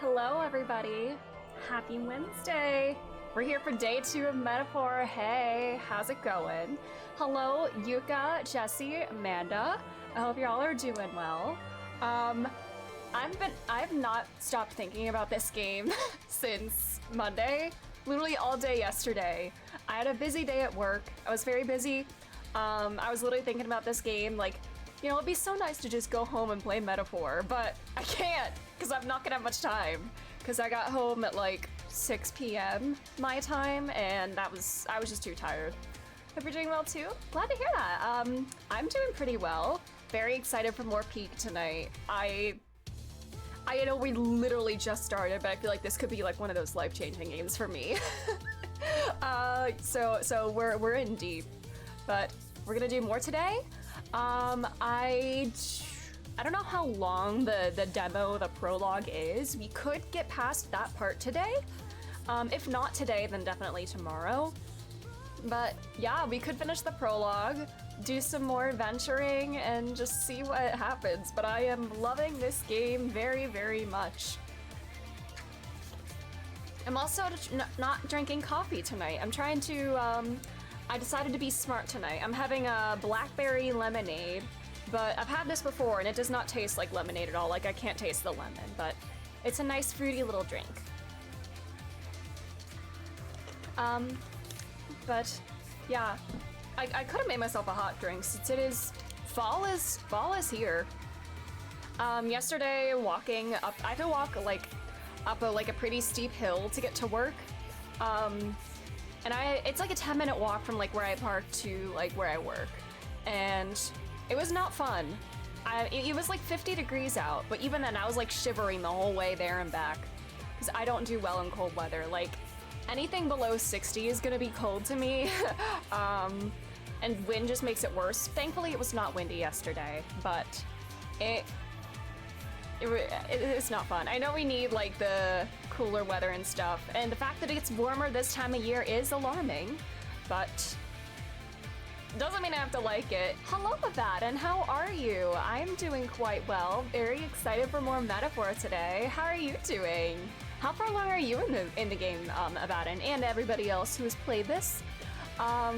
Hello, everybody. Happy Wednesday. We're here for day 2 of Metaphor. Hey, how's it going? Hello, Yuka, Jesse, Amanda. I hope y'all are doing well. I've not stopped thinking about this game since Monday. Literally all day yesterday. I had a busy day at work. I was very busy. I was literally thinking about this game, like, you know, it'd be so nice to just go home and play Metaphor, but I can't, because I'm not gonna have much time. Because I got home at like 6 p.m. my time, and I was just too tired. Hope you're doing well too. Glad to hear that. I'm doing pretty well. Very excited for more Peak tonight. I know we literally just started, but I feel like this could be like one of those life-changing games for me. So we're in deep, but we're gonna do more today. I don't know how long the demo, the prologue is. We could get past that part today. If not today, then definitely tomorrow. But yeah, we could finish the prologue, do some more adventuring, and just see what happens. But I am loving this game very, very much. I'm also not drinking coffee tonight. I'm trying to, I decided to be smart tonight. I'm having a blackberry lemonade, but I've had this before and it does not taste like lemonade at all. Like, I can't taste the lemon, but it's a nice fruity little drink. But yeah, I could have made myself a hot drink since it is fall is here. Yesterday walking up, I had to walk like up a pretty steep hill to get to work. And it's like a 10-minute walk from like where I park to like where I work. And it was not fun. It was like 50 degrees out, but even then I was like shivering the whole way there and back. Because I don't do well in cold weather. Like, anything below 60 is gonna be cold to me. And wind just makes it worse. Thankfully it was not windy yesterday, but it's not fun. I know we need like the cooler weather and stuff, and the fact that it gets warmer this time of year is alarming, but doesn't mean I have to like it. Hello, Abaddon, how are you? I'm doing quite well. Very excited for more Metaphor today. How are you doing? How far along are you in the game, Abaddon, and everybody else who has played this? I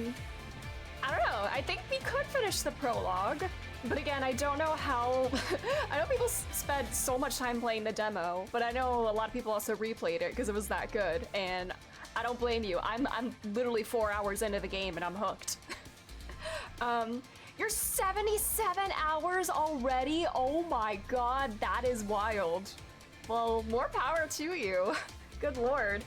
don't know. I think we could finish the prologue. But again, I don't know how. I know people spent so much time playing the demo, but I know a lot of people also replayed it because it was that good, and I don't blame you. I'm literally 4 hours into the game and I'm hooked. You're 77 hours already? Oh my god, that is wild. Well, more power to you. Good lord.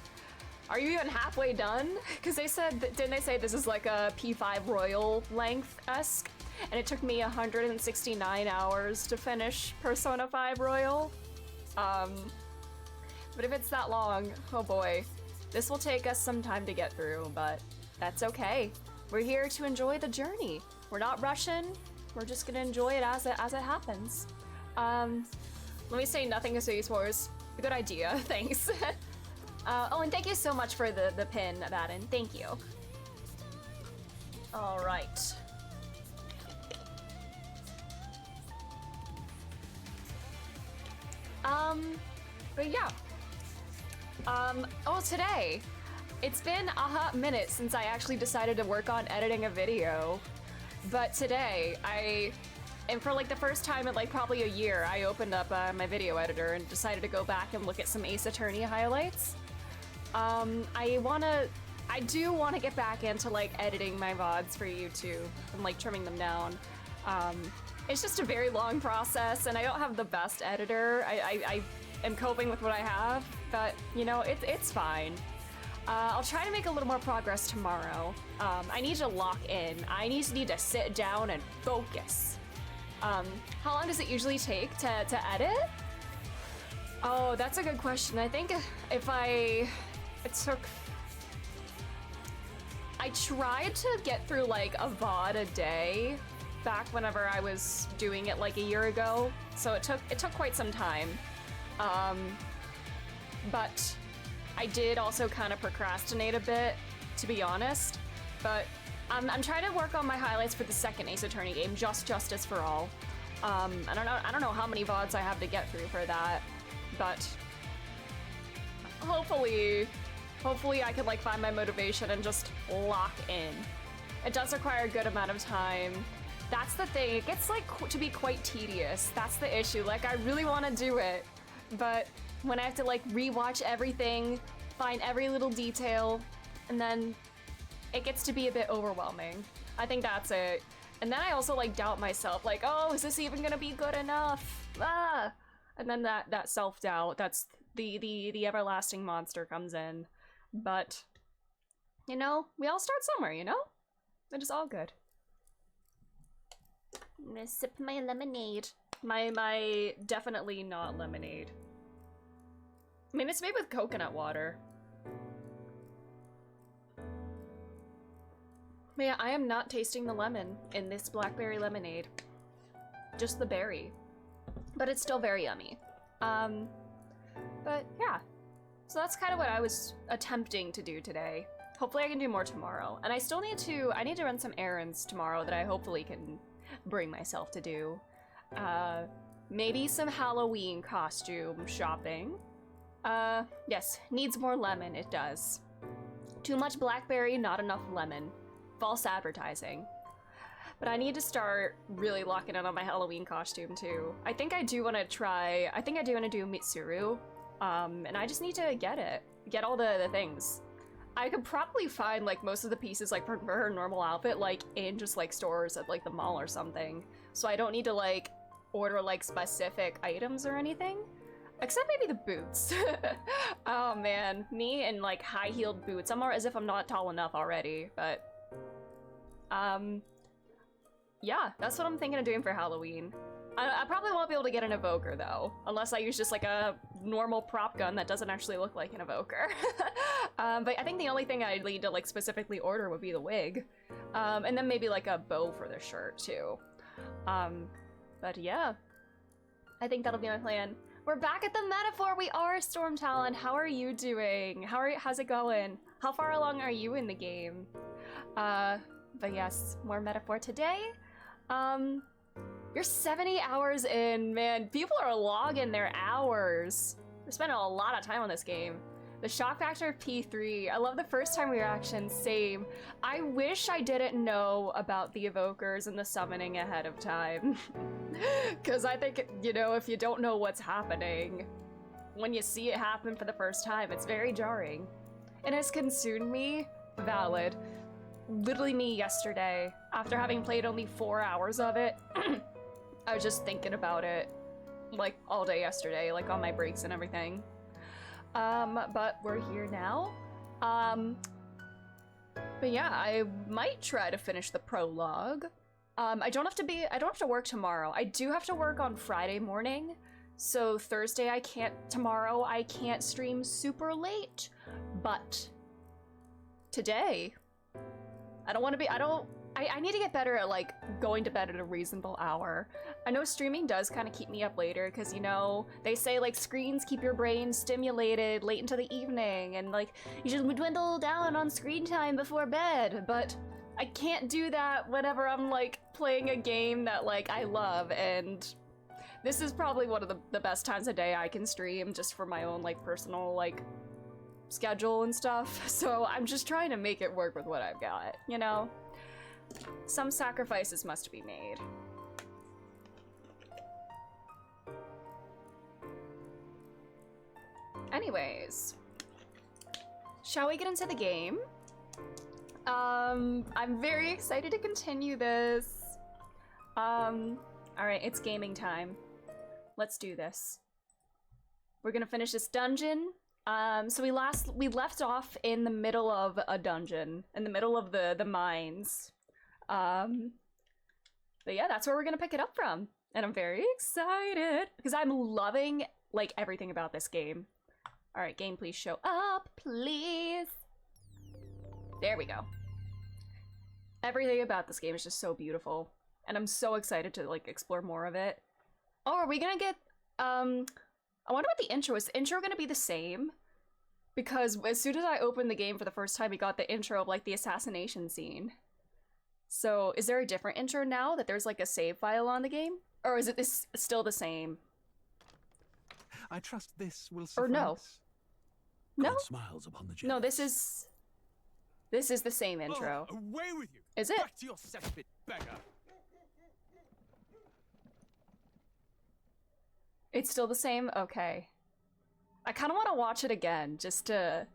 Are you even halfway done? Because they said, didn't they say this is like a P5 Royal length-esque? And it took me 169 hours to finish Persona 5 Royal. But if it's that long, oh boy. This will take us some time to get through, but that's okay. We're here to enjoy the journey. We're not rushing. We're just gonna enjoy it as it happens. Let me say nothing to Space Wars. Good idea, thanks. Oh, and thank you so much for the pin, Abaddon. Thank you. All right. But yeah. Oh, today. It's been a hot minute since I actually decided to work on editing a video. But today, and for like the first time in like probably a year, I opened up my video editor and decided to go back and look at some Ace Attorney highlights. I do want to get back into like editing my VODs for YouTube and like trimming them down. It's just a very long process, and I don't have the best editor. I am coping with what I have, but you know, it's fine. I'll try to make a little more progress tomorrow. I need to lock in. I need to sit down and focus. How long does it usually take to edit? Oh, that's a good question. I think I tried to get through like a VOD a day back whenever I was doing it like a year ago, so it took quite some time. But I did also kind of procrastinate a bit, to be honest. But I'm trying to work on my highlights for the second Ace Attorney game, Justice for All. I don't know how many VODs I have to get through for that, but hopefully I can like find my motivation and just lock in. It does require a good amount of time. That's the thing, it gets like to be quite tedious. That's the issue, like I really want to do it, but when I have to like rewatch everything, find every little detail, and then it gets to be a bit overwhelming. I think that's it. And then I also like doubt myself, like, oh, is this even gonna be good enough? Ah! And then that self-doubt, that's the everlasting monster comes in. But, you know, we all start somewhere, you know? It is all good. I'm gonna sip my lemonade. My definitely not lemonade. I mean, it's made with coconut water. But yeah, I am not tasting the lemon in this blackberry lemonade. Just the berry. But it's still very yummy. But yeah. So that's kind of what I was attempting to do today. Hopefully I can do more tomorrow. And I still need to run some errands tomorrow that I hopefully can bring myself to do. Maybe some Halloween costume shopping. Yes, needs more lemon, it does. Too much blackberry, not enough lemon. False advertising. But I need to start really locking in on my Halloween costume too. I think I do want to do Mitsuru. And I just need to get all the things. I could probably find like most of the pieces like for her normal outfit like in just like stores at like the mall or something. So I don't need to like order like specific items or anything. Except maybe the boots. Oh man, me in like high-heeled boots. I'm as if I'm not tall enough already, but yeah, that's what I'm thinking of doing for Halloween. I probably won't be able to get an evoker though, unless I use just like a normal prop gun that doesn't actually look like an evoker. But I think the only thing I need to like specifically order would be the wig. And then maybe like a bow for the shirt too. But yeah, I think that'll be my plan. We're back at the metaphor. We are Storm Talon. How are you doing? How's it going? How far along are you in the game? But yes, more metaphor today. You're 70 hours in, man. People are logging their hours. We're spending a lot of time on this game. The shock factor of P3. I love the first time reaction, same. I wish I didn't know about the evokers and the summoning ahead of time. Because I think, you know, if you don't know what's happening, when you see it happen for the first time, it's very jarring. It has consumed me, valid. Literally me yesterday, after having played only 4 hours of it, I was just thinking about it, like, all day yesterday, like, on my breaks and everything. But we're here now. But yeah, I might try to finish the prologue. I don't have to work tomorrow. I do have to work on Friday morning, so Thursday tomorrow I can't stream super late, but today, I need to get better at like going to bed at a reasonable hour. I know streaming does kind of keep me up later because, you know, they say like screens keep your brain stimulated late into the evening and like you should dwindle down on screen time before bed, but I can't do that whenever I'm like playing a game that like I love, and this is probably one of the best times of day I can stream just for my own like personal like schedule and stuff. So I'm just trying to make it work with what I've got, you know? Some sacrifices must be made. Anyways, shall we get into the game? I'm very excited to continue this. Alright, it's gaming time. Let's do this. We're gonna finish this dungeon. So we left off in the middle of a dungeon, in the middle of the mines. But yeah, that's where we're gonna pick it up from. And I'm very excited because I'm loving like everything about this game. All right, game, please show up, please. There we go. Everything about this game is just so beautiful, and I'm so excited to like explore more of it. Oh, are we gonna get, I wonder what the intro is. The intro gonna be the same? Because as soon as I opened the game for the first time, we got the intro of like the assassination scene. So is there a different intro now that there's like a save file on the game? Or is it still the same? I trust this will suffice. Or no? No. God smiles upon the No, jealous. this is the same intro. Oh, away with you! Is it? Back to your cesspit, beggar! It's still the same? Okay. I kind of want to watch it again, just to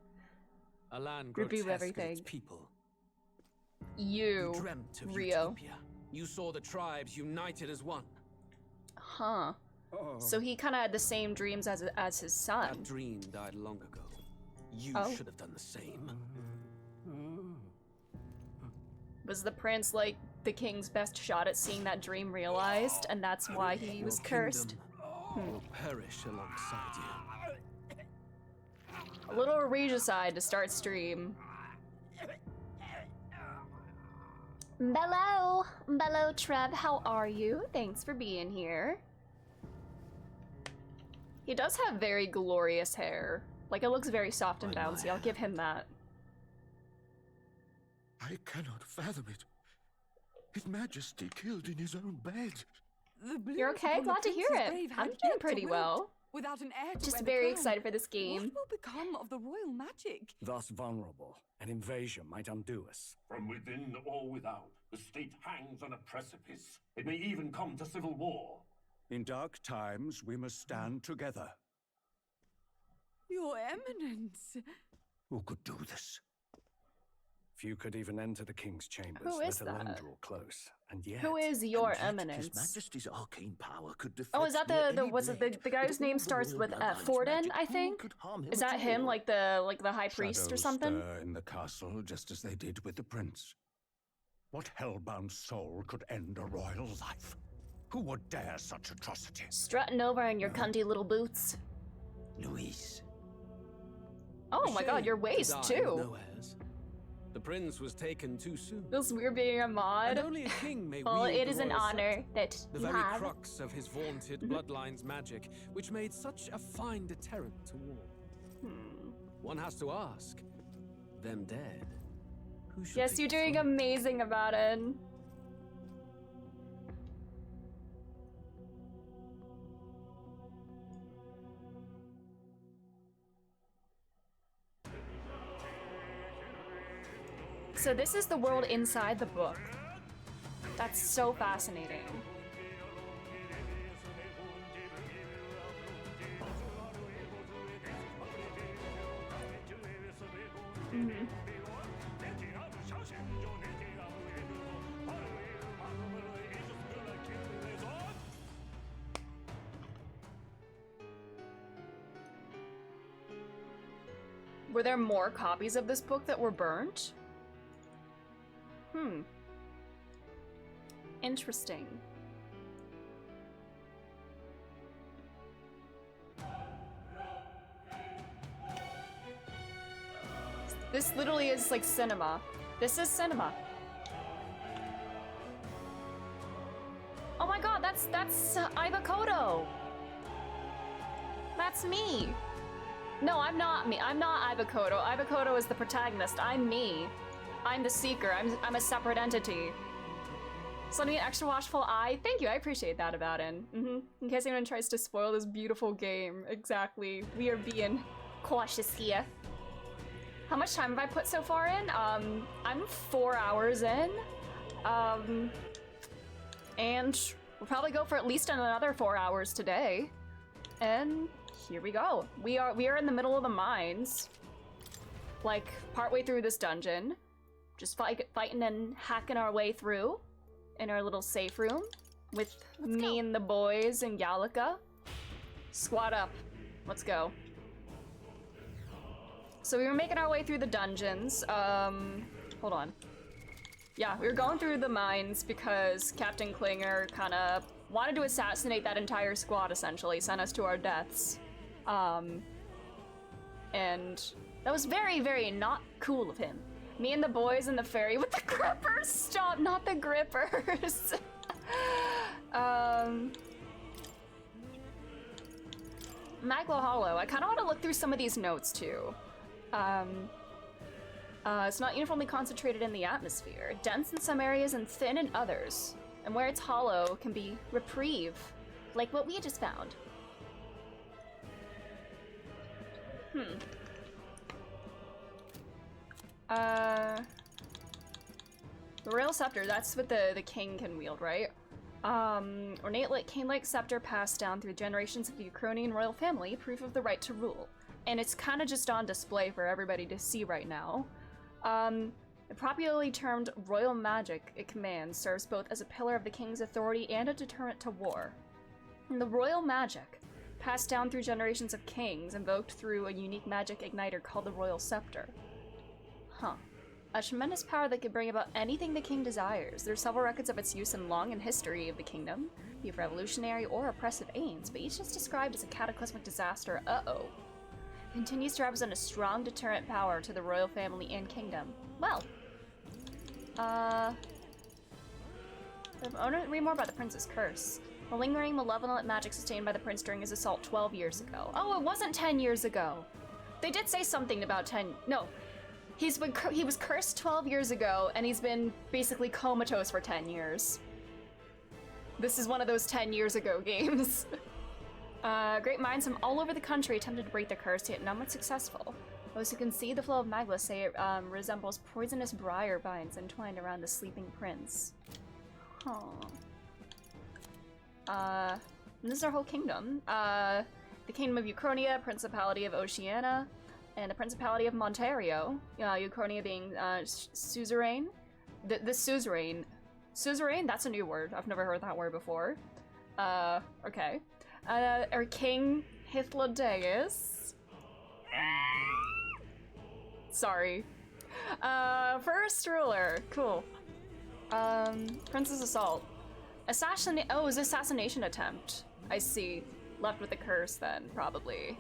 A land review grotesque as everything. its people. You, dreamt of Rio. utopia. You saw the tribes united as one. Huh. So he kind of had the same dreams as his son. That dream died long ago. You Oh. should have done the same. Was the prince like the king's best shot at seeing that dream realized, and that's why he was Your cursed? kingdom will perish alongside you. A little regicide to start stream. Bello Trev, how are you? Thanks for being here. He does have very glorious hair. Like, it looks very soft and bouncy, I'll give him that. I cannot fathom it. His Majesty killed in his own bed. You're okay? Glad to hear it. I'm doing pretty well. Without an heir to Just wear the very crown, excited for this game. What will become of the royal magic? Thus vulnerable, an invasion might undo us. From within or without, the state hangs on a precipice. It may even come to civil war. In dark times, we must stand together. Your Eminence. Who could do this? Few could even enter the king's chambers, Who is let alone that? draw close. And yet, Who is your And yet eminence? His Majesty's arcane power could deflect Oh, is that near the any was it blade. the guy whose With name all the starts royal with bloodline's Forden, magic, I who think? could harm him Is at that him, all? like the high priest or Shadows something? stir in the castle just as they did with the prince. What hellbound soul could end a royal life? Who would dare such atrocity? Strutting over in your cunty little boots. Louise. Oh my god, your Shame to waist die with too. no heirs. The prince was taken too soon. Feels weird being a And mod. only a king may Well, wield it the is an royal honor scepter, that the you very have. crux of his vaunted bloodline's magic, which made such a fine deterrent to war. One has to ask, them dead, who should Yes, take you're the doing throne? amazing about it. So this is the world inside the book. That's so fascinating. Were there more copies of this book that were burnt? Interesting. This literally is like cinema. This is cinema. Oh my god, that's Ibakoto. That's me. No, I'm not me. I'm not Ibakoto. Ibakoto is the protagonist. I'm me. I'm the seeker. I'm a separate entity. Sending an extra watchful eye. Thank you. I appreciate that about it. In case anyone tries to spoil this beautiful game. Exactly. We are being cautious here. How much time have I put so far in? I'm 4 hours in. And we'll probably go for at least another 4 hours today. And here we go. We are in the middle of the mines. Like, partway through this dungeon. Just fighting and hacking our way through in our little safe room with me and the boys and Gallica. Squat up. Let's go. So we were making our way through the dungeons. Hold on. Yeah, we were going through the mines because Captain Klinger kind of wanted to assassinate that entire squad, essentially, sent us to our deaths. And that was very, very not cool of him. Me and the boys in the ferry with the grippers. Stop, not the grippers. Maglo Hollow. I kind of want to look through some of these notes too. It's not uniformly concentrated in the atmosphere. Dense in some areas and thin in others. And where it's hollow can be reprieve, like what we just found. The royal scepter, that's what the king can wield, right? Ornate king-like scepter passed down through generations of the Ukrainian royal family, proof of the right to rule. And it's kind of just on display for everybody to see right now. Popularly termed royal magic it commands serves both as a pillar of the king's authority and a deterrent to war. And the royal magic, passed down through generations of kings, invoked through a unique magic igniter called the royal scepter. Huh. A tremendous power that could bring about anything the king desires. There are several records of its use in long in history of the kingdom, be it revolutionary or oppressive aims, but each is described as a cataclysmic disaster. Uh-oh. Continues to represent a strong deterrent power to the royal family and kingdom. Well, read more about the prince's curse. The lingering malevolent magic sustained by the prince during his assault 12 years ago. Oh, it wasn't 10 years ago. They did say something about 10. No. He was cursed 12 years ago, and he's been basically comatose for 10 years. This is one of those 10 years ago games. Great minds from all over the country attempted to break the curse, yet none was successful. Those who can see the flow of magma say it resembles poisonous briar vines entwined around the sleeping prince. Huh. This is our whole kingdom. The Kingdom of Uchronia, Principality of Oceania, and the Principality of Montario. Uchronia being suzerain. The suzerain. Suzerain? That's a new word. I've never heard that word before. Okay. Our King Hythlodaeus. Sorry. First ruler. Cool. Prince's Assault. Oh, it was assassination attempt. I see. Left with a curse then, probably.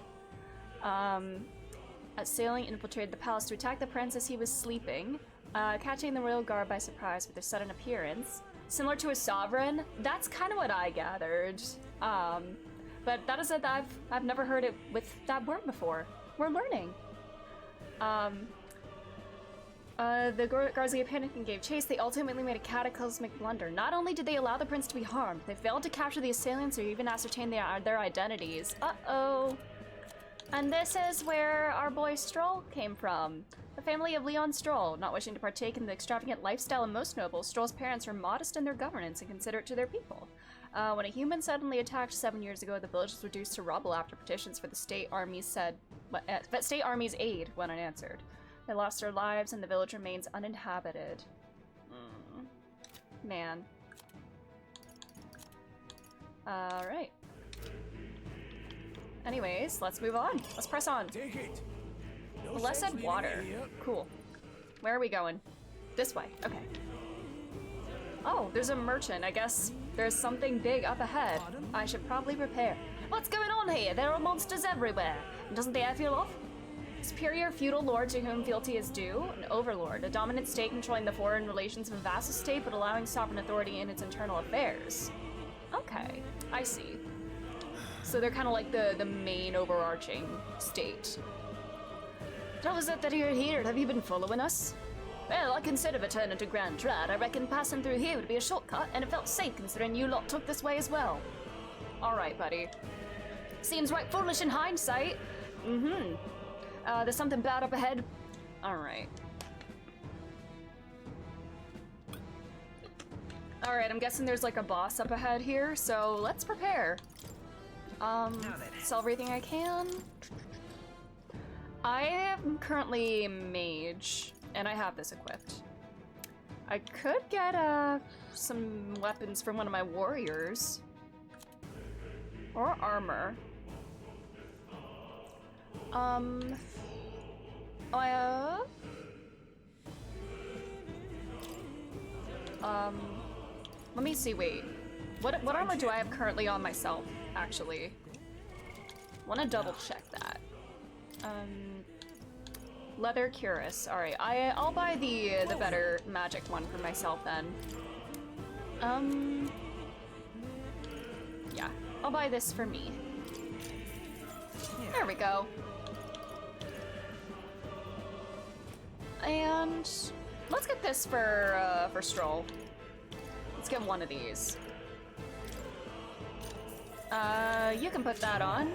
Assailing infiltrated the palace to attack the prince as he was sleeping, catching the royal guard by surprise with their sudden appearance. Similar to a sovereign, that's kind of what I gathered. But that is that I've never heard it with that word before. We're learning. The guards panicked and gave chase. They ultimately made a cataclysmic blunder. Not only did they allow the prince to be harmed, they failed to capture the assailants or even ascertain their identities. Uh-oh. And this is where our boy Stroll came from. The family of Leon Stroll. Not wishing to partake in the extravagant lifestyle of most nobles, Stroll's parents were modest in their governance and considerate to their people. When a human suddenly attacked 7 years ago, the village was reduced to rubble after petitions for the state army's aid went unanswered. They lost their lives and the village remains uninhabited. Man. Alright. Anyways, let's move on. Let's press on. Take it. No Blessed sense leaving water. it here. Cool. Where are we going? This way. Okay. Oh, there's a merchant. I guess there's something big up ahead. I should probably prepare. What's going on here? There are monsters everywhere. Doesn't the air feel off? Superior feudal lord to whom fealty is due, an overlord, a dominant state controlling the foreign relations of a vassal state but allowing sovereign authority in its internal affairs. Okay, I see. So they're kind of like the main overarching state. How is it that you're here? Have you been following us? Well, I consider returning to Grand Trad. I reckon passing through here would be a shortcut, and it felt safe considering you lot took this way as well. Alright, buddy. Seems right foolish in hindsight. There's something bad up ahead. Alright. Alright, I'm guessing there's like a boss up ahead here, so let's prepare. Sell everything I can. I am currently mage, and I have this equipped. I could get some weapons from one of my warriors. Or armor. Let me see, wait. What armor do I have currently on myself, actually? Wanna double check that. Leather cuirass. Alright, I'll buy the better magic one for myself then. Yeah, I'll buy this for me. There we go. And let's get this for Stroll. Let's get one of these. You can put that on.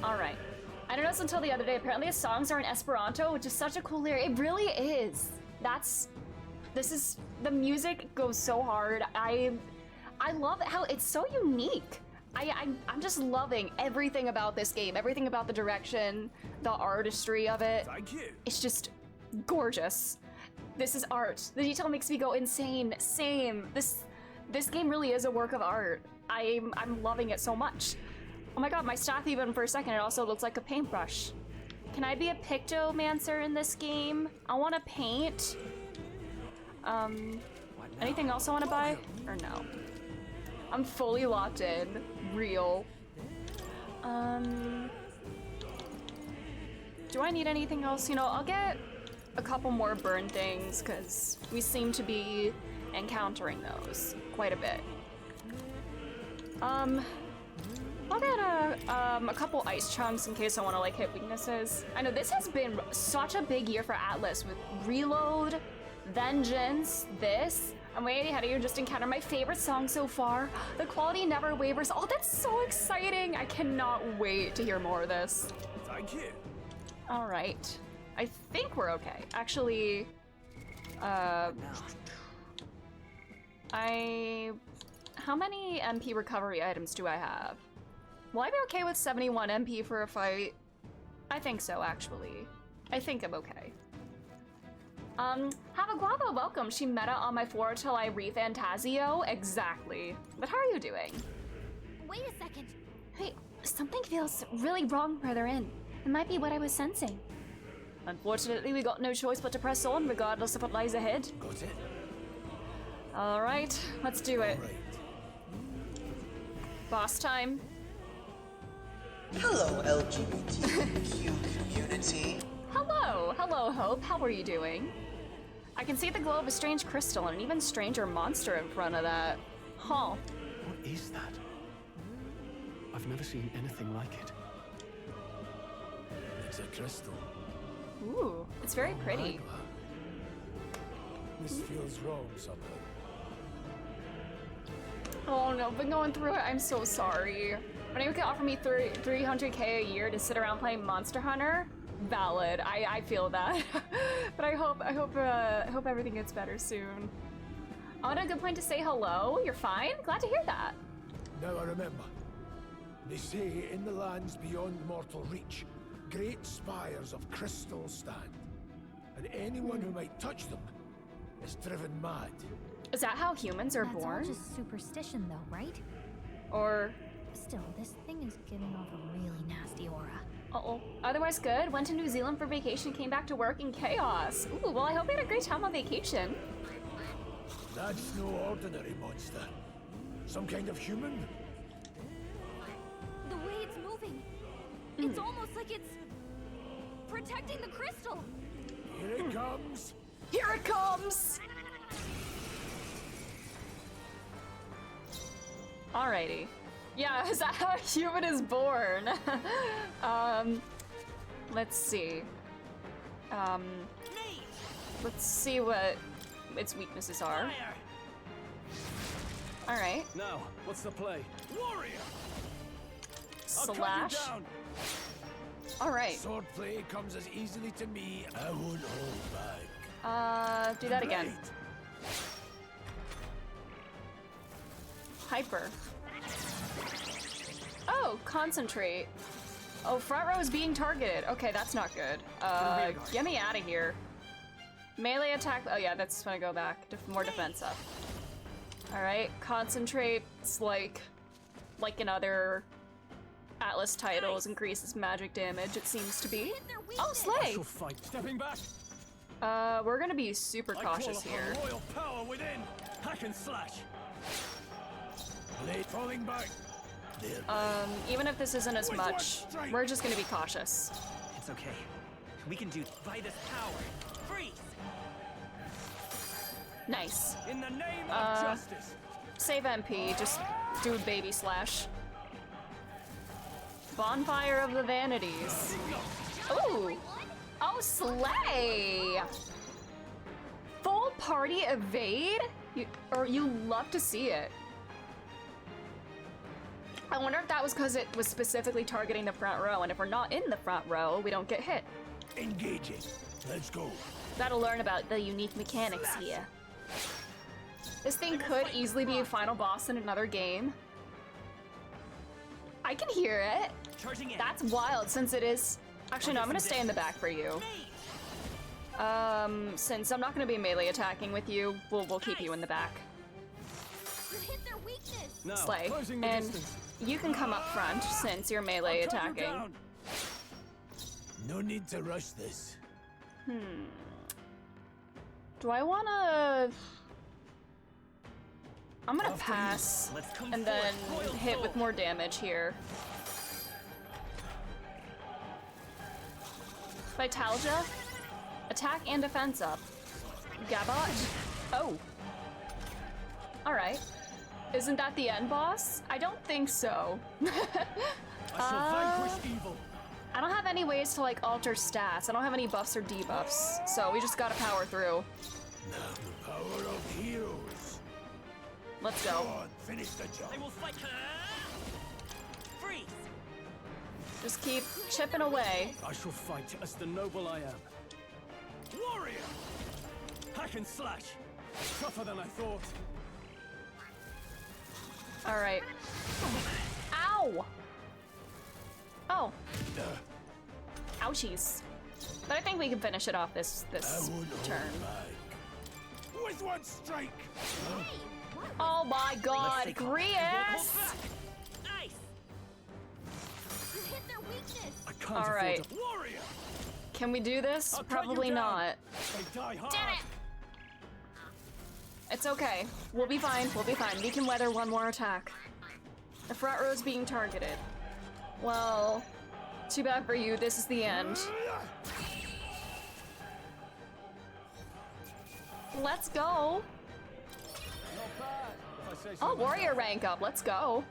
Alright. I didn't know this until the other day. Apparently the songs are in Esperanto, which is such a cool lyric. It really is. The music goes so hard. I love how it's so unique. I'm just loving everything about this game, everything about the direction, the artistry of it. Thank you. It's just gorgeous. This is art. The detail makes me go insane. Same. This game really is a work of art. I'm loving it so much. Oh my god, my staff even for a second, it also looks like a paintbrush. Can I be a pictomancer in this game? I want to paint. Anything else I want to buy? Or no? I'm fully locked in. Real. Do I need anything else? You know, I'll get a couple more burn things because we seem to be encountering those quite a bit. I'll get a couple ice chunks in case I want to like hit weaknesses. I know this has been such a big year for Atlas with Reload, Vengeance, this. I'm way ahead of you, just encountered my favorite song so far. The quality never wavers. Oh, that's so exciting. I cannot wait to hear more of this. Thank you. All right. I think we're okay. Actually, how many MP recovery items do I have? Will I be okay with 71 MP for a fight? I think so, actually. I think I'm okay. Have a guava welcome. She meta on my floor till I ReFantazio. Exactly. But how are you doing? Wait a second. Hey, something feels really wrong further in. It might be what I was sensing. Unfortunately, we got no choice but to press on, regardless of what lies ahead. Got it. All right, let's do it. Right. Boss time. Hello, LGBTQ community. Hello, Hope. How are you doing? I can see the glow of a strange crystal and an even stranger monster in front of that. Huh. What is that? I've never seen anything like it. It's a crystal. Ooh, it's very pretty. This feels wrong somehow. Oh no, been going through it. I'm so sorry. When you can offer me 300k a year to sit around playing Monster Hunter, valid. I feel that. But I hope everything gets better soon. On a good point to say hello. You're fine? Glad to hear that. Now I remember. They say in the lands beyond mortal reach, great spires of crystal stand, and anyone who might touch them is driven mad. Is that how humans are That's born? all just superstition, though, right? Or Still, this thing is giving off a really nasty aura. uh-oh. Otherwise good. Went to New Zealand for vacation, came back to work in chaos. Ooh, well I hope you had a great time on vacation. That's no ordinary monster. Some kind of human? The way it's moving, it's almost like it's protecting the crystal. Here it comes. Here it comes! Alrighty. Yeah, is that how a human is born? Let's see. Let's see what its weaknesses are. Alright. Now, what's the play? Warrior! I'll cut you Slash. down. Alright. Swordplay comes as easily to me. I won't hold back. Do that again. Right. Hyper. Oh, concentrate. Oh, front row is being targeted. Okay, that's not good. Get me out of here. Melee attack. Oh yeah, that's when I go back. More defense up. Alright, concentrate. It's like in other Atlas titles, increases magic damage, it seems to be. Oh, slay! She'll fight. Stepping back. We're gonna be super cautious I call here. upon royal power within. Hack and slash. Blade falling back. There. Even if this isn't as With much, one strike. we're just gonna be cautious. It's okay. We can do by this power. Freeze! Nice. In the name of justice. Save MP, just do baby slash. Bonfire of the Vanities. Ooh! Oh, slay! Full party evade? You love to see it. I wonder if that was because it was specifically targeting the front row, and if we're not in the front row, we don't get hit. Engaging. Let's go. Gotta learn about the unique mechanics here. This thing could easily be a final boss in another game. I can hear it. Charging in. That's wild, since it is... Actually, no, I'm gonna stay in the back for you. Since I'm not gonna be melee attacking with you, we'll keep you in the back. You hit their weakness. No, Slay. closing the And distance. you can come up front, since you're melee Cut you attacking. down. No need to rush this. Do I wanna... I'm gonna pass, Let's come and then forth, royal hit with soul. more damage here. Vitalgia, attack and defense up. Gabot, oh. Alright. Isn't that the end boss? I don't think so. I shall vanquish evil. I don't have any ways to like alter stats. I don't have any buffs or debuffs, so we just gotta power through. Now the power of heroes. Let's Go go. on, finish the job. I will fight. Freeze. Just keep chipping away. I shall fight as the noble I am. Warrior! Hack and slash. Tougher than I thought. Alright. Ow! Oh. Ouchies. But I think we can finish it off this I won't hold turn. back. With one strike. Oh my god, stay calm. Grius! Nice. You hit their weakness. I can't All right. afford to. Warrior! Can we do this? I'll cut Probably you down. not. They die hard. Damn it! It's okay. We'll be fine. We'll be fine. We can weather one more attack. The front row's being targeted. Well, too bad for you. This is the end. Let's go. Not bad, if I say so Oh, myself. warrior rank up. Let's go.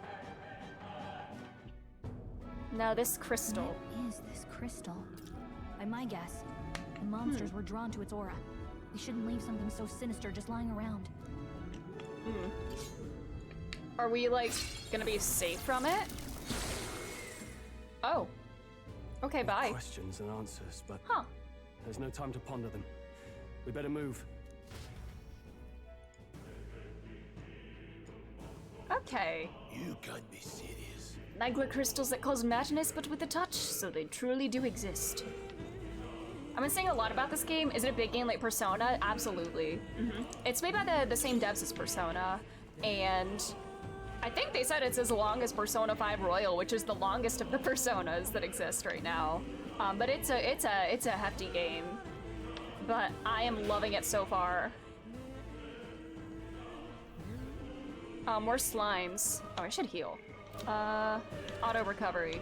Now this crystal. What is this crystal? By my guess, the monsters were drawn to its aura. We shouldn't leave something so sinister just lying around. Are we, like, gonna be safe from it? Oh. Okay, bye. Questions and answers, but Huh. there's no time to ponder them. We better move. Okay. You can't be serious. Magma crystals that cause madness but with a touch, so they truly do exist. I've been saying a lot about this game. Is it a big game like Persona? Absolutely. It's made by the same devs as Persona, and I think they said it's as long as Persona 5 Royal, which is the longest of the Personas that exist right now. But it's a hefty game. But I am loving it so far. More slimes. Oh, I should heal. Auto recovery.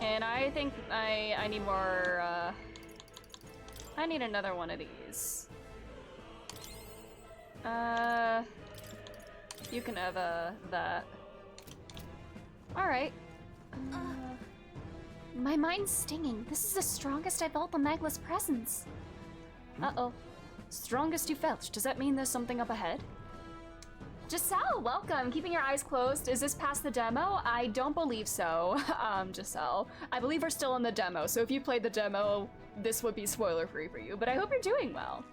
And I think I need more, I need another one of these. You can have, that. Alright. My mind's stinging. This is the strongest I felt the Magla's presence. Uh-oh. Strongest you felt. Does that mean there's something up ahead? Giselle, welcome. Keeping your eyes closed. Is this past the demo? I don't believe so, Giselle. I believe we're still in the demo, so if you played the demo, this would be spoiler-free for you, but I hope you're doing well.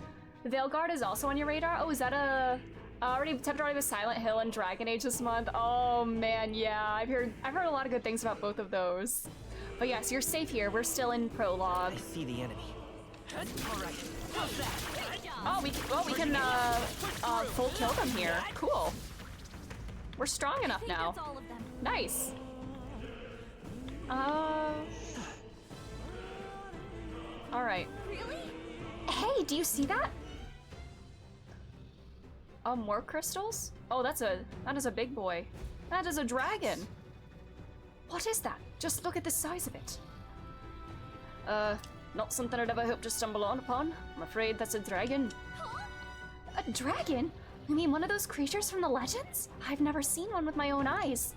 The Veilguard is also on your radar? Oh, is that a... already attempted already with Silent Hill and Dragon Age this month? Oh man, yeah, I've heard a lot of good things about both of those. But yes, you're safe here. We're still in prologue. I see the enemy. All right. How's that? Oh, we can full kill them here. Cool. We're strong enough now. That's all of them. Nice. All right. Really? Hey, do you see that? Oh, more crystals? Oh, that is a big boy. That is a dragon. What is that? Just look at the size of it. Not something I'd ever hope to stumble upon. I'm afraid that's a dragon. Huh? A dragon? You mean one of those creatures from the legends? I've never seen one with my own eyes.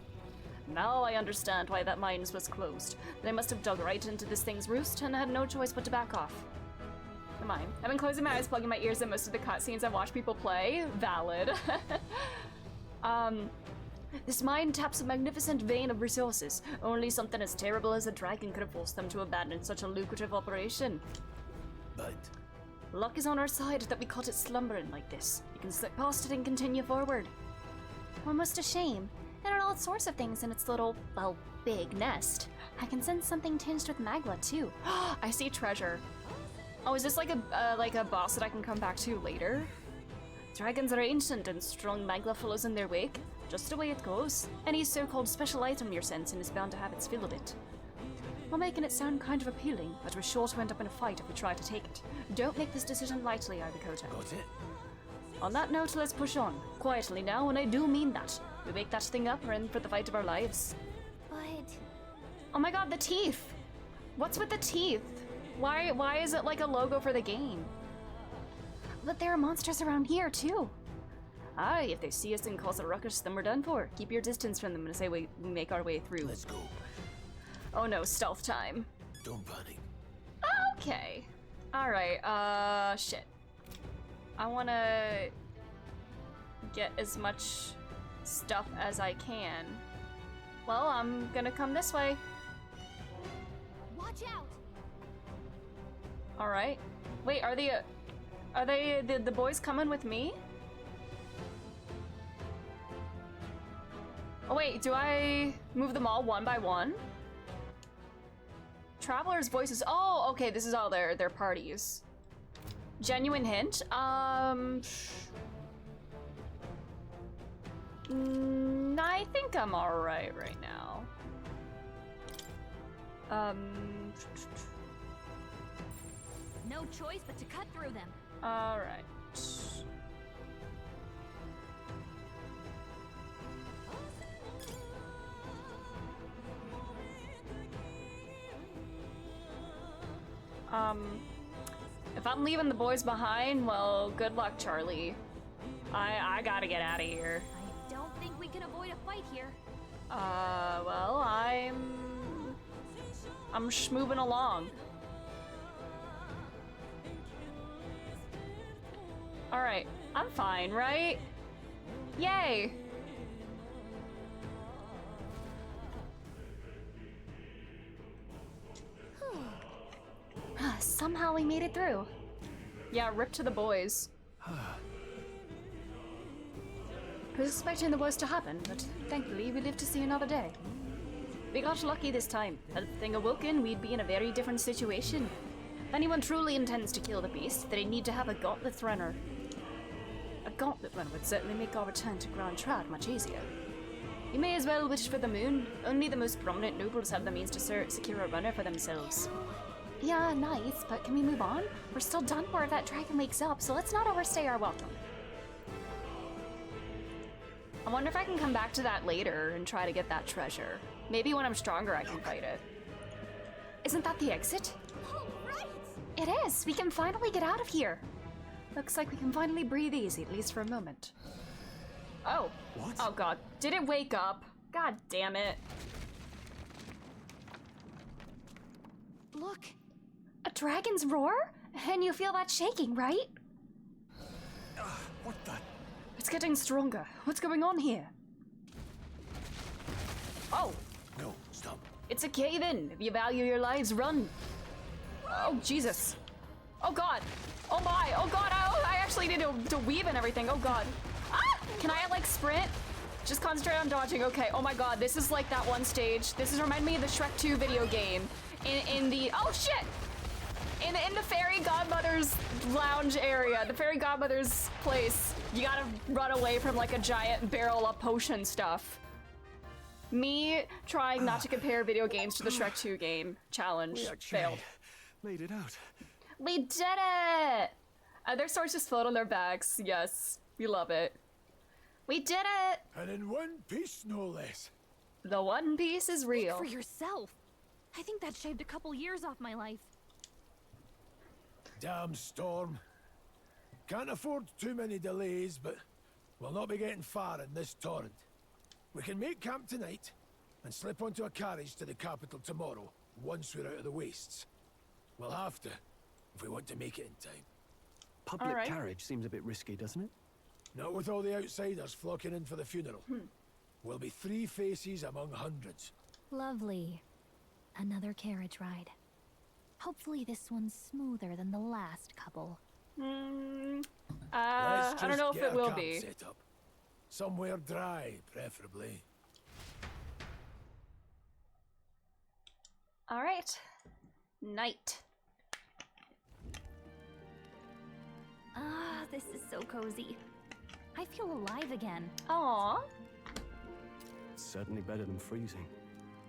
Now I understand why that mine was closed. They must have dug right into this thing's roost and had no choice but to back off. Never mind. I've been closing my eyes, plugging my ears in most of the cutscenes I watch people play. Valid. This mine taps a magnificent vein of resources. Only something as terrible as a dragon could have forced them to abandon such a lucrative operation. But Luck is on our side that we caught it slumbering like this. You can slip past it and continue forward. Almost a shame. There are all sorts of things in its little, well, big nest. I can sense something tinged with magma too. I see treasure. Oh, is this like a boss that I can come back to later? Dragons are ancient and strong magma follows in their wake. Just the way it goes. Any so-called special item you're sensing is bound to have its fill of it. We're making it sound kind of appealing, but we're sure to end up in a fight if we try to take it. Don't make this decision lightly, Ivykota. got it. On that note, let's push on. Quietly now, and I do mean that. We wake that thing up, we're in for the fight of our lives. But Oh my god, the teeth! What's with the teeth? Why is it like a logo for the game? there are monsters around here too. Aye, if they see us and cause a ruckus, then we're done for. Keep your distance from them as we make our way through. Let's go. Oh no, stealth time. Don't panic. Okay. Alright, shit. I wanna get as much stuff as I can. Well, I'm gonna come this way. Watch out! Alright. Wait, are they the boys coming with me? Oh wait, do I move them all one by one? Travelers' voices. Oh, okay, this is all their parties. Genuine hint. I think I'm alright right now. No choice but to cut through them. Alright. If I'm leaving the boys behind, well, good luck, Charlie. I gotta get out of here. I don't think we can avoid a fight here. Well, I'm moving along. Alright, I'm fine, right? Yay! Somehow we made it through. Yeah, rip to the boys. I was expecting the worst to happen, but thankfully we lived to see another day. We got lucky this time. Had the thing awoken, we'd be in a very different situation. If anyone truly intends to kill the beast, they need to have a gauntlet runner. A gauntlet runner would certainly make our return to Grand Trad much easier. You may as well wish for the moon. Only the most prominent nobles have the means to secure a runner for themselves. Yeah, nice, but can we move on? We're still done for if that dragon wakes up, so let's not overstay our welcome. I wonder if I can come back to that later and try to get that treasure. Maybe when I'm stronger I can fight it. Isn't that the exit? Oh, right! It is! We can finally get out of here! Looks like we can finally breathe easy, at least for a moment. Oh. What? Oh god. Did it wake up? God damn it. Look! A dragon's roar? And you feel that shaking, right? What the? It's getting stronger. What's going on here? Oh! No, stop. It's a cave-in. If you value your lives, run. Oh, Jesus. Oh god. Oh my. Oh god. I actually need to weave and everything. Oh god. Ah! Can I like sprint? Just concentrate on dodging. Okay. Oh my god. This is like that one stage. This is remind me of the Shrek 2 video game. In the oh shit. In the fairy godmother's lounge area, the fairy godmother's place, you gotta run away from like a giant barrel of potion stuff. Me trying not to compare video games to the Shrek 2 game challenge failed. Made it out. We did it! Their swords just float on their backs. Yes, we love it. We did it! And in one piece, no less. The One Piece is real. For yourself. I think that shaved a couple years off my life. Damn storm. Can't afford too many delays, but we'll not be getting far in this torrent. We can make camp tonight and slip onto a carriage to the capital tomorrow, once we're out of the wastes. We'll have to, if we want to make it in time. Public Alright. carriage seems a bit risky, doesn't it? Not with all the outsiders flocking in for the funeral. We'll be three faces among hundreds. Lovely. Another carriage ride. Hopefully this one's smoother than the last couple. Let's I don't know just if get it a will camp be. set up. Somewhere dry, preferably. All right. Night. Ah, this is so cozy. I feel alive again. Aww. It's certainly better than freezing.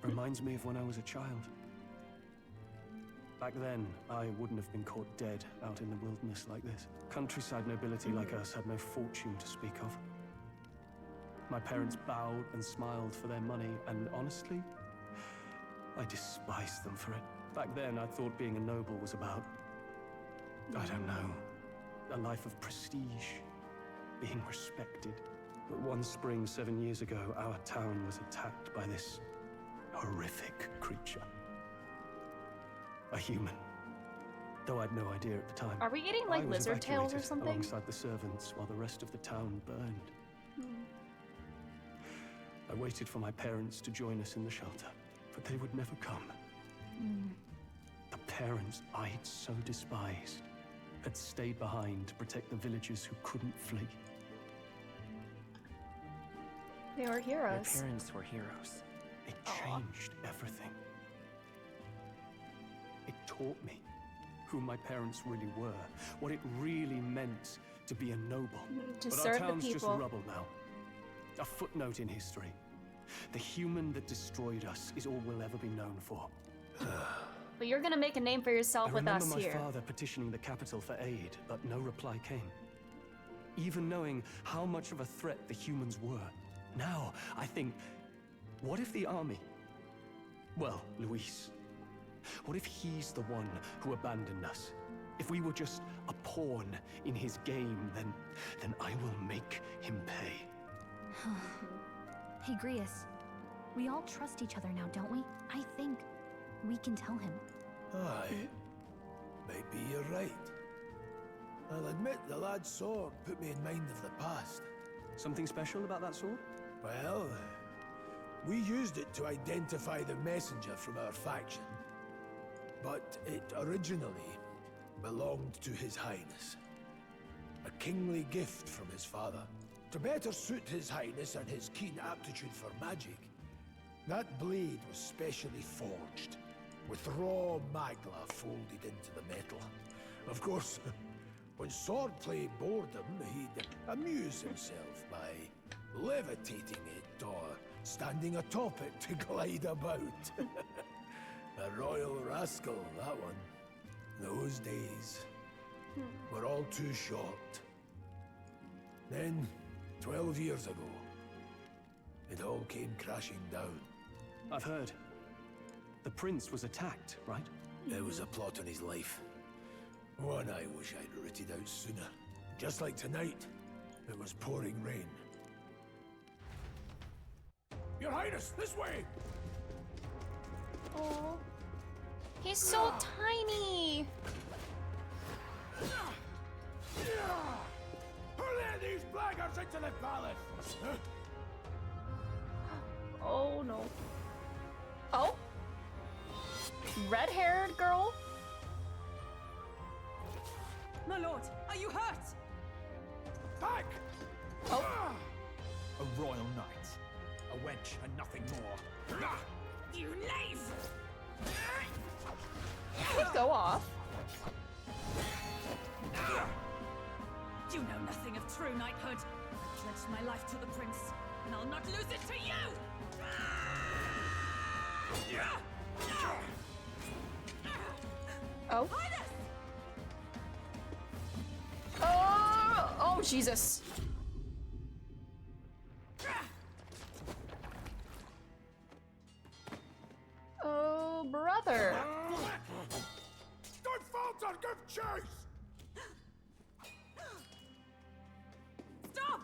Reminds me of when I was a child. Back then, I wouldn't have been caught dead out in the wilderness like this. Countryside nobility like us had no fortune to speak of. My parents bowed and smiled for their money, and honestly, I despised them for it. Back then, I thought being a noble was about, I don't know, a life of prestige, being respected. But one spring 7 years ago, our town was attacked by this horrific creature. A human. Though I'd no idea at the time. Are we getting like I was lizard tails or evacuated something? alongside the servants while the rest of the town burned. I waited for my parents to join us in the shelter, but they would never come. The parents I'd so despised had stayed behind to protect the villagers who couldn't flee. They were Your heroes. parents were heroes. It changed everything. It taught me who my parents really were, what it really meant to be a noble. To But serve our the town's just people. rubble now. A footnote in history. The human that destroyed us is all we'll ever be known for. But you're gonna make a name for yourself I with remember us my here. father petitioning the capital for aid, but no reply came. Even knowing how much of a threat the humans were. Now, I think, what if the army? Well, Luis. What if he's the one who abandoned us? If we were just a pawn in his game, then I will make him pay. Hey, Grius. We all trust each other now, don't we? I think we can tell him. Aye. Maybe you're right. I'll admit the lad's sword put me in mind of the past. Something special about that sword? Well, we used it to identify the messenger from our faction. But it originally belonged to His Highness. A kingly gift from his father. To better suit His Highness and his keen aptitude for magic, that blade was specially forged, with raw magla folded into the metal. Of course, when swordplay bored him, he'd amuse himself by levitating it or standing atop it to glide about. A royal rascal, that one. Those days were all too short. Then, 12 years ago, it all came crashing down. I've heard. The prince was attacked, right? There was a plot on his life. One I wish I'd rooted out sooner. Just like tonight, it was pouring rain. Your Highness, this way! Oh, he's so tiny. Who let these blackguards into the palace? Oh no. Oh, red-haired girl. My lord, are you hurt? Back! Oh, A royal knight. A wench and nothing more. You knave! could go off. You know nothing of true knighthood. I pledged my life to the prince, and I'll not lose it to you! Oh. Highness! Oh, Jesus. Oh, brother. Don't falter, give chase! Stop!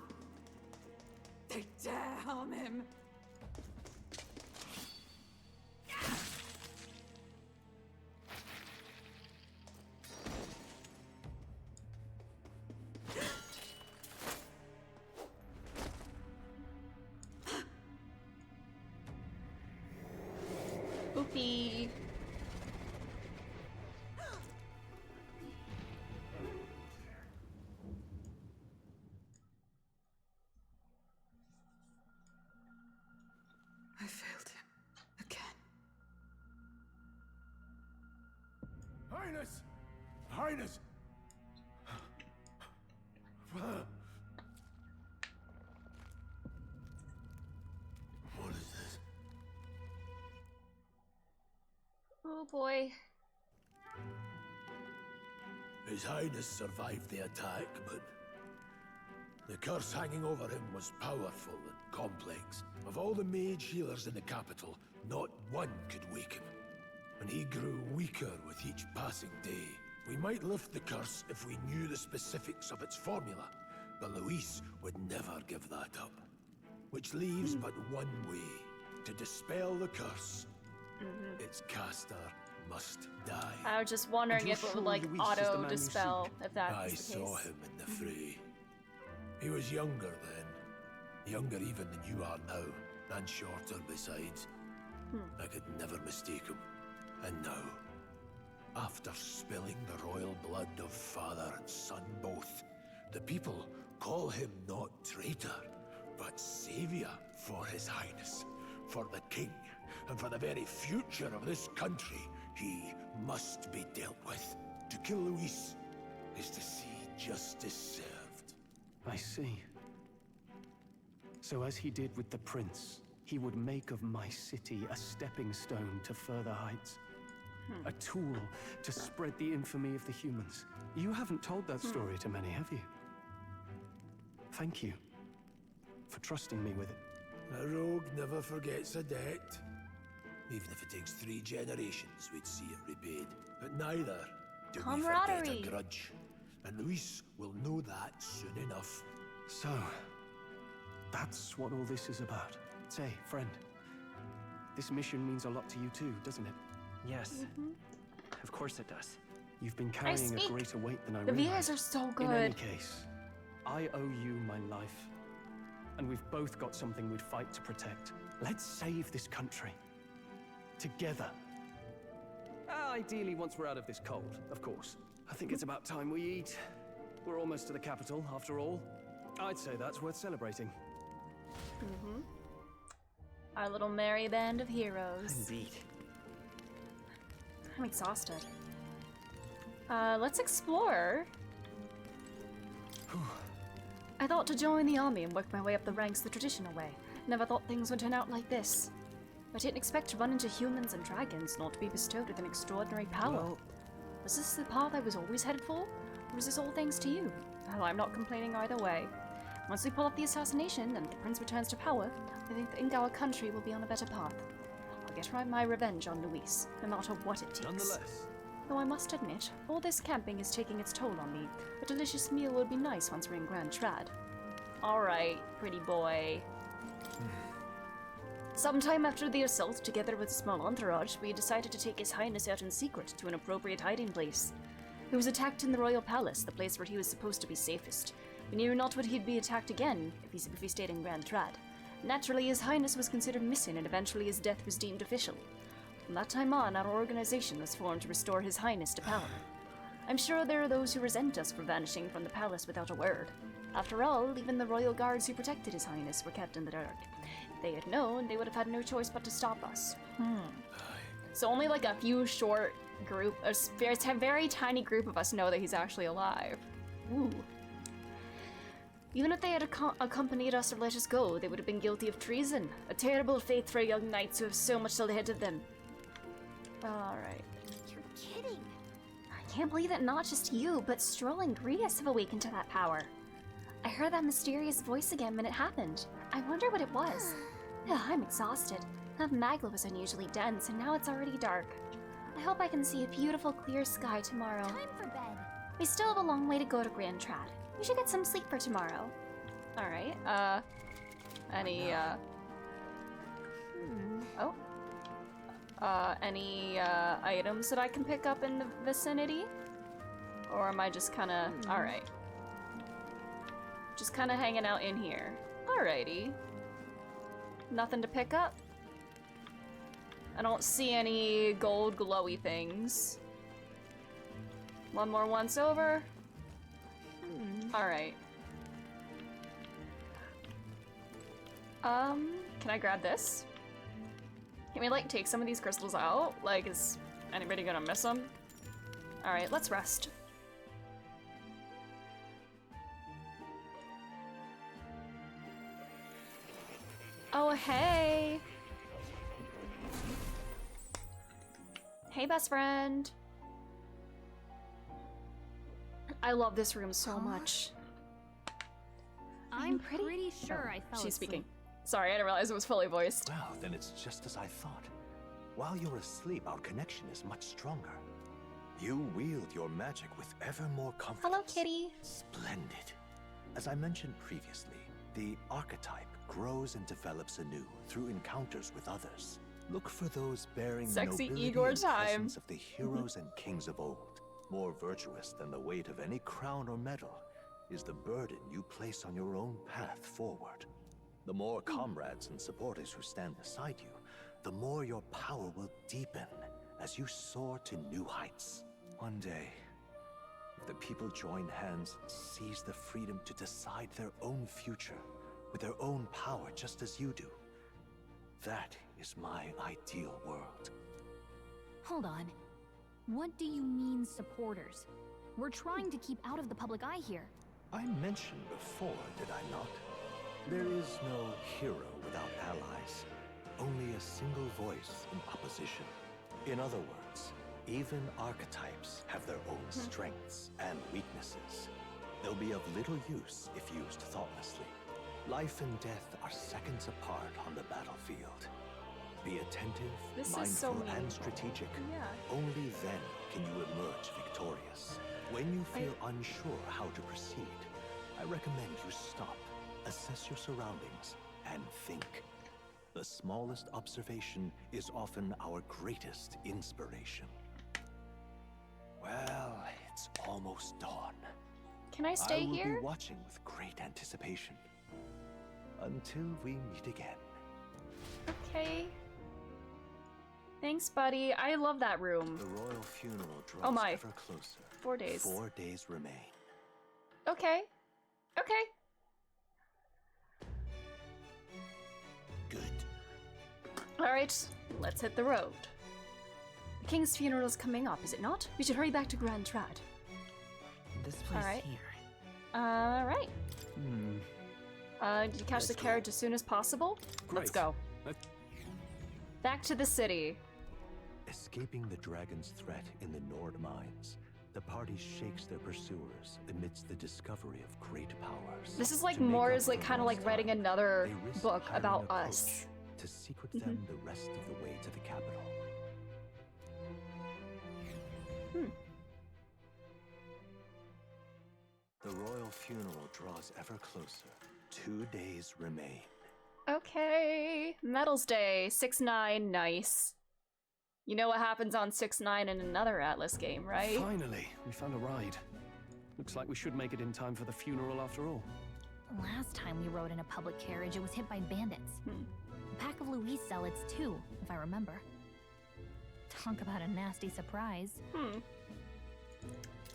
They dare harm him. happy. I failed him. Again. Highness! Highness! What is this? Oh boy. His Highness survived the attack, but the curse hanging over him was powerful and complex. Of all the mage healers in the capital, not one could wake him. And he grew weaker with each passing day. We might lift the curse if we knew the specifics of its formula, but Luis would never give that up. Which leaves but one way to dispel the curse. Its caster must die. I was just wondering if it would like auto dispel if that's I the case. saw him in the fray. He was younger then. Younger even than you are now, and shorter besides. I could never mistake him. And now, after spilling the royal blood of father and son both, the people call him not traitor, but savior for his highness, for the king, and for the very future of this country. He must be dealt with. To kill Luis is to see justice served. I see. So as he did with the prince, he would make of my city a stepping stone to further heights. A tool to spread the infamy of the humans. You haven't told that story to many, have you? Thank you for trusting me with it. A rogue never forgets a debt. Even if it takes 3 generations, we'd see it repaid. But neither do we forget Camaraderie. a grudge. And Luis will know that soon enough. So, that's what all this is about. Say, friend, this mission means a lot to you too, doesn't it? Yes. Of course it does. You've been carrying a speak. greater weight than I The realized. VAs are so In any good. case, I owe you my life. And we've both got something we'd fight to protect. Let's save this country. Together. Ideally, once we're out of this cold, of course. I think it's about time we eat. We're almost to the capital, after all. I'd say that's worth celebrating. Our little merry band of heroes. Indeed. I'm exhausted. Let's explore. I thought to join the army and work my way up the ranks the traditional way. Never thought things would turn out like this. I didn't expect to run into humans and dragons, not to be bestowed with an extraordinary power. Well, Was this the path I was always headed for? Or was this all thanks to you? Well, I'm not complaining either way. Once we pull off the assassination and the prince returns to power, I think our country will be on a better path. I'll get my revenge on Luis, no matter what it takes. nonetheless, Though I must admit, all this camping is taking its toll on me. A delicious meal would be nice once we're in Grand Trad. Alright, pretty boy. Sometime after the assault, together with a small entourage, we decided to take His Highness out in secret to an appropriate hiding place. He was attacked in the royal palace, the place where he was supposed to be safest. We knew not what he'd be attacked again if he stayed in Grand Trad. Naturally, His Highness was considered missing, and eventually his death was deemed official. From that time on, our organization was formed to restore His Highness to power. I'm sure there are those who resent us for vanishing from the palace without a word. After all, even the royal guards who protected His Highness were kept in the dark. If they had known, they would have had no choice but to stop us. So only like a few short group, a very tiny group of us know that he's actually alive. Ooh. Even if they had accompanied us or let us go, they would have been guilty of treason. A terrible fate for young knights who have so much still ahead of them. Alright. You're kidding. I can't believe that not just you, but Stroll and Grius have awakened to that power. I heard that mysterious voice again when it happened. I wonder what it was. I'm exhausted. That Magla was unusually dense, and now it's already dark. I hope I can see a beautiful, clear sky tomorrow. Time for bed. We still have a long way to go to Grand Trad. We should get some sleep for tomorrow. Alright, any, any, items that I can pick up in the vicinity? Or am I just kinda, alright. Just kinda hanging out in here. Alrighty. Nothing to pick up? I don't see any gold glowy things. One more once over. Alright. Can I grab this? Can we, like, take some of these crystals out? Like, is anybody gonna miss them? Alright, let's rest. Oh, hey! Hey, best friend! I love this room so much. I'm pretty sure I fell She's speaking. asleep. Sorry, I didn't realize it was fully voiced. Well, then it's just as I thought. While you're asleep, our connection is much stronger. You wield your magic with ever more confidence. Hello, kitty. Splendid. As I mentioned previously, the archetype grows and develops anew through encounters with others. Look for those bearing Sexy nobility Igor and time. presence of the heroes and kings of old. More virtuous than the weight of any crown or medal is the burden you place on your own path forward. The more comrades and supporters who stand beside you, the more your power will deepen as you soar to new heights. One day, if the people join hands and seize the freedom to decide their own future with their own power just as you do, that is my ideal world. Hold on. What do you mean, supporters? We're trying to keep out of the public eye here. I mentioned before, did I not? There is no hero without allies. Only a single voice in opposition. In other words, even archetypes have their own strengths and weaknesses. They'll be of little use if used thoughtlessly. Life and death are seconds apart on the battlefield. Be attentive, mindful, and strategic. Only then can you emerge victorious. When you feel unsure how to proceed, I recommend you stop, assess your surroundings, and think. The smallest observation is often our greatest inspiration. Well, it's almost dawn. Can I stay here? I will be watching with great anticipation. Until we meet again. Okay. Thanks, buddy. I love that room. The royal funeral draws ever closer. 4 days. 4 days remain. Okay. Okay. Good. Alright, let's hit the road. The king's funeral is coming up, is it not? We should hurry back to Grand Trad. This place Alright. here. Alright. Did you catch the carriage as soon as possible? Let's go. Back to the city. Escaping the dragon's threat in the Nord mines, the party shakes their pursuers amidst the discovery of great powers. This is like To make more up is like for kind of like lost writing time, another they risk book hiring about a us. coach to secret them the rest of the way to the capital. The royal funeral draws ever closer. 2 days remain. Okay. Medals Day, 6-9, nice. You know what happens on 6-9 in another Atlas game, right? Finally, we found a ride. Looks like we should make it in time for the funeral after all. Last time we rode in a public carriage, it was hit by bandits. A pack of Louise zealots, too, if I remember. Talk about a nasty surprise.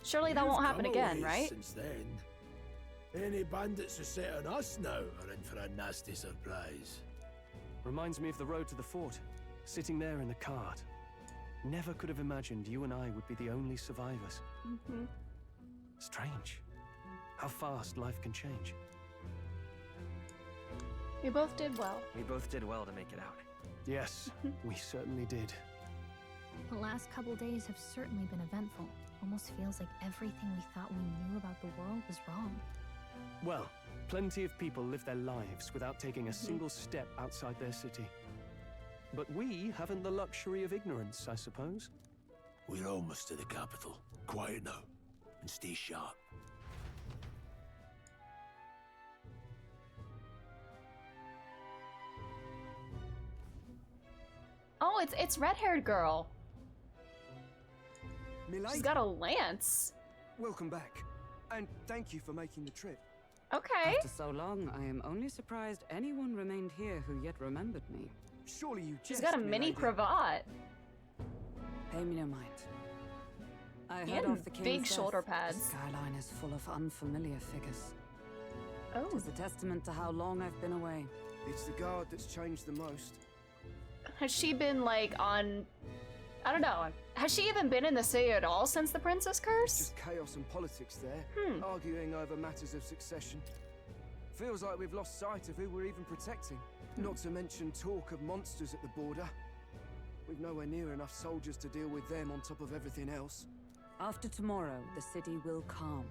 Surely that won't happen again, right? Since then, any bandits who set on us now are in for a nasty surprise. Reminds me of the road to the fort. Sitting there in the cart. Never could have imagined you and I would be the only survivors. Strange. How fast life can change. We both did well. We both did well to make it out. Yes, we certainly did. The last couple days have certainly been eventful. Almost feels like everything we thought we knew about the world was wrong. Well, plenty of people live their lives without taking a single step outside their city. But we haven't the luxury of ignorance, I suppose. We're almost to the capital. Quiet now, and stay sharp. Oh, it's red-haired girl. Milady, She's got a lance. welcome back, and thank you for making the trip. Okay. After so long, I am only surprised anyone remained here who yet remembered me. Surely you She's jest, got a me mini lady. cravat. Pay me no mind. I And heard of the king's big death. shoulder The pads. skyline is full of unfamiliar figures. Oh. It's a testament to how long I've been away. It's the guard that's changed the most. Has she been like on... I don't know. Has she even been in the city at all since the Princess Curse? Just chaos and politics there, arguing over matters of succession. Feels like we've lost sight of who we're even protecting. Not to mention talk of monsters at the border. We've nowhere near enough soldiers to deal with them on top of everything else. After tomorrow, the city will calm.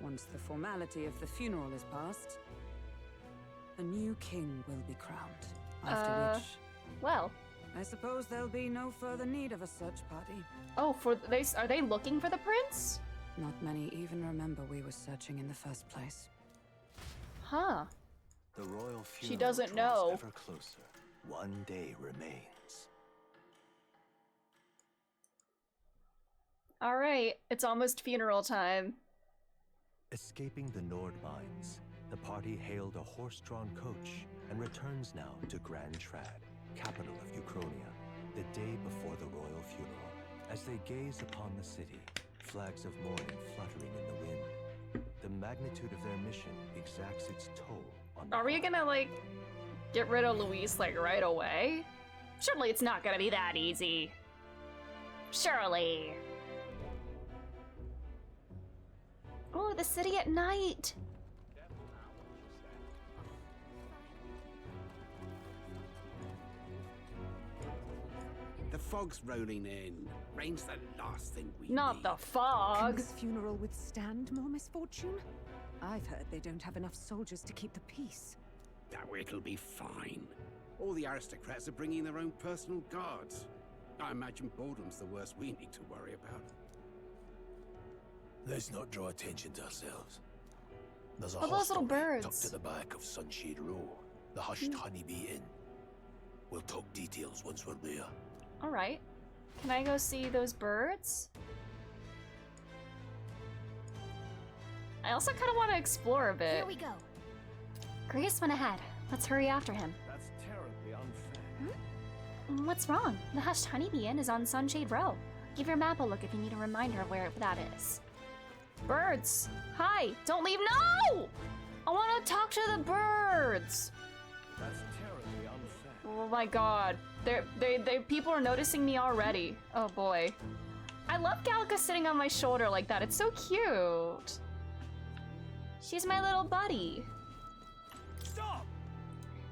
Once the formality of the funeral is past, a new king will be crowned. After which, well, I suppose there'll be no further need of a search party. Oh, are they looking for the prince? Not many even remember we were searching in the first place. Huh. The royal funeral She doesn't draws know. ever closer. One day remains. All right, it's almost funeral time. Escaping the Nord mines, the party hailed a horse-drawn coach and returns now to Grand Trad, capital of Uchronia, the day before the royal funeral. As they gaze upon the city, flags of mourning fluttering in the wind, the magnitude of their mission exacts its toll on Are we gonna, like, get rid of Luis, like, right away? Surely it's not gonna be that easy. Surely. Oh, the city at night. The fog's rolling in. Rain's the last thing we Not need. the fog. Can this funeral withstand more misfortune? I've heard they don't have enough soldiers to keep the peace. Oh, it'll be fine. All the aristocrats are bringing their own personal guards. I imagine boredom's the worst we need to worry about. Let's not draw attention to ourselves. There's a Oh, those little hostelry birds. tucked at the back of Sunshade Row, the hushed honeybee inn. We'll talk details once we're there. All right. Can I go see those birds? I also kind of want to explore a bit. Here we go. Grace went ahead. Let's hurry after him. That's terribly unfair. What's wrong? The Hushed Honeybee Inn is on Sunshade Row. Give your map a look if you need a reminder of where that is. Birds! Hi! Don't leave! No! I want to talk to the birds! That's terribly unfair. Oh my god. They people are noticing me already. Oh boy. I love Gallica sitting on my shoulder like that. It's so cute. She's my little buddy. Stop!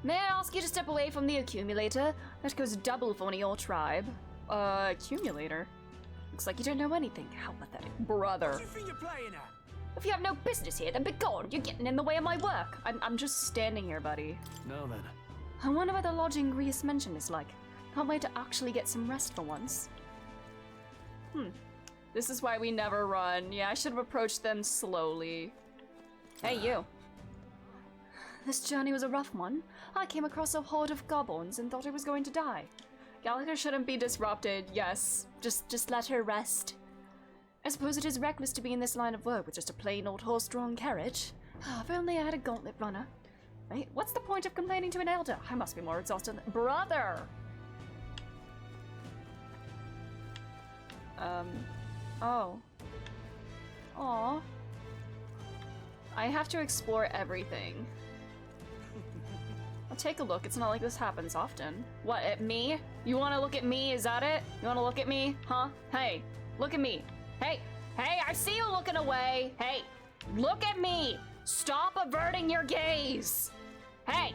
May I ask you to step away from the accumulator? That goes double for your tribe. Accumulator? Looks like you don't know anything. How pathetic. Brother. What do you think you're playing at? If you have no business here, then be gone. You're getting in the way of my work. I'm just standing here, buddy. Now then. I wonder what the lodging Grease mentioned is like. Can't wait to actually get some rest for once. This is why we never run. Yeah, I should have approached them slowly. Hey, you. This journey was a rough one. I came across a horde of goblins and thought I was going to die. Gallica shouldn't be disrupted, yes. Just let her rest. I suppose it is reckless to be in this line of work with just a plain old horse-drawn carriage. If only I had a gauntlet runner. Wait, what's the point of complaining to an elder? I must be more exhausted than— Brother! Oh. Aw. I have to explore everything. I'll take a look. It's not like this happens often. What, at me? You wanna look at me? Is that it? You wanna look at me? Huh? Hey, look at me. Hey, I see you looking away. Hey, look at me. Stop averting your gaze. Hey.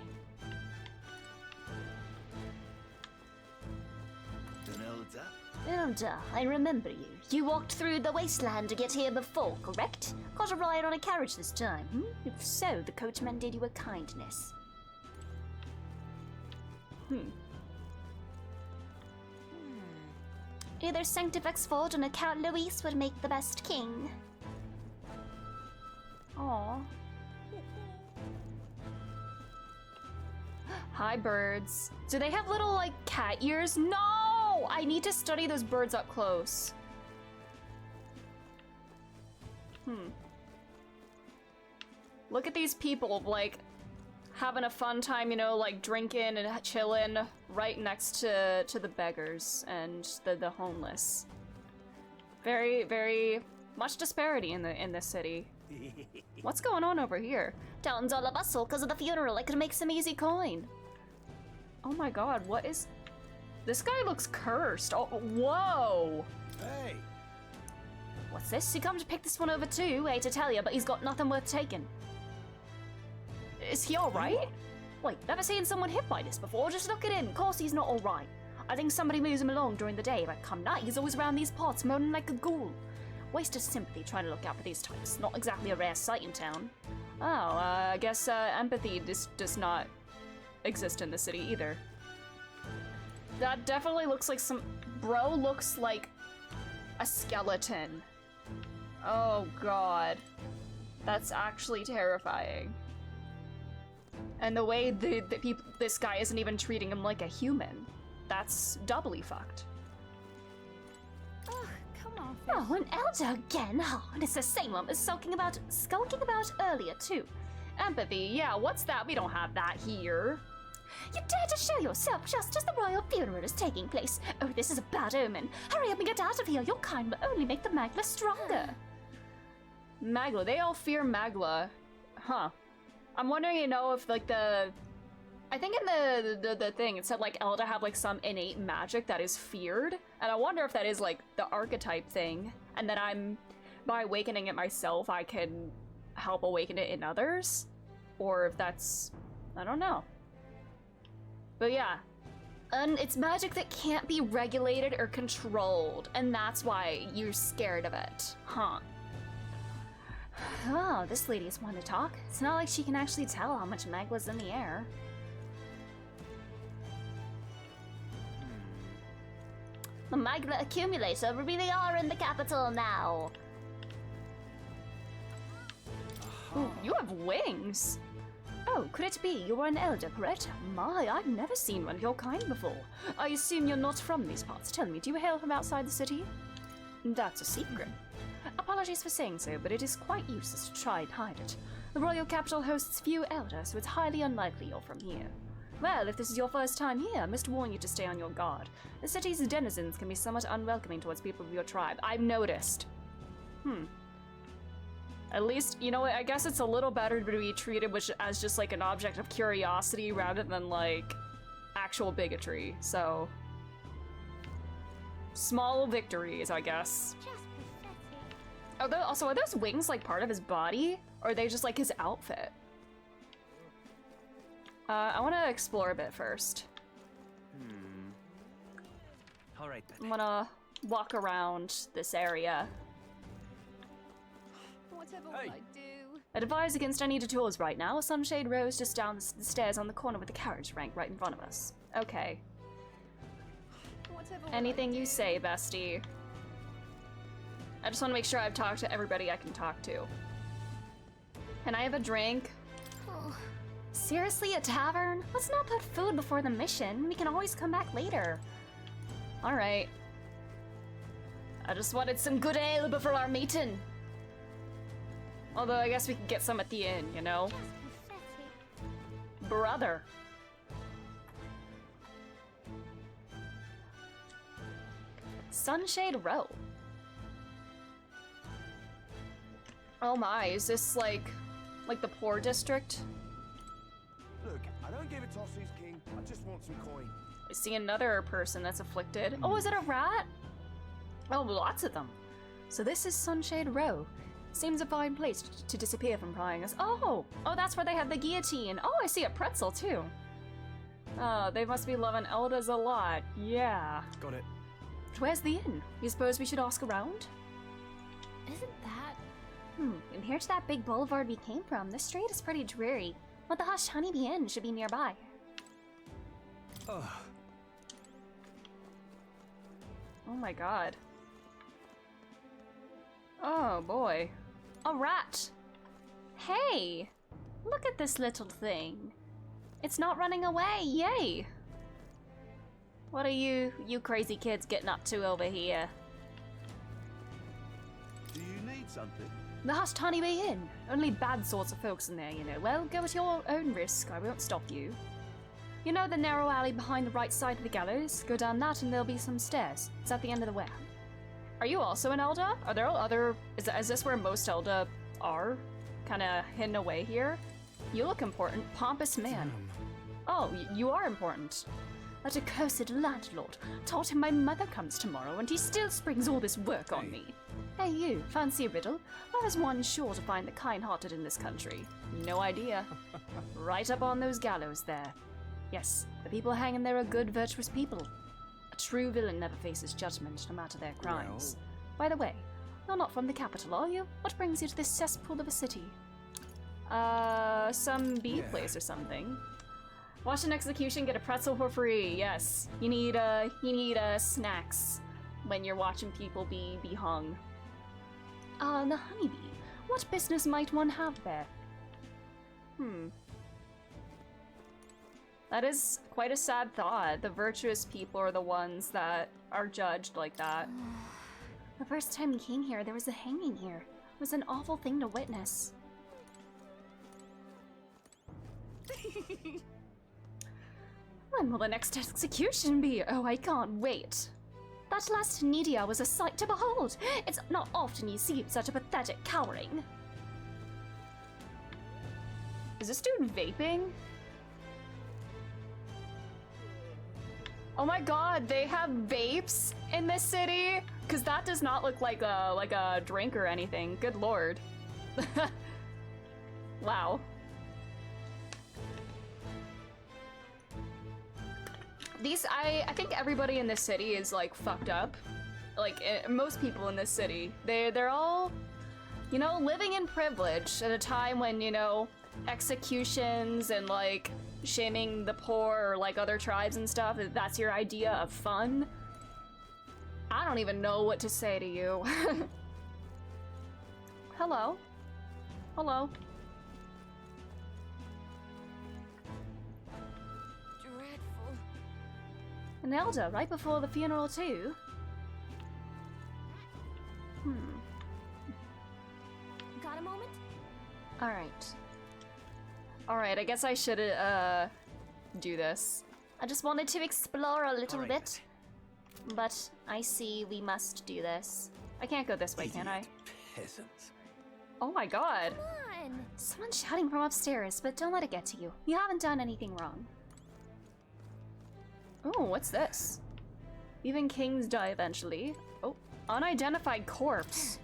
Elder, I remember you. You walked through the wasteland to get here before, correct? Got a ride on a carriage this time, hmm? If so, the coachman did you a kindness. Either Sanctifex Forge or Count Luis would make the best king. Aw. Hi, birds. Do they have little, like, cat ears? No! I need to study those birds up close. Look at these people, like, having a fun time, you know, like drinking and chilling right next to the beggars and the homeless. Very, very much disparity in the city. What's going on over here? Town's all a bustle because of the funeral. I could make some easy coin. Oh my god, what is... This guy looks cursed. Oh, whoa! Hey! What's this? He come to pick this one over too, hate to tell you, but he's got nothing worth taking. Is he alright? Wait, never seen someone hit by this before. Just look at him. Of course he's not alright. I think somebody moves him along during the day, but come night, he's always around these parts, moaning like a ghoul. Waste of sympathy trying to look out for these types. Not exactly a rare sight in town. Oh, I guess empathy does not exist in the city either. That definitely looks like some... Bro looks like a skeleton. Oh god. That's actually terrifying. And the way this guy isn't even treating him like a human. That's doubly fucked. Ugh, come on. Oh, an elder again? Oh, and it's the same one as skulking about earlier too. Empathy, yeah, what's that? We don't have that here. You dare to show yourself just as the royal funeral is taking place. Oh, this is a bad omen. Hurry up and get out of here. Your kind will only make the Magla stronger. Magla, they all fear Magla. Huh. I'm wondering, you know, if like I think in the thing it said like Elder have like some innate magic that is feared, and I wonder if that is like the archetype thing, and that by awakening it myself I can help awaken it in others, or if that's, I don't know. But yeah, and it's magic that can't be regulated or controlled, and that's why you're scared of it, huh? Oh, this lady is one to talk. It's not like she can actually tell how much Magla's in the air. The Magla accumulator really are in the capital now. Ooh, you have wings. Oh, could it be you are an elder, correct? My, I've never seen one of your kind before. I assume you're not from these parts. Tell me, do you hail from outside the city? That's a secret. Apologies for saying so, but it is quite useless to try and hide it. The royal capital hosts few elders, so it's highly unlikely you're from here. Well, if this is your first time here, I must warn you to stay on your guard. The city's denizens can be somewhat unwelcoming towards people of your tribe. I've noticed. At least, you know what, I guess it's a little better to be treated as just like an object of curiosity rather than like actual bigotry, so... Small victories, I guess. Also, are those wings like part of his body? Or are they just like his outfit? I want to explore a bit first. Alright then. I'm gonna walk around this area. Whatever will I do? I'd advise against any detours right now. Sunshade Rose just down the stairs on the corner with the carriage rank right in front of us. Okay. Anything you say, bestie. I just want to make sure I've talked to everybody I can talk to. Can I have a drink? Oh, seriously, a tavern? Let's not put food before the mission. We can always come back later. Alright. I just wanted some good ale before our meeting. Although I guess we could get some at the inn, you know? Brother. Sunshade Row. Oh my, is this like the poor district? Look, I don't give a toss who's king. I just want some coin. I see another person that's afflicted. Oh, is it a rat? Oh, lots of them. So this is Sunshade Row. Seems a fine place to disappear from prying us. Oh, that's where they have the guillotine. Oh, I see a pretzel too. Oh, they must be loving elders a lot. Yeah. Got it. Where's the inn? You suppose we should ask around? Isn't that... And here's that big boulevard we came from. This street is pretty dreary. But the Hush Honeybee Inn should be nearby. Oh my god. Oh boy. A rat! Hey! Look at this little thing. It's not running away, yay! What are you crazy kids getting up to over here? Do you need Need something? The Hushed Honeybee Inn. Only bad sorts of folks in there, you know. Well, go at your own risk. I won't stop you. You know the narrow alley behind the right side of the gallows? Go down that and there'll be some stairs. It's at the end of the way. Are you also an Elder? Are there other... Is this where most Elder are? Kinda hidden away here? You look important. Pompous man. Oh, you are important. That accursed landlord told him my mother comes tomorrow and he still springs all this work on me. Hey you, fancy a riddle? Where is one sure to find the kind-hearted in this country? No idea. Right up on those gallows there. Yes, the people hanging there are good, virtuous people. A true villain never faces judgment, no matter their crimes. By the way, you're not from the capital, are you? What brings you to this cesspool of a city? Some bee place or something. Watch an execution, get a pretzel for free. Yes, you need snacks when you're watching people be hung. The honeybee. What business might one have there? That is quite a sad thought. The virtuous people are the ones that are judged like that. The first time we came here, there was a hanging here. It was an awful thing to witness. When will the next execution be? Oh, I can't wait. That last Nidia was a sight to behold. It's not often you see such a pathetic cowering. Is this dude vaping? Oh my god, they have vapes in this city? Because that does not look like a drink or anything. Good lord. Wow. I think everybody in this city is like fucked up. Like most people in this city, they're all, you know, living in privilege at a time when, you know, executions and like shaming the poor or like other tribes and stuff, that's your idea of fun. I don't even know what to say to you. Hello. Hello. An elder right before the funeral too? Got a moment? Alright, I guess I should do this. I just wanted to explore a little bit. But I see we must do this. I can't go this way, can I? Peasants. Oh my god. Come on! Someone's shouting from upstairs, but don't let it get to you. You haven't done anything wrong. Oh, what's this? Even kings die eventually. Oh, unidentified corpse.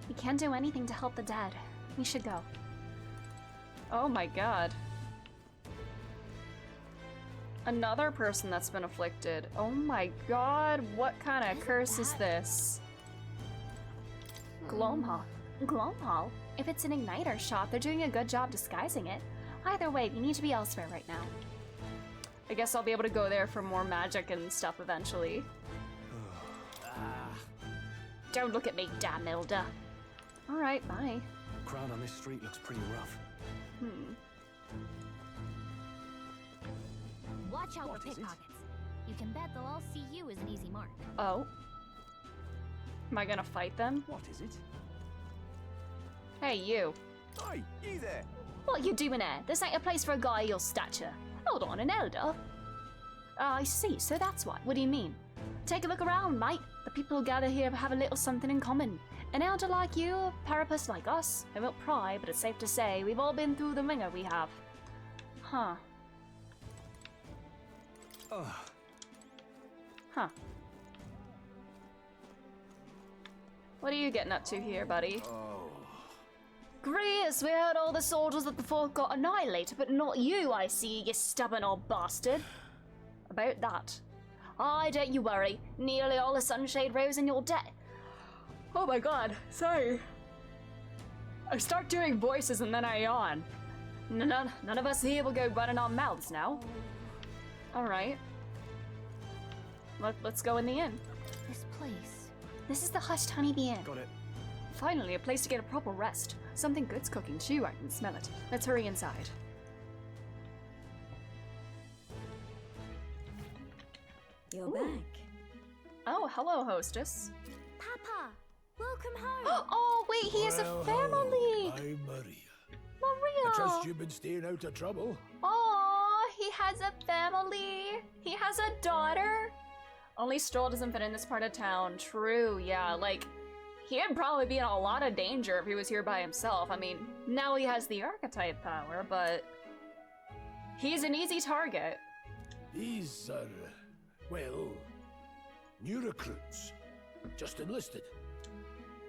We can't do anything to help the dead. We should go. Oh my god. Another person that's been afflicted. Oh my god, what kind of curse is this? Glomhall. Glomhall? If it's an igniter shop, they're doing a good job disguising it. Either way, we need to be elsewhere right now. I guess I'll be able to go there for more magic and stuff eventually. Don't look at me, damn elder. Alright, bye. The crowd on this street looks pretty rough. Watch out for pickpockets. You can bet they'll all see you as an easy mark. Oh. Am I gonna fight them? What is it? Hey, you. Oi, you there! What you doing there? This ain't a place for a guy your stature. Hold on, an elder? I see, so that's why. What do you mean? Take a look around, mate. The people who gather here have a little something in common. An elder like you, a parapus like us. I won't pry, but it's safe to say we've all been through the ringer, we have. Huh. Huh. What are you getting up to here, buddy? Grease, we heard all the soldiers of the fort got annihilated, but not you, I see, you stubborn old bastard. About that. Don't you worry. Nearly all the sunshade rose in your debt. Oh my god, sorry. I start doing voices and then I yawn. None of us here will go running our mouths now. Alright. Let's go in the inn. This place. This is the Hushed Honeybee Inn. Got it. Finally, a place to get a proper rest. Something good's cooking too, I can smell it. Let's hurry inside. You're back. Oh, hello, hostess. Papa, welcome home. Oh, Wait, he has a Well, family! hello, I'm Maria. Maria! I trust you've been staying out of trouble. Aww, he has a family. He has a daughter. Only Stroll doesn't fit in this part of town. True, yeah, like, he'd probably be in a lot of danger if he was here by himself. I mean, now he has the archetype power, but he's an easy target. These are, well, new recruits. Just enlisted.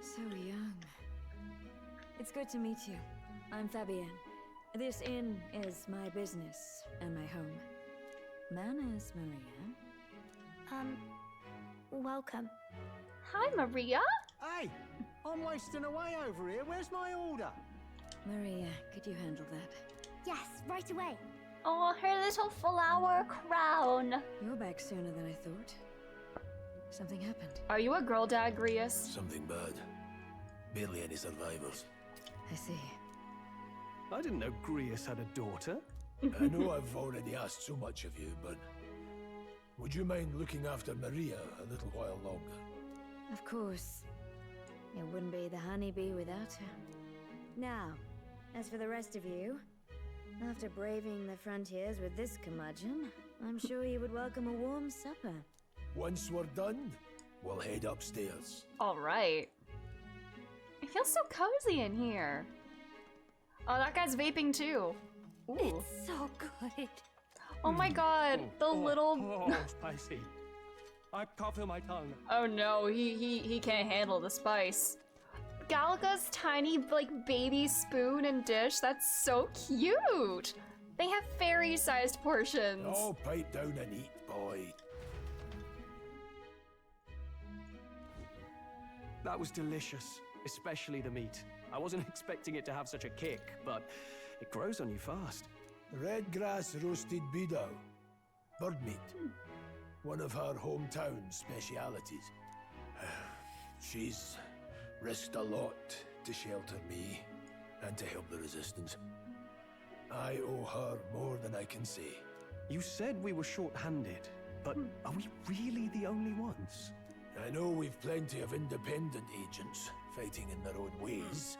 So young. It's good to meet you. I'm Fabienne. This inn is my business and my home. Manners, Maria. Welcome. Hi, Maria. Hey, I'm wasting away over here. Where's my order? Maria, could you handle that? Yes, right away. Oh, her little flower crown. You're back sooner than I thought. Something happened. Are you a girl dad, Grius? Something bad. Barely any survivors. I see. I didn't know Grius had a daughter. I know I've already asked so much of you, but would you mind looking after Maria a little while longer? Of course. It wouldn't be the honeybee without her. Now, as for the rest of you, after braving the frontiers with this curmudgeon, I'm sure you would welcome a warm supper. Once we're done, we'll head upstairs. All right. It feels so cozy in here. Oh, that guy's vaping too. Ooh. It's so good. Oh my god, the little... Oh, spicy. I can't feel my tongue. Oh no, he can't handle the spice. Galaga's tiny, like, baby spoon and dish, that's so cute! They have fairy-sized portions. Oh, pipe down and eat, boy. That was delicious, especially the meat. I wasn't expecting it to have such a kick, but it grows on you fast. Red grass roasted beedou. Bird meat. One of her hometown specialities. She's risked a lot to shelter me and to help the resistance. I owe her more than I can say. You said we were short-handed, but are we really the only ones? I know we've plenty of independent agents fighting in their own ways.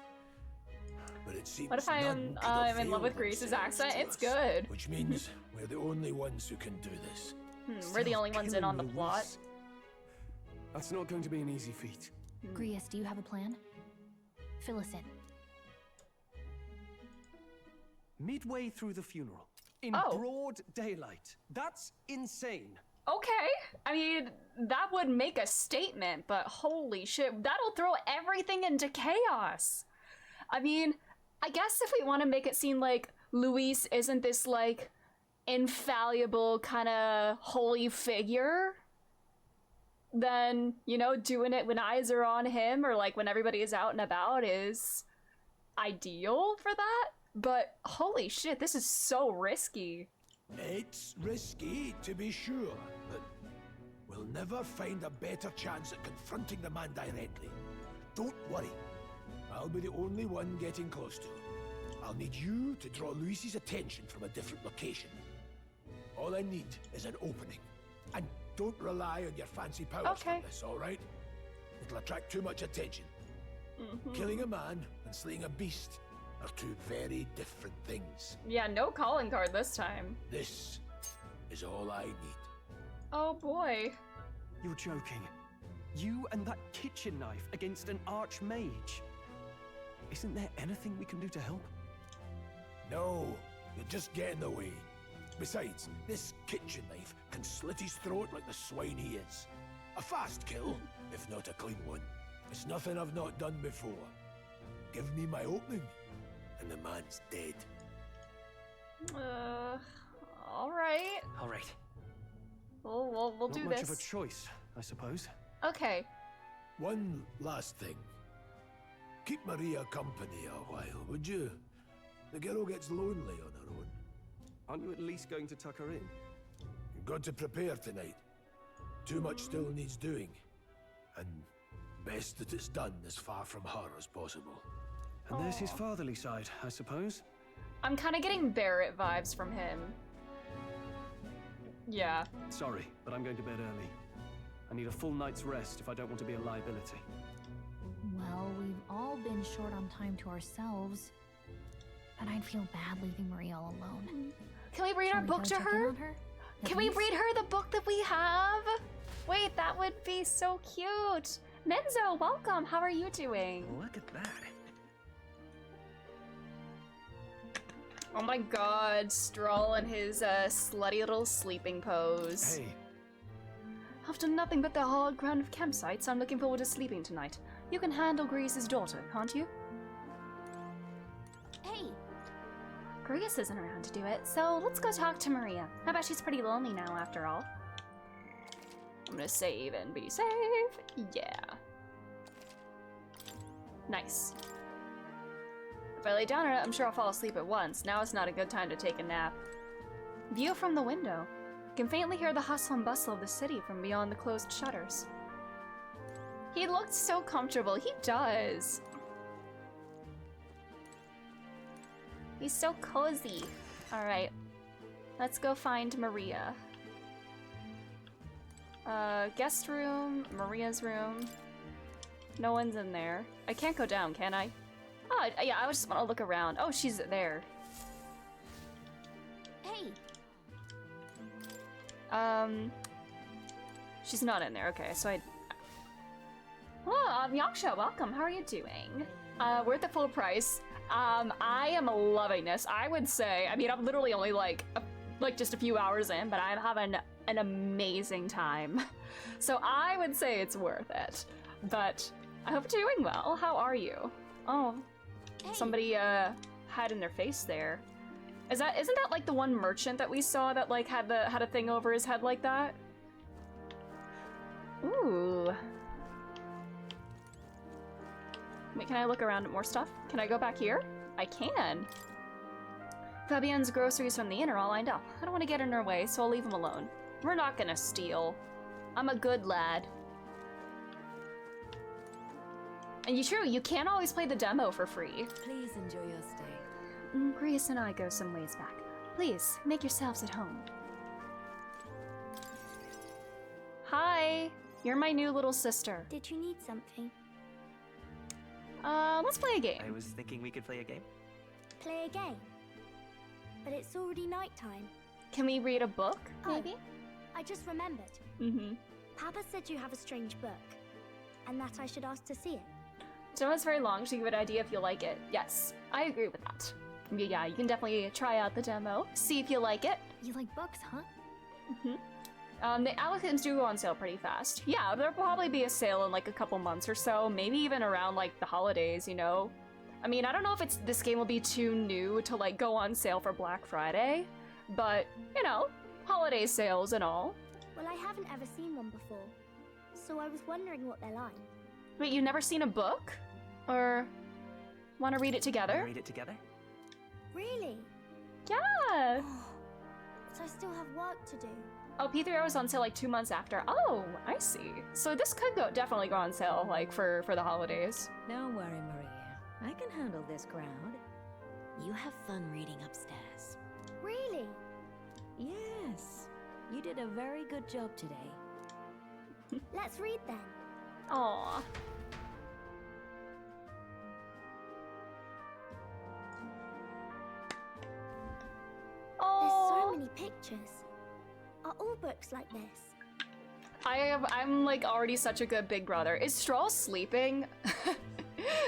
But it seems what if I'm in love with Greece's accent? It's good. Which means we're the only ones who can do this. We're the only ones in on the plot. That's not going to be an easy feat. Grius, do you have a plan? Fill us in. Midway through the funeral, in broad daylight. That's insane. Okay, I mean, that would make a statement, but holy shit, that'll throw everything into chaos. I mean, I guess if we want to make it seem like Luis isn't this, like, infallible kind of holy figure, then, you know, doing it when eyes are on him or, like, when everybody is out and about is ideal for that. But holy shit, this is so risky. It's risky, to be sure, but we'll never find a better chance at confronting the man directly. Don't worry. I'll be the only one getting close to him. I'll need you to draw Luis's attention from a different location. All I need is an opening. And don't rely on your fancy powers for this, all right? It'll attract too much attention. Killing a man and slaying a beast are two very different things. Yeah, no calling card this time. This is all I need. Oh boy. You're joking. You and that kitchen knife against an archmage. Isn't there anything we can do to help? No, you'll just get in the way. Besides, this kitchen knife can slit his throat like the swine he is. A fast kill, if not a clean one. It's nothing I've not done before. Give me my opening, and the man's dead. All right. All right. We'll do Not much this. of a choice, I suppose. Okay. One last thing. Keep Maria company a while, would you? The girl gets lonely on her own. Aren't you at least going to tuck her in? You've got to prepare tonight. Too much still needs doing. And best that it's done as far from her as possible. And there's his fatherly side, I suppose. I'm kind of getting Barrett vibes from him. Yeah. Sorry, but I'm going to bed early. I need a full night's rest if I don't want to be a liability. Well, we've all been run short on time to ourselves. But I'd feel bad leaving Maria all alone. Can we read Shall our we book go to check in her? on her? Can we read her the book that we have? Wait, that would be so cute. Menzo, welcome. How are you doing? Look at that. Oh my god, Stroll in his slutty little sleeping pose. Hey. After nothing but the hard ground of campsites, I'm looking forward to sleeping tonight. You can handle Grease's daughter, can't you? Hey! Grease isn't around to do it, so let's go talk to Maria. I bet she's pretty lonely now, after all. I'm gonna save and be safe. Yeah. Nice. If I lay down on it, I'm sure I'll fall asleep at once. Now is not a good time to take a nap. View from the window. Can faintly hear the hustle and bustle of the city from beyond the closed shutters. He looked so comfortable. He does. He's so cozy. Alright. Let's go find Maria. Guest room, Maria's room. No one's in there. I can't go down, can I? Oh, yeah, I just want to look around. Oh, she's there. Hey! She's not in there. Okay, so I... Oh, Yaksha, welcome. How are you doing? We're at the full price. I am loving this. I would say, I mean, I'm literally only like just a few hours in, but I'm having an amazing time. So I would say it's worth it. But I hope you're doing well. How are you? Oh, hey. Somebody had in their face there. Isn't that like the one merchant that we saw that like had a thing over his head like that? Ooh. Wait, can I look around at more stuff? Can I go back here? I can. Fabienne's groceries from the inn are all lined up. I don't want to get in her way, so I'll leave them alone. We're not gonna steal. I'm a good lad. And you can't always play the demo for free. Please enjoy your stay. Grease and I go some ways back. Please, make yourselves at home. Hi! You're my new little sister. Did you need something? Let's play a game. I was thinking we could play a game. Play a game? But it's already nighttime. Can we read a book, maybe? I just remembered. Mm-hmm. Papa said you have a strange book, and that I should ask to see it. Demo's very long, so you have an idea if you like it. Yes, I agree with that. Yeah, you can definitely try out the demo, see if you like it. You like books, huh? Mm-hmm. The Alicants do go on sale pretty fast. Yeah, there'll probably be a sale in like a couple months or so, maybe even around like the holidays, you know? I mean, I don't know if this game will be too new to like go on sale for Black Friday, but, you know, holiday sales and all. Well, I haven't ever seen one before, so I was wondering what they're like. Wait, you've never seen a book? Or want to read it together? Read it together? Really? Yeah! But I still have work to do. Oh, P3R was on sale like 2 months after. Oh, I see. So this could definitely go on sale like for the holidays. Don't worry, Maria. I can handle this crowd. You have fun reading upstairs. Really? Yes. You did a very good job today. Let's read then. Aww. There's so many pictures. Are all books like this? I'm like already such a good big brother. Is Stroll sleeping?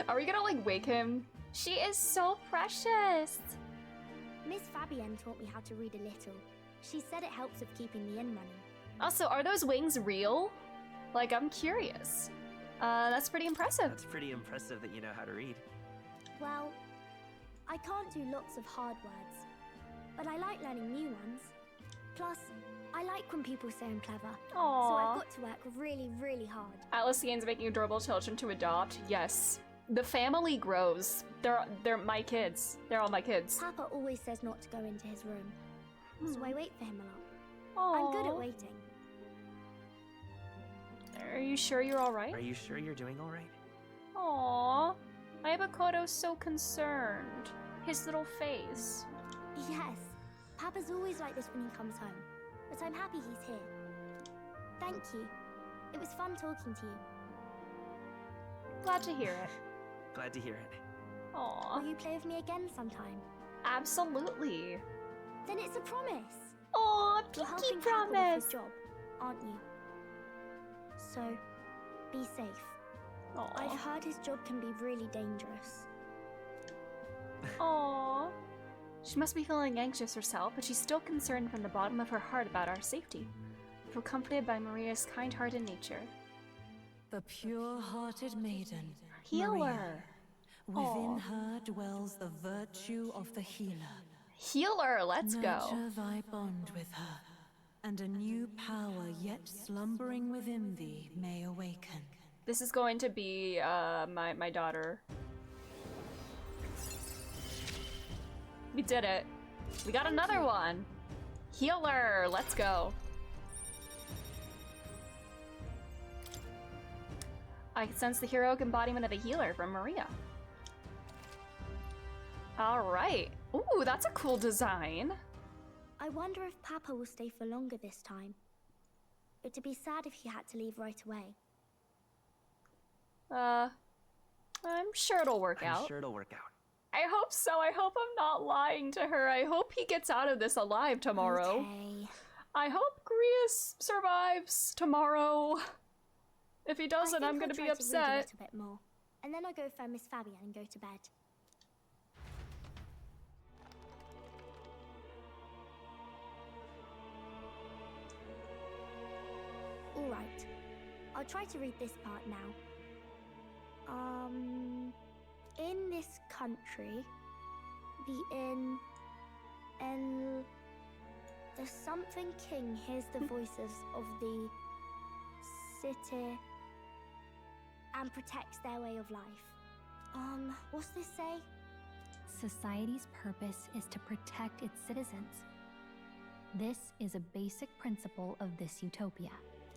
Are we gonna like wake him? She is so precious. Miss Fabienne taught me how to read a little. She said it helps with keeping the inn running. Also, are those wings real? Like, I'm curious. That's pretty impressive. That's pretty impressive that you know how to read. Well, I can't do lots of hard words, but I like learning new ones. Plus, I like when people say I'm clever. Aww. So I've got to work really, really hard. Atlassian's making adorable children to adopt. Yes. The family grows. They're my kids. They're all my kids. Papa always says not to go into his room. So I wait for him a lot. Aww. I'm good at waiting. Are you sure you're alright? Are you sure you're doing alright? Aww. Ayabakoto's so concerned. His little face. Yes. Papa's always like this when he comes home. But I'm happy he's here. Thank you. It was fun talking to you. Glad to hear it. Glad to hear it. Aww. Will you play with me again sometime? Absolutely. Then it's a promise. Aw, You're pinky helping Papa with his promise. job, aren't you? So, be safe. Aw. I've heard his job can be really dangerous. Aww. She must be feeling anxious herself, but she's still concerned from the bottom of her heart about our safety. Feel comforted by Maria's kind-hearted nature. The pure-hearted maiden, Healer. Maria. Within Aw. her dwells the virtue of the healer. Healer, let's go. Nurture thy bond with her, and a new power yet slumbering within thee may awaken. This is going to be my daughter. We did it. We got another one. Healer, let's go. I sense the heroic embodiment of a healer from Maria. All right. Ooh, that's a cool design. I wonder if Papa will stay for longer this time. It'd be sad if he had to leave right away. I'm sure it'll work out. I'm sure it'll work out. I hope so. I hope I'm not lying to her. I hope he gets out of this alive tomorrow. Okay. I hope Grius survives tomorrow. If he doesn't, I'm gonna be Read a upset. little bit more, and then I'll go find Miss Fabian and go to bed. All right. I'll try to read this part now. In this country, the something king hears the voices of the city and protects their way of life. What's this say? Society's purpose is to protect its citizens. This is a basic principle of this utopia.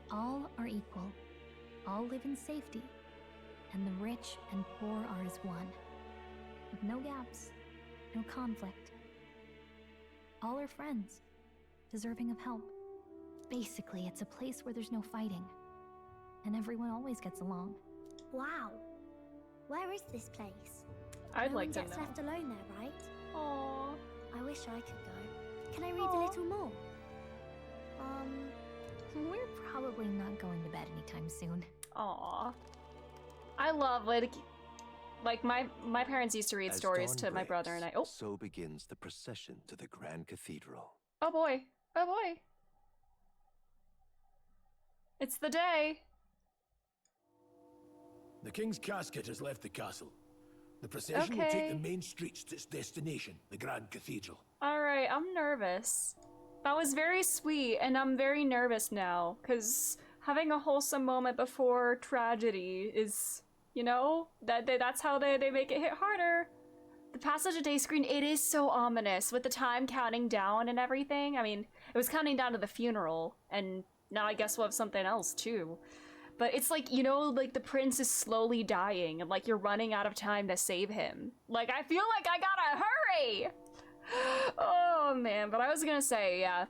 All are equal, all live in safety, and the rich and poor are as one, with no gaps, no conflict. All are friends, deserving of help. Basically, it's a place where there's no fighting, and everyone always gets along. Wow. Where is this place? I'd no like one to gets know. left alone there, right? Aww. I wish I could go. Can I read a little more? We're probably not going to bed anytime soon. Aww. I love like my parents used to read As stories dawn to my brother and I. breaks, Oh. So begins the procession to the Grand Cathedral. Oh boy. Oh boy. It's the day. The king's casket has left the castle. The procession will take Okay. the main streets to its destination, the Grand Cathedral. All right, I'm nervous. That was very sweet, and I'm very nervous now, because having a wholesome moment before tragedy is, you know, that's how they make it hit harder. The passage of day screen, it is so ominous, with the time counting down and everything. I mean, it was counting down to the funeral, and now I guess we'll have something else, too. But it's like, you know, like the prince is slowly dying, and like you're running out of time to save him. Like, I feel like I gotta hurry! Oh man, but I was gonna say, yeah.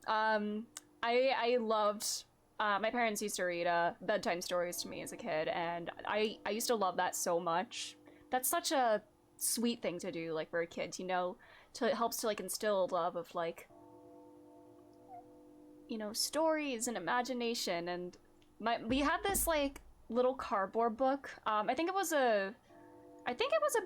I loved, my parents used to read bedtime stories to me as a kid, and I used to love that so much. That's such a sweet thing to do, like for a kid, you know, it helps to like instill love of like, you know, stories and imagination. And we had this like little cardboard book. I think it was a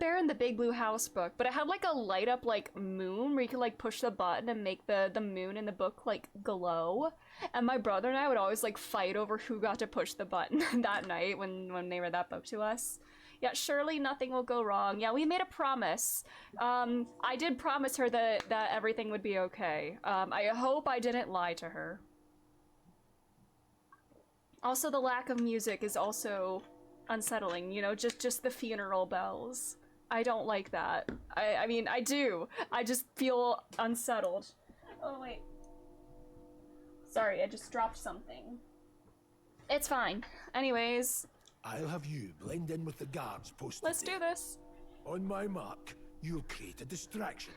Bear in the Big Blue House book, but it had like a light up like moon where you could like push the button and make the moon in the book like glow. And my brother and I would always like fight over who got to push the button that night when they read that book to us. Yeah, surely nothing will go wrong. Yeah, we made a promise. I did promise her that everything would be okay. I hope I didn't lie to her. Also, the lack of music is also unsettling, you know, just the funeral bells. I don't like that. I mean, I do. I just feel unsettled. Oh, wait. Sorry, I just dropped something. It's fine. Anyways. I'll have you blend in with the guards posted Let's there. do this. On my mark, you'll create a distraction.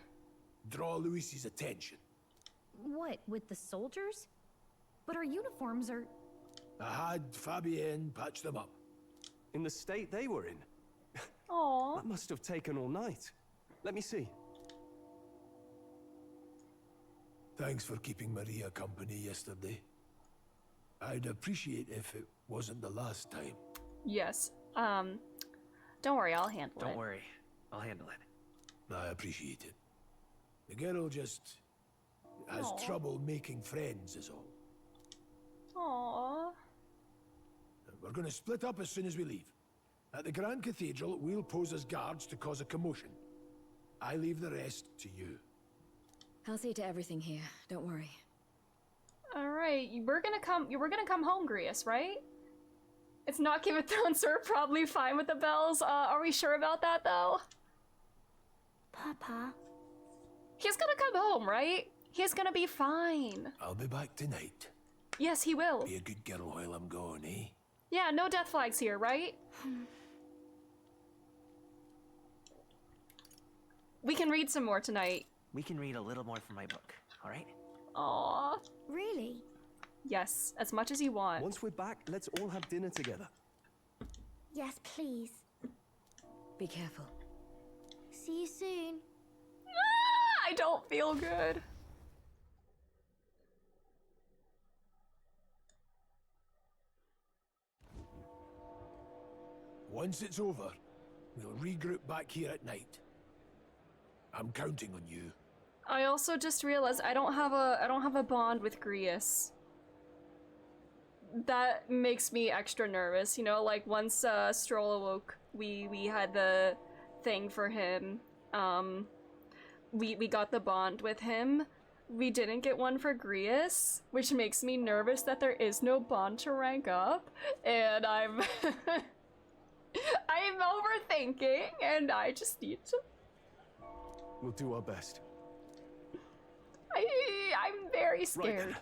Draw Luis's attention. What, with the soldiers? But our uniforms are... I had Fabienne patch them up. In the state they were in? Aww. That must have taken all night. Let me see. Thanks for keeping Maria company yesterday. I'd appreciate if it wasn't the last time. Yes. Don't worry, I'll handle it. Don't worry. I'll handle it. I appreciate it. The girl just has Aw. trouble making friends is all. Aww. We're going to split up as soon as we leave. At the Grand Cathedral, we'll pose as guards to cause a commotion. I leave the rest to you. I'll see to everything here. Don't worry. All right, we're gonna come home, Grius, right? It's not Game of Thrones, so we're probably fine with the bells. Are we sure about that, though? Papa. He's gonna come home, right? He's gonna be fine. I'll be back tonight. Yes, he will. Be a good girl while I'm gone, eh? Yeah, no death flags here, right? We can read some more tonight. We can read a little more from my book, all right? Aww. Really? Yes, as much as you want. Once we're back, let's all have dinner together. Yes, please. Be careful. See you soon. Ah, I don't feel good. Once it's over, we'll regroup back here at night. I'm counting on you. I also just realized I don't have a bond with Grius. That makes me extra nervous, you know, like once Stroll awoke, we had the thing for him. We got the bond with him. We didn't get one for Grius, which makes me nervous that there is no bond to rank up, and I'm I'm overthinking, and I just need to. We'll do our best. I'm very scared. Right then.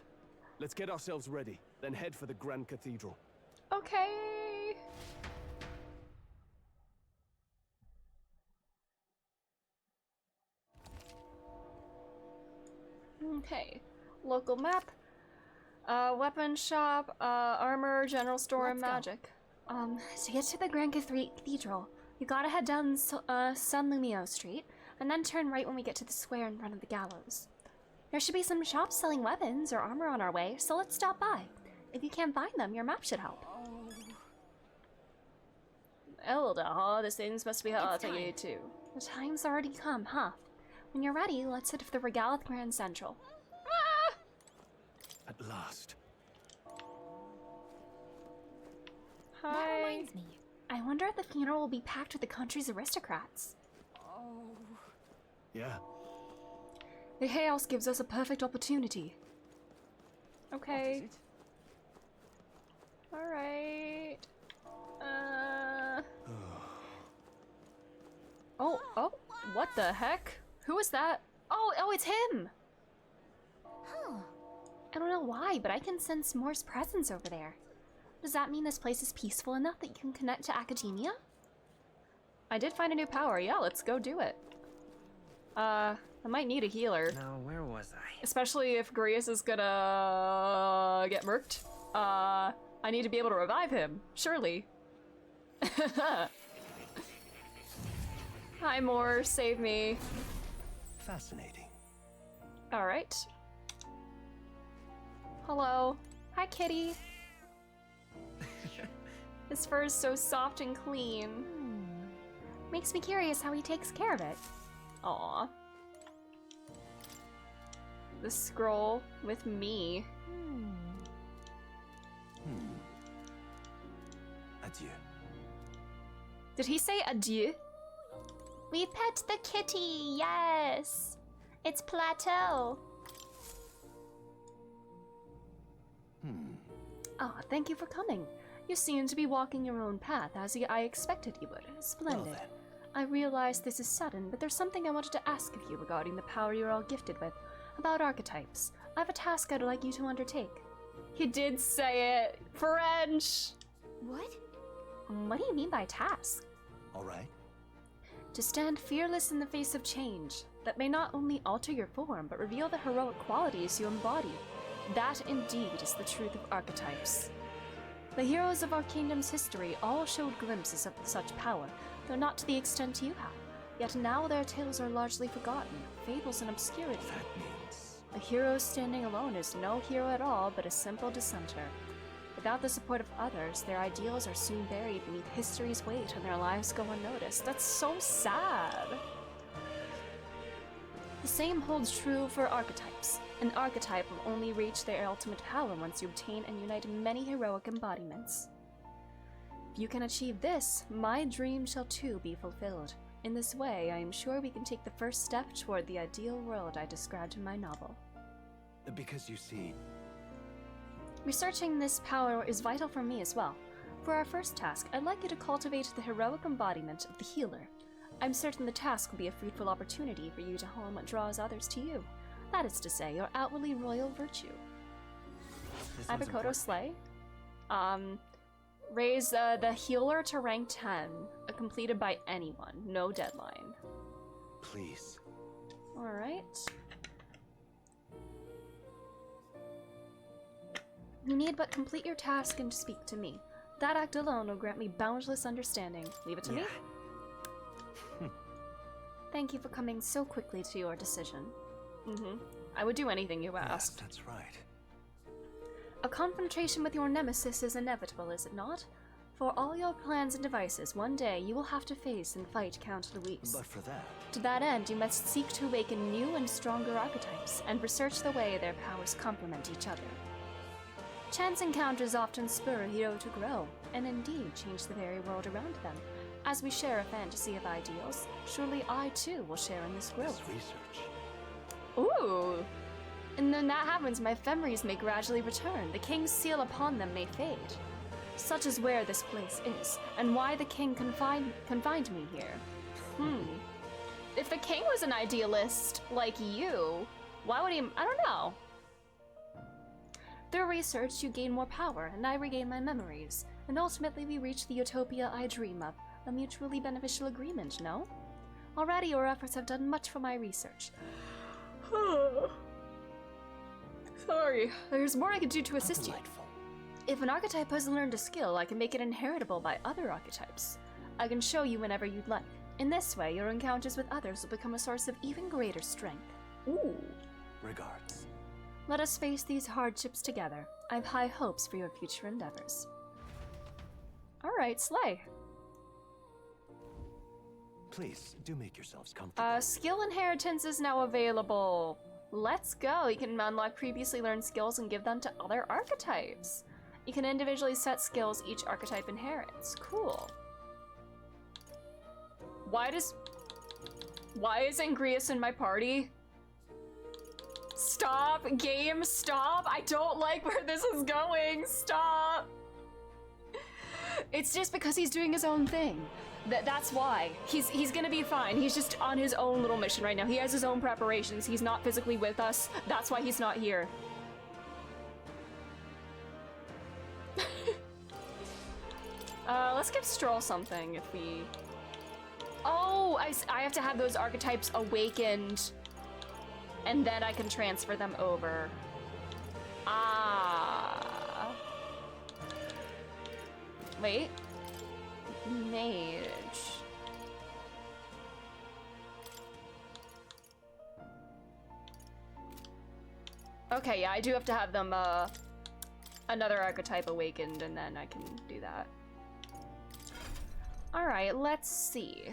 Let's get ourselves ready, then head for the Grand Cathedral. Okay. Okay. Local map. Weapon shop, armor, general store, and magic. To get to the Grand Cathedral, you gotta head down San Lumio Street, and then turn right when we get to the square in front of the gallows. There should be some shops selling weapons or armor on our way, so let's stop by. If you can't find them, your map should help. Elda, huh? This thing's supposed to be hot to you too. The time's already come, huh? When you're ready, let's head to the Regalath Grand Central. At last. Hi. That reminds me. I wonder if the funeral will be packed with the country's aristocrats. Yeah. The Hay House gives us a perfect opportunity. Okay. Alright. Oh, what the heck? Who is that? Oh, it's him! Huh. I don't know why, but I can sense Moore's presence over there. Does that mean this place is peaceful enough that you can connect to academia? I did find a new power. Yeah, let's go do it. I might need a healer. Now, where was I? Especially if Grius is gonna get murked. I need to be able to revive him, surely. Hi, Moore, save me. Fascinating. Alright. Hello. Hi, kitty. His fur is so soft and clean. Makes me curious how he takes care of it. Aw. The scroll with me. Adieu. Did he say adieu? We pet the kitty, yes! It's Plateau. Ah, thank you for coming. You seem to be walking your own path, as I expected you would. Splendid. Well, I realize this is sudden, but there's something I wanted to ask of you regarding the power you're all gifted with. About archetypes. I have a task I'd like you to undertake. He did say it! French! What? What do you mean by task? All right. To stand fearless in the face of change, that may not only alter your form, but reveal the heroic qualities you embody. That indeed is the truth of archetypes. The heroes of our kingdom's history all showed glimpses of such power, though not to the extent you have. Yet now their tales are largely forgotten, fables and obscurity. That means... A hero standing alone is no hero at all, but a simple dissenter. Without the support of others, their ideals are soon buried beneath history's weight and their lives go unnoticed. That's so sad. The same holds true for archetypes. An archetype will only reach their ultimate power once you obtain and unite many heroic embodiments. If you can achieve this, my dream shall too be fulfilled. In this way, I am sure we can take the first step toward the ideal world I described in my novel. Because you see... Researching this power is vital for me as well. For our first task, I'd like you to cultivate the heroic embodiment of the healer. I'm certain the task will be a fruitful opportunity for you to hone what draws others to you. That is to say, your outwardly royal virtue. Ibakoto Slay. Raise the healer to rank 10, completed by anyone, no deadline. Please. Alright. You need but complete your task and speak to me. That act alone will grant me boundless understanding. Leave it to me. Thank you for coming so quickly to your decision. I would do anything you asked. Yes, that's right. A confrontation with your nemesis is inevitable, is it not? For all your plans and devices, one day you will have to face and fight Count Luis. But for that... To that end, you must seek to awaken new and stronger archetypes, and research the way their powers complement each other. Chance encounters often spur a hero to grow, and indeed change the very world around them. As we share a fantasy of ideals, surely I too will share in this growth. This research. Ooh! And when that happens, my memories may gradually return. The king's seal upon them may fade. Such is where this place is, and why the king confined me here. If the king was an idealist like you, why would he? I don't know. Through research, you gain more power, and I regain my memories. And ultimately, we reach the utopia I dream of, a mutually beneficial agreement, no? Already, your efforts have done much for my research. Sorry, there's more I can do to assist you. If an archetype has learned a skill, I can make it inheritable by other archetypes. I can show you whenever you'd like. In this way, your encounters with others will become a source of even greater strength. Ooh. Regards. Let us face these hardships together. I have high hopes for your future endeavors. Alright, Slay. Please, do make yourselves comfortable. Skill inheritance is now available. Let's go. You can unlock previously learned skills and give them to other archetypes. You can individually set skills each archetype inherits. Cool. Why isn't Grius in my party? Stop, game, stop. I don't like where this is going. Stop. It's just because he's doing his own thing. That's why. He's gonna be fine. He's just on his own little mission right now. He has his own preparations. He's not physically with us. That's why he's not here. Let's give Stroll something if we... Oh, I have to have those archetypes awakened, and then I can transfer them over. Ah. Wait. Mage. Okay, yeah, I do have to have them, another archetype awakened, and then I can do that. Alright, let's see.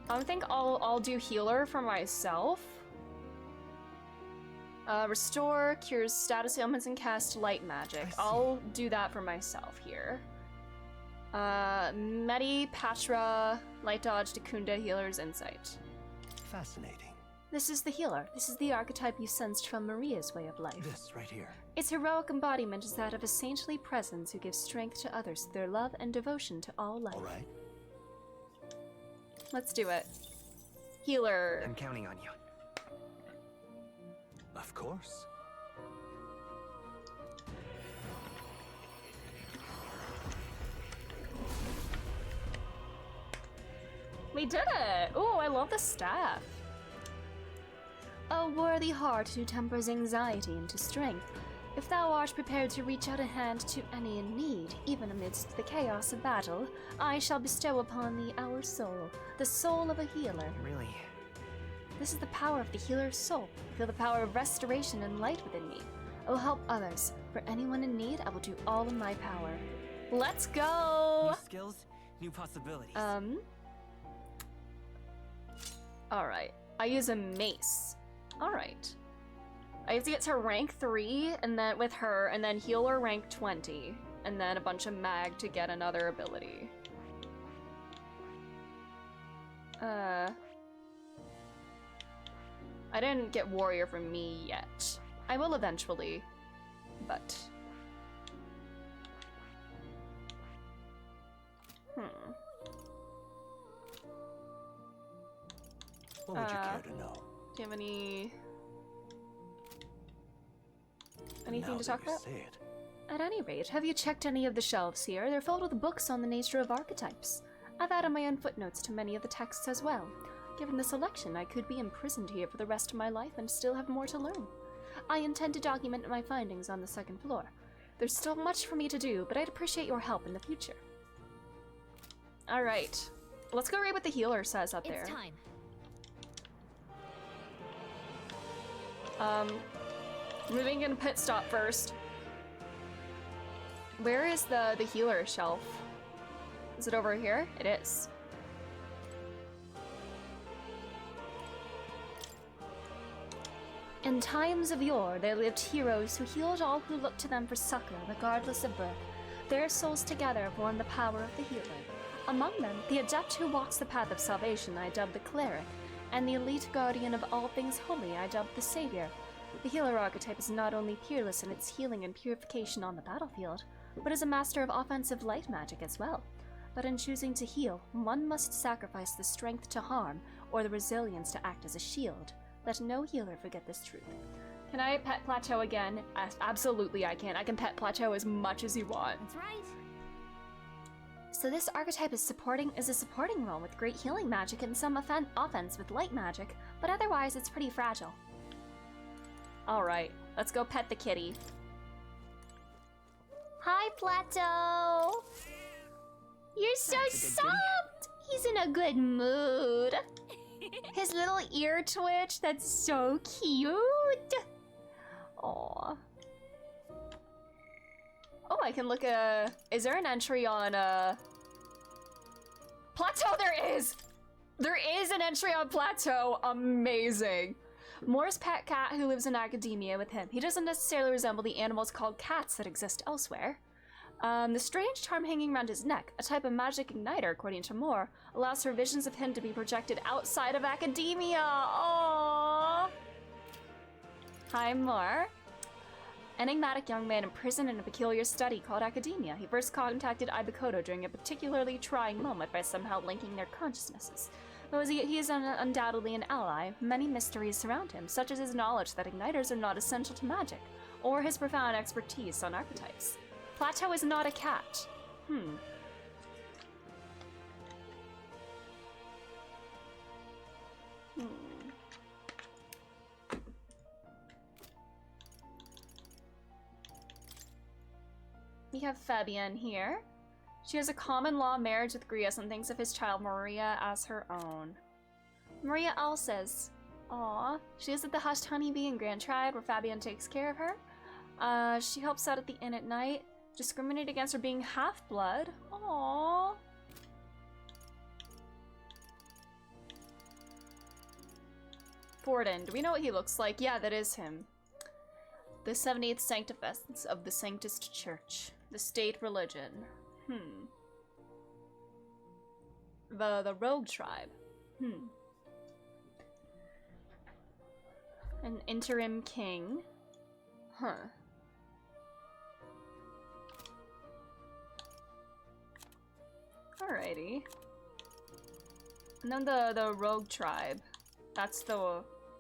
I think I'll do healer for myself. Restore, cures status ailments, and cast light magic. I'll do that for myself here. Medi, Patra, light dodge, Dakunda, healer's insight. Fascinating. This is the healer. This is the archetype you sensed from Maria's way of life. This right here. Its heroic embodiment is that of a saintly presence who gives strength to others through their love and devotion to all life. All right. Let's do it. Healer. I'm counting on you. Of course. We did it! Ooh, I love the staff. A worthy heart who tempers anxiety into strength. If thou art prepared to reach out a hand to any in need, even amidst the chaos of battle, I shall bestow upon thee our soul, the soul of a healer. Really? This is the power of the healer's soul. Feel the power of restoration and light within me. I will help others. For anyone in need, I will do all in my power. Let's go! New skills, new possibilities. Alright. I use a mace. Alright. I have to get to rank 3, and then with her, and then healer rank 20, and then a bunch of mag to get another ability. I didn't get warrior for me yet. I will eventually, but... What would you care to know? Do you have anything Now to that talk you about? say it. At any rate, have you checked any of the shelves here? They're filled with books on the nature of archetypes. I've added my own footnotes to many of the texts as well. Given the selection, I could be imprisoned here for the rest of my life and still have more to learn. I intend to document my findings on the second floor. There's still much for me to do, but I'd appreciate your help in the future. Alright. Let's go read what the healer says up there. It's time. Moving in pit stop first. Where is the healer shelf? Is it over here? It is. In times of yore, there lived heroes who healed all who looked to them for succor, regardless of birth. Their souls together formed the power of the healer. Among them, the adept who walks the path of salvation I dubbed the cleric, and the elite guardian of all things holy I dubbed the savior. The healer archetype is not only peerless in its healing and purification on the battlefield, but is a master of offensive light magic as well. But in choosing to heal, one must sacrifice the strength to harm, or the resilience to act as a shield. Let no healer forget this truth. Can I pet Plateau again? Absolutely I can. I can pet Plateau as much as you want. That's right. So this archetype is a supporting role with great healing magic and some offense with light magic, but otherwise it's pretty fragile. Alright, let's go pet the kitty. Hi, Plateau! You're so soft! He's in a good mood. His little ear twitch, that's so cute! Aww. Oh, I can look is there an entry on Plateau? There is! There is an entry on Plateau! Amazing! Moore's pet cat who lives in academia with him. He doesn't necessarily resemble the animals called cats that exist elsewhere. The strange charm hanging around his neck, a type of magic igniter according to Moore, allows for visions of him to be projected outside of academia. Aww. Hi, Moore. Enigmatic young man imprisoned in a peculiar study called academia. He first contacted Ibukoto during a particularly trying moment by somehow linking their consciousnesses. Though he is undoubtedly an ally, many mysteries surround him, such as his knowledge that igniters are not essential to magic, or his profound expertise on archetypes. Plateau is not a cat. We have Fabienne here. She has a common law marriage with Grius and thinks of his child Maria as her own. Maria L says, "Aw, she is at the Hushed Honeybee in Grand Tribe where Fabienne takes care of her. She helps out at the inn at night, discriminate against her being half-blood. Aww." Forden, do we know what he looks like? Yeah, that is him. The 78th Sanctifests of the Sanctist Church. The state religion. The Rogue Tribe. An interim king. Alrighty. And then the Rogue Tribe. That's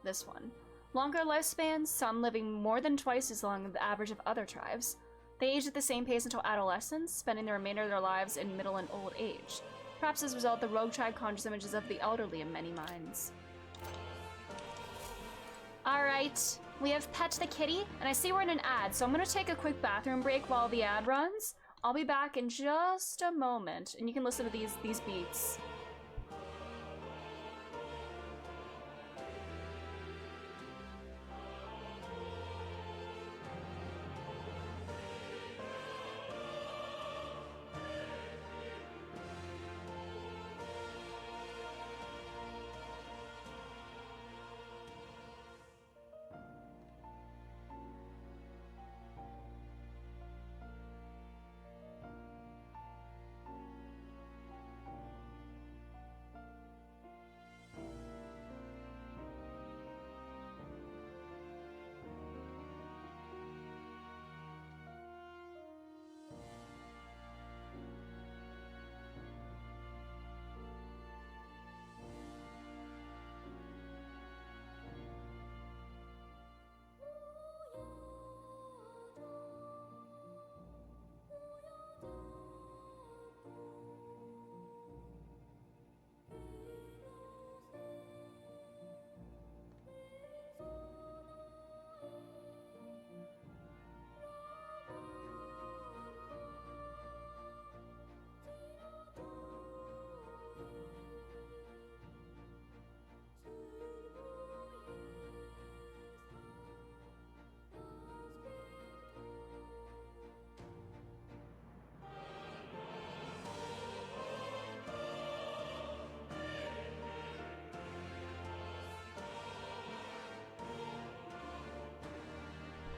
this one. Longer lifespans, some living more than twice as long as the average of other tribes. They age at the same pace until adolescence, spending the remainder of their lives in middle and old age. Perhaps as a result, the Rogue Tribe conjures images of the elderly in many minds. Alright, we have Pet the Kitty, and I see we're in an ad, so I'm gonna take a quick bathroom break while the ad runs. I'll be back in just a moment, and you can listen to these beats.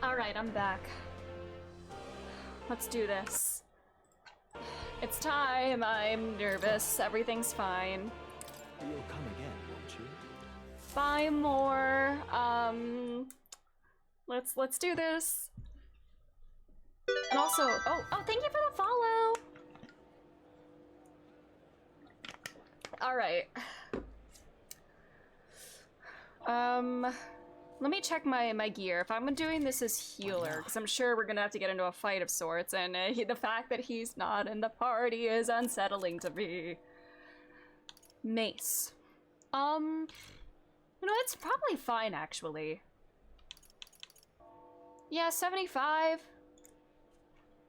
Alright, I'm back. Let's do this. It's time. I'm nervous. Everything's fine. You'll come again, won't you? Buy more. Let's do this. And also, oh, thank you for the follow. All right. Let me check my gear. If I'm doing this as healer, because I'm sure we're gonna have to get into a fight of sorts, and the fact that he's not in the party is unsettling to me. Mace. You know, it's probably fine, actually. Yeah, 75.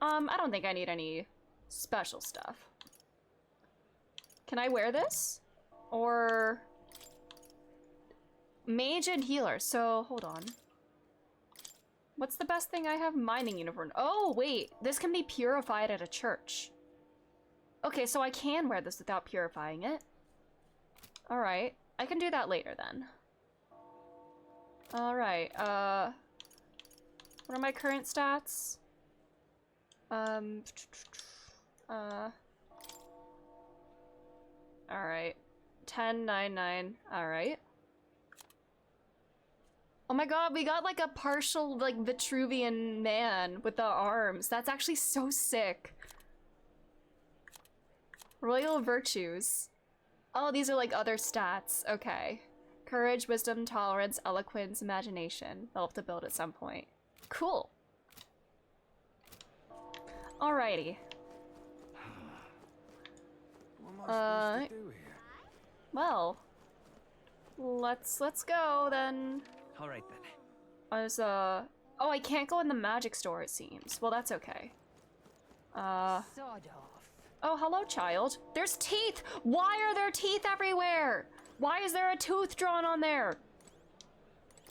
I don't think I need any special stuff. Can I wear this? Or... Mage and healer, so hold on. What's the best thing I have? Mining uniform. Oh, wait, this can be purified at a church. Okay, so I can wear this without purifying it. All right, I can do that later then. All right, what are my current stats? All right, 10, 9, 9, all right. Oh my god, we got like a partial like Vitruvian man with the arms. That's actually so sick. Royal virtues. Oh, these are like other stats. Okay. Courage, wisdom, tolerance, eloquence, imagination. They'll have to build at some point. Cool. Alrighty. What am I supposed to do here? Well, let's go then. All right then. Oh, I can't go in the magic store, it seems. Well, that's okay. Sod off. Oh, hello, child. There's teeth! Why are there teeth everywhere? Why is there a tooth drawn on there?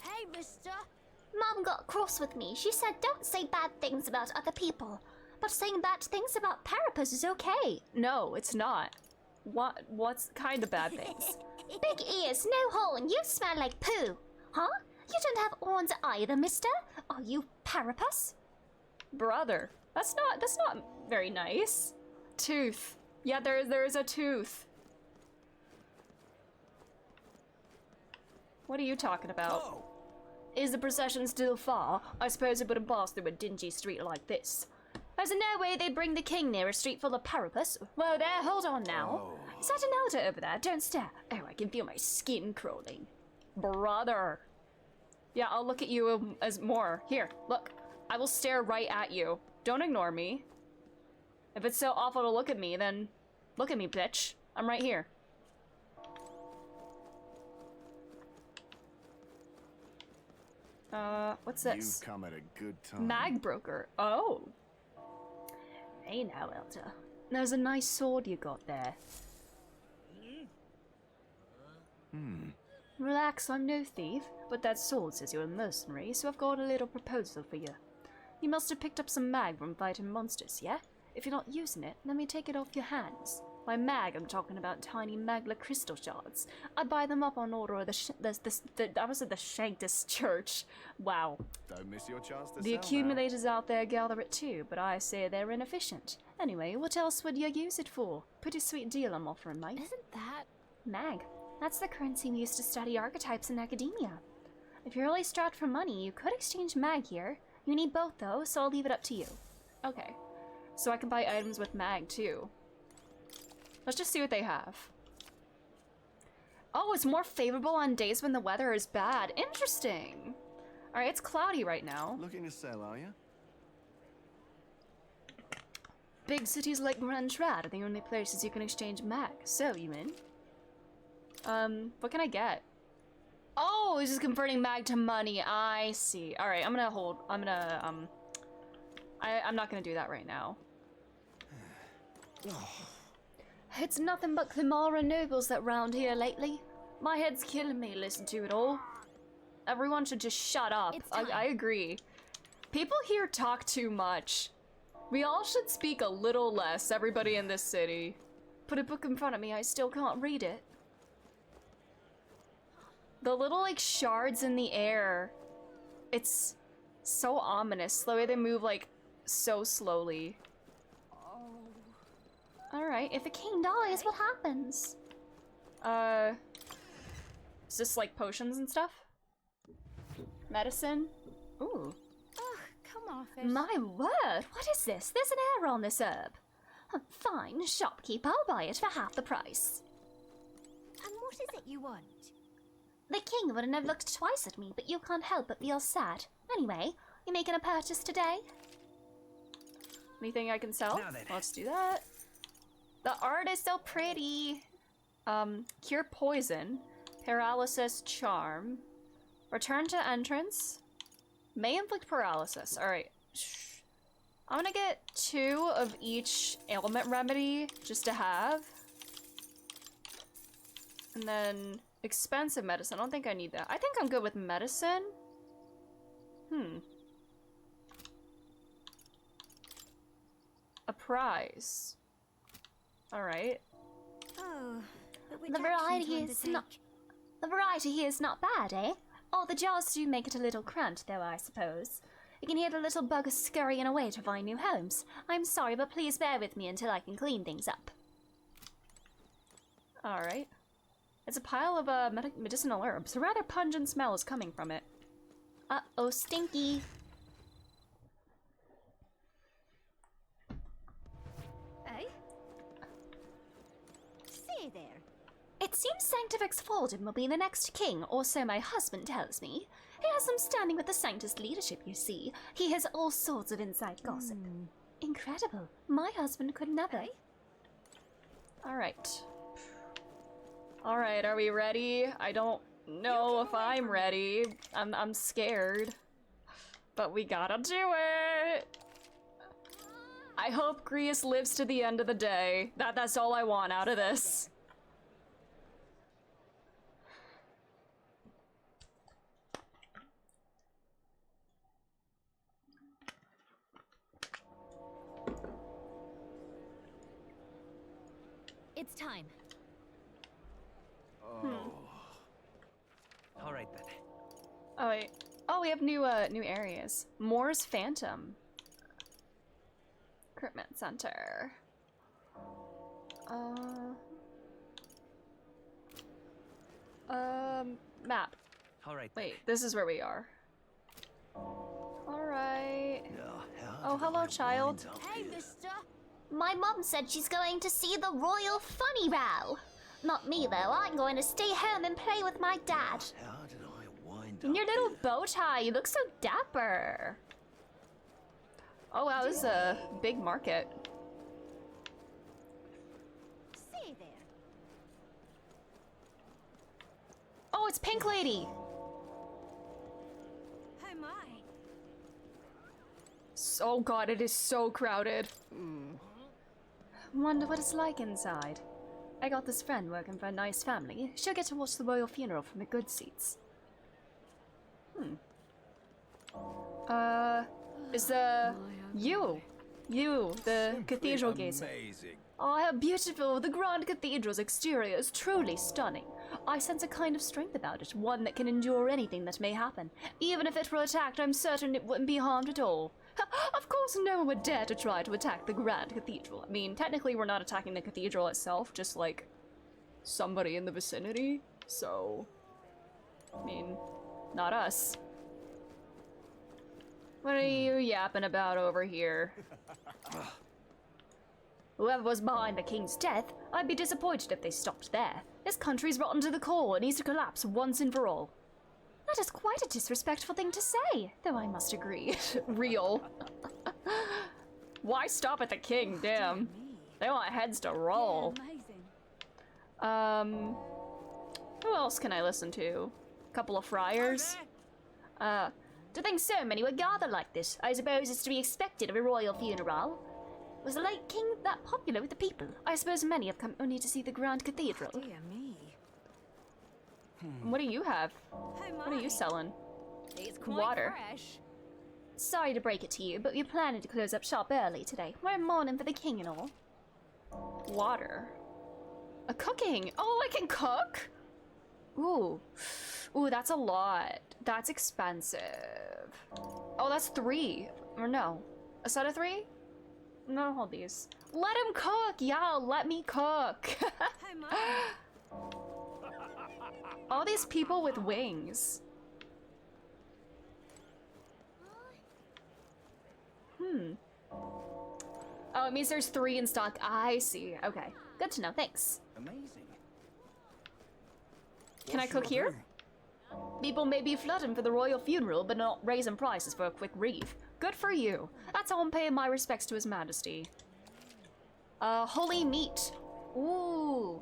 Hey, mister. Mom got cross with me. She said don't say bad things about other people. But saying bad things about Parapus is okay. No, it's not. What's kind of bad things? Big ears, no horn. You smell like poo. Huh? You don't have horns either, mister. Are you Parapus? Brother, that's not very nice. Tooth. Yeah, there is a tooth. What are you talking about? Whoa. Is the procession still far? I suppose it wouldn't pass through a dingy street like this. There's no way they'd bring the king near a street full of Parapus. Whoa there, hold on now. Is that an elder over there? Don't stare. Oh, I can feel my skin crawling. Brother. Yeah, I'll look at you as more. Here, look. I will stare right at you. Don't ignore me. If it's so awful to look at me, then look at me, bitch. I'm right here. What's this? You've come at a good time. Mag broker. Oh. Hey now, Elder. There's a nice sword you got there. Relax, I'm no thief, but that sword says you're a mercenary, so I've got a little proposal for you. You must have picked up some mag from fighting monsters, yeah? If you're not using it, let me take it off your hands. By mag, I'm talking about tiny magla crystal shards. I buy them up on order of the Shanktus Church. Wow. Don't miss your chance to The sell accumulators out there gather it too, but I say they're inefficient. Anyway, what else would you use it for? Pretty sweet deal I'm offering, mate. Isn't that mag? That's the currency we use to study archetypes in academia. If you're really strapped for money, you could exchange mag here. You need both though, so I'll leave it up to you. Okay. So I can buy items with mag too. Let's just see what they have. Oh, it's more favorable on days when the weather is bad. Interesting. Alright, it's cloudy right now. Looking to sell, are you? Big cities like Grand Trad are the only places you can exchange mag. So, you in? What can I get? Oh, it's just converting mag to money. I see. Alright, I'm not gonna do that right now. It's nothing but Clamara nobles that round here lately. My head's killing me, listen to it all. Everyone should just shut up. I agree. People here talk too much. We all should speak a little less, everybody in this city. Put a book in front of me, I still can't read it. The little, like, shards in the air. It's so ominous, the way they move, like, so slowly. Alright, if the king dies, what happens? Is this like potions and stuff? Medicine? Ooh. Ugh, come off it. My word, what is this? There's an error on this herb. Fine, shopkeep, I'll buy it for half the price. And what is it you want? The king wouldn't have looked twice at me, but you can't help but feel sad. Anyway, you making a purchase today? Anything I can sell? Let's do that. The art is so pretty. Cure poison, paralysis charm, return to entrance, may inflict paralysis. All right, I'm gonna get 2 of each ailment remedy just to have, and then expensive medicine. I don't think I need that. I think I'm good with medicine. A prize. All right. Oh, but The variety here is not bad, eh? All the jars do make it a little cramped, though, I suppose. You can hear the little buggers scurrying away to find new homes. I'm sorry, but please bear with me until I can clean things up. All right. It's a pile of medicinal herbs. A rather pungent smell is coming from it. Uh-oh, stinky. Eh? Say there. It seems Sanctifex Falden will be the next king, or so my husband tells me. He has some standing with the Sanctus leadership, you see. He has all sorts of inside gossip. Incredible. My husband could never. Alright. Alright, are we ready? I don't know if I'm ready. I'm scared. But we gotta do it! I hope Grius lives to the end of the day. That's all I want out of this. It's time. All right then. Oh wait. Oh, we have new areas. Moore's Phantom. Recruitment Center. Map. All right. Wait, this is where we are. All right. Oh, hello, child. Hey, mister. My mum said she's going to see the Royal Funny Row. Not me, though. I'm going to stay home and play with my dad. How did I wind And your little bow tie, you look so dapper. Oh wow, this is a big market. Say there. Oh, it's Pink Lady. Oh god, it is so crowded. Wonder what it's like inside. I got this friend working for a nice family. She'll get to watch the royal funeral from the good seats. Is you, the cathedral gazer. Amazing. Oh, how beautiful! The Grand Cathedral's exterior is truly stunning. I sense a kind of strength about it, one that can endure anything that may happen. Even if it were attacked, I'm certain it wouldn't be harmed at all. Of course, no one would dare to try to attack the Grand Cathedral. I mean, technically we're not attacking the cathedral itself, just like somebody in the vicinity. So, I mean, not us. What are you yapping about over here? Whoever was behind the king's death, I'd be disappointed if they stopped there. This country's rotten to the core and needs to collapse once and for all. That is quite a disrespectful thing to say, though I must agree. Real. Why stop at the king, damn. They want heads to roll. Yeah, Who else can I listen to? A couple of friars? To think so many would gather like this, I suppose it's to be expected of a royal funeral. Was the late king that popular with the people? I suppose many have come only to see the Grand Cathedral. dear me. What do you have? What are you selling? It's quite Water. fresh. Sorry to break it to you, but we're planning to close up shop early today. We're mourning for the king and all. Water. A cooking. Oh, I can cook? Ooh. Ooh, that's a lot. That's expensive. Oh, that's 3. Or no. A set of 3? No, hold these. Let him cook! Yeah, let me cook! All these people with wings. Oh, it means there's 3 in stock. I see. Okay. Good to know. Thanks. Amazing. Can I cook here? People may be flooding for the royal funeral, but not raising prices for a quick reef. Good for you. That's how I'm paying my respects to His Majesty. Holy meat. Ooh.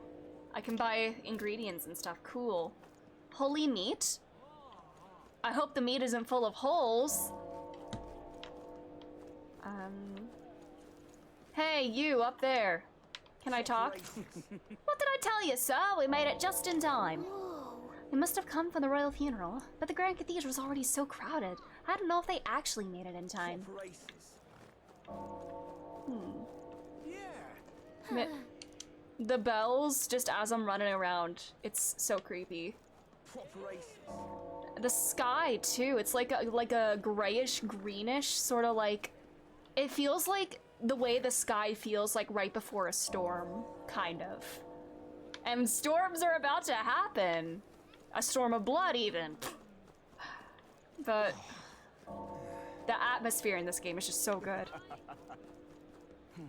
I can buy ingredients and stuff. Cool. Holy meat? I hope the meat isn't full of holes. Hey, you up there. Can I talk? What did I tell you, sir? We made it just in time. They must have come for the royal funeral, but the Grand Cathedral's already so crowded. I don't know if they actually made it in time. The bells, just as I'm running around, it's so creepy. The sky too, it's like a grayish greenish, sort of like, it feels like the way the sky feels like right before a storm, kind of. And storms are about to happen. A storm of blood even. But the atmosphere in this game is just so good.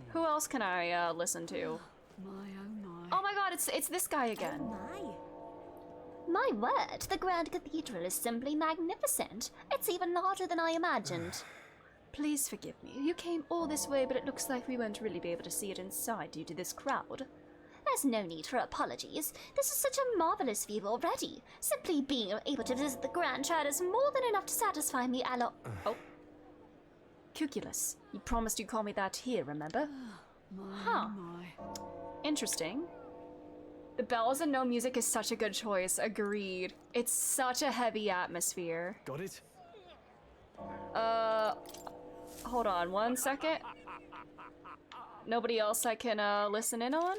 Who else can I listen to? My oh my. Oh my god, it's this guy again. My word, the Grand Cathedral is simply magnificent. It's even larger than I imagined. Please forgive me. You came all this way, but it looks like we won't really be able to see it inside due to this crowd. There's no need for apologies. This is such a marvelous view already. Simply being able to visit the Grand Triad is more than enough to satisfy me, Oh. Cuculus. You promised you'd call me that here, remember? My. Interesting. The bells and no music is such a good choice. Agreed. It's such a heavy atmosphere. Got it? Hold on 1 second. Nobody else I can listen in on?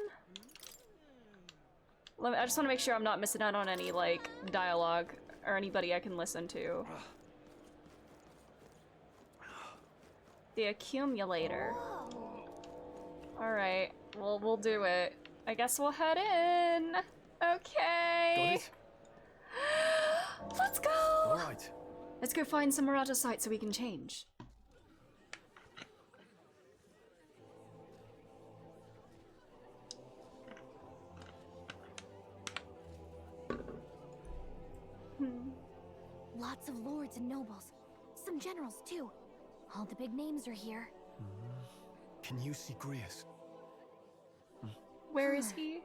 I just want to make sure I'm not missing out on any like dialogue or anybody I can listen to. The accumulator. Alright, well, we'll do it. I guess we'll head in. Okay. Got it? Let's go! Alright. Let's go find some Murata sites so we can change. Lots of lords and nobles. Some generals, too. All the big names are here. Can you see Grius? Where is he?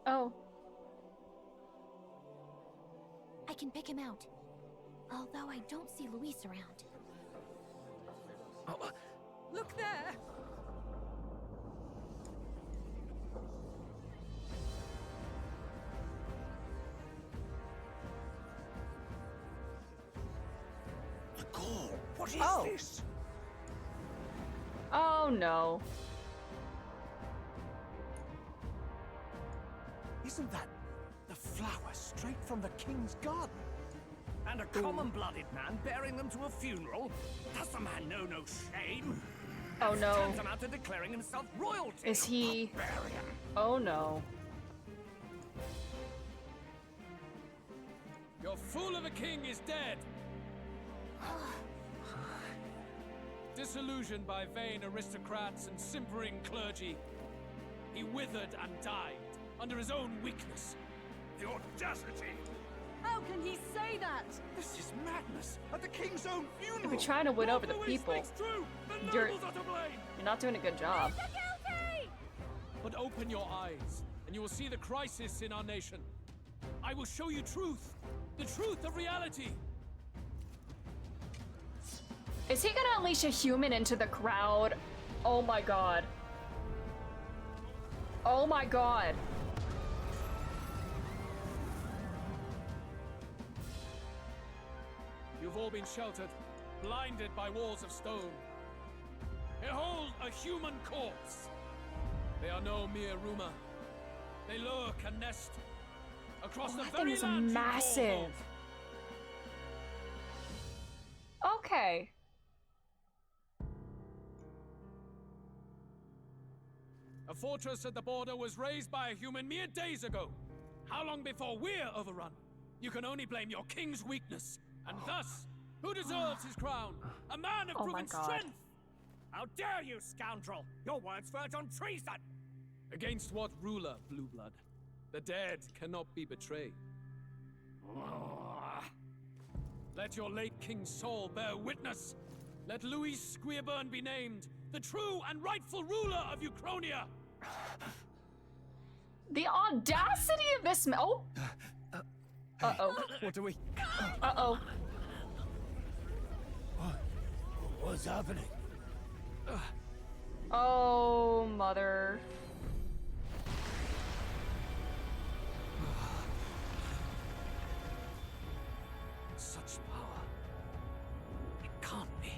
Oh. I can pick him out. Although I don't see Luis around. Look there! The gall. What is this? Oh no. Isn't that the flower straight from the king's garden? And a common-blooded man bearing them to a funeral? Does the man know no shame? Oh no. Tantamount to declaring himself royalty. Is he? Oh no. Your fool of a king is dead. Disillusioned by vain aristocrats and simpering clergy, he withered and died under his own weakness. The audacity! How can he say that? This is madness at the king's own funeral. If you're trying to win over the people, you're not doing a good job. But open your eyes, and you will see the crisis in our nation. I will show you truth, the truth of reality. Is he gonna unleash a human into the crowd? Oh my god. Oh my god. You've all been sheltered, blinded by walls of stone. Behold a human corpse. They are no mere rumor. They lurk and nest across the That very thing is land you call massive. home. Okay. A fortress at the border was raised by a human mere days ago. How long before we're overrun? You can only blame your king's weakness. And thus, who deserves his crown? A man of Oh my proven God. strength! How dare you, scoundrel! Your words verge on treason! Against what ruler, Blue Blood? The dead cannot be betrayed. Let your late king's soul bear witness. Let Louis Squeerburn be named the true and rightful ruler of Uchronia. The audacity of this oh. Uh-oh. What do we... Uh-oh. What's happening? Oh, mother. Such power. It can't be.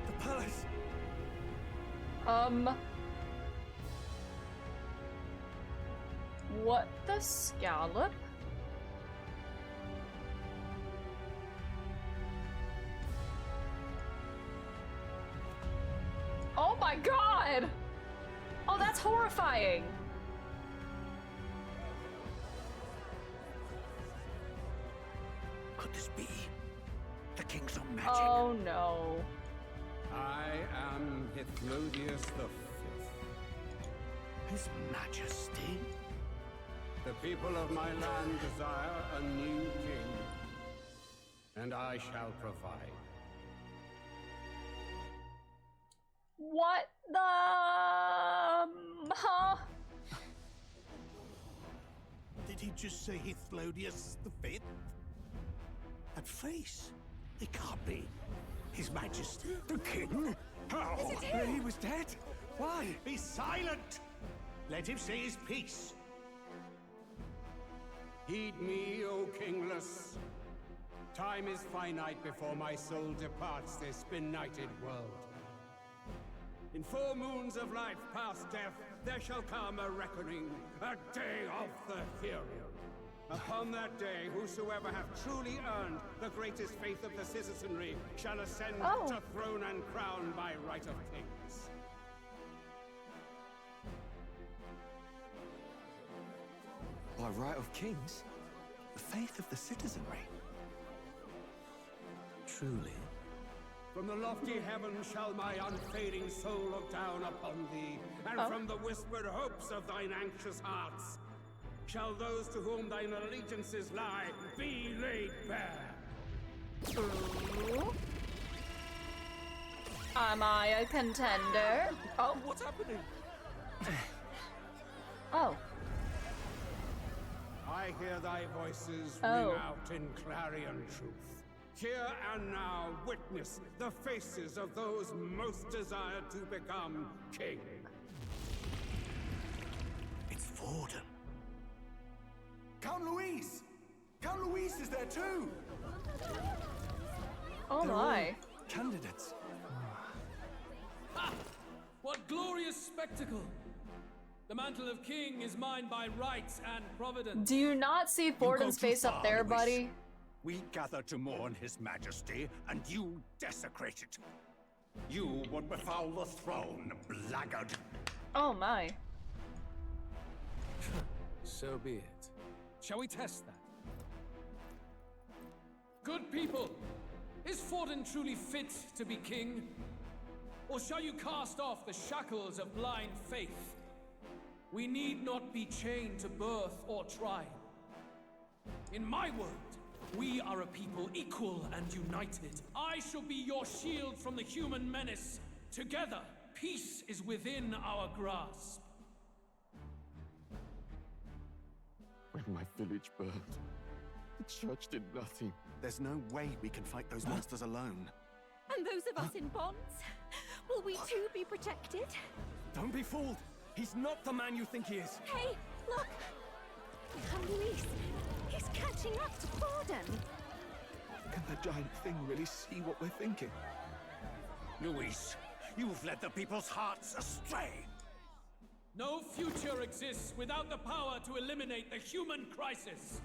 The palace! What the scallop? Oh my god! Oh, that's horrifying! Could this be the king's own magic? Oh no. I am Hithlodius the Fifth. His Majesty? The people of my land desire a new king, and I shall provide. What the... huh? Did he just say Hithlodius the Fifth? That face? It can't be. His Majesty, the King? How? Is it him? He was dead? Why? Be silent! Let him say his piece. Heed me, O kingless. Time is finite before my soul departs this benighted world. In 4 moons of life past death, there shall come a reckoning, a day of the hero. Upon that day, whosoever hath truly earned the greatest faith of the citizenry shall ascend to throne and crown by right of kings. By right of kings? The faith of the citizenry? Truly? From the lofty heavens shall my unfading soul look down upon thee, and from the whispered hopes of thine anxious hearts shall those to whom thine allegiances lie be laid bare. Ooh. Am I a contender? Oh, what's happening? Oh. I hear thy voices Oh. ring out in clarion truth. Here and now, witness the faces of those most desired to become king. It's Forden. Count Louise! Count Louise is there too! Oh They're my. all candidates. Ha! What glorious spectacle! The mantle of king is mine by rights and providence. Do you not see Forden's face up there, buddy? We gather to mourn His Majesty, and you desecrate it. You would befoul the throne, blackguard. Oh my. So be it. Shall we test that? Good people, is Forden truly fit to be king? Or shall you cast off the shackles of blind faith? We need not be chained to birth or tribe. In my world, we are a people equal and united. I shall be your shield from the human menace. Together, peace is within our grasp. When my village burned, the church did nothing. There's no way we can fight those monsters alone. And those of us in bonds? Will we too be protected? Don't be fooled. He's not the man you think he is. Hey, look! Luis, he's catching up to Forden. Can the giant thing really see what we're thinking? Luis, you've led the people's hearts astray. No future exists without the power to eliminate the human crisis.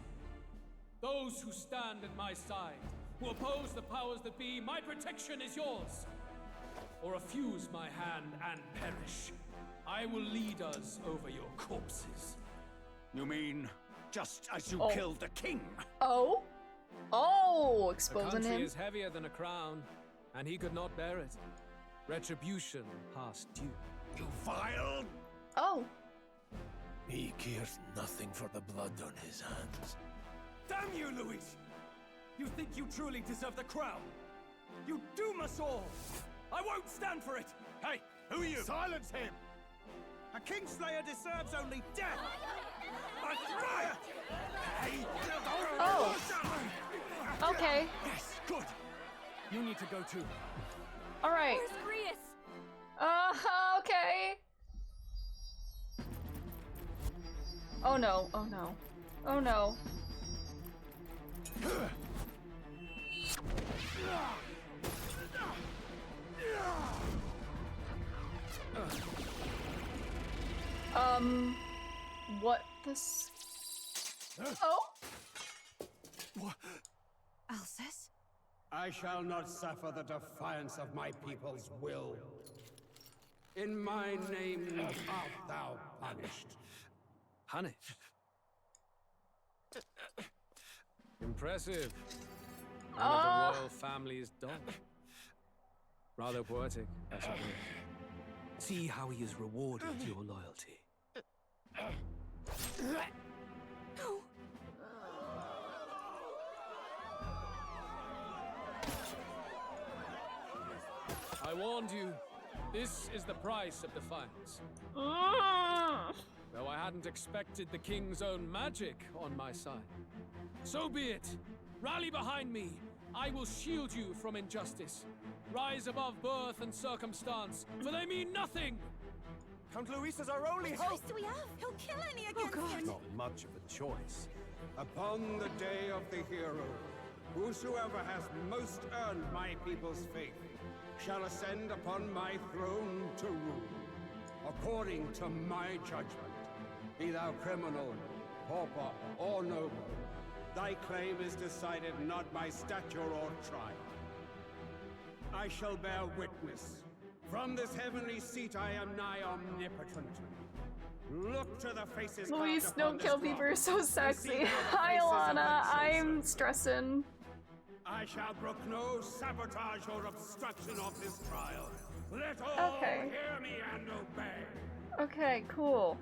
Those who stand at my side, who oppose the powers that be, my protection is yours. Or refuse my hand and perish. I will lead us over your corpses. You mean, just as you Oh. killed the king? Oh? Oh, A exposing country him. is heavier than a crown, and he could not bear it. Retribution past due. You vile... Oh. He cares nothing for the blood on his hands. Damn you, Luis! You think you truly deserve the crown? You doom us all! I won't stand for it! Hey, who are you? Silence him! A Kingslayer deserves only death! A riot! Hey! Oh. Okay. Yes, good! You need to go too. Alright. Where's Grius? Okay. Oh no, oh no. Oh no. What this? Oh? Alcest? I shall not suffer the defiance of my people's will. In my name art thou punished. Punished? Impressive. One of the royal family's dog. Rather poetic, I suppose. See how he has rewarded your loyalty. I warned you. This is the price of defiance. Though I hadn't expected the king's own magic on my side. So be it. Rally behind me. I will shield you from injustice. Rise above birth and circumstance, for they mean nothing. Count Luis is our only What hope! choice do we have? He'll kill any against him! Not much of a choice. Upon the day of the hero, whosoever has most earned my people's faith shall ascend upon my throne to rule, according to my judgment. Be thou criminal, pauper, or noble, thy claim is decided not by stature or tribe. I shall bear witness. From this heavenly seat I am nigh omnipotent. Look to the faces Luis, carved don't upon kill this people, you're rock, so and see sexy. how the Hi, faces of Alana. the I'm chasers. stressing. I shall brook no sabotage or obstruction of this trial. Let all Okay. hear me and obey. Okay, cool.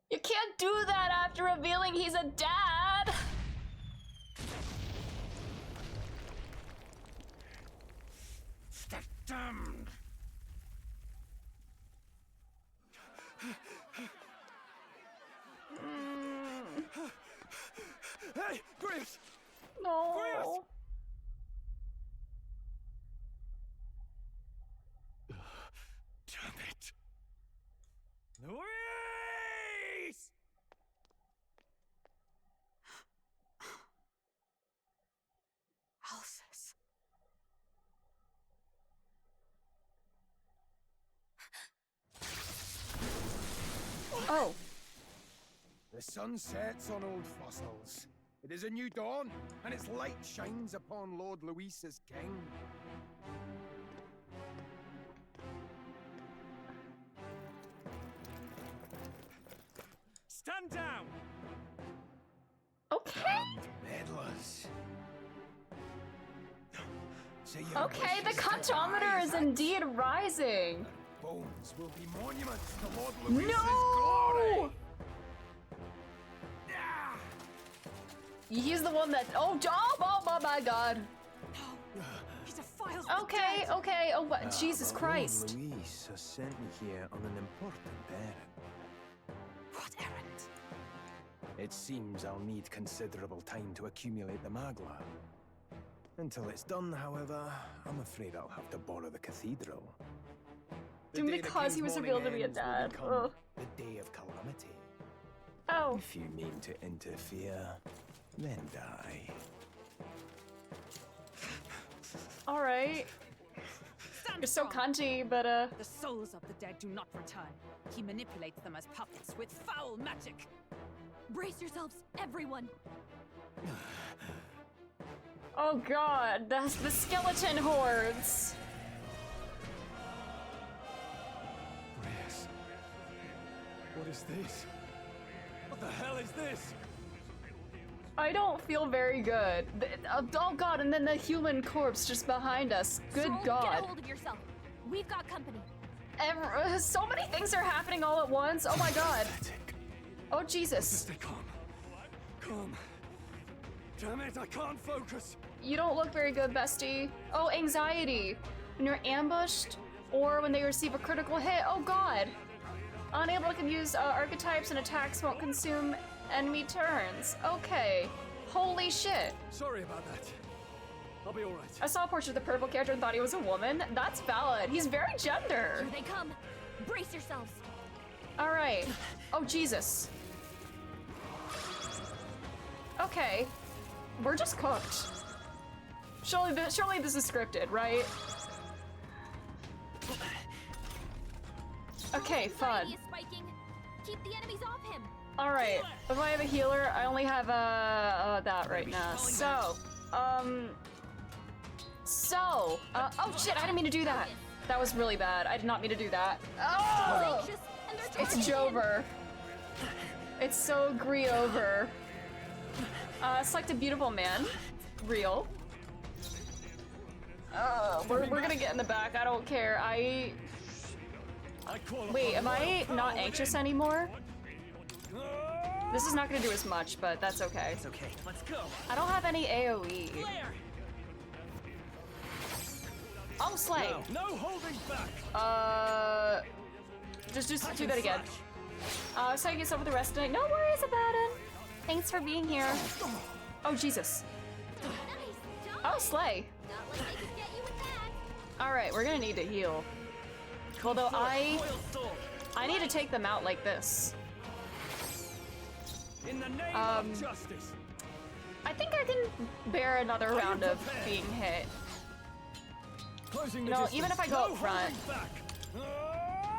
You can't do that after revealing he's a dad! The damned! okay? Griff! No. Griff! Damn it. Louise! Alphys. Oh. The sun sets on old fossils. It is a new dawn, and its light shines upon Lord Luis's king. Stand down! Okay. Meddlers. Okay, the contometer is indeed rising. Bones will be monuments to Lord Luis's No! glory. He's the one that. Oh, my God. He's a file. Okay, okay. Oh, Jesus Christ. Lord Luis has sent me here on an important errand. What errand? It seems I'll need considerable time to accumulate the magla. Until it's done, however, I'm afraid I'll have to borrow the cathedral. The day the Because he king's was mourning revealed to be a ends will dad. become Ugh. the day of calamity. Oh. If you mean to interfere, then die. Alright. You're so cunty, but The souls of the dead do not return. He manipulates them as puppets with foul magic. Brace yourselves, everyone. Oh god, that's the skeleton hordes. Reyes. What is this? What the hell is this? I don't feel very good. Oh god, and then the human corpse just behind us. Good Stroll, god. Get a hold of yourself. We've got company. So many things are happening all at once. Oh my god. Oh Jesus. Stay calm. Calm. Damn it, I can't focus. You don't look very good, bestie. Oh, anxiety. When you're ambushed or when they receive a critical hit. Oh god. Unable to confuse archetypes and attacks won't consume enemy turns. Okay. Holy shit. Sorry about that. I'll be alright. I saw a portrait of the purple character and thought he was a woman. That's valid. He's very gender. Here they come. Brace yourselves. Alright. Oh, Jesus. Okay. We're just cooked. Surely this is scripted, right? Okay, fun. Society is spiking. Keep the enemies off him. Alright. If I have a healer, I only have that right now. So, oh shit, I didn't mean to do that. That was really bad. I did not mean to do that. Oh! It's Jover. It's so Gree-over. Select a beautiful man. Real. We're gonna get in the back. I don't care. Wait, am I not anxious anymore? This is not gonna do as much, but that's okay. It's okay. Let's go. I don't have any AoE. Oh, slay. No holding back. Just do that again. So you get stuff with the rest of it. No worries about it. Thanks for being here. Oh, Jesus. Oh, slay. Alright, we're gonna need to heal. Although I need to take them out like this. In the name of justice. I think I can bear another round of being hit. You know, even if I go up front.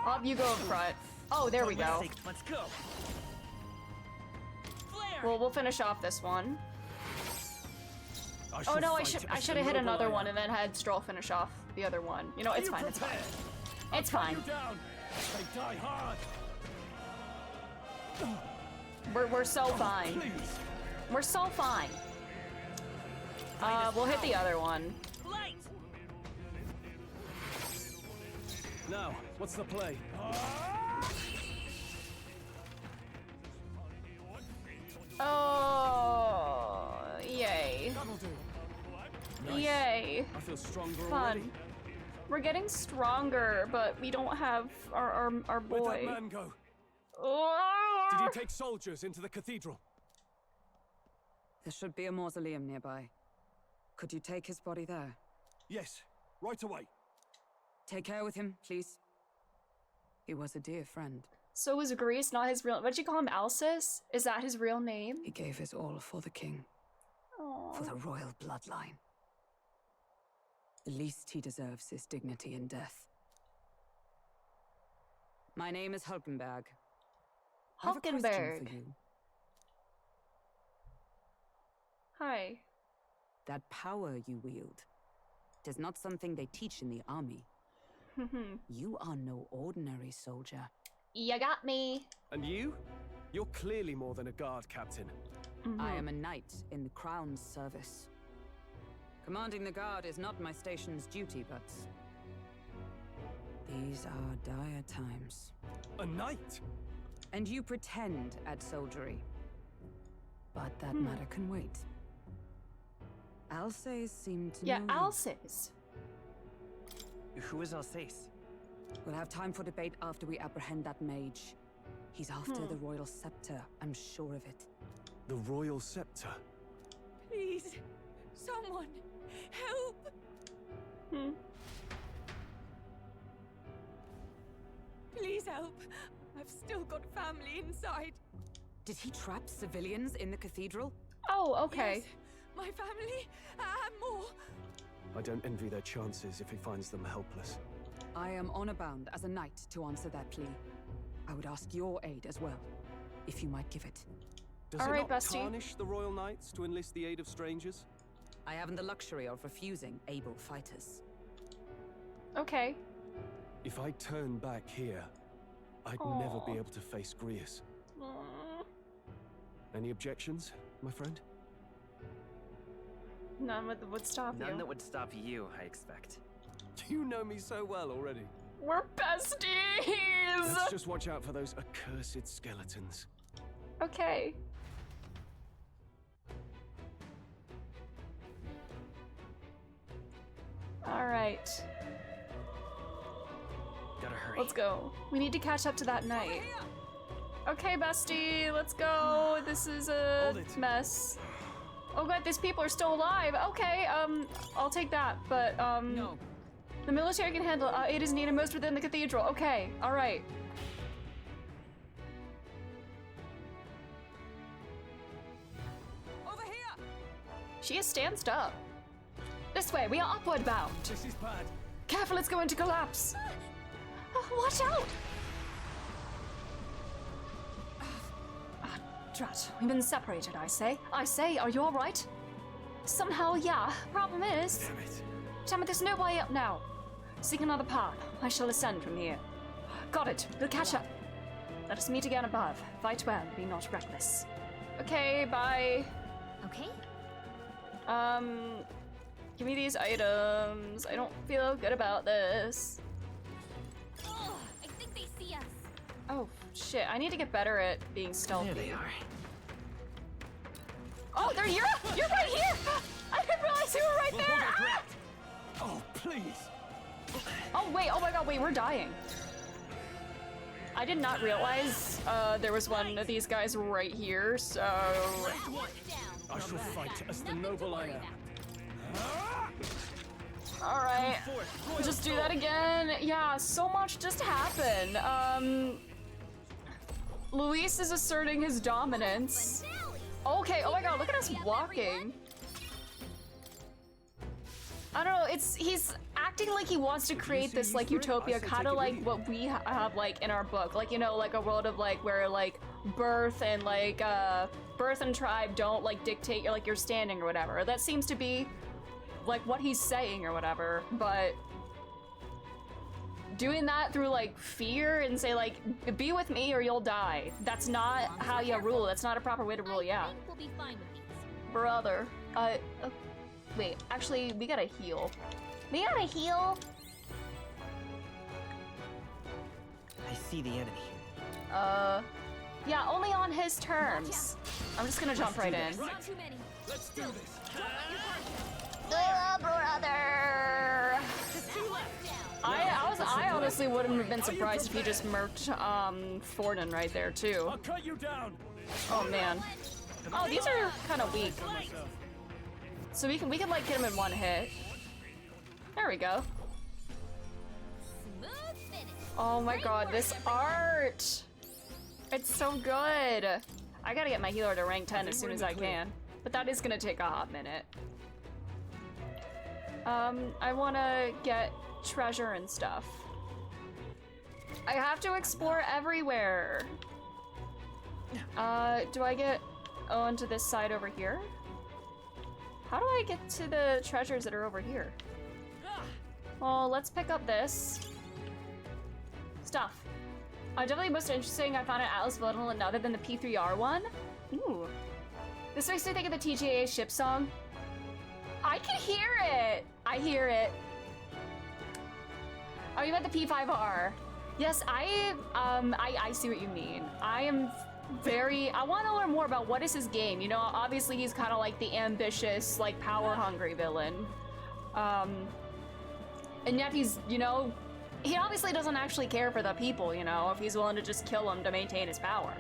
I'll have you go up front. Oh, there we go. Let's go. Well, we'll finish off this one. Oh no, I should have hit another one and then had Stroll finish off the other one. You know, it's fine, it's fine. It's fine. We're so fine. We're so fine. We'll hit the other one. Now, what's the play? Oh, yay. Nice. Yay. I feel stronger Fun. already. We're getting stronger, but we don't have our boy. Where'd that man go? Did he Oh! take soldiers into the cathedral? There should be a mausoleum nearby. Could you take his body there? Yes, right away. Take care with him, please. He was a dear friend. So was Greece not his real— what'd you call him, Alcest? Is that his real name? He gave his all for the king. Aww. For the royal bloodline. The least he deserves is dignity in death. My name is Hulkenberg. I have a question for you. Hi. That power you wield is not something they teach in the army. You are no ordinary soldier. You got me. And you? You're clearly more than a guard captain. I am a knight in the crown's service. Commanding the guard is not my station's duty, but these are dire times. A knight? And you pretend at soldiery. But that matter can wait. Alcest seemed to know you. Alcest. Who is Alcest? We'll have time for debate after we apprehend that mage. He's after the royal scepter, I'm sure of it. The royal scepter? Please, someone, help! Please help. I've still got family inside. Did he trap civilians in the cathedral? Oh, okay. Yes, my family and more. I don't envy their chances if he finds them helpless. I am honor bound as a knight to answer that plea. I would ask your aid as well, if you might give it. Does it not tarnish the royal knights to enlist the aid of strangers? I haven't the luxury of refusing able fighters. Okay. If I turn back here, I'd never be able to face Grius. Any objections, my friend? None that would stop you. None that would stop you, I expect. You know me so well already. We're besties! Let's just watch out for those accursed skeletons. Okay. Alright. Gotta hurry. Let's go. We need to catch up to that night. Okay, bestie, let's go. This is a mess. Oh god, these people are still alive. Okay, I'll take that, but, No. The military can handle aid is needed most within the cathedral. Okay, alright. Over here! She is stanced up. This way, we are upward bound. This is bad. Careful, it's going to collapse. Watch out! Drat, we've been separated, I say. Are you alright? Somehow, yeah. Problem is... Damn it. Damn it, there's no way up now. Seek another path. I shall ascend from here. Got it. We'll catch up. Let us meet again above. Fight well, be not reckless. Okay, bye. Okay. Give me these items. I don't feel good about this. Oh, I think they see us. Oh, shit. I need to get better at being stealthy. There they are. Oh, you're right here! I didn't realize you were right there! Ah! Oh, please. Oh, wait. Oh my god, wait, we're dying. I did not realize there was one of these guys right here, so... I shall fight as the noble I am. Alright, just do that again. Yeah, so much just happened. Luis is asserting his dominance. Okay, oh my god, look at us walking. I don't know, he's acting like he wants to create this like utopia, kind of like what we have like in our book. Like, you know, like a world of like where like birth and tribe don't like dictate your like your standing or whatever. That seems to be like what he's saying or whatever, but doing that through like fear and say like, be with me or you'll die. That's not how you rule. That's not a proper way to rule, yeah. I think we'll be fine with these. Brother, wait, actually, we gotta heal. We gotta heal. I see the enemy. Yeah, only on his terms. I'm just gonna jump right in. Not too many. Let's do this. Brother! I honestly wouldn't have been surprised if he just murked Forden right there too. I'll cut you down. Oh man. Oh, these are kind of weak. So we can like get him in one hit. There we go. Oh my god, this art! It's so good! I gotta get my healer to rank 10 as soon as I can. But that is gonna take a hot minute. I wanna get treasure and stuff. I have to explore everywhere! Do I get onto this side over here? How do I get to the treasures that are over here? Well, let's pick up this stuff. Definitely most interesting, I found an Atlas Volatile and other than the P3R one. Ooh. This makes me think of the TGA ship song. I can hear it! I hear it. Oh, you meant the P5R. Yes, I see what you mean. I want to learn more about what is his game. You know, obviously he's kind of like the ambitious, like power-hungry villain. And yet he's, you know, he obviously doesn't actually care for the people, you know, if he's willing to just kill them to maintain his power.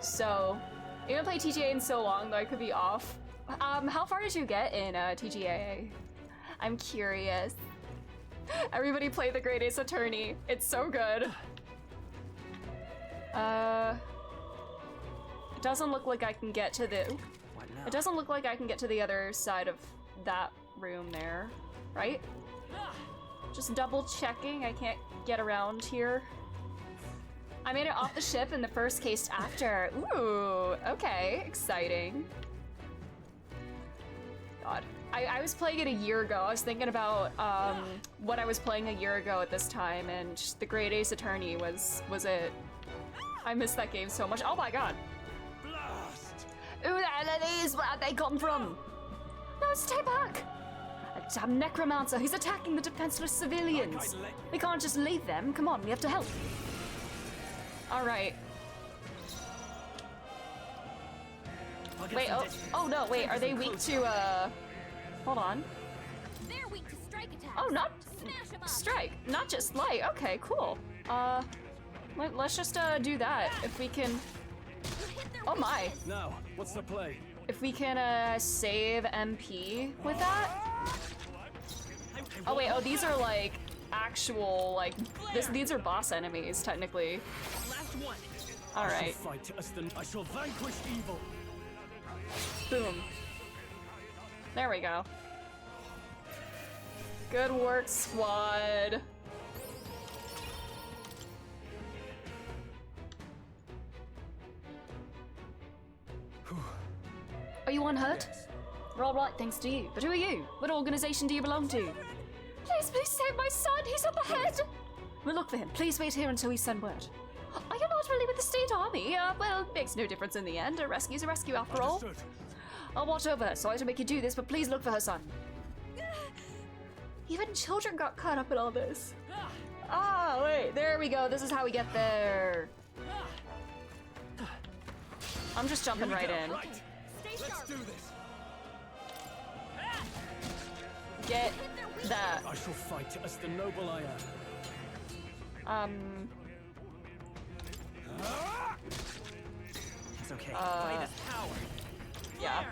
So, I haven't played TGA in so long, though I could be off. How far did you get in TGA? I'm curious. Everybody play the Great Ace Attorney. It's so good. It doesn't look like I can get to the... It doesn't look like I can get to the other side of that room there, right? Just double checking, I can't get around here. I made it off the ship in the first case after. Ooh, okay, exciting. God, I was playing it a year ago. I was thinking about what I was playing a year ago at this time, and the Great Ace Attorney was it. I miss that game so much. Oh my god. Blast! Who the hell are these? Where'd they come from? No, stay back! A damn necromancer, he's attacking the defenseless civilians. We can't just leave them. Come on, we have to help. Alright. Wait, oh no, wait, are they weak to, hold on. They're weak to strike attacks. Oh, not strike, not just light. Okay, cool. Let's just, do that, if we can... Oh my. Now, what's the play? If we can, save MP with that? Oh wait, oh these are like actual, like, these are boss enemies, technically. Last one. Alright. I shall vanquish evil. Boom. There we go. Good work, squad. Are you unhurt? We're all right, thanks to you. But who are you? What organization do you belong to? Please, please save my son. He's up ahead. We'll look for him. Please wait here until we send word. Are you not really with the state army? Well, makes no difference in the end. A rescue's a rescue after all. I'll watch over her. Sorry to make you do this, but please look for her son. Even children got caught up in all this. Ah, wait. There we go. This is how we get there. I'm just jumping right in. Right. Let's do this. Get that. I shall fight as the noble I am. It's okay. Fight is power. Yeah.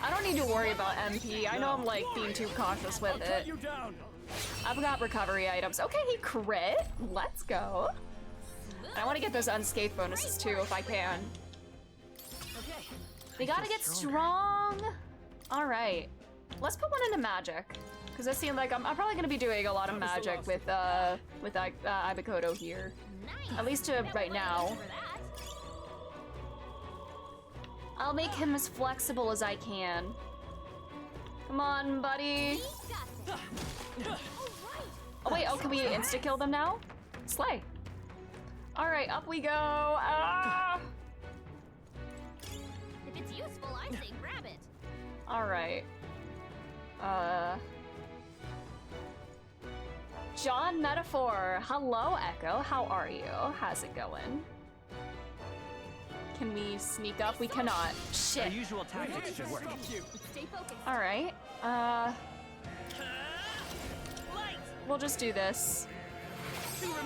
I don't need to worry about MP. I know I'm like being too cautious with it. I've got recovery items. Okay, he crit. Let's go. I want to get those unscathed bonuses too if I can. We gotta get strong. All right. Let's put one into magic, because I seem like I'm probably gonna be doing a lot of magic with Ibakoto here, at least right now. I'll make him as flexible as I can. Come on, buddy. Oh wait, oh, can we insta kill them now? Slay. All right, up we go. Ah! If it's useful, I say grab it. All right. John Metaphor. Hello, Echo. How are you? How's it going? Can we sneak up? We cannot. Shit. Our usual tactics should work. Stay focused. All right. We'll just do this.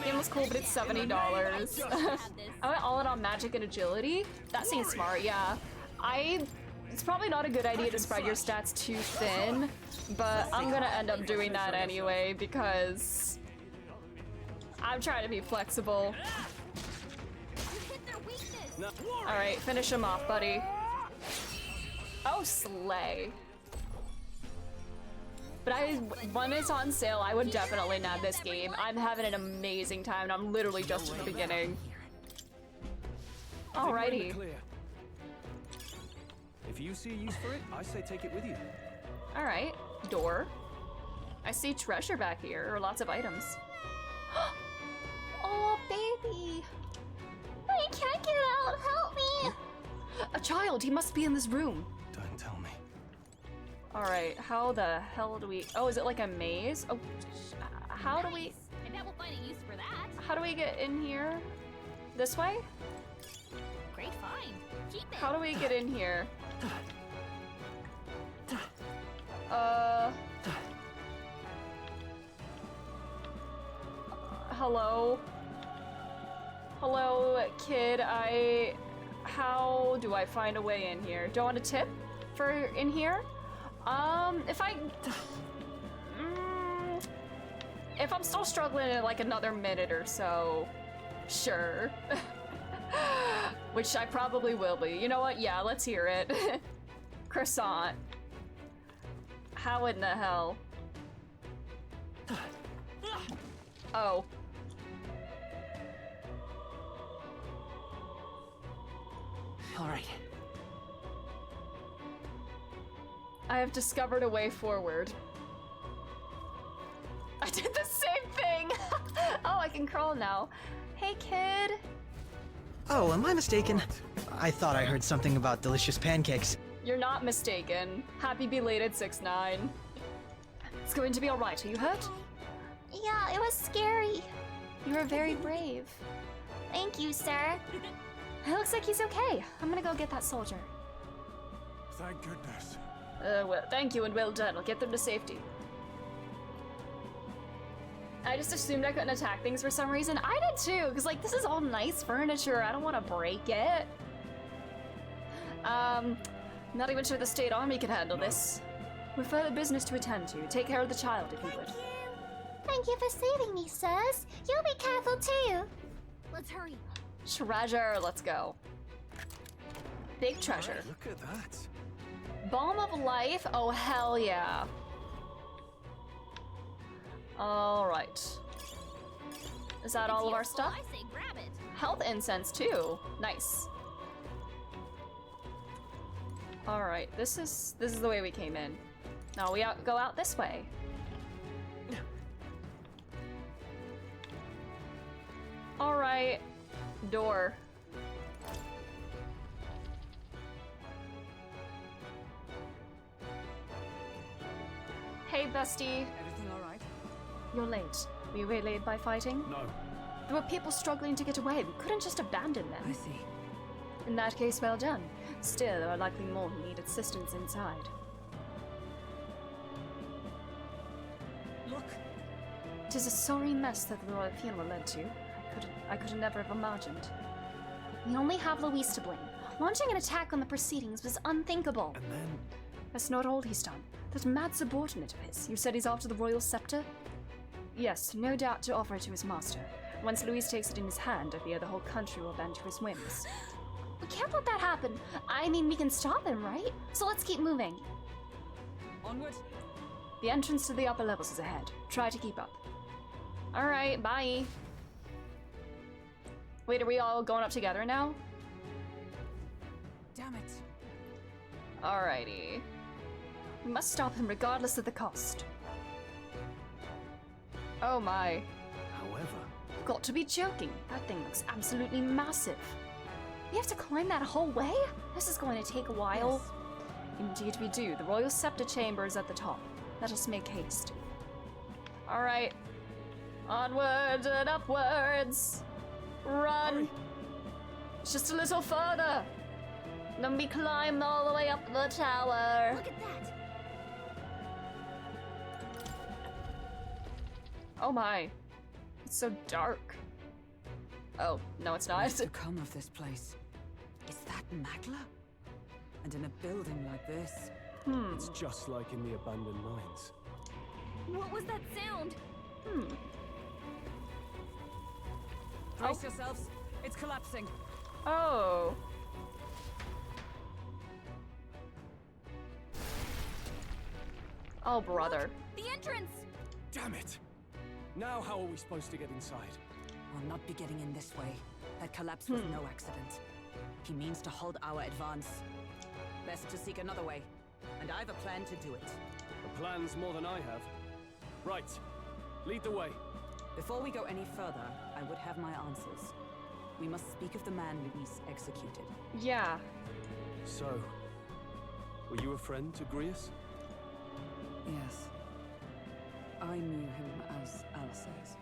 Game was cool, but it's $70. I went all in on magic and agility. That seems smart, yeah. It's probably not a good idea to spread your stats too thin, but I'm gonna end up doing that anyway because I'm trying to be flexible. Alright, finish him off, buddy. Oh, slay. But when it's on sale, I would definitely nab this game. I'm having an amazing time, and I'm literally just at the beginning. Alrighty. If you see a use for it, I say take it with you. Alright, door. I see treasure back here, or lots of items. Oh, baby. I can't get out. Help me. A child, he must be in this room. Don't tell me. Alright, how the hell do we... Oh, is it like a maze? Oh, how do we... I bet we'll find a use for that. How do we get in here? This way? Great find. Keep it. How do we get in here? Hello? Hello, kid, how do I find a way in here? Do I want a tip for in here? If I'm still struggling in like another minute or so, sure. Which I probably will be. You know what? Yeah, let's hear it. Croissant. How in the hell? Oh. All right. I have discovered a way forward. I did the same thing! Oh, I can crawl now. Hey, kid. Oh, am I mistaken? I thought I heard something about delicious pancakes. You're not mistaken. Happy belated 6'9". It's going to be alright. Are you hurt? Yeah, it was scary. You were very brave. Thank you, sir. It looks like he's okay. I'm gonna go get that soldier. Thank goodness. Well, thank you and well done. I'll get them to safety. I just assumed I couldn't attack things for some reason. I did too, because like this is all nice furniture. I don't want to break it. Not even sure the state army can handle this. We've further business to attend to. Take care of the child if you would. Thank you for saving me, sirs. You be careful too. Let's hurry. Treasure, let's go. Big treasure. Right, look at that. Balm of life, oh hell yeah. Alright. Is that all of our stuff? I say grab it. Health incense too. Nice. Alright, this is the way we came in. Now we go out this way. Alright. Door. Hey, bestie. Everything all right? You're late. Were you waylaid by fighting? No. There were people struggling to get away. We couldn't just abandon them. I see. In that case, well done. Still, there are likely more who need assistance inside. Look. It is a sorry mess that the royal funeral led to. I could never have imagined. We only have Louise to blame. Launching an attack on the proceedings was unthinkable. And then... That's not all he's done. That mad subordinate of his, you said he's after the royal scepter? Yes, no doubt to offer it to his master. Once Louise takes it in his hand, I fear the whole country will bend to his whims. We can't let that happen. I mean, we can stop him, right? So let's keep moving. Onward. The entrance to the upper levels is ahead. Try to keep up. Alright, bye. Wait, are we all going up together now? Damn it. Alrighty. We must stop him regardless of the cost. Oh my. However... You've got to be joking. That thing looks absolutely massive. We have to climb that whole way? This is going to take a while. Yes. Indeed we do. The royal scepter chamber is at the top. Let us make haste. Alright. Onwards and upwards. Run. Hurry. Just a little further. Then we climb all the way up the tower. Look at that. Oh my. It's so dark. Oh, no, it's not. What's to come of this place? Is that Magla? And in a building like this? It's just like in the abandoned mines. What was that sound? Brace yourselves. It's collapsing. Oh. Oh, brother. The entrance! Damn it! Now how are we supposed to get inside? We'll not be getting in this way. That collapse was no accident. He means to halt our advance. Best to seek another way. And I've a plan to do it. A plan's more than I have. Right. Lead the way. Before we go any further, I would have my answers. We must speak of the man Luis executed. Yeah. So, were you a friend to Grius? Yes. I knew him as Alsace.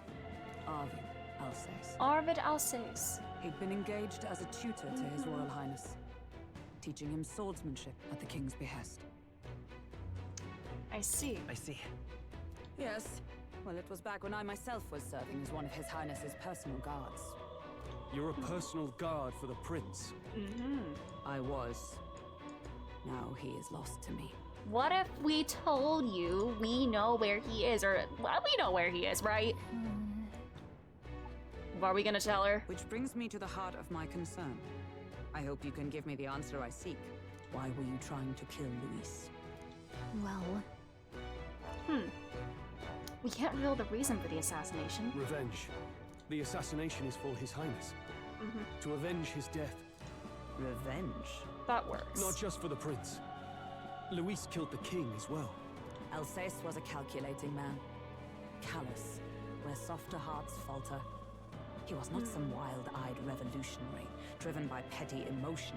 Arvid Alsace. Arvid Alsace. He'd been engaged as a tutor to His Royal Highness, teaching him swordsmanship at the king's behest. I see. I see. Yes. Well, it was back when I myself was serving as one of His Highness's personal guards. You're a personal guard for the prince. I was. Now he is lost to me. What if we told you we know where he is? Or, well, we know where he is, right? Are we gonna tell her? Which brings me to the heart of my concern. I hope you can give me the answer I seek. Why were you trying to kill Luis? Well... We can't reveal the reason for the assassination. Revenge. The assassination is for His Highness. To avenge his death. Revenge? That works. Not just for the prince. Luis killed the king as well. Alsace was a calculating man. Callous, where softer hearts falter. He was not some wild-eyed revolutionary, driven by petty emotion.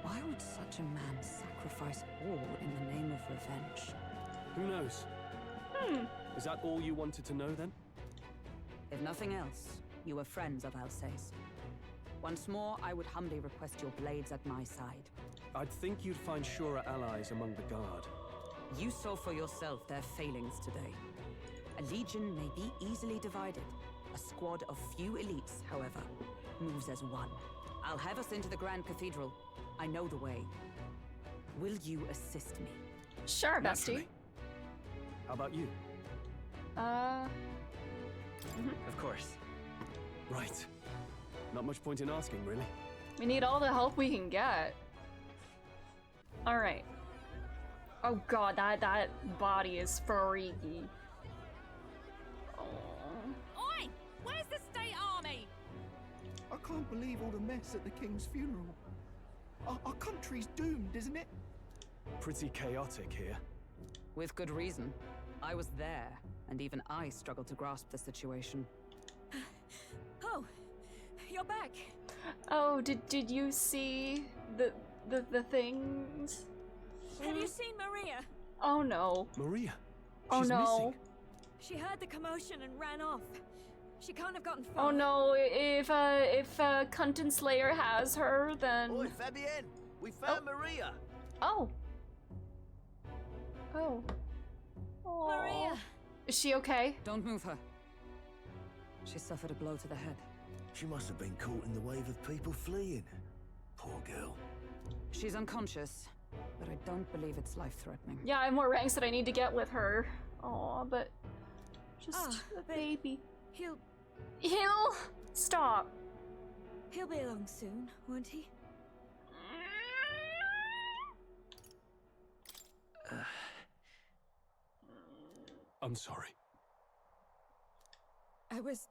Why would such a man sacrifice all in the name of revenge? Who knows? Is that all you wanted to know, then? If nothing else, you were friends of Alsace. Once more, I would humbly request your blades at my side. I'd think you'd find surer allies among the guard. You saw for yourself their failings today. A legion may be easily divided. A squad of few elites, however, moves as one. I'll have us into the Grand Cathedral. I know the way. Will you assist me? Sure, bestie. Naturally. How about you? Of course. Right. Not much point in asking, really. We need all the help we can get. Alright. Oh god, that body is freaky. Oi! Where's the state army? I can't believe all the mess at the king's funeral. Our country's doomed, isn't it? Pretty chaotic here. With good reason. I was there, and even I struggled to grasp the situation. Oh, you're back. Oh, did you see the things? Have you seen Maria? Oh no. Maria? Oh She's no. missing. She heard the commotion and ran off. She can't have gotten far. Oh no, if Cunton Slayer has her, then... Oi, Fabienne! We found Maria! Oh. Oh. Aww. Maria! Is she okay? Don't move her. She suffered a blow to the head. She must have been caught in the wave of people fleeing. Poor girl. She's unconscious, but I don't believe it's life-threatening. Yeah, I have more ranks that I need to get with her. Aw, but... Just a baby. He'll Stop. He'll be along soon, won't he? I'm sorry. I was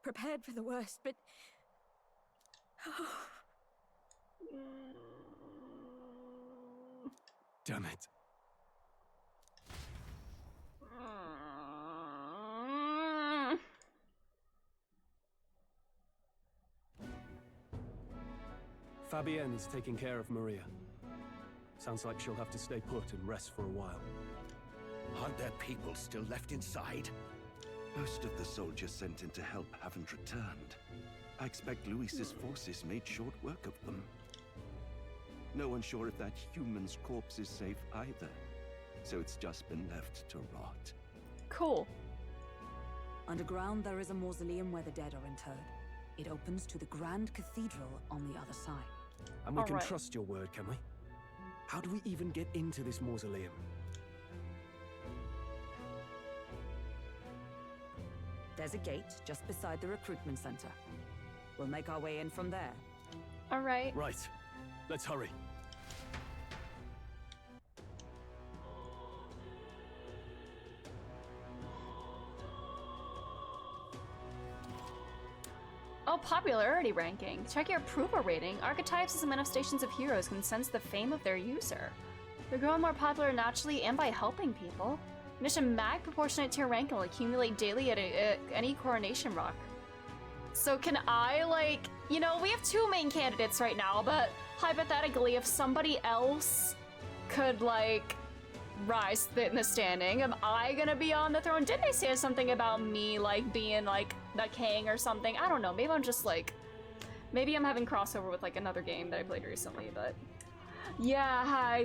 prepared for the worst, but... Damn it. Fabienne is taking care of Maria. Sounds like she'll have to stay put and rest for a while. Aren't there people still left inside? Most of the soldiers sent in to help haven't returned. I expect Luis's forces made short work of them. No one's sure if that human's corpse is safe either, so it's just been left to rot. Cool. Underground, there is a mausoleum where the dead are interred. It opens to the Grand Cathedral on the other side. And we can Alright. trust your word, can we? How do we even get into this mausoleum? There's a gate just beside the recruitment center. We'll make our way in from there. All right. Right. Let's hurry. Oh, popularity ranking. Check your approval rating. Archetypes as manifestations of heroes can sense the fame of their user. They're growing more popular naturally and by helping people. Mission mag proportionate to your rank will accumulate daily at any coronation rock. So can I, like, you know, we have two main candidates right now, but hypothetically, if somebody else could, like, rise in the standing, am I gonna be on the throne? Didn't they say something about me, like, being, like, the king or something? I don't know. Maybe I'm just, like, maybe I'm having crossover with, like, another game that I played recently, but... Yeah,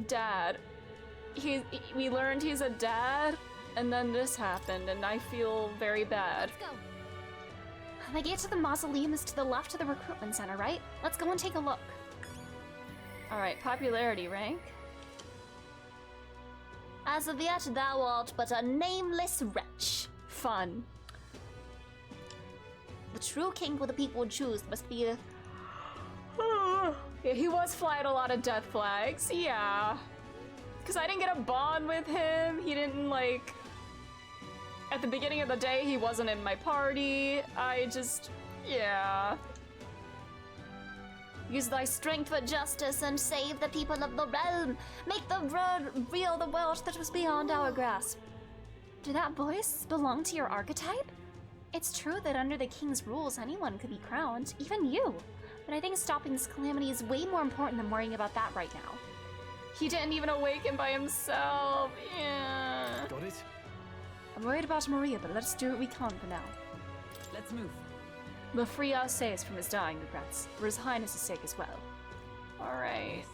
Dad. We learned he's a dad, and then this happened, and I feel very bad. Let's go. The gate to the mausoleum is to the left of the recruitment center, right? Let's go and take a look. Alright, popularity rank. As of yet, thou art but a nameless wretch. Fun. The true king who the people would choose must be a... Yeah, he was flying a lot of death flags, yeah. Because I didn't get a bond with him. He didn't, like... At the beginning of the day, he wasn't in my party. I just... yeah. Use thy strength for justice and save the people of the realm. Make the world real the world that was beyond our grasp. Did that voice belong to your archetype? It's true that under the king's rules, anyone could be crowned, even you. But I think stopping this calamity is way more important than worrying about that right now. He didn't even awaken by himself. Yeah. Got it? I'm worried about Maria, but let's do what we can for now. Let's move. We'll free our saves from his dying regrets, for his highness' sake as well. Alright.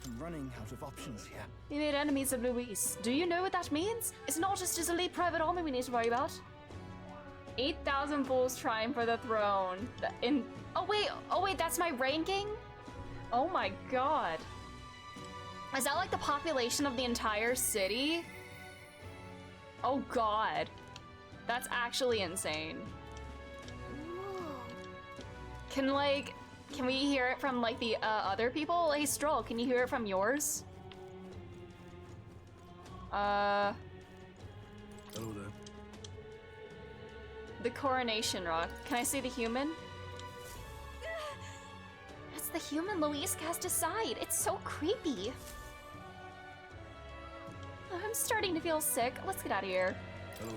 I'm running out of options here. We made enemies of Luis. Do you know what that means? It's not just his elite private army we need to worry about. 8,000 fools trying for the throne. Oh wait, that's my ranking? Oh my god. Is that like the population of the entire city? Oh god. That's actually insane. Can we hear it from like the other people? Hey Stroll, can you hear it from yours? Hello there. The coronation rock. Can I see the human? That's the human Luis cast aside. It's so creepy. I'm starting to feel sick. Let's get out of here. Hello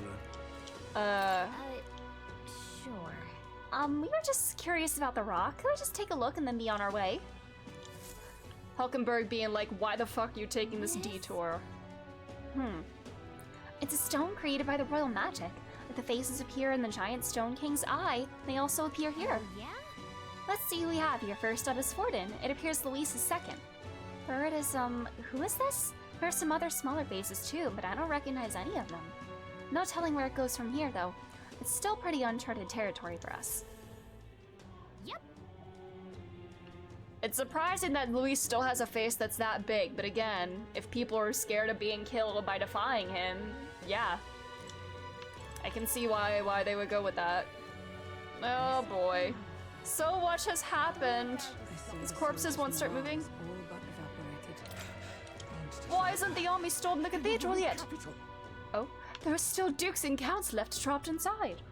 there. Sure. We were just curious about the rock. Could we just take a look and then be on our way? Hulkenberg being like, why the fuck are you taking this detour? It's a stone created by the royal magic. If the faces appear in the giant stone king's eye, they also appear here. Yeah? Let's see who we have here. First up is Forden. It appears Luis is second. Third is, who is this? There are some other smaller faces too, but I don't recognize any of them. No telling where it goes from here, though. It's still pretty uncharted territory for us. Yep. It's surprising that Luis still has a face that's that big, but again, if people are scared of being killed by defying him, yeah. I can see why they would go with that. Oh boy. So much has happened. His corpses won't start moving. Why isn't the army stormed the cathedral yet? Oh, there are still dukes and counts left trapped inside.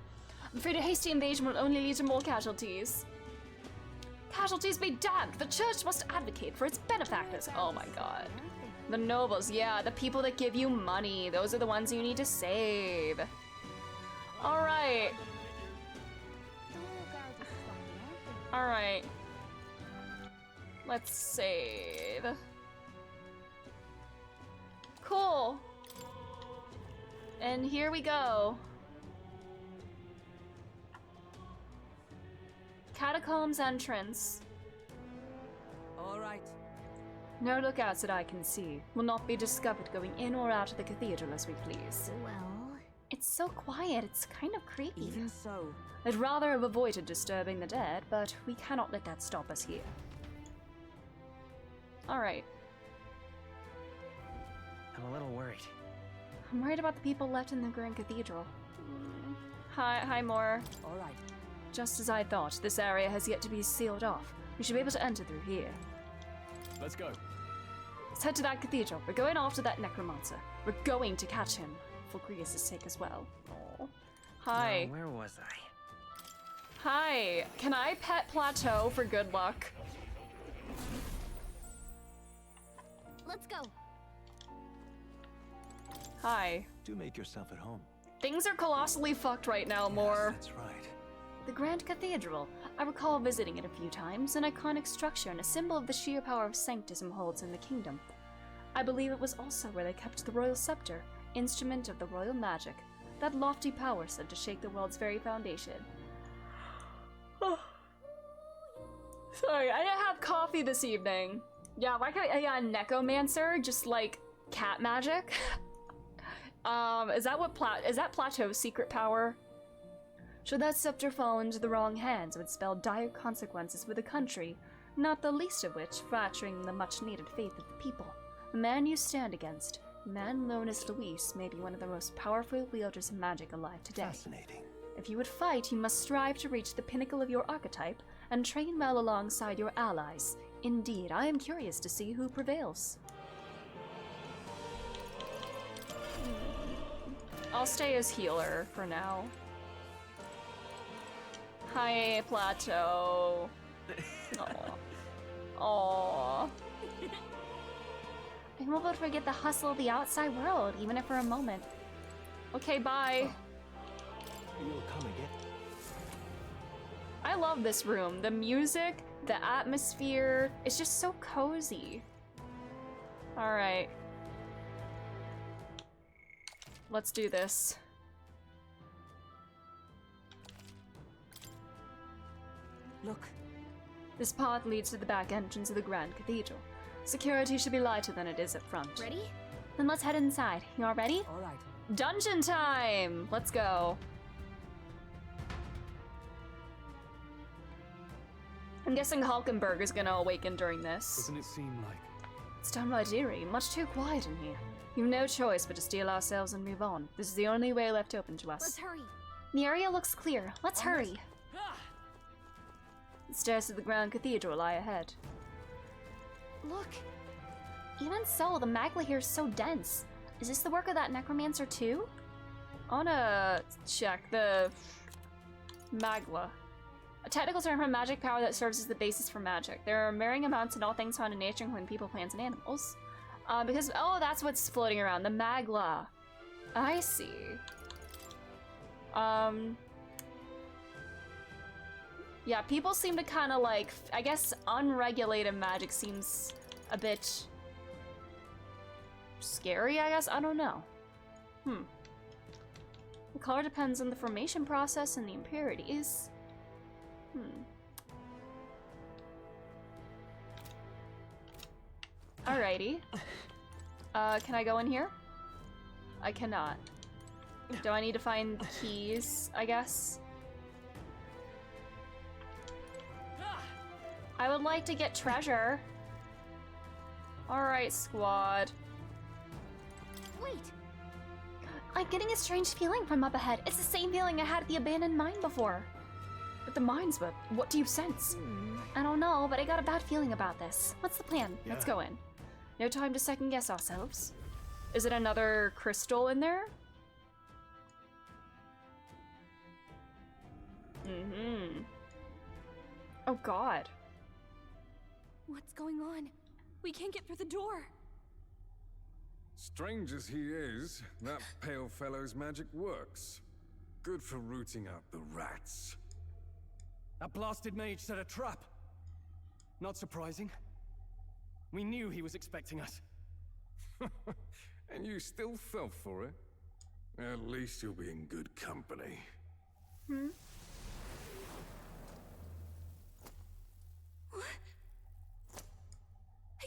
I'm afraid a hasty invasion will only lead to more casualties. Casualties be damned! The church must advocate for its benefactors. Oh my god. The nobles, yeah, the people that give you money. Those are the ones you need to save. Alright. Alright. Let's save. Cool. And here we go. Catacombs entrance. All right. No lookouts that I can see. Will not be discovered going in or out of the cathedral as we please. Well, it's so quiet, it's kind of creepy. Even so. I'd rather have avoided disturbing the dead, but we cannot let that stop us here. Alright. I'm a little worried. I'm worried about the people left in the Grand Cathedral. Hi, Moore. Alright. Just as I thought, this area has yet to be sealed off. We should be able to enter through here. Let's go. Let's head to that cathedral. We're going after that necromancer. We're going to catch him. For Grievous' sake as well. Aww. Hi. Now, where was I? Hi. Can I pet Plateau for good luck? Let's go. Hi. Do make yourself at home. Things are colossally fucked right now, Moore. Yes, that's right. The Grand Cathedral. I recall visiting it a few times, an iconic structure and a symbol of the sheer power of sanctism holds in the kingdom. I believe it was also where they kept the royal scepter, instrument of the royal magic, that lofty power said to shake the world's very foundation. Sorry, I didn't have coffee this evening. Yeah, like a necromancer, just like cat magic. Is that Plateau's secret power? Should that scepter fall into the wrong hands, it would spell dire consequences for the country, not the least of which fracturing the much-needed faith of the people. The man you stand against, a man known as Luis, may be one of the most powerful wielders of magic alive today. Fascinating. If you would fight, you must strive to reach the pinnacle of your archetype and train well alongside your allies. Indeed, I am curious to see who prevails. I'll stay as healer for now. Hi, Plateau. Aww. Aww. I'm able to forget the hustle of the outside world, even if for a moment. Okay, bye. You'll come again. I love this room. The music, the atmosphere, it's just so cozy. Alright. Let's do this. Look. This path leads to the back entrance of the Grand Cathedral. Security should be lighter than it is up front. Ready? Then let's head inside. You all ready? All right. Dungeon time! Let's go. I'm guessing Hulkenberg is gonna awaken during this. Doesn't it seem like? It's downright eerie, much too quiet in here. You've no choice but to steel ourselves and move on. This is the only way left open to us. Let's hurry. The area looks clear. Let's hurry. The stairs to the Grand Cathedral lie ahead. Look. Even so, the magma here is so dense. Is this the work of that necromancer too? I wanna check the magma. A technical term for magic power that serves as the basis for magic. There are varying amounts in all things found in nature, including people, plants, and animals. Oh, that's what's floating around, the magla. I see. Yeah, people seem to kind of like, I guess unregulated magic seems a bit scary, I guess? I don't know. The color depends on the formation process and the impurities. Alrighty. Can I go in here? I cannot. Do I need to find the keys, I guess? I would like to get treasure. Alright, squad. Wait. I'm getting a strange feeling from up ahead. It's the same feeling I had at the abandoned mine before. But the mines, but what do you sense? I don't know, but I got a bad feeling about this. What's the plan? Yeah. Let's go in. No time to second guess ourselves. Is it another crystal in there? Oh god. What's going on? We can't get through the door. Strange as he is, that pale fellow's magic works. Good for rooting out the rats. That blasted mage set a trap. Not surprising. We knew he was expecting us. And you still fell for it? At least you'll be in good company. I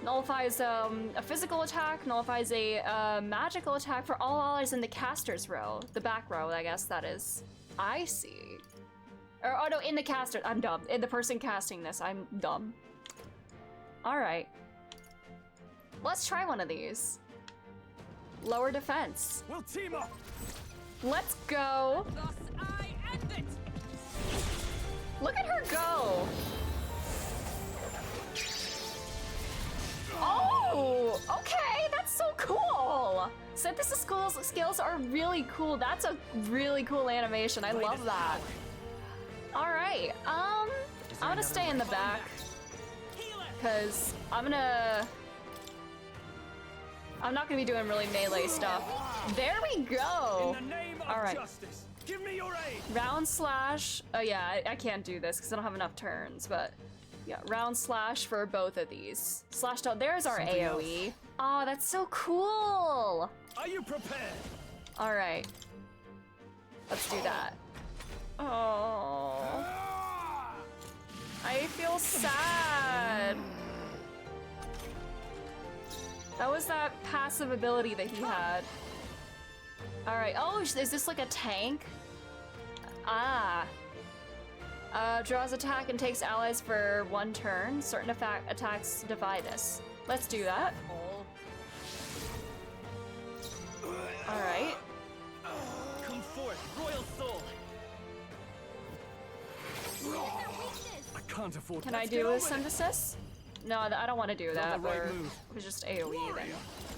Nullifies a physical attack, nullifies a magical attack for all allies in the caster's row. The back row, I guess that is. I see. Or, oh no, in the caster, I'm dumb. In the person casting this, I'm dumb. Alright. Let's try one of these. Lower defense. We'll team up. Let's go. Thus I end it. Look at her go. Oh, okay, that's so cool. Synthesis skills are really cool. That's a really cool animation. I love that. All right, I'm gonna stay in the back because I'm not gonna be doing really melee stuff. There we go. In the name of all right. justice, give me your aid. Round slash. Oh yeah, I can't do this because I don't have enough turns, but. Yeah, round slash for both of these. Slash down. There's our Something AoE. else. Oh, that's so cool. Are you prepared? All right. Let's do that. Oh. I feel sad. That was that passive ability that he had. All right. Oh, is this like a tank? Ah. Draws attack and takes allies for 1 turn. Certain attacks defy this. Let's do that. Alright. Come forth, royal soul. I can't afford. Can I do a synthesis? No, I don't want to do that. the right Or move. it was just AoE then.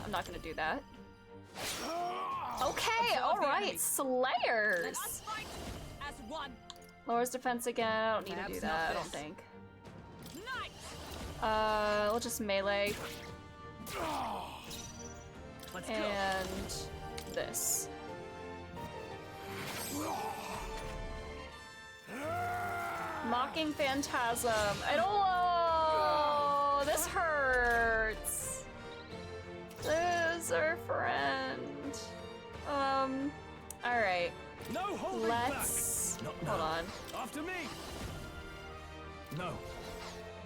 I'm not gonna do that. Okay, alright, Slayers! Let us fight as one. Lowers defense again. I don't need to do that, I don't think. We'll just melee. Let's and this. Mocking Phantasm. I don't. Oh, this hurts. This is our friend. All right. No holding Let's. back. Hold on. After me. No.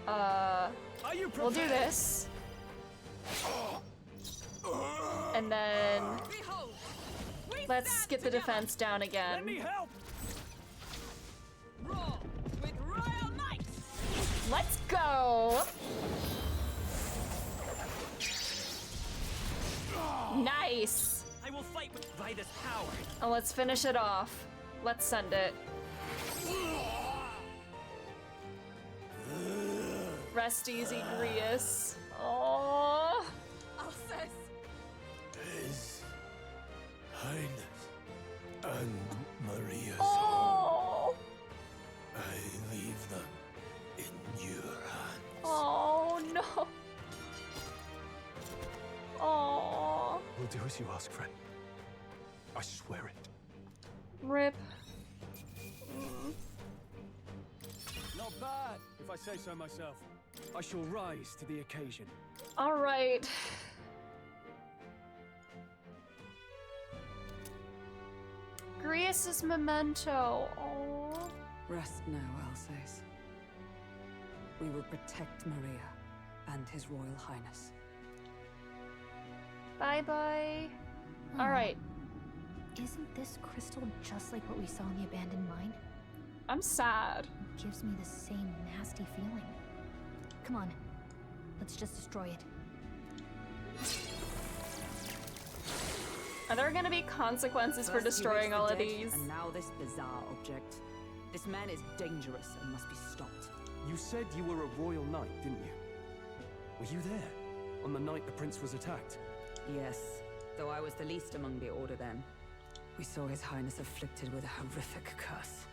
Are you we'll do prepared? this. And then let's get the defense down again. Let me help. Roar with royal might. Let's go. Nice. I will fight by this power. And let's finish it off. Let's send it. Rest easy, Grius. Oh. Alcest. His Highness and Maria's Oh. I leave them in your hands. Oh no. Oh. We'll do as you ask, friend. I swear it. Rip. Not bad, if I say so myself. I shall rise to the occasion. All right. Grius's memento. Oh. Rest now, Alsace. We will protect Maria and His Royal Highness. Bye-bye. All right. Isn't this crystal just like what we saw in the abandoned mine? I'm sad. It gives me the same nasty feeling. Come on, let's just destroy it. Are there gonna be consequences for First he destroying wakes the all of dead, these? And now this bizarre object. This man is dangerous and must be stopped. You said you were a royal knight, didn't you? Were you there on the night the prince was attacked? Yes, though I was the least among the Order then. We saw His Highness afflicted with a horrific curse.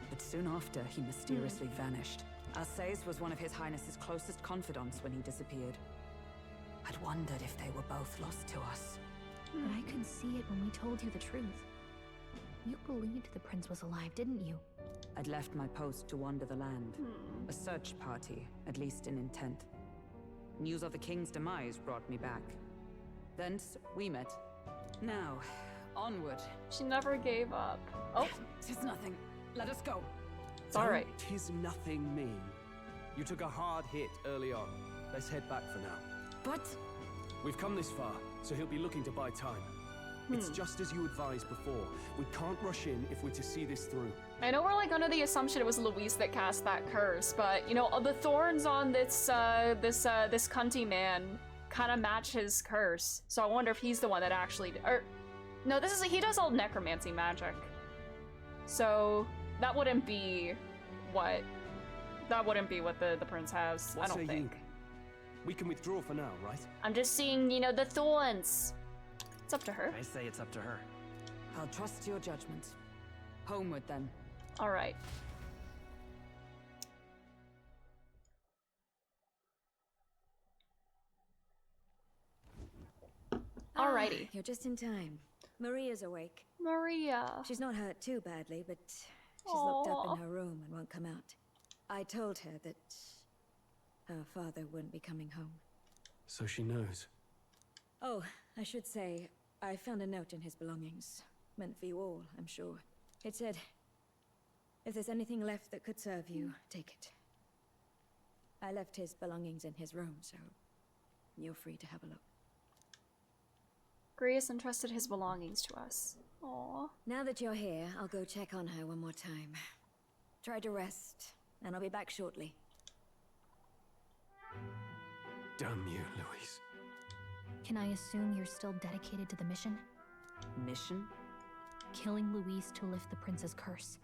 But soon after, he mysteriously vanished. Alsace was one of His Highness's closest confidants when he disappeared. I'd wondered if they were both lost to us. But I could see it when we told you the truth. You believed the prince was alive, didn't you? I'd left my post to wander the land. A search party, at least in intent. News of the king's demise brought me back. Thence, we met. Now, onward. She never gave up. Oh. 'Tis nothing. Let us go. It's all right. Tis nothing mean. You took a hard hit early on. Let's head back for now. But... We've come this far, so he'll be looking to buy time. It's just as you advised before. We can't rush in if we're to see this through. I know we're like under the assumption it was Luis that cast that curse, but you know, the thorns on this cunty man kind of match his curse. So I wonder if he's the one that actually, or no, he does all necromancy magic. So that wouldn't be what the prince has. What I don't say think. you? We can withdraw for now, right? I'm just seeing, you know, the thorns. It's up to her. I say it's up to her. I'll trust your judgment. Homeward, then. All right. Alrighty. You're just in time. Maria's awake. Maria. She's not hurt too badly, but she's locked up in her room and won't come out. I told her that her father wouldn't be coming home. So she knows. Oh, I should say, I found a note in his belongings. Meant for you all, I'm sure. It said, if there's anything left that could serve you, take it. I left his belongings in his room, so you're free to have a look. Grius entrusted his belongings to us. Aww. Now that you're here, I'll go check on her one more time. Try to rest, and I'll be back shortly. Damn you, Louise. Can I assume you're still dedicated to the mission? Mission? Killing Luis to lift the prince's curse.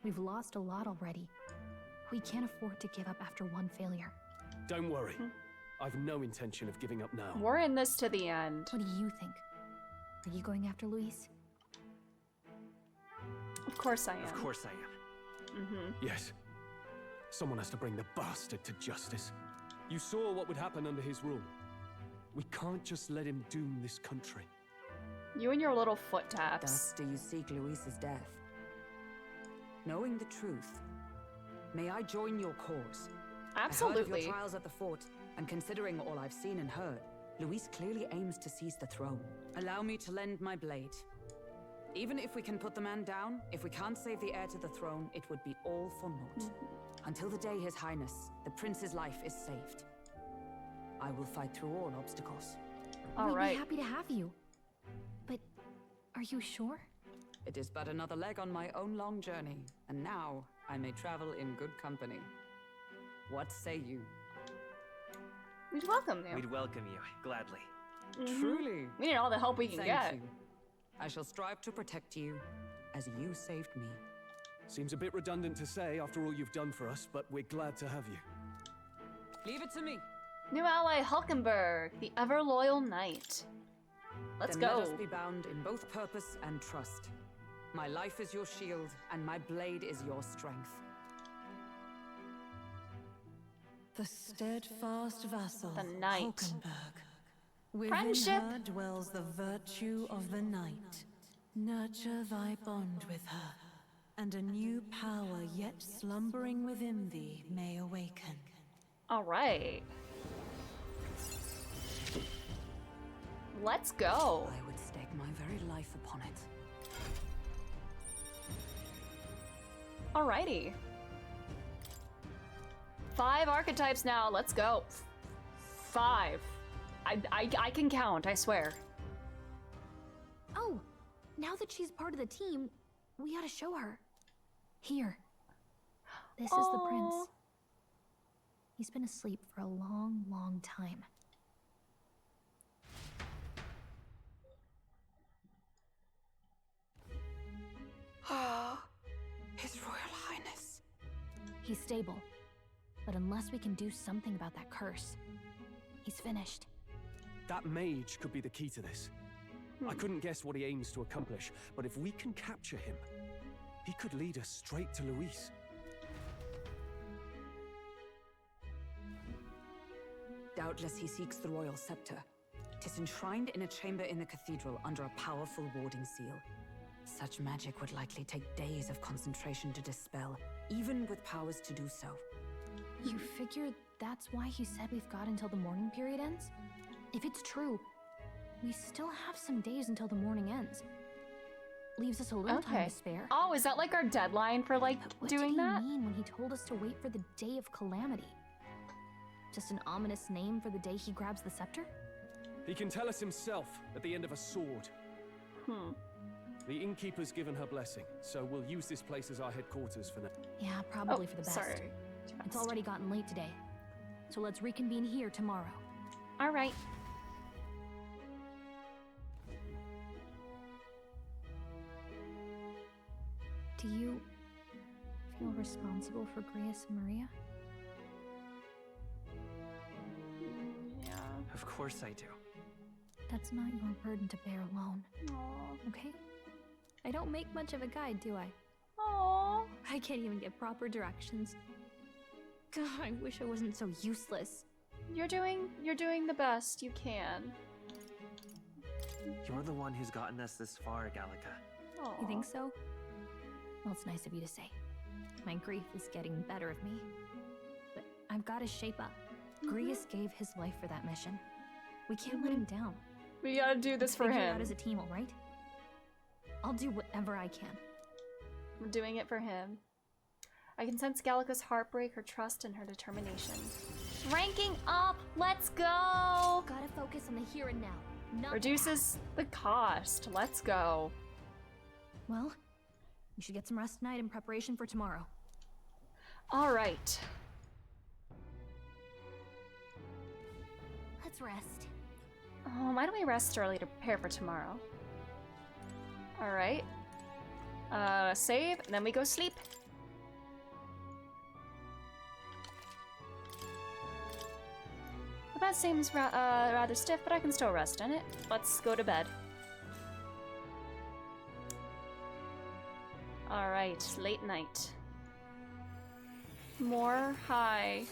We've lost a lot already. We can't afford to give up after one failure. Don't worry. I've no intention of giving up now. We're in this to the end. What do you think? Are you going after Luis? Of course I am. Of course I am. Yes. Someone has to bring the bastard to justice. You saw what would happen under his rule. We can't just let him doom this country. You and your little foot taps. Thus do you seek Luis's death? Knowing the truth, may I join your cause? Absolutely. I heard of your trials at the fort, and considering all I've seen and heard, Luis clearly aims to seize the throne. Allow me to lend my blade. Even if we can put the man down, if we can't save the heir to the throne, it would be all for naught. Until the day His Highness, the prince's life, is saved. I will fight through all obstacles. All right. We'd be happy to have you. But are you sure? It is but another leg on my own long journey, and now I may travel in good company. What say you? We'd welcome you. We'd welcome you, gladly. Truly. We need all the help we can Thank get. you. I shall strive to protect you as you saved me. Seems a bit redundant to say after all you've done for us, but we're glad to have you. Leave it to me. New ally Hulkenberg, the ever loyal knight. Let's Then go. Let us be bound in both purpose and trust. My life is your shield, and my blade is your strength. The steadfast vassal, The knight. Hulkenberg. Within Friendship. her dwells the virtue of the night. Nurture thy bond with her, and a new power yet slumbering within thee may awaken. All right. Let's go. I would stake my very life upon it. Alrighty. 5 archetypes now. Let's go. 5. I can count, I swear. Oh, now that she's part of the team, we ought to show her. Here. This is the prince. He's been asleep for a long, long time. His Royal Highness. He's stable. But unless we can do something about that curse, he's finished. That mage could be the key to this. I couldn't guess what he aims to accomplish, but if we can capture him, he could lead us straight to Luis. Doubtless he seeks the royal scepter. 'Tis enshrined in a chamber in the cathedral under a powerful warding seal. Such magic would likely take days of concentration to dispel, even with powers to do so. You figure that's why he said we've got until the mourning period ends? If it's true, we still have some days until the mourning ends. Leaves us a little time to spare. Oh, is that like our deadline for like What doing did he that? mean when he told us to wait for the day of calamity? Just an ominous name for the day he grabs the scepter? He can tell us himself at the end of a sword. The innkeeper's given her blessing, so we'll use this place as our headquarters for now. Yeah, probably for the best. Sorry. It's already gotten late today, so let's reconvene here tomorrow. All right. Do you feel responsible for Grius and Maria? Yeah. Of course I do. That's not your burden to bear alone. Aww. Okay? I don't make much of a guide, do I? Aww. I can't even get proper directions. God, I wish I wasn't so useless. You're doing the best you can. You're the one who's gotten us this far, Gallica. Aww. You think so? Well, it's nice of you to say. My grief is getting the better of me. But I've got to shape up. Grius gave his life for that mission. We can't let him down. We gotta do this for Figure it him. out as a team, all right? I'll do whatever I can. I'm doing it for him. I can sense Gallica's heartbreak, her trust, and her determination. Ranking up! Let's go! Gotta focus on the here and now. Not Reduces the cost. Let's go. Well, you should get some rest tonight in preparation for tomorrow. All right. Let's rest. Why don't we rest early to prepare for tomorrow? All right. Save, and then we go sleep. The bed seems rather stiff, but I can still rest in it. Let's go to bed. All right, late night. More high.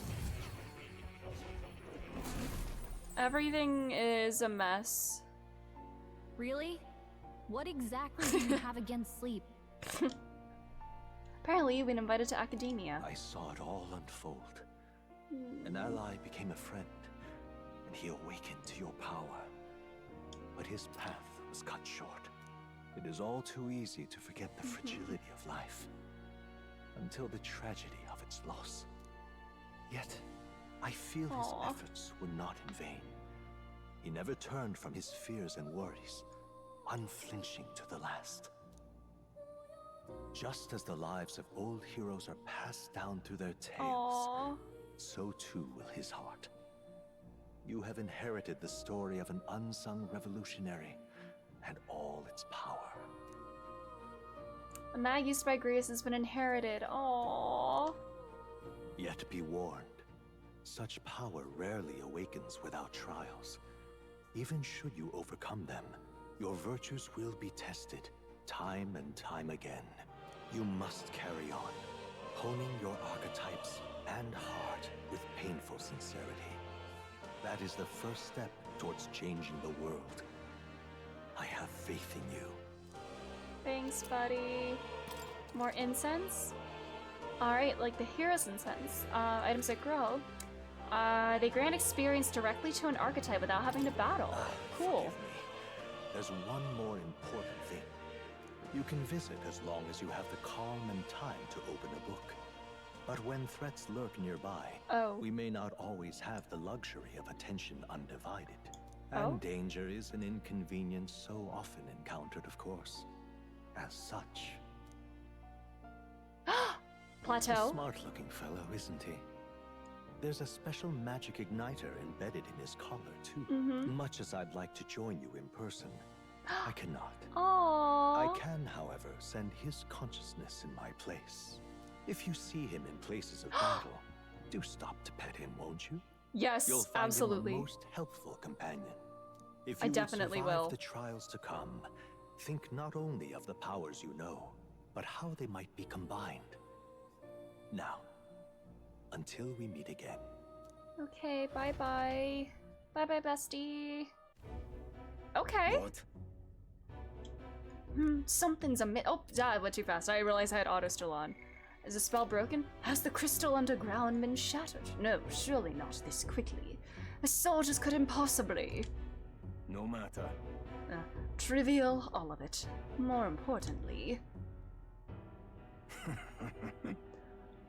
Everything is a mess. Really? What exactly do you have against sleep? Apparently, you've been invited to academia. I saw it all unfold. An ally became a friend, and he awakened to your power. But his path was cut short. It is all too easy to forget the fragility of life, until the tragedy of its loss. Yet, I feel his efforts were not in vain. He never turned from his fears and worries, unflinching to the last. Just as the lives of old heroes are passed down through their tales, so too will his heart. You have inherited the story of an unsung revolutionary and all its power. A mag used by Grius has been inherited. Aww. Yet be warned, such power rarely awakens without trials. Even should you overcome them, your virtues will be tested, time and time again. You must carry on, honing your archetypes and heart with painful sincerity. That is the first step towards changing the world. I have faith in you. Thanks, buddy. More incense? Alright, like the hero's incense. Items that grow. They grant experience directly to an archetype without having to battle. Cool. There's one more important thing. You can visit as long as you have the calm and time to open a book. But when threats lurk nearby, we may not always have the luxury of attention undivided. And danger is an inconvenience so often encountered, of course. As such. Plateau? A smart-looking fellow, isn't he? There's a special magic igniter embedded in his collar, too. Much as I'd like to join you in person, I cannot. Aww. I can, however, send his consciousness in my place. If you see him in places of battle, do stop to pet him, won't you? Yes, You'll find absolutely. him a most helpful companion. If I you definitely would survive will. the trials to come, think not only of the powers you know, but how they might be combined. Now, until we meet again. Okay, bye-bye. Bye-bye, bestie. Okay. What? Something's amiss. Oh, I went too fast. I realized I had auto still on. Is the spell broken? Has the crystal underground been shattered? No, surely not this quickly. The soldiers couldn't possibly. No matter. Trivial, all of it. More importantly.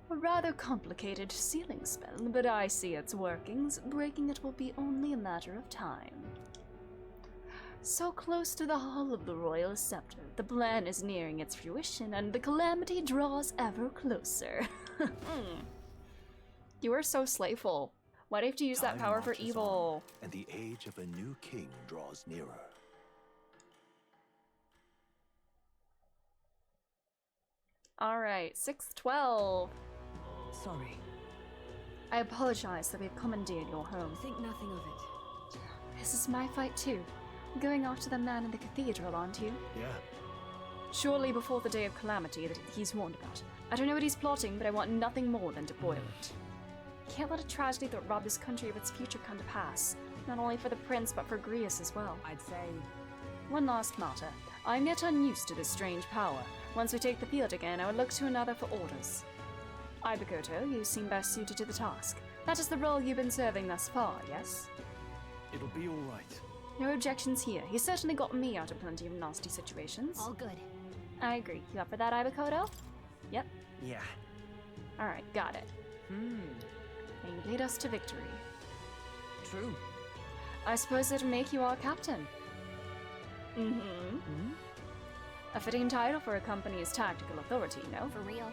A rather complicated sealing spell, but I see its workings. Breaking it will be only a matter of time. So close to the Hall of the Royal Scepter, the plan is nearing its fruition, and the calamity draws ever closer. You are so slayful. Why do you have to use that power for marches evil? on, and the age of a new king draws nearer. Alright, 612. Sorry. I apologize that we've commandeered your home. Think nothing of it. This is my fight too. Going after the man in the cathedral, aren't you? Yeah. Surely before the day of calamity that he's warned about. I don't know what he's plotting, but I want nothing more than to foil it. Can't let a tragedy that robbed his country of its future come to pass. Not only for the prince, but for Grius as well. I'd say... One last matter. I'm yet unused to this strange power. Once we take the field again, I would look to another for orders. Ibakoto, you seem best suited to the task. That is the role you've been serving thus far, yes? It'll be all right. No objections here. He certainly got me out of plenty of nasty situations. All good. I agree. You up for that, Ibakoto? Yep. Yeah. Alright, got it. And you lead us to victory. True. I suppose it'll make you our captain. A fitting title for a company's tactical authority, no? For real.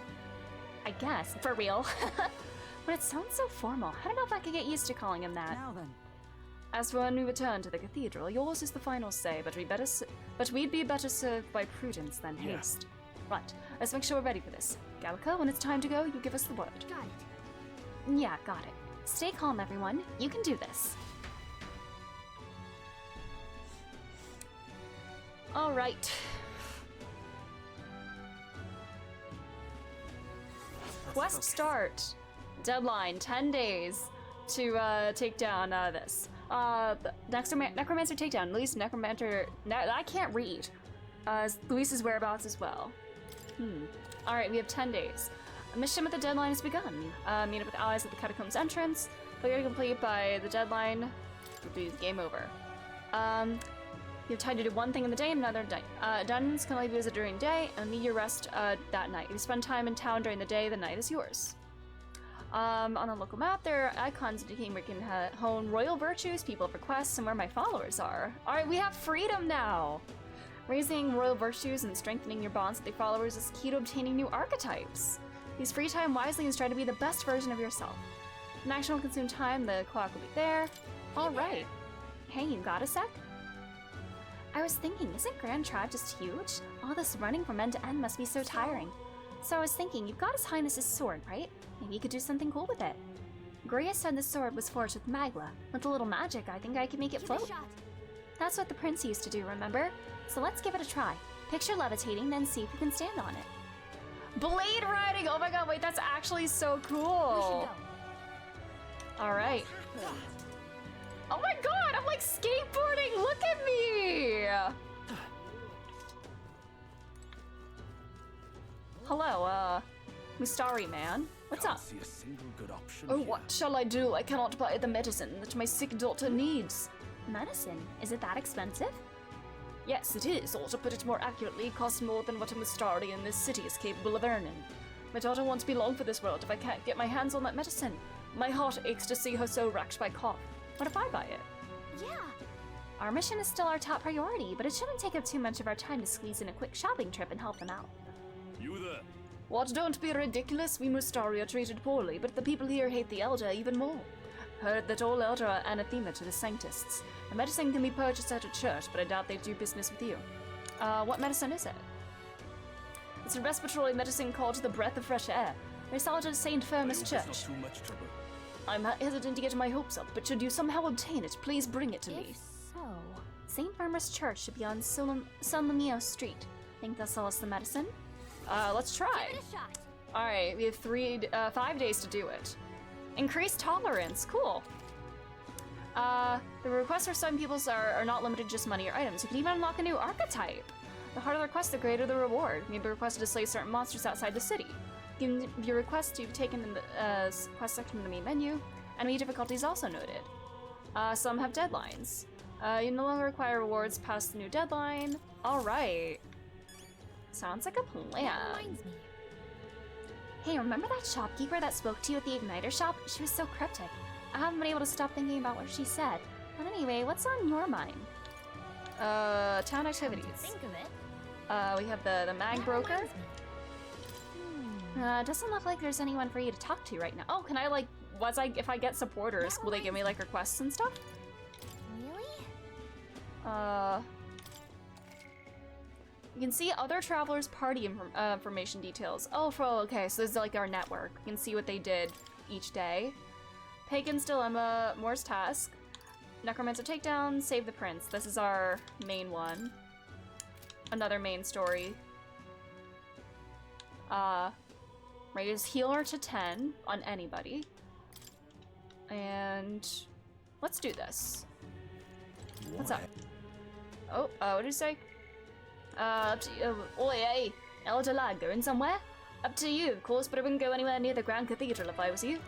I guess. For real. But it sounds so formal. I don't know if I could get used to calling him that. Now then. As for when we return to the cathedral, yours is the final say, but we'd be better served by prudence than haste. Right, let's make sure we're ready for this. Gallica, when it's time to go, you give us the word. Got it. Yeah, got it. Stay calm, everyone. You can do this. Alright. Quest start. Deadline, 10 days to take down this. Necromancer takedown. Luis Necromancer... I can't read. Luis's whereabouts as well. Alright, we have 10 days. A mission with the deadline has begun. Meet up with allies at the catacombs entrance. Failure to complete by the deadline will be game over. You have time to do one thing in the day and another day. Dungeons can only be visited during day, and need your rest that night. If you spend time in town during the day, the night is yours. On the local map, there are icons indicating where you can hone royal virtues, people for quests, and where my followers are. Alright, we have freedom now! Raising royal virtues and strengthening your bonds with your followers is key to obtaining new archetypes. Use free time wisely and strive to be the best version of yourself. An action will consume time, the clock will be there. Alright. Hey, you got a sec? I was thinking, isn't Grand Tribe just huge? All this running from end to end must be so tiring. So I was thinking, you've got His Highness's sword, right? Maybe you could do something cool with it. Grius said the sword was forged with magla. With a little magic, I think I could make it float. That's what the prince used to do, remember? So let's give it a try. Picture levitating, then see if you can stand on it. Blade riding! Oh my god, wait, that's actually so cool! Alright. Oh my god, I'm like skateboarding! Look at me! Hello, Mustari man. What's up? See a single good option Oh, here. what shall I do? I cannot buy the medicine that my sick daughter needs. Medicine? Is it that expensive? Yes, it is, or to put it more accurately, it costs more than what a Mustari in this city is capable of earning. My daughter won't be long for this world if I can't get my hands on that medicine. My heart aches to see her so racked by cough. What if I buy it? Yeah. Our mission is still our top priority, but it shouldn't take up too much of our time to squeeze in a quick shopping trip and help them out. You there? What, don't be ridiculous. We Mustari are treated poorly, but the people here hate the Elder even more. Heard that all Elder are anathema to the Sanctists. The medicine can be purchased at a church, but I doubt they do business with you. What medicine is it? It's a respiratory medicine called the Breath of Fresh Air. They sell it at St. Firmus Church. Too much trouble. I'm hesitant to get my hopes up, but should you somehow obtain it, please bring it to me. If so, St. Firmus Church should be on San Lemio Street. Think they'll sell us the medicine? Let's try. Give it a shot. Alright, we have 5 days to do it. Increased tolerance, cool. The requests for some peoples are not limited to just money or items. You can even unlock a new archetype. The harder the request, the greater the reward. You may be requested to slay certain monsters outside the city. Give your request to be taken in the quest section of the main menu. Enemy difficulty is also noted. Some have deadlines. You no longer require rewards past the new deadline. Alright. Sounds like a plan. That reminds me. Hey, remember that shopkeeper that spoke to you at the Igniter shop? She was so cryptic. I haven't been able to stop thinking about what she said. But anyway, what's on your mind? Town activities. Think of it. We have the mag broker. Doesn't look like there's anyone for you to talk to right now. Oh, can I like, if I get supporters, will they give me like requests and stuff? Really? You can see other travelers' party information details. Oh, okay, so this is like our network. You can see what they did each day. Pagan's Dilemma, Moore's Task, Necromancer Takedown, Save the Prince. This is our main one. Another main story. Raise healer to 10 on anybody. And let's do this. What's up? Oh, what did you say? Up to you. Oi, hey, Elder Lad, going somewhere? Up to you, of course, but I wouldn't go anywhere near the Grand Cathedral if I was you.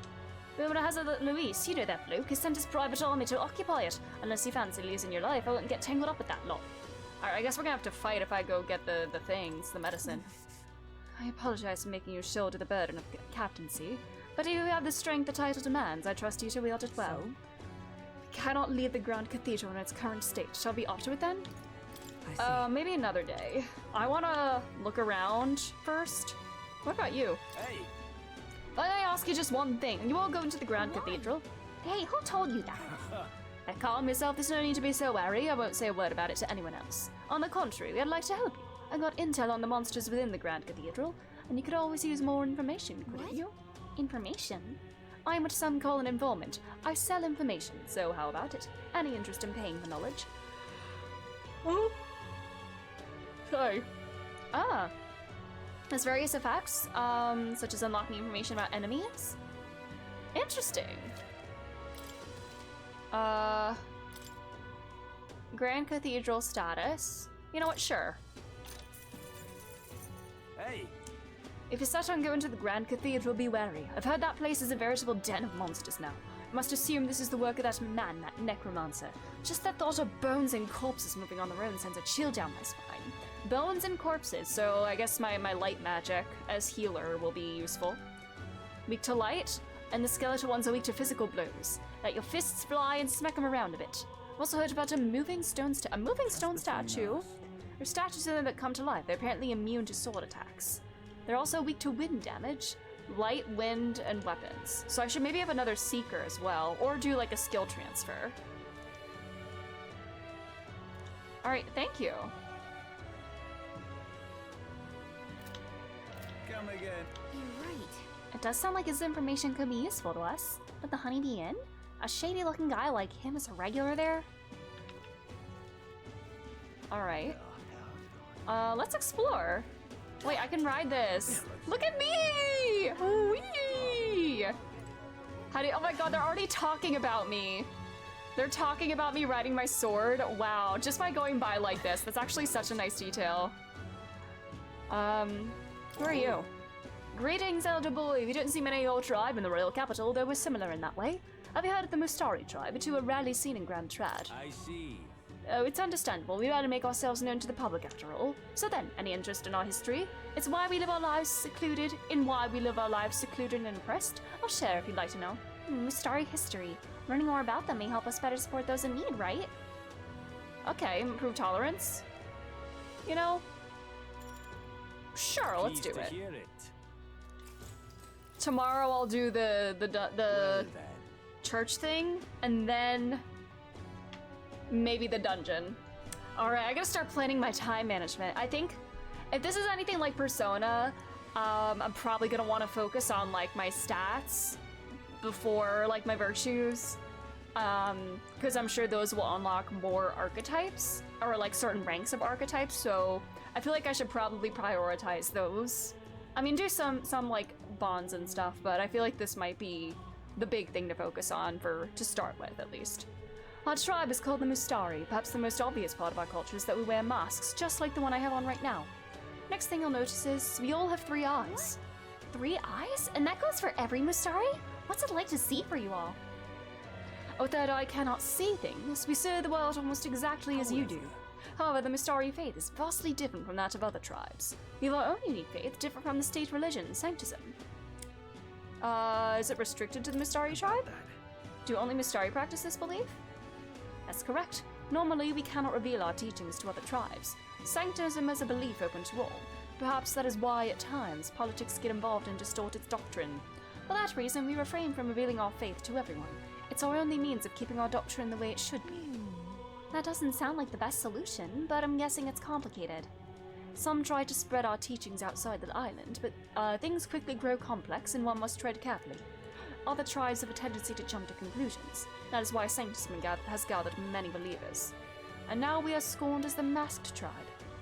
Rumor has it that Luis, you know that bloke, has sent his private army to occupy it. Unless you fancy losing your life, I wouldn't get tangled up with that lot. Alright, I guess we're gonna have to fight if I go get the things, the medicine. I apologize for making you shoulder the burden of captaincy, but if you have the strength the title demands, I trust you to wield it well. We cannot leave the Grand Cathedral in its current state. Shall we opt to it then? Maybe another day. I wanna look around first. What about you? Hey! Let me ask you just one thing. You all go into the Grand Cathedral? Hey, who told you that? I calm yourself, there's no need to be so wary. I won't say a word about it to anyone else. On the contrary, I'd like to help you. I got intel on the monsters within the Grand Cathedral, and you could always use more information, couldn't you? Information? I'm what some call an informant. I sell information, so how about it? Any interest in paying for knowledge? Oh. Sorry. There's various effects, such as unlocking information about enemies. Interesting. Grand Cathedral status. You know what? Sure. Hey! If you're set on going to the Grand Cathedral, be wary. I've heard that place is a veritable den of monsters now. I must assume this is the work of that man, that necromancer. Just that thought of bones and corpses moving on their own sends a chill down my spine. Bones and corpses, so I guess my light magic as healer will be useful. Weak to light, and the skeletal ones are weak to physical blows. Let your fists fly and smack them around a bit. I've also heard about a moving stone statue. There's statues in there that come to life. They're apparently immune to sword attacks. They're also weak to wind damage, light, wind, and weapons. So I should maybe have another seeker as well, or do like a skill transfer. Alright, thank you. Come again. You're right. It does sound like his information could be useful to us. Let the honeybee in? A shady looking guy like him is a regular there? Alright. Let's explore. Wait, I can ride this. Look at me! Whee! Oh my god, they're already talking about me. They're talking about me riding my sword. Wow, just by going by like this. That's actually such a nice detail. Who are you? Greetings, elder boy. We don't see many of your tribe in the royal capital, though we're similar in that way. Have you heard of the Mustari tribe? Two are rarely seen in Grand Trad. I see. Oh, it's understandable. We rather make ourselves known to the public after all. So then, any interest in our history? It's why we live our lives secluded. And oppressed. I'll share if you'd like to know. Mustari history. Learning more about them may help us better support those in need, right? Okay, improve tolerance. You know? Sure, let's do it. Tomorrow I'll do the church thing, and then maybe the dungeon. Alright, I gotta start planning my time management. I think if this is anything like Persona, I'm probably gonna want to focus on like my stats before like my virtues, because I'm sure those will unlock more archetypes, or like certain ranks of archetypes, so I feel like I should probably prioritize those. I mean, do some like bonds and stuff, but I feel like this might be the big thing to focus on to start with, at least. Our tribe is called the Mustari. Perhaps the most obvious part of our culture is that we wear masks, just like the one I have on right now. Next thing you'll notice is we all have 3 eyes. 3 eyes? And that goes for every Mustari? What's it like to see for you all? Our third eye cannot see things. We see the world almost exactly as you do. However, the Mustari faith is vastly different from that of other tribes. We have our own unique faith, different from the state religion, Sanctism. Is it restricted to the Mistari tribe? Do only Mistari practice this belief? That's correct. Normally, we cannot reveal our teachings to other tribes. Sanctism is a belief open to all. Perhaps that is why, at times, politics get involved and distort its doctrine. For that reason, we refrain from revealing our faith to everyone. It's our only means of keeping our doctrine the way it should be. That doesn't sound like the best solution, but I'm guessing it's complicated. Some try to spread our teachings outside the island, but things quickly grow complex and one must tread carefully. Other tribes have a tendency to jump to conclusions. That is why Sanctism has gathered many believers. And now we are scorned as the masked tribe.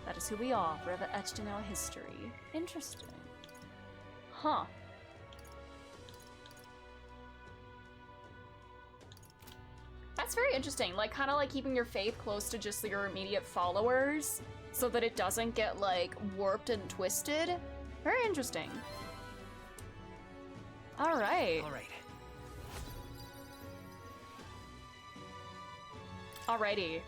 That is who we are, forever etched in our history. Interesting. Huh. That's very interesting, like, kind of like keeping your faith close to just your immediate followers, so that it doesn't get, like, warped and twisted. Very interesting. Alright. Alrighty.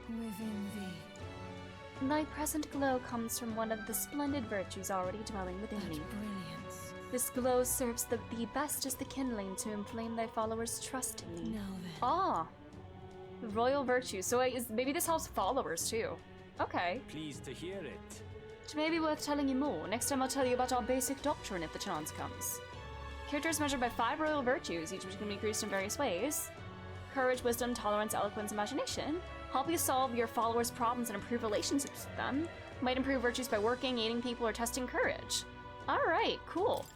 Within thee. My present glow comes from one of the splendid virtues already dwelling within me. Brilliance. This glow serves thee best as the kindling to inflame thy followers' trust in me. Now then. Ah. Royal virtue. So maybe this helps followers too. Okay. Pleased to hear it. It may be worth telling you more. Next time I'll tell you about our basic doctrine if the chance comes. Character is measured by 5 royal virtues, each which can be increased in various ways. Courage, wisdom, tolerance, eloquence, imagination. Help you solve your followers' problems and improve relationships with them. Might improve virtues by working, aiding people, or testing courage. Alright, cool.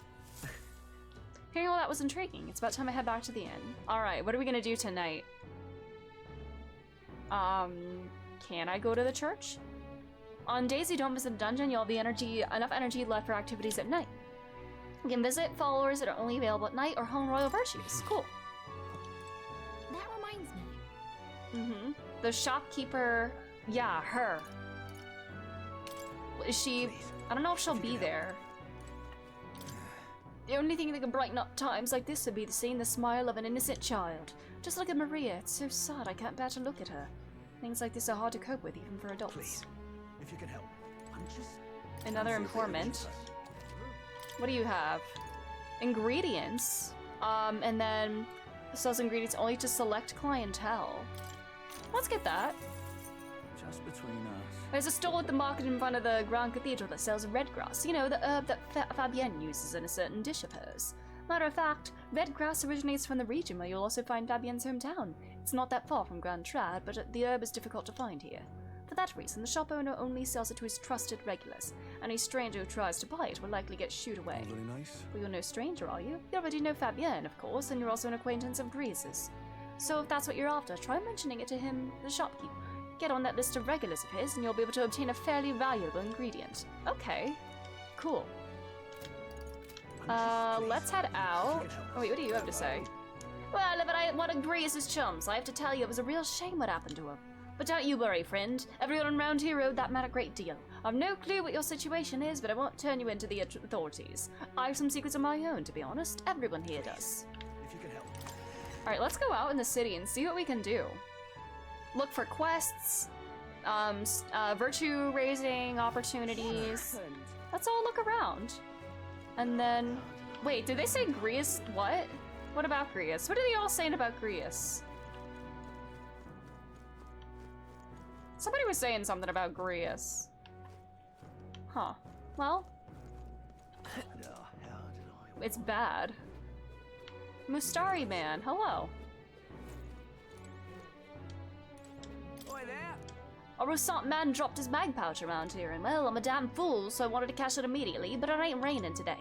Hearing all that was intriguing. It's about time I head back to the inn. Alright, what are we gonna do tonight? Can I go to the church? On days you don't visit a dungeon, you'll have enough energy left for activities at night. You can visit followers that are only available at night or hone royal virtues. Cool. That reminds me. Mm-hmm. The shopkeeper, yeah, her. Is she, I don't know if she'll be there. The only thing that can brighten up times like this would be seeing the smile of an innocent child. Just look at Maria, it's so sad I can't bear to look at her. Things like this are hard to cope with even for adults. Please, if you can help. I'm just... Another informant. What do you have? Ingredients. And then sells ingredients only to select clientele. Let's get that. Just between us. There's a stall at the market in front of the Grand Cathedral that sells red grass. You know, the herb that Fabienne uses in a certain dish of hers. Matter of fact, red grass originates from the region where you'll also find Fabienne's hometown. It's not that far from Grand Trad, but the herb is difficult to find here. For that reason, the shop owner only sells it to his trusted regulars. Any stranger who tries to buy it will likely get shooed away. Very nice. Well, you're no stranger, are you? You already know Fabienne, of course, and you're also an acquaintance of Griez's. So if that's what you're after, try mentioning it to him, the shopkeeper. Get on that list of regulars of his, and you'll be able to obtain a fairly valuable ingredient. Okay. Cool. Let's head out. Oh, wait, what do you have to say? Well, if I want to Griez's chums, I have to tell you it was a real shame what happened to him. But don't you worry, friend. Everyone around here owed that man a great deal. I've no clue what your situation is, but I won't turn you into the authorities. I have some secrets of my own, to be honest. Everyone here does. If you can help. Alright, let's go out in the city and see what we can do. Look for quests, virtue-raising opportunities. Let's all look around. And then... Wait, did they say Griez? What? What about Griez? What are they all saying about Griez? Somebody was saying something about Griez. Huh. Well. It's bad. Mustari man, hello. Oi there! A Roussant man dropped his mag pouch around here, and well, I'm a damn fool, so I wanted to cash it immediately, but it ain't raining today.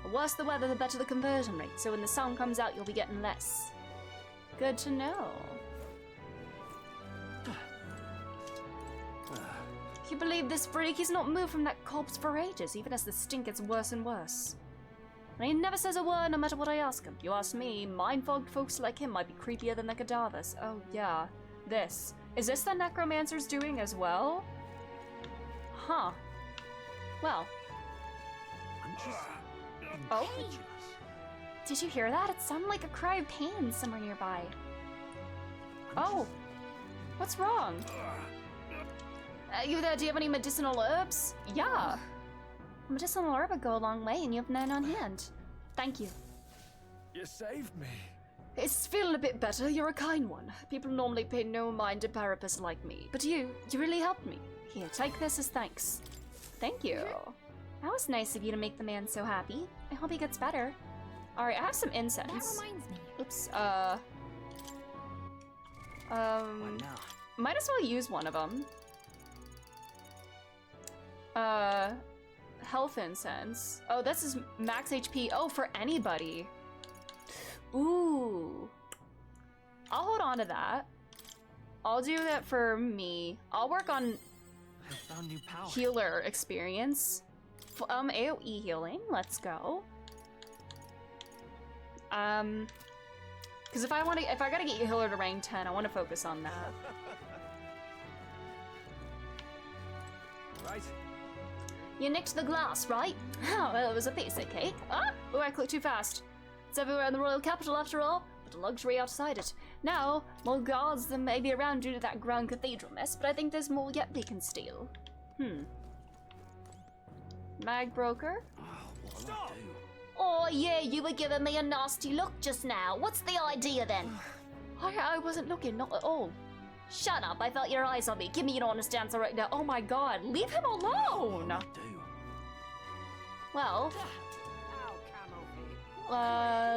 The worse the weather, the better the conversion rate, so when the sun comes out, you'll be getting less. Good to know. Can you believe this freak? He's not moved from that corpse for ages, even as the stink gets worse and worse. And he never says a word no matter what I ask him. You ask me, mind-fogged folks like him might be creepier than the cadavers. Oh yeah, this. Is this the necromancer's doing as well? Huh. Well. Oh. Did you hear that? It sounded like a cry of pain somewhere nearby. Oh. What's wrong? You there, do you have any medicinal herbs? Yeah. Medicinal herb would go a long way, and you have none on hand. Thank you. You saved me. It's feeling a bit better. You're a kind one. People normally pay no mind to Parapus like me, but you really helped me. Here, take this as thanks. Thank you. That was nice of you to make the man so happy. I hope he gets better. Alright, I have some incense. That reminds me. Oops, might as well use one of them. Health incense. Oh, this is max HP. Oh, for anybody. Ooh. I'll hold on to that. I'll do that for me. I'll work on I found new power. healer experience. AoE healing. Let's go. Because if I gotta get you healer to rank 10, I want to focus on that. Right. You nicked the glass, right? Oh, well, it was a piece of cake. Ah! Oh, I clicked too fast. It's everywhere in the royal capital, after all, but a luxury outside it. Now, more guards than may be around due to that Grand Cathedral mess, but I think there's more yet they can steal. Mag broker? Stop! Oh yeah, you were giving me a nasty look just now. What's the idea then? I wasn't looking, not at all. Shut up, I felt your eyes on me. Give me an honest answer right now. Oh my god, leave him alone! Well,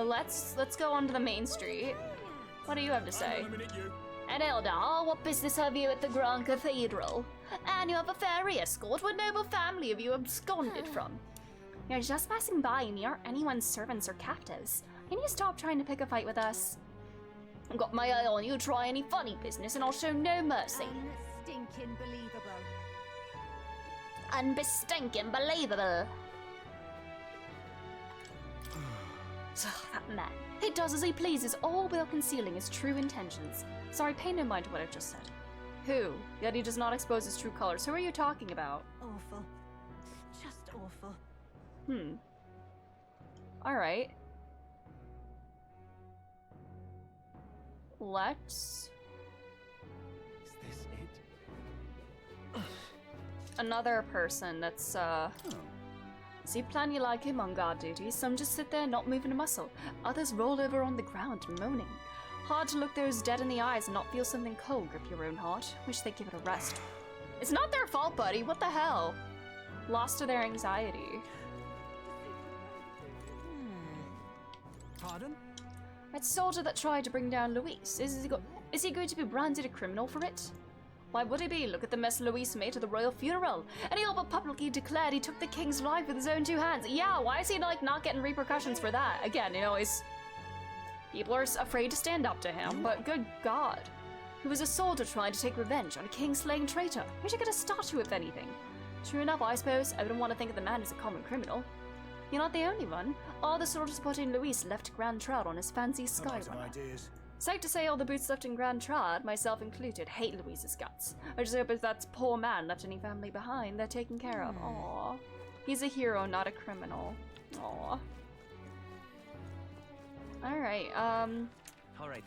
let's go onto the main street. What do you have to say? And Eldar, what business have you at the Grand Cathedral? And you have a fairy escort. What noble family have you absconded from? You're just passing by and you aren't anyone's servants or captives. Can you stop trying to pick a fight with us? I've got my eye on you. Try any funny business and I'll show no mercy. Unstinking believable. Unbestinking believable. That man. He does as he pleases, all while concealing his true intentions. Sorry, pay no mind to what I've just said. Who? Yet he does not expose his true colors. Who are you talking about? Awful. Just awful. Alright. Let's... Is this it? Another person that's, See plenty like him on guard duty. Some just sit there not moving a muscle. Others roll over on the ground, moaning. Hard to look those dead in the eyes and not feel something cold grip your own heart. Wish they'd give it a rest. It's not their fault, buddy. What the hell? Lost to their anxiety. Pardon? That soldier that tried to bring down Luis. Is he going to be branded a criminal for it? Why would he be? Look at the mess Luis made at the royal funeral. And he all but publicly declared he took the king's life with his own two hands. Yeah, why is he, like, not getting repercussions for that? Again, you know, people are afraid to stand up to him, but good God. He was a soldier trying to take revenge on a king-slaying traitor. We should get a statue, if anything. True enough, I suppose. I wouldn't want to think of the man as a common criminal. You're not the only one. All the soldiers put in Luis left Grand Trad on his fancy skyrunner. Safe to say all the boots left in Grand Trad, myself included, hate Luis's guts. I just hope if that poor man left any family behind, they're taken care of. Aww. He's a hero, not a criminal. Aww. Alright, Alright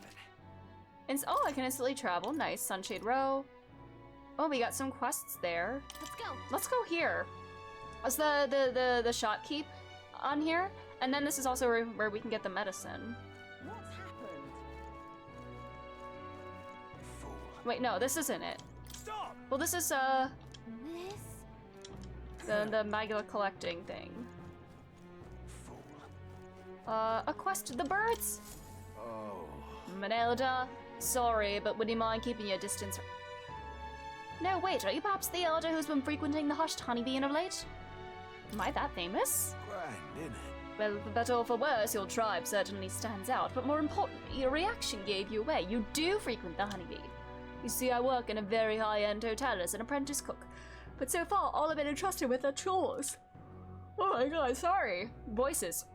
then. Oh, I can instantly travel. Nice. Sunshade Row. Oh, we got some quests there. Let's go. Let's go here. Is the shopkeep on here? And then this is also where we can get the medicine. What's happened? Wait, no, this isn't it. Stop! Well, this is, This? the Magula collecting thing. A quest, the birds? Oh. Manelda, sorry, but would you mind keeping your distance? No, wait, are you perhaps the elder who's been frequenting the hushed honeybee of late? Am I that famous? Grand, innit? Well, for better or for worse, your tribe certainly stands out, but more importantly, your reaction gave you away. You do frequent the honeybee. You see, I work in a very high-end hotel as an apprentice cook, but so far, all I've been entrusted with are chores. Oh my god, sorry. Voices.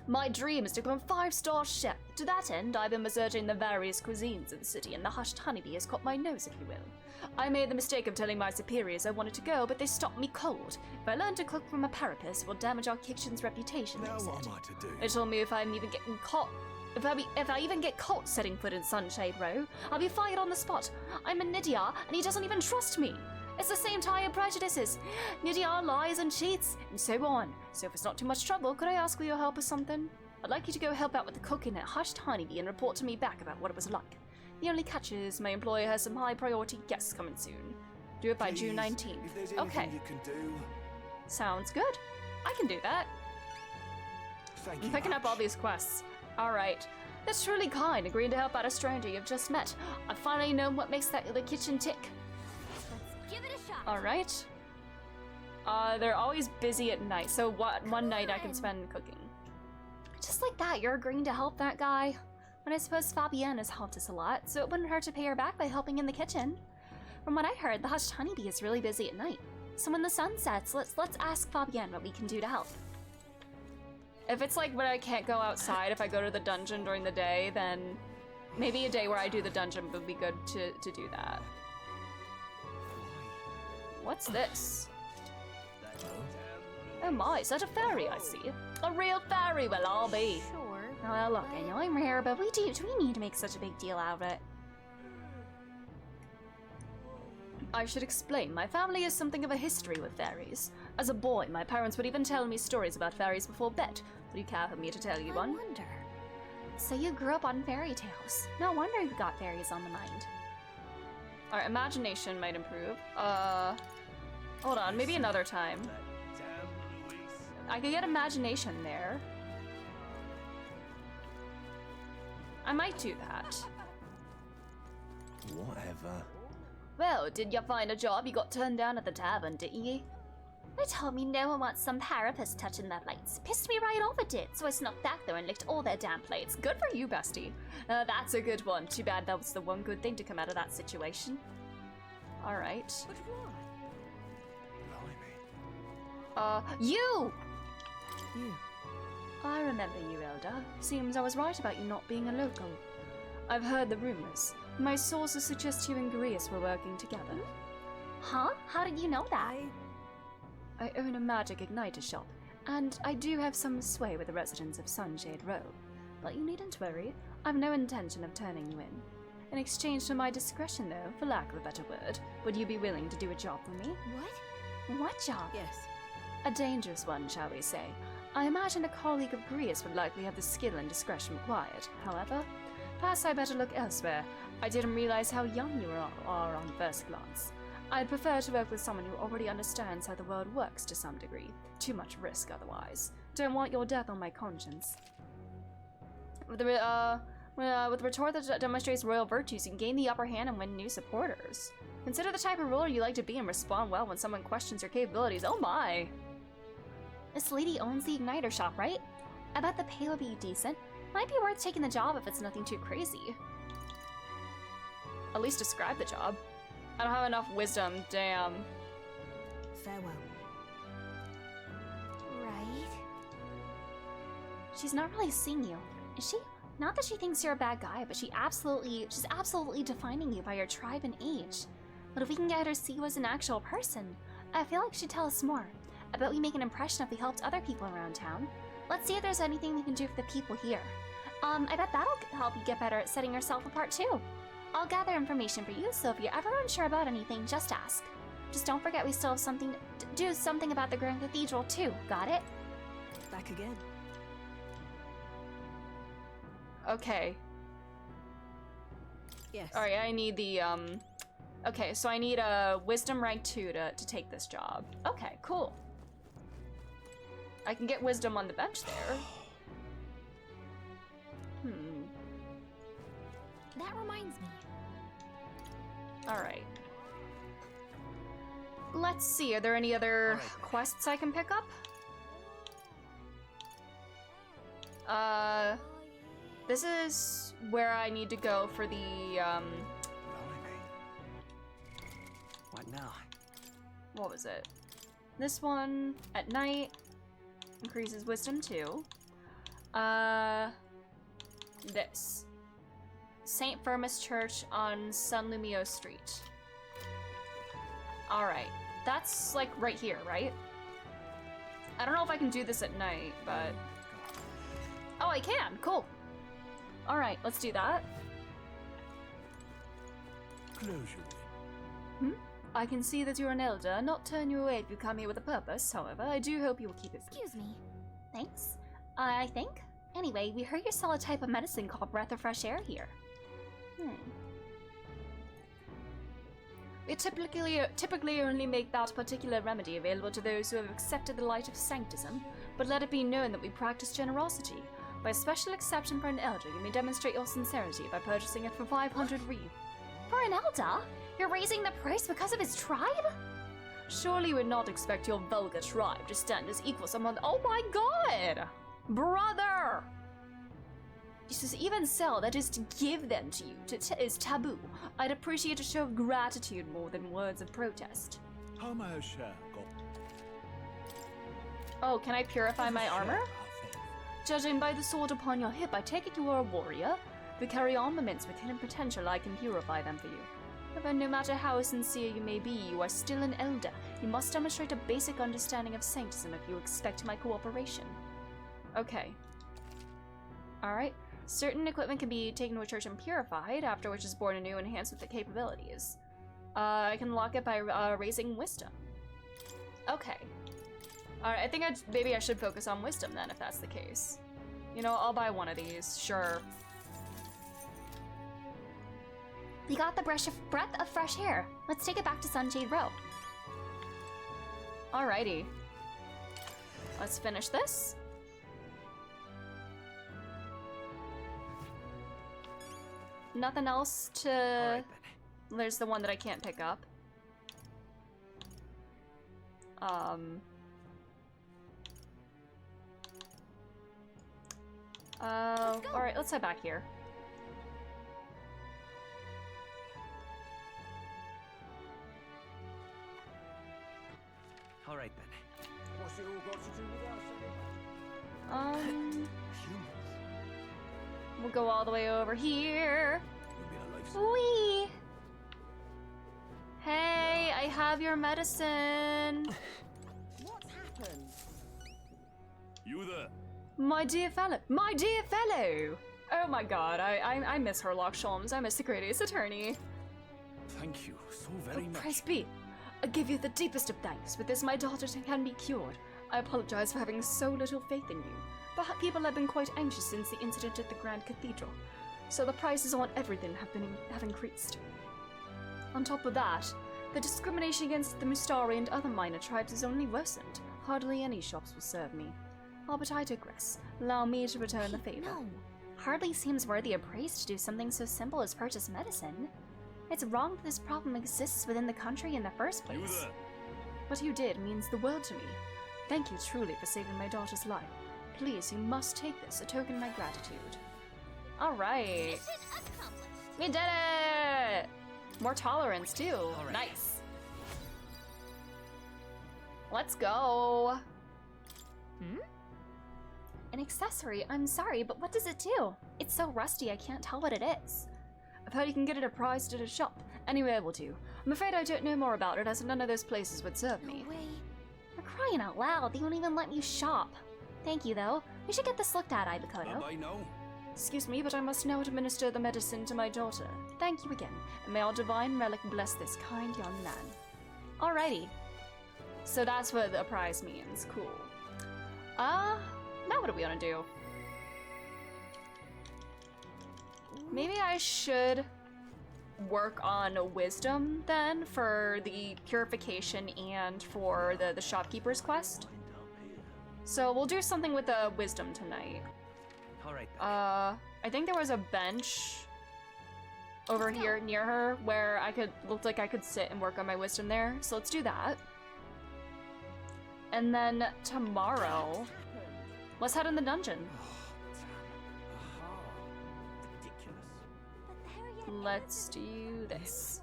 My dream is to become a 5-star chef. To that end, I've been researching the various cuisines of the city, and the hushed honeybee has caught my nose, if you will. I made the mistake of telling my superiors I wanted to go, but they stopped me cold. If I learn to cook from a parapet, it will damage our kitchen's reputation, Now they said. what am I to do? They told me if I'm even getting caught, if I even get caught setting foot in Sunshade Row, I'll be fired on the spot. I'm a Nidia, and he doesn't even trust me. It's the same tired prejudices, Nidia lies and cheats, and so on. So if it's not too much trouble, could I ask for your help with something? I'd like you to go help out with the cooking at Hushed Honeybee and report to me back about what it was like. The only catch is my employer has some high priority guests coming soon. Do it by June 19th. If there's Okay. anything you can do. Sounds good. I can do that. Thank I'm you picking much. up all these quests. Alright. That's truly kind, agreeing to help out a stranger you've just met. I finally know what makes the kitchen tick. Let's give it a shot. Alright. They're always busy at night, so one night I can spend cooking. Just like that, you're agreeing to help that guy. But I suppose Fabienne has helped us a lot, so it wouldn't hurt to pay her back by helping in the kitchen. From what I heard, the Hushed Honeybee is really busy at night. So when the sun sets, let's ask Fabienne what we can do to help. If it's like when I can't go outside, if I go to the dungeon during the day, then maybe a day where I do the dungeon would be good to do that. What's this? Oh my, such a fairy, I see. A real fairy, well, I'll be. Sure. Well, look, I know I'm rare, but do we need to make such a big deal out of it? I should explain, my family has something of a history with fairies. As a boy, my parents would even tell me stories about fairies before bed. Would you care for me to tell you one? I wonder. So you grew up on fairy tales. No wonder you've got fairies on the mind. Our imagination might improve. Hold on, maybe another time. I could get imagination there. I might do that. Whatever. Well, did you find a job you got turned down at the tavern, didn't you? They told me no one wants some parapets touching their plates. Pissed me right off it did, so I snuck back there and licked all their damn plates. Good for you, bestie. That's a good one. Too bad that was the one good thing to come out of that situation. Alright. But why? You! I remember you, Elder. Seems I was right about you not being a local. I've heard the rumors. My sources suggest you and Grius were working together. Huh? How did you know that? I own a magic igniter shop, and I do have some sway with the residents of Sunshade Row. But you needn't worry. I've no intention of turning you in. In exchange for my discretion, though, for lack of a better word, would you be willing to do a job for me? What? What job? Yes. A dangerous one, shall we say. I imagine a colleague of Grius would likely have the skill and discretion required. However, perhaps I better look elsewhere. I didn't realize how young you are on first glance. I'd prefer to work with someone who already understands how the world works to some degree. Too much risk otherwise. Don't want your death on my conscience. With the retort that demonstrates royal virtues, you can gain the upper hand and win new supporters. Consider the type of ruler you like to be and respond well when someone questions your capabilities. Oh my! This lady owns the igniter shop, right? I bet the pay would be decent. Might be worth taking the job if it's nothing too crazy. At least describe the job. I don't have enough wisdom, damn. Farewell. Right? She's not really seeing you, is she? Not that she thinks you're a bad guy, but she's absolutely defining you by your tribe and age. But if we can get her to see you as an actual person, I feel like she'd tell us more. I bet we make an impression if we helped other people around town. Let's see if there's anything we can do for the people here. I bet that'll help you get better at setting yourself apart too. I'll gather information for you, so if you're ever unsure about anything, just ask. Just don't forget we still have something to do something about the Grand Cathedral too, got it? Back again. Okay. Yes. Alright, I need the, okay, so I need a Wisdom rank 2 to take this job. Okay, cool. I can get Wisdom on the bench there. That reminds me. Alright. Let's see, are there any other quests I can pick up? This is where I need to go for the, What now? what was it? This one, at night, increases wisdom 2. This. St. Firmus Church on San Lumio Street. Alright, that's like right here, right? I don't know if I can do this at night, but... Oh, I can, cool. Alright, let's do that. Closure. I can see that you're an elder, and not turn you away if you come here with a purpose. However, I do hope you will keep it brief. Excuse me. Thanks. I think. Anyway, we heard you sell a type of medicine called breath of fresh air here. We typically only make that particular remedy available to those who have accepted the light of sanctism, but let it be known that we practice generosity. By special exception for an elder, you may demonstrate your sincerity by purchasing it for 500 Re. For an elder? You're raising the price because of his tribe? Surely you would not expect your vulgar tribe to stand as equals among— Oh my god! Brother! To even sell, that is to give them to you, is taboo. I'd appreciate a show of gratitude more than words of protest. Oh, can I purify my armor? Judging by the sword upon your hip, I take it you are a warrior. If you carry armaments with hidden potential, I can purify them for you. However, no matter how sincere you may be, you are still an elder. You must demonstrate a basic understanding of sanctism if you expect my cooperation. Okay. Alright. Certain equipment can be taken to a church and purified, after which is born anew, enhanced with the capabilities. I can lock it by raising wisdom. Okay. Alright, I think maybe I should focus on wisdom then, if that's the case. You know, I'll buy one of these, sure. We got the breath of fresh air. Let's take it back to Sunshade Row. Alrighty. Let's finish this. Nothing else to... Right, there's the one that I can't pick up. Alright, let's head back here. Alright then. What's it all got to do with us? We'll go all the way over here. Wee! Hey, I have your medicine. What's happened? You there? My dear fellow. My dear fellow! Oh my god, I miss Herlock Sholmes. I miss the greatest attorney. Thank you so very much. Praise be. I give you the deepest of thanks. With this, my daughter can be cured. I apologize for having so little faith in you. But people have been quite anxious since the incident at the Grand Cathedral, so the prices on everything have increased. On top of that, the discrimination against the Mustari and other minor tribes has only worsened. Hardly any shops will serve me. Oh, but I digress. Allow me to return the favor. No. Hardly seems worthy of praise to do something so simple as purchase medicine. It's wrong that this problem exists within the country in the first place. What you did means the world to me. Thank you truly for saving my daughter's life. Please, you must take this, a token of my gratitude. Alright. We did it! More tolerance, too. Right. Nice. Let's go. An accessory? I'm sorry, but what does it do? It's so rusty I can't tell what it is. I've heard you can get it priced at a shop. Anyway, I will do. I'm afraid I don't know more about it, as none of those places would serve me. No way. We're crying out loud. They won't even let you shop. Thank you, though. We should get this looked at, Ibakoto. I know. Excuse me, but I must now administer the medicine to my daughter. Thank you again, and may our divine relic bless this kind young man. Alrighty. So that's what the prize means. Cool. Now what do we want to do? Maybe I should work on wisdom then for the purification and for the shopkeeper's quest. So we'll do something with the wisdom tonight. Alright. I think there was a bench over here near her where looked like I could sit and work on my wisdom there. So let's do that. And then tomorrow, let's head in the dungeon. Let's do this.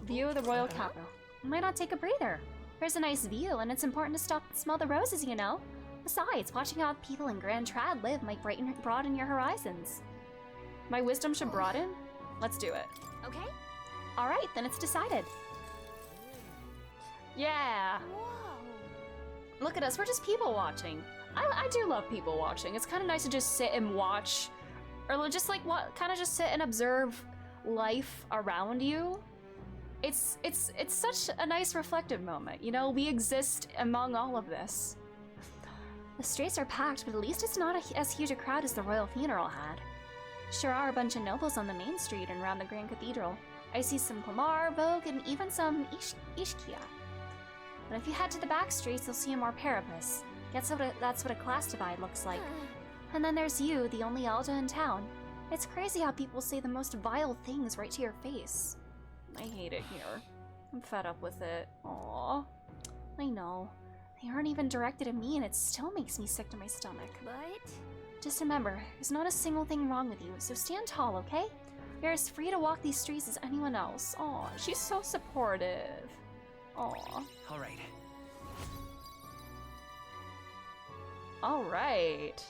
View of the royal capital. Why not take a breather? There's a nice view, and it's important to stop and smell the roses, you know? Besides, watching how people in Grand Trad live might broaden your horizons. My wisdom should broaden? Let's do it. Okay. Alright, then it's decided. Yeah! Whoa. Look at us, we're just people watching. I do love people watching. It's kind of nice to just sit and watch Or just like what, kind of just sit and observe life around you. It's such a nice reflective moment, you know? We exist among all of this. The streets are packed, but at least it's not as huge a crowd as the royal funeral had. Sure are a bunch of nobles on the main street and around the Grand Cathedral. I see some Clamar, Vogue, and even some Ishkia. But if you head to the back streets, you'll see a more Parapus. That's what a class divide looks like. And then there's you, the only Elda in town. It's crazy how people say the most vile things right to your face. I hate it here. I'm fed up with it. Aww. I know. They aren't even directed at me and it still makes me sick to my stomach. But... just remember, there's not a single thing wrong with you, so stand tall, okay? You're as free to walk these streets as anyone else. Aw, she's so supportive. Aw. Alright. Alright.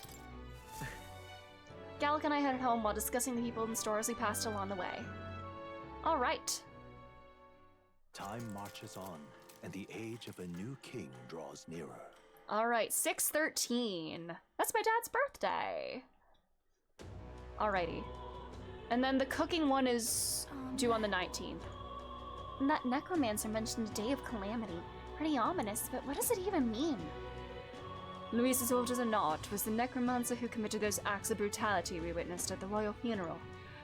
Gallic and I headed home while discussing the people and stores we passed along the way. Alright. Time marches on, and the age of a new king draws nearer. Alright, 6/13. That's my dad's birthday. Alrighty. And then the cooking one is due on the 19th. And that necromancer mentioned a day of calamity. Pretty ominous, but what does it even mean? Louise's orders are not. It was the necromancer who committed those acts of brutality we witnessed at the royal funeral.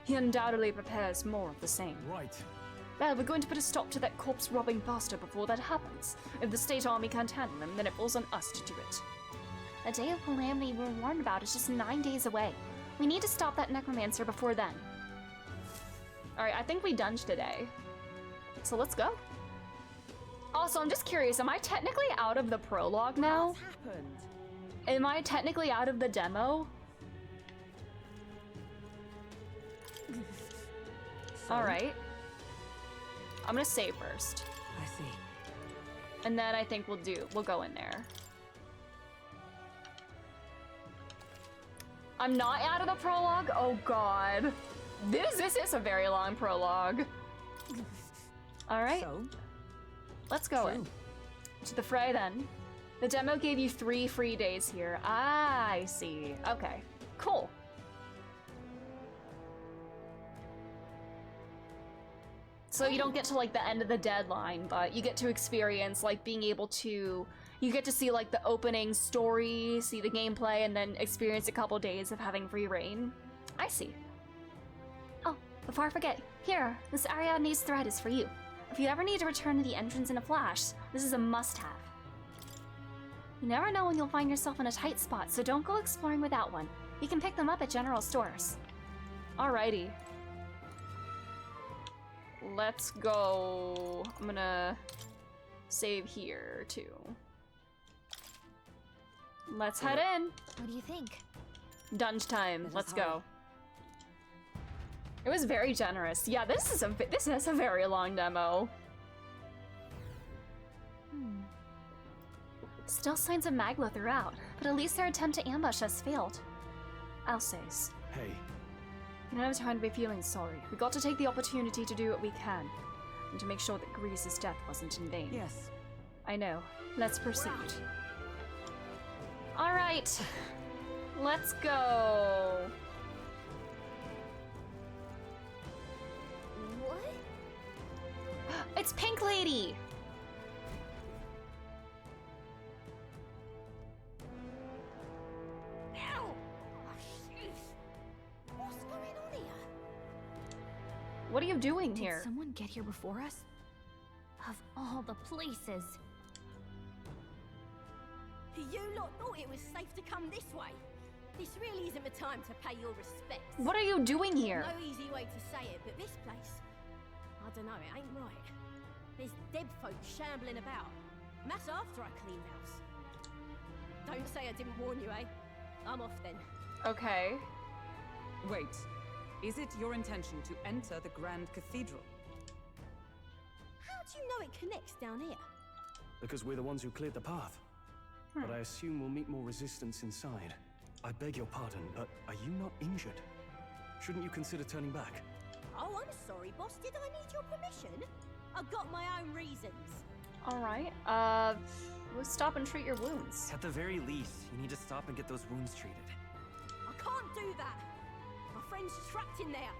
He undoubtedly prepares more of the same. Right. Well, we're going to put a stop to that corpse-robbing bastard before that happens. If the state army can't handle him, then it falls on us to do it. A day of calamity we were warned about is just 9 days away. We need to stop that necromancer before then. Alright, I think we dunged today. So let's go. Also, I'm just curious, am I technically out of the prologue now? What's happened? Am I technically out of the demo? Alright. I'm gonna save first. I see. And then I think we'll go in there. I'm not out of the prologue? Oh god. This is a very long prologue. Alright. So? Let's go in. To the fray then. The demo gave you 3 free days here. Ah, I see. Okay. Cool. So you don't get to like the end of the deadline, but you get to experience like being able to, you get to see like the opening story, see the gameplay, and then experience a couple days of having free reign. I see. Oh, before I forget, here, this Ariadne's thread is for you. If you ever need to return to the entrance in a flash, this is a must-have. You never know when you'll find yourself in a tight spot, so don't go exploring without one. You can pick them up at general stores. Alrighty. Let's go. I'm gonna save here too. Let's head in. What do you think? Dunge time. Let's go. It was very generous. Yeah, this is a very long demo. Still signs of Magla throughout, but at least their attempt to ambush us failed. Alsace. Hey. You don't have time to be feeling sorry. We got to take the opportunity to do what we can, and to make sure that Grease's death wasn't in vain. Yes. I know. Let's proceed. Alright. Let's go. What? It's Pink Lady! What are you doing here? Did someone get here before us? Of all the places. You lot thought it was safe to come this way. This really isn't the time to pay your respects. What are you doing here? No easy way to say it, but this place, I don't know, it ain't right. There's dead folk shambling about. And that's after I cleaned house. Don't say I didn't warn you, eh? I'm off then. Okay. Wait. Is it your intention to enter the Grand Cathedral? How do you know it connects down here? Because we're the ones who cleared the path. But I assume we'll meet more resistance inside. I beg your pardon, but are you not injured? Shouldn't you consider turning back? Oh, I'm sorry, boss. Did I need your permission? I've got my own reasons. Alright, we'll stop and treat your wounds. At the very least, you need to stop and get those wounds treated. I can't do that. My James trapped in there.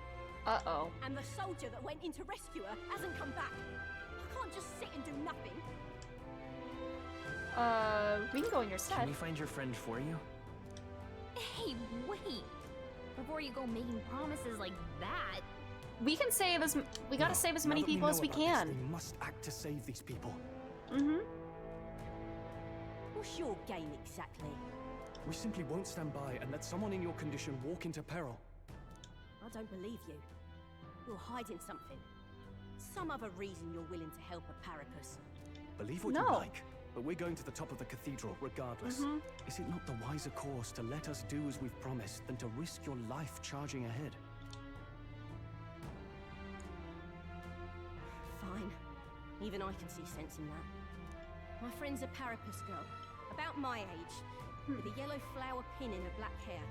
Uh-oh. And the soldier that went in to rescue her hasn't come back. I can't just sit and do nothing. We can go in your stead. Can we find your friend for you? Hey, wait! Before you go making promises like that. We can save as we gotta save as many people as we can. We must act to save these people. Mm-hmm. What's your game exactly? We simply won't stand by and let someone in your condition walk into peril. I don't believe you. You're hiding something. Some other reason you're willing to help a Parapus. Believe what you like, but we're going to the top of the cathedral regardless. Is it not the wiser course to let us do as we've promised than to risk your life charging ahead? Fine. Even I can see sense in that. My friend's a Parapus girl, about my age, with a yellow flower pin in her black hair.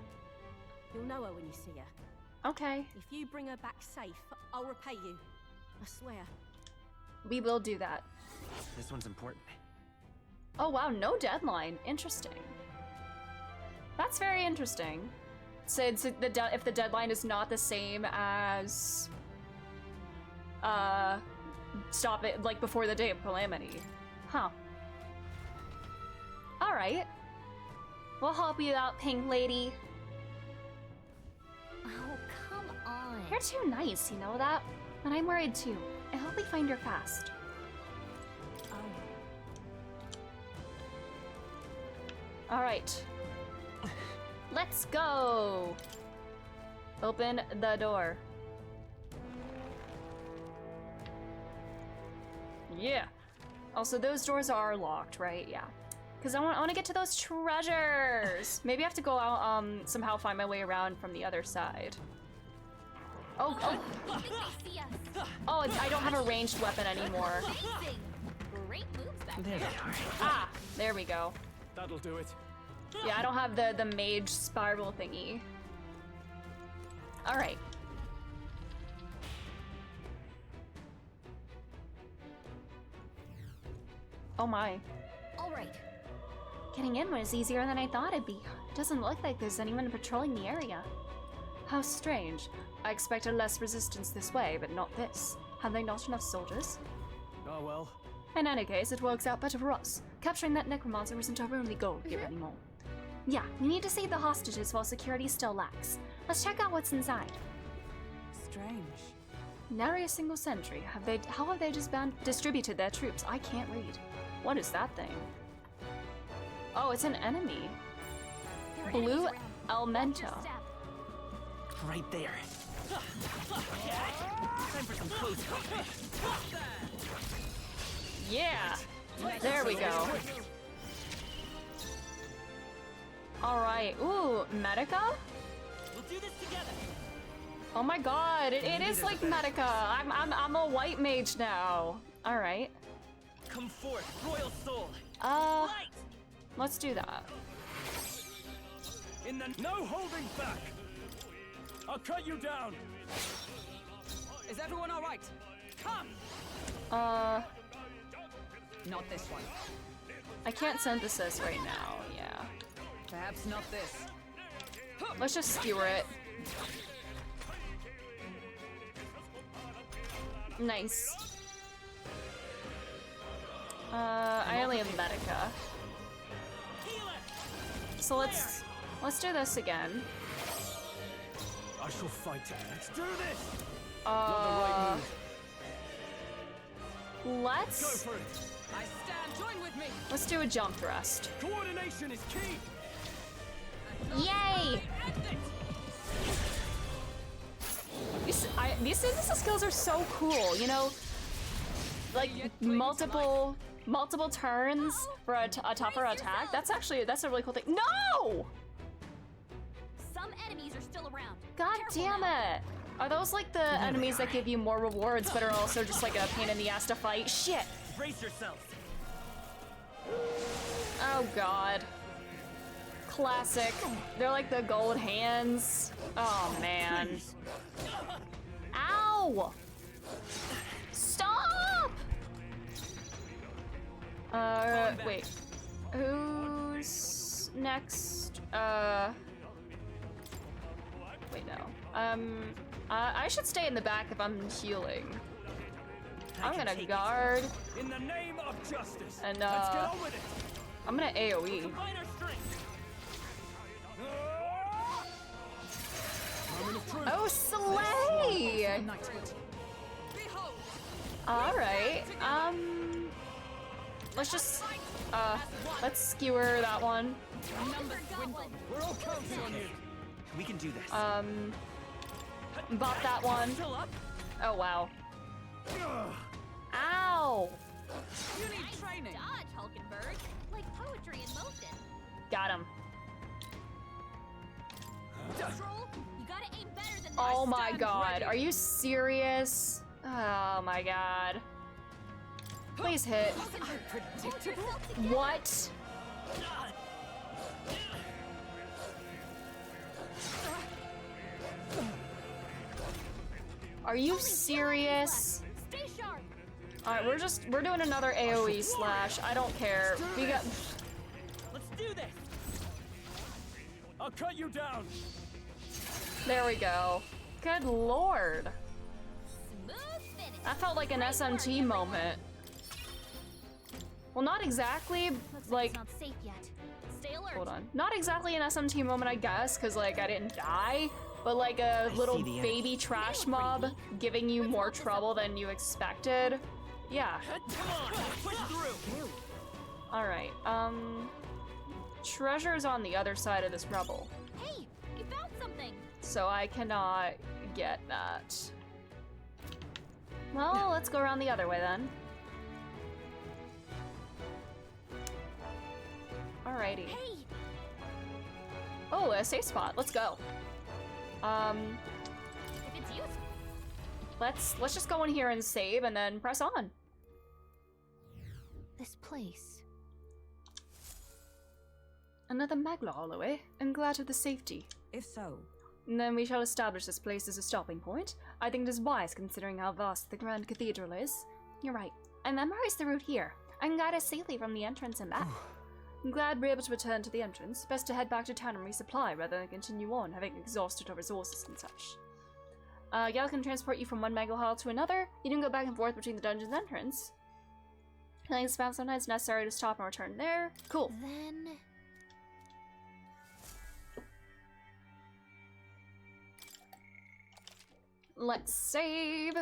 You'll know her when you see her. Okay. If you bring her back safe, I'll repay you. I swear. We will do that. This one's important. Oh wow, no deadline. Interesting. That's very interesting. So it's if the deadline is not the same as stop it like before the day of calamity. Huh. Alright. We'll help you out, Pink Lady. Oh, come on. You're too nice, you know that? And I'm worried too. I hope we find her fast. Alright. Let's go! Open the door. Yeah. Also, those doors are locked, right? Yeah. Because I want to get to those treasures! Maybe I have to go out, somehow find my way around from the other side. Oh, I don't have a ranged weapon anymore. Great moves back there. Ah, there we go. That'll do it. Yeah, I don't have the mage spiral thingy. All right. Oh my. All right. Getting in was easier than I thought it'd be. Doesn't look like there's anyone patrolling the area. How strange. I expected less resistance this way, but not this. Have they not enough soldiers? Oh well. In any case, it works out better for us. Capturing that necromancer isn't our only goal here anymore. Yeah, we need to save the hostages while security still lacks. Let's check out what's inside. Strange. Nary a single sentry. How have they just distributed their troops? I can't read. What is that thing? Oh, it's an enemy. Blue Elemento. Right there. Time for some close combat. Yeah. There we go. All right. Ooh, Medica? We'll do this together. Oh my god, it is like Medica. I'm a white mage now. All right. Come forth, royal soul. Let's do that. In the no holding back. I'll cut you down. Is everyone all right? Come. Not this one. I can't synthesis right now. Yeah. Perhaps not this. Let's just skewer it. Nice. I only have Medica. So let's do this again. I shall fight it. Let's do this. Let's go for it. I stand. Join with me. Let's do a jump thrust. Coordination is key. Yay! These synthesis skills are so cool, you know? Like multiple turns for a tougher attack. That's a really cool thing. No! Some enemies are still around. God damn it! Are those like the enemies that give you more rewards but are also just like a pain in the ass to fight? Shit! Brace yourselves. Oh god. Classic. They're like the gold hands. Oh man. Ow! Stop! Wait. Who's next? Wait, no. I should stay in the back if I'm healing. I'm gonna guard. In the name of justice. And let's get on with it. I'm gonna AoE. Combine our strength. Oh, slay! Alright, let's just, let's skewer that one. We're all counting on you. We can do this. Bop that one. Oh, wow. Ow! You need training. Dodge, Hulkenberg. Like poetry in motion. Got him. Troll, you gotta aim better than Oh my god, are you serious? Oh my god. Please hit. What? Are you serious? Stay sharp. Alright, we're doing another AoE slash. I don't care. We got. Let's do this. I'll cut you down. There we go. Good lord. That felt like an SMT moment. Well, not exactly, like... Not safe yet. Stay alert. Hold on. Not exactly an SMT moment, I guess, because, like, I didn't die. But, like, a little baby trash mob giving you more trouble than you expected. Yeah. Come on, push through. Alright, treasure's on the other side of this rubble. Hey, you found something. So I cannot get that. Well, let's go around the other way then. Alrighty. Hey. Oh, a safe spot. Let's go. If it's useful. Let's just go in here and save and then press on. This place. Another Magla Hollow, eh? I'm glad of the safety. If so, And then we shall establish this place as a stopping point. I think it is wise considering how vast the Grand Cathedral is. You're right. I memorized the route here. I can guide us safely from the entrance and back. I'm glad we're able to return to the entrance. Best to head back to town and resupply rather than continue on, having exhausted our resources and such. Gal can transport you from one Magla Hall to another. You can go back and forth between the dungeon's entrance. I think it's found sometimes necessary to stop and return there. Cool. Then... Let's save.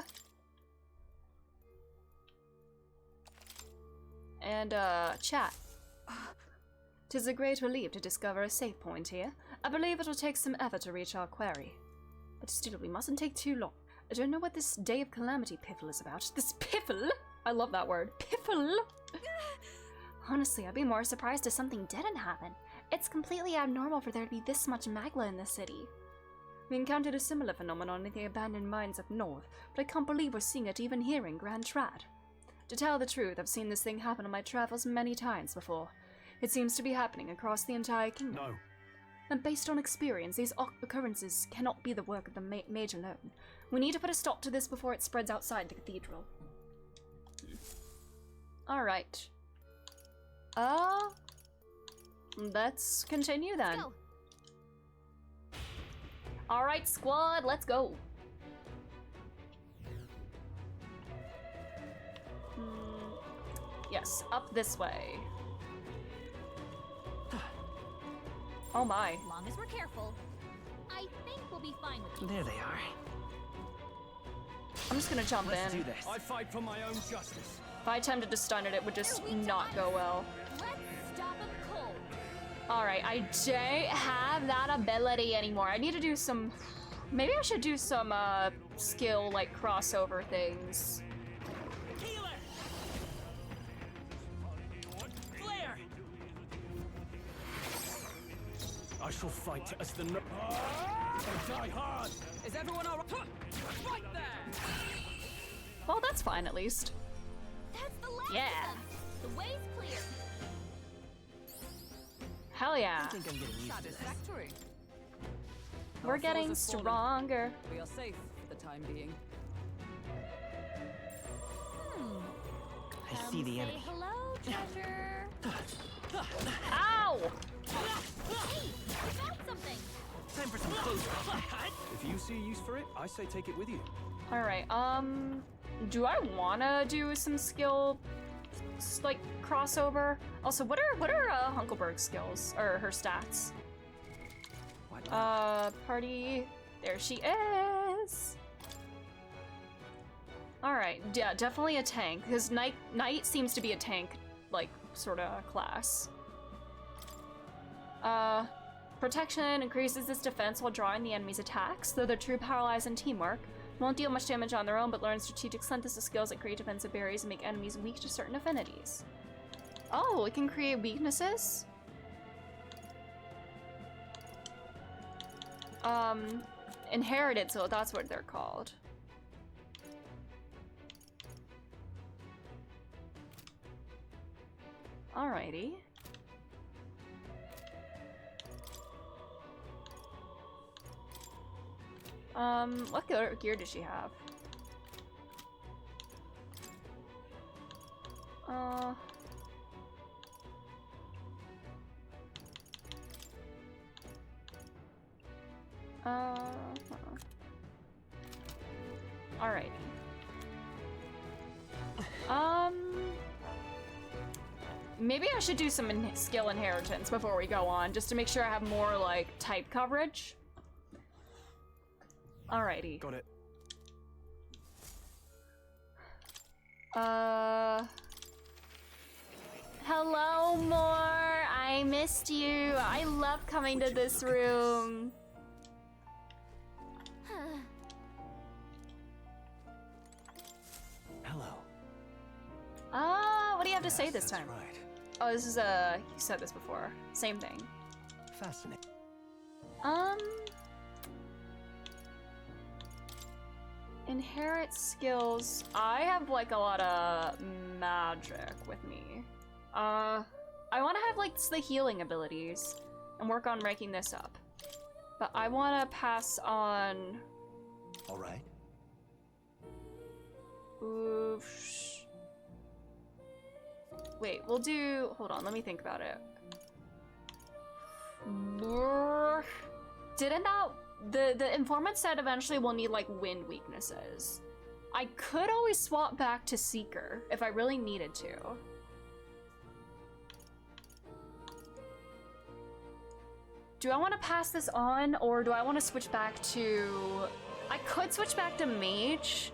And, chat. 'Tis a great relief to discover a safe point here. I believe it will take some effort to reach our quarry. But still, we mustn't take too long. I don't know what this Day of Calamity piffle is about. This piffle? I love that word. Piffle! Honestly, I'd be more surprised if something didn't happen. It's completely abnormal for there to be this much Magla in the city. We encountered a similar phenomenon in the abandoned mines up north, but I can't believe we're seeing it even here in Grand Trad. To tell the truth, I've seen this thing happen on my travels many times before. It seems to be happening across the entire kingdom. No. And based on experience, these occurrences cannot be the work of the mage alone. We need to put a stop to this before it spreads outside the cathedral. Alright. Let's continue then. Go. Alright, squad, let's go. Yes, up this way. Oh my. As long as we're careful, I think we'll be fine with There they are. I'm just gonna jump Let's in. do this. I fight for my own justice. If I attempted to stun it, it would just not go well. Let's stop them cold. Alright, I don't have that ability anymore. I need to do some... Maybe I should do some, skill, like, crossover things. Healer! Flare! I shall fight as the Die hard! Is everyone alright? Right there! Well, that's fine at least. That's the last Yeah. of them. The way's clear. Hell yeah. I think I'm getting used to this. Satisfactory. We're getting stronger. We are safe for the time being. I see the enemy. Hello, treasure. Ow! Hey, we found something. Time for some clothes. If you see a use for it, I say take it with you. All right. Do I wanna do some skill, like crossover? Also, what are Hunkleberg's skills or her stats? Party. There she is. All right. Yeah, definitely a tank because Knight seems to be a tank, like sort of class. Protection increases its defense while drawing the enemy's attacks, though their true power lies in teamwork. Won't deal much damage on their own, but learn strategic synthesis skills that create defensive barriers and make enemies weak to certain affinities. Oh, it can create weaknesses? Inherited, so that's what they're called. Alrighty. What gear does she have? Alrighty. Maybe I should do some skill inheritance before we go on, just to make sure I have more, like, type coverage. Alrighty. Got it. Hello, Moore. I missed you. I love coming to this room. Hello. What do you have to say this time? Right. Oh, this is you said this before. Same thing. Fascinating. Inherit skills. I have like a lot of magic with me. I want to have like the healing abilities and work on ranking this up. But I want to pass on. All right. Oof. Wait, we'll do. Hold on, let me think about it. Didn't that the informant said eventually we'll need like wind weaknesses. I could always swap back to Seeker if I really needed to. Do I want to pass this on or do I want to switch back to... I could switch back to Mage.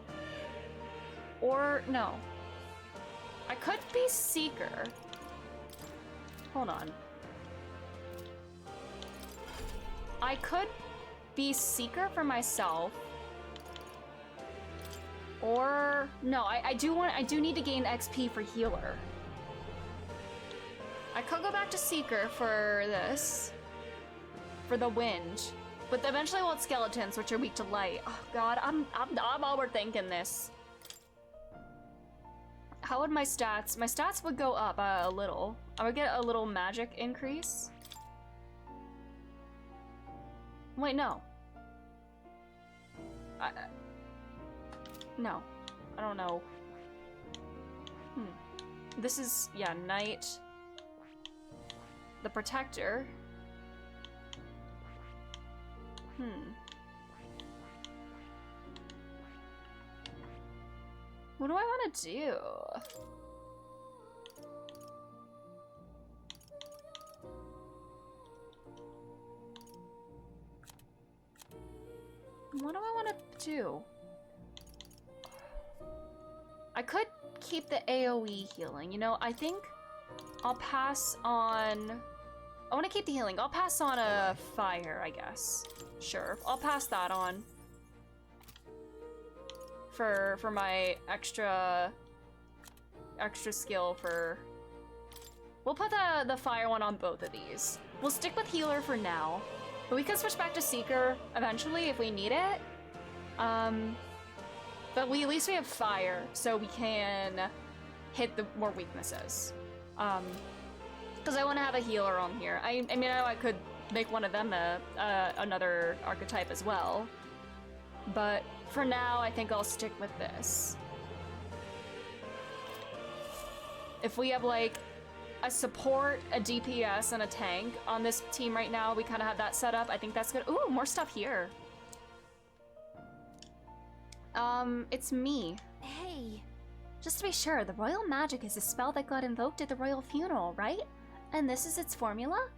Or no. I could be Seeker. Hold on. I could be Seeker for myself. Or no, I do need to gain XP for healer. I could go back to Seeker for this. For the wind. But eventually I want skeletons, which are weak to light. Oh god, I'm overthinking this. How would my stats? My stats would go up a little. I would get a little magic increase. Wait, no. No. I don't know. This is, yeah, Knight. The Protector. What do I want to do? What do I want to do? I could keep the AoE healing. You know, I think I'll pass on... I want to keep the healing. I'll pass on a fire, I guess. Sure, I'll pass that on. For my extra skill for... We'll put the fire one on both of these. We'll stick with healer for now, but we can switch back to Seeker eventually if we need it. But at least we have fire, so we can hit the more weaknesses. Because I want to have a healer on here. I mean, I could make one of them another archetype as well. But for now, I think I'll stick with this. If we have like... a support, a DPS, and a tank on this team right now. We kind of have that set up. I think that's good. Ooh, more stuff here. It's me. Hey. Just to be sure, the royal magic is a spell that got invoked at the royal funeral, right? And this is its formula?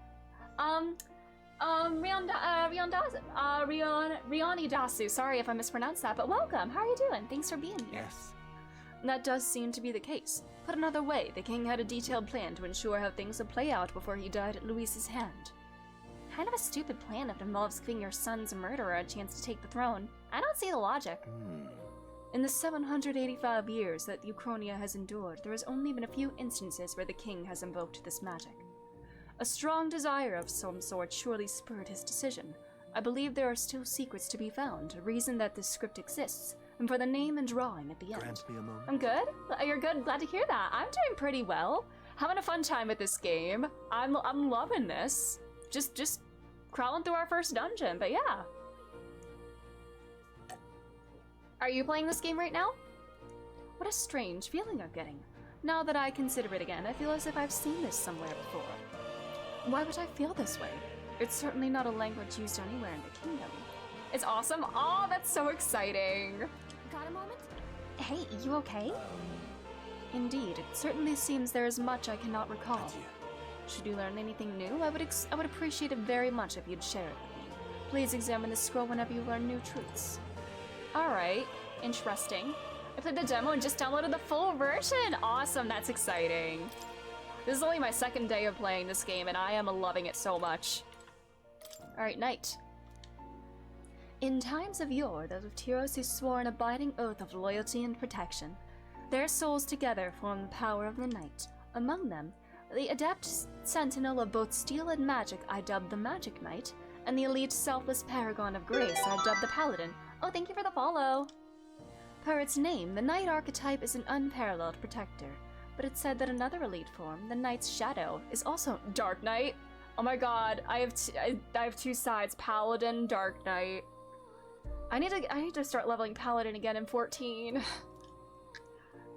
Rionidasu. Sorry if I mispronounced that, but welcome. How are you doing? Thanks for being here. Yes. That does seem to be the case. Put another way, the king had a detailed plan to ensure how things would play out before he died at Luis's hand. Kind of a stupid plan if it involves giving your son's murderer a chance to take the throne. I don't see the logic. In the 785 years that Uchronia has endured, there has only been a few instances where the king has invoked this magic. A strong desire of some sort surely spurred his decision. I believe there are still secrets to be found, a reason that this script exists, and for the name and drawing at the end. Grant me a moment. I'm good? You're good? Glad to hear that. I'm doing pretty well. Having a fun time with this game. I'm loving this. Just crawling through our first dungeon, but yeah. Are you playing this game right now? What a strange feeling I'm getting. Now that I consider it again, I feel as if I've seen this somewhere before. Why would I feel this way? It's certainly not a language used anywhere in the kingdom. It's awesome. Oh, that's so exciting. Got a moment? Hey, you okay? Indeed, it certainly seems there is much I cannot recall. Should you learn anything new, I would appreciate it very much if you'd share it with me. Please examine this scroll whenever you learn new truths. Alright, interesting. I played the demo and just downloaded the full version! Awesome, that's exciting. This is only my second day of playing this game and I am loving it so much. Alright, night. In times of yore, those of Tyros who swore an abiding oath of loyalty and protection. Their souls together form the power of the night. Among them, the adept sentinel of both steel and magic I dubbed the Magic Knight, and the elite selfless paragon of grace I dubbed the Paladin. Oh, thank you for the follow! Per its name, the Knight archetype is an unparalleled protector, but it's said that another elite form, the Knight's Shadow, is also Dark Knight. Oh my god, I have two sides, Paladin, Dark Knight. I need to start leveling Paladin again in 14.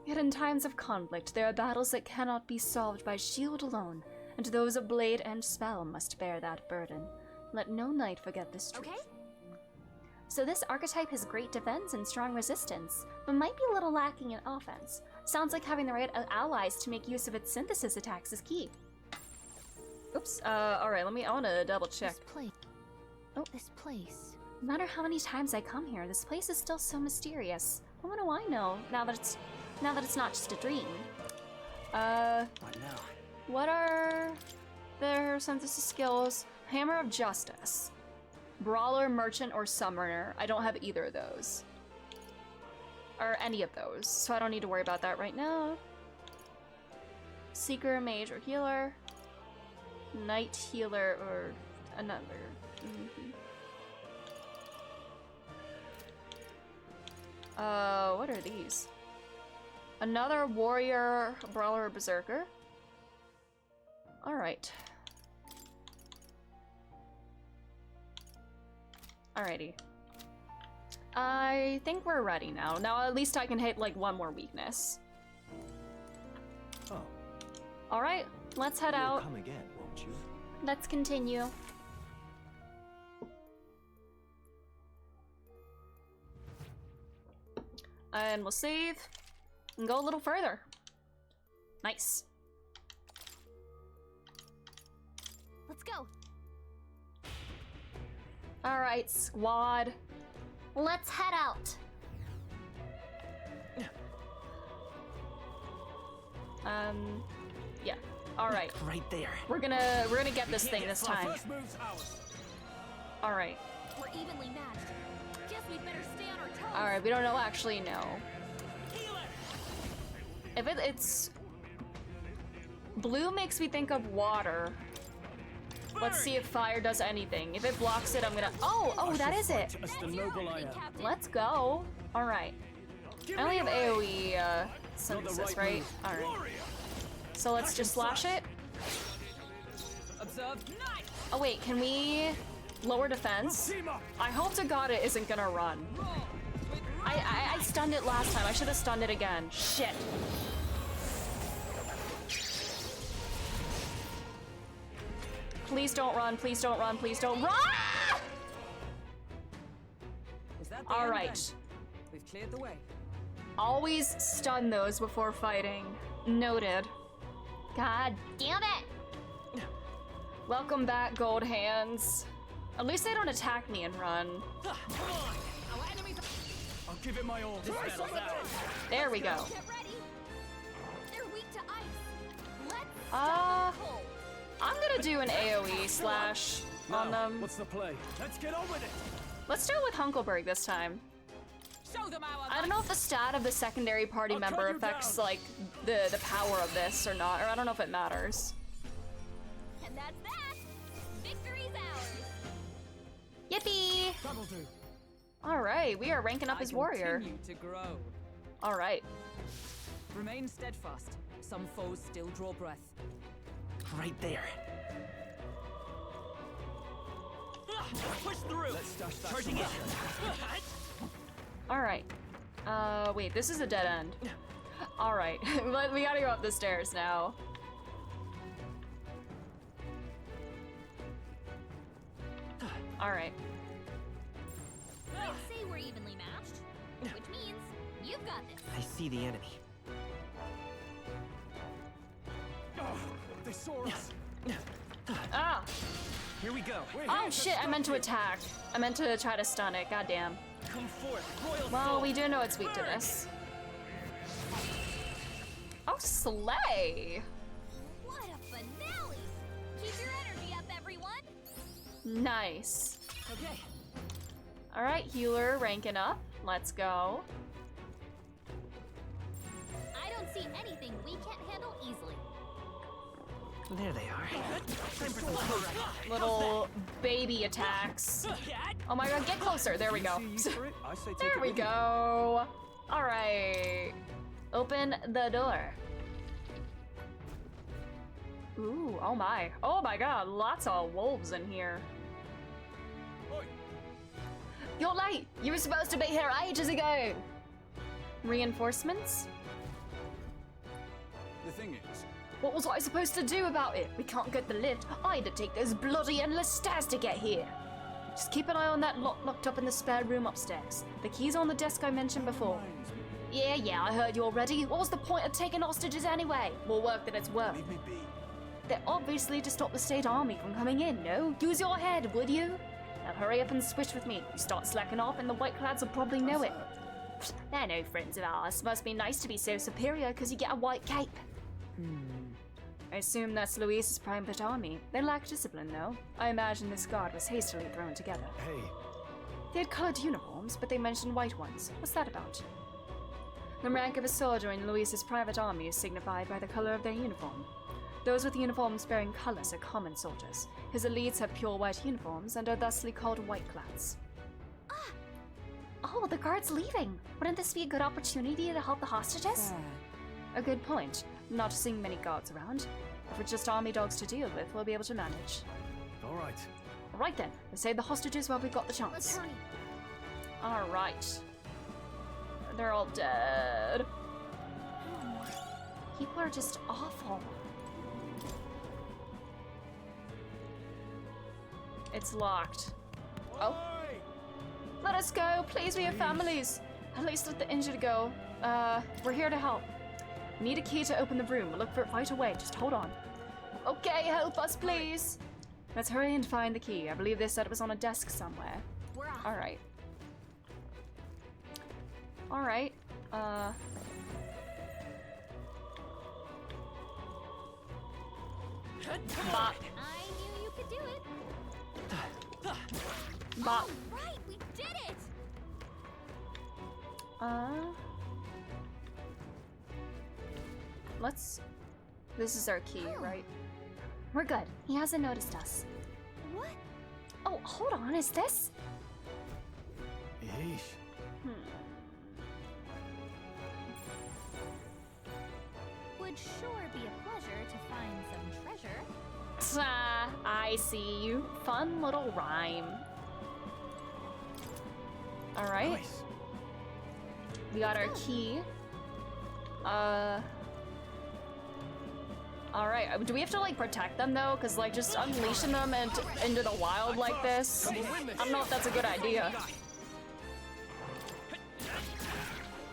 Yet in times of conflict, there are battles that cannot be solved by shield alone, and those of blade and spell must bear that burden. Let no knight forget this truth. Okay. So this archetype has great defense and strong resistance, but might be a little lacking in offense. Sounds like having the right allies to make use of its synthesis attacks is key. Oops, alright, I wanna double check. This place. No matter how many times I come here, this place is still so mysterious. What do I know, now that it's not just a dream? What now? What are their synthesis skills? Hammer of Justice. Brawler, Merchant, or Summoner. I don't have either of those. Or any of those, so I don't need to worry about that right now. Seeker, Mage, or Healer. Knight, Healer, or another. What are these? Another Warrior, Brawler, or Berserker. Alright. Alrighty. I think we're ready now. Now at least I can hit like one more weakness. Oh. Alright, let's head out. Come again, won't you? Let's continue. And we'll save and go a little further. Nice. Let's go. Alright, squad. Let's head out. Yeah. Alright. Right there. We're gonna get this thing this time. Alright. We're evenly matched. Guess we better stay on our toes. Alright, we don't know actually know. If it's blue makes me think of water. Let's see if fire does anything. If it blocks it, I'm gonna. Oh, that is it. Let's go. All right. I only have AOE synthesis, right? All right. So let's just slash it. Oh wait, can we lower defense? I hope to God it isn't gonna run. I stunned it last time. I should have stunned it again. Shit. Please don't run, please don't run, please don't run! Is that the All end right. then? We've cleared the way. Always stun those before fighting. Noted. God damn it! Welcome back, Gold Hands. At least they don't attack me and run. Come on! Our enemies I'll give it my all. This battle's ours. There we go. Get ready. They're weak to ice. Let's I'm gonna do an AoE slash on them. What's the play? Let's get on with it. Let's do it with Hunkleberg this time. show them our I don't know if the stat of the secondary party member affects like the power of this or not, or I don't know if it matters. And that's that. Victory's ours. Yippee! That'll do. All right, we are ranking up as warrior. Continue to grow. All right. Remain steadfast. Some foes still draw breath. Right there. Push through. Let's stash that Charging in. All right. Wait, this is a dead end. All right, we gotta go up the stairs now. All right. I'd say we're evenly matched, which means you've got this. I see the enemy. They saw us. Ah! Here we go. Oh shit, I meant to attack. I meant to try to stun it, goddamn. Come forth, royal Well, soul. we do know it's weak to this. Oh, slay! What a finale! Keep your energy up, everyone. Nice. Okay. All right, healer ranking up. Let's go. I don't see anything we can't handle easily. There they are. Little baby attacks. Oh my god, get closer. There we go. There we go. All right. Open the door. Ooh, oh my. Oh my god, lots of wolves in here. You're late. You were supposed to be here ages ago. Reinforcements? The thing is, What was I supposed to do about it? We can't get the lift. I had to take those bloody endless stairs to get here. Just keep an eye on that lock locked up in the spare room upstairs. The key's on the desk I mentioned before. Yeah, I heard you already. What was the point of taking hostages anyway? More work than it's worth. leave me be. They're obviously to stop the state army from coming in, no? Use your head, would you? Now hurry up and switch with me. You start slacking off and the White Clads will probably know it. They're no friends of ours. Must be nice to be so superior because you get a white cape. I assume that's Luis's private army. They lack discipline, though. I imagine this guard was hastily thrown together. Hey, They had colored uniforms, but they mentioned white ones. What's that about? The rank of a soldier in Luis's private army is signified by the color of their uniform. Those with uniforms bearing colors are common soldiers. His elites have pure white uniforms and are thusly called whiteclads. Oh, the guard's leaving. Wouldn't this be a good opportunity to help the hostages? A good point. Not seeing many guards around. If it's just army dogs to deal with, we'll be able to manage. all right. Alright then, let's save the hostages while we've got the chance. Let's hurry. Alright. They're all dead. People are just awful. It's locked. Oh. Let us go, please, we have families. At least let the injured go. We're here to help. Need a key to open the room. We'll look for it right away. Just hold on. Okay, help us, please. Let's hurry and find the key. I believe they said it was on a desk somewhere. We're off. Alright. Alright. Bop. I knew you could do it. Bop. Right, we did it. Let's... This is our key, right? We're good. He hasn't noticed us. What? Oh, hold on. Is this? Yeesh. Would sure be a pleasure to find some treasure. I see you. Fun little rhyme. Alright. Nice. We got our key. Alright, do we have to like protect them though? Cause like just unleashing them into the wild like this, I don't know if that's a good idea.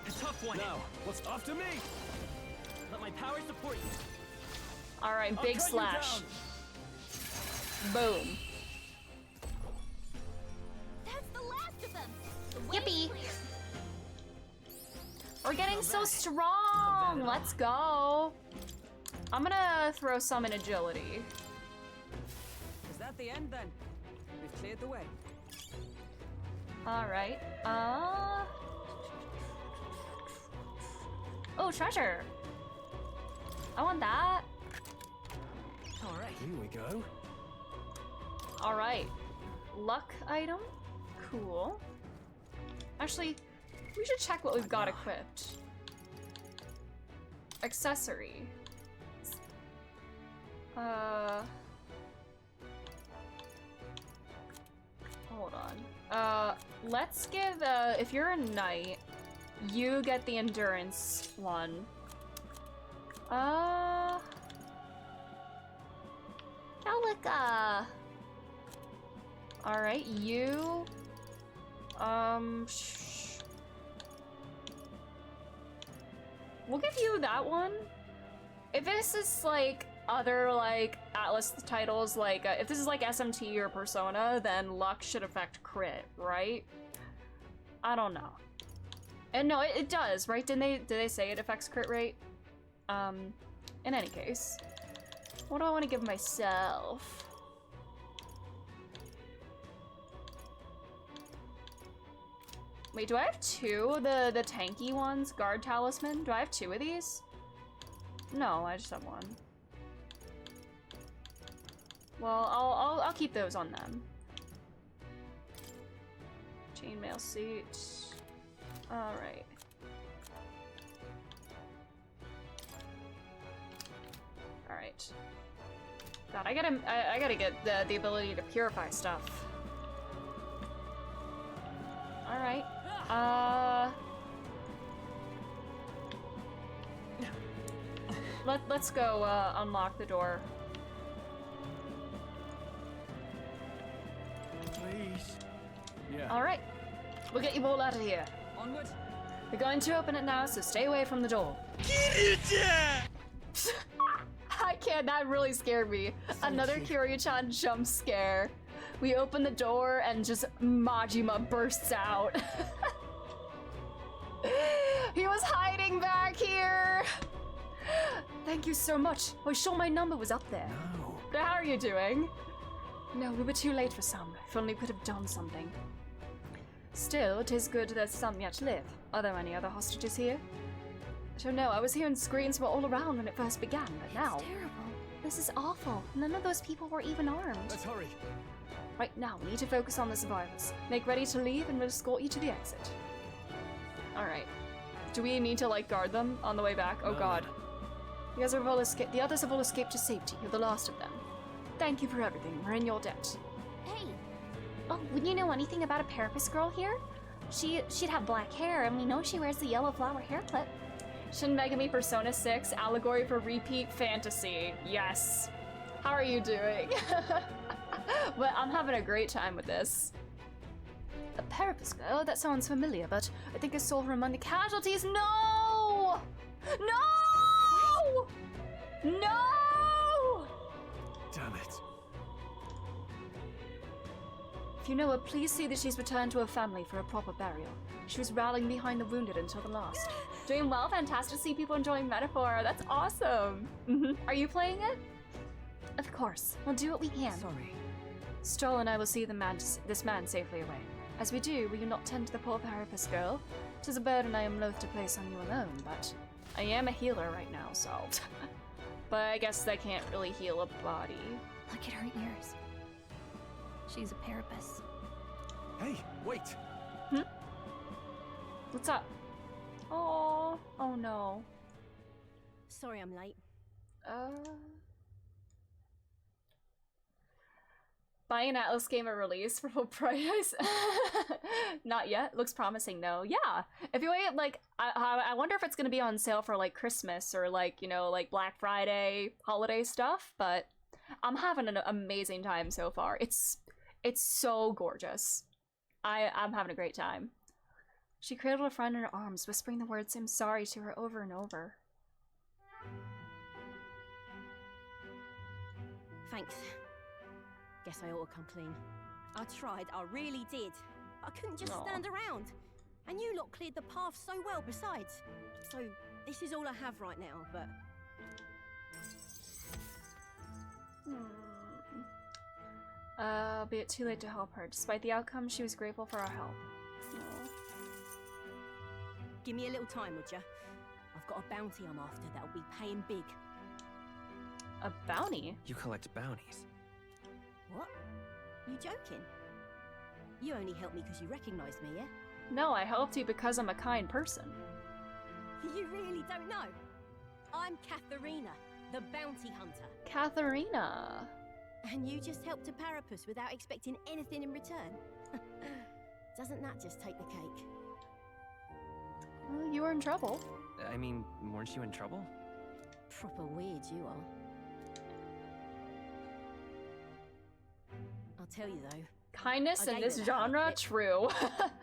A tough one. Now, what's after me? Let my power support you. Alright, big slash. Boom. That's the last of them. Yippee! We're getting so strong! Let's go! I'm gonna throw some in agility. Is that the end then? We've cleared the way. Alright. Oh, treasure! I want that. Alright, here we go. Alright. Luck item? Cool. Actually, we should check what we've got equipped. Accessory. Hold on. Let's give, if you're a knight, you get the endurance one. Calica! Alright, you... We'll give you that one. If this is like other like Atlas titles, like if this is like SMT or Persona, then luck should affect crit, right? I don't know. And no, it does, right? Did they say it affects crit rate? In any case, what do I want to give myself? Wait, do I have two of the tanky ones? Guard Talisman? Do I have two of these? No, I just have one. Well, I'll keep those on them. Chainmail suit. Alright. Alright. God, I gotta get the ability to purify stuff. Alright. Let's go unlock the door. Please. Yeah. Alright. We'll get you all out of here. Onward. We're going to open it now, so stay away from the door. I can't, that really scared me. Another Kiryu-chan jump scare. We open the door and just Majima bursts out. He was hiding back here. Thank you so much. I was sure my number was up there. No. But how are you doing? No, we were too late for some. If only we could have done something. Still, 'tis good that some yet live. Are there any other hostages here? I don't know. I was hearing screams were all around when it first began, but now... It's terrible. This is awful. None of those people were even armed. Let's hurry. Right now, we need to focus on the survivors. Make ready to leave and we'll escort you to the exit. Alright. Do we need to, like, guard them on the way back? Oh god. You guys have all escaped. The others have all escaped to safety. You're the last of them. Thank you for everything. We're in your debt. Hey. Oh, would you know anything about a Parapus girl here? She'd have black hair, and we know she wears the yellow flower hair clip. Shin Megami Persona 6, allegory for repeat fantasy. Yes. How are you doing? But I'm having a great time with this. A Parapus girl? That sounds familiar, but I think I saw her among the casualties. No! No! No! Damn it. If you know her, please see that she's returned to her family for a proper burial. She was rallying behind the wounded until the last. Doing well, fantastic to see people enjoying Metaphor. That's awesome. Are you playing it? Of course. We'll do what we can. Sorry. Stroll and I will see this man safely away. As we do, will you not tend to the poor Parapus girl? 'Tis a burden I am loath to place on you alone, but I am a healer right now, so... But I guess I can't really heal a body. Look at her ears. She's a Parapus. Hey, wait. What's up? Oh no. Sorry I'm late. Buying an Atlas game at release for full price? Not yet. Looks promising though. Yeah. If you wait, like, I wonder if it's gonna be on sale for like Christmas or like, you know, like Black Friday, holiday stuff. But I'm having an amazing time so far. It's so gorgeous. I'm having a great time. She cradled a friend in her arms, whispering the words "I'm sorry" to her over and over. Thanks. Guess I ought to come clean. I tried, I really did. I couldn't just stand around. And you lot cleared the path so well besides. So, this is all I have right now, but... Be it too late to help her. Despite the outcome, she was grateful for our help. Give me a little time, would ya? I've got a bounty I'm after that'll be paying big. A bounty? You collect bounties. What? You joking? You only helped me because you recognized me, yeah? No, I helped you because I'm a kind person. You really don't know? I'm Katharina, the bounty hunter. Katharina. And you just helped a Parapus without expecting anything in return? Doesn't that just take the cake? Well, you were in trouble. I mean, weren't you in trouble? Proper weird you are. I'll tell you though. Kindness I in gave this her that genre? clip. True.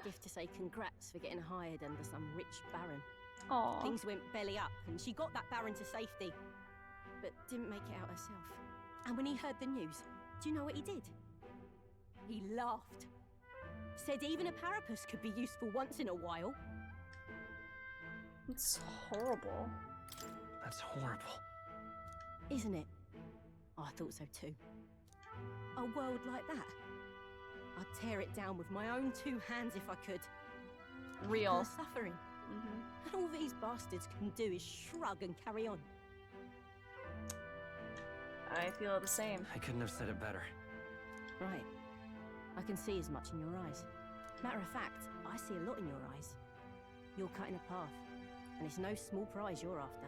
Gift to say congrats for getting hired under some rich baron. Aww. Things went belly up and she got that baron to safety. But didn't make it out herself. And when he heard the news, do you know what he did? He laughed. Said even a Parapus could be useful once in a while. It's horrible. That's horrible. Isn't it? I thought so too. A world like that. I'd tear it down with my own 2 hands if I could. Real. People are suffering. And all these bastards can do is shrug and carry on. I feel the same. I couldn't have said it better. Right. I can see as much in your eyes. Matter of fact, I see a lot in your eyes. You're cutting a path, and it's no small prize you're after.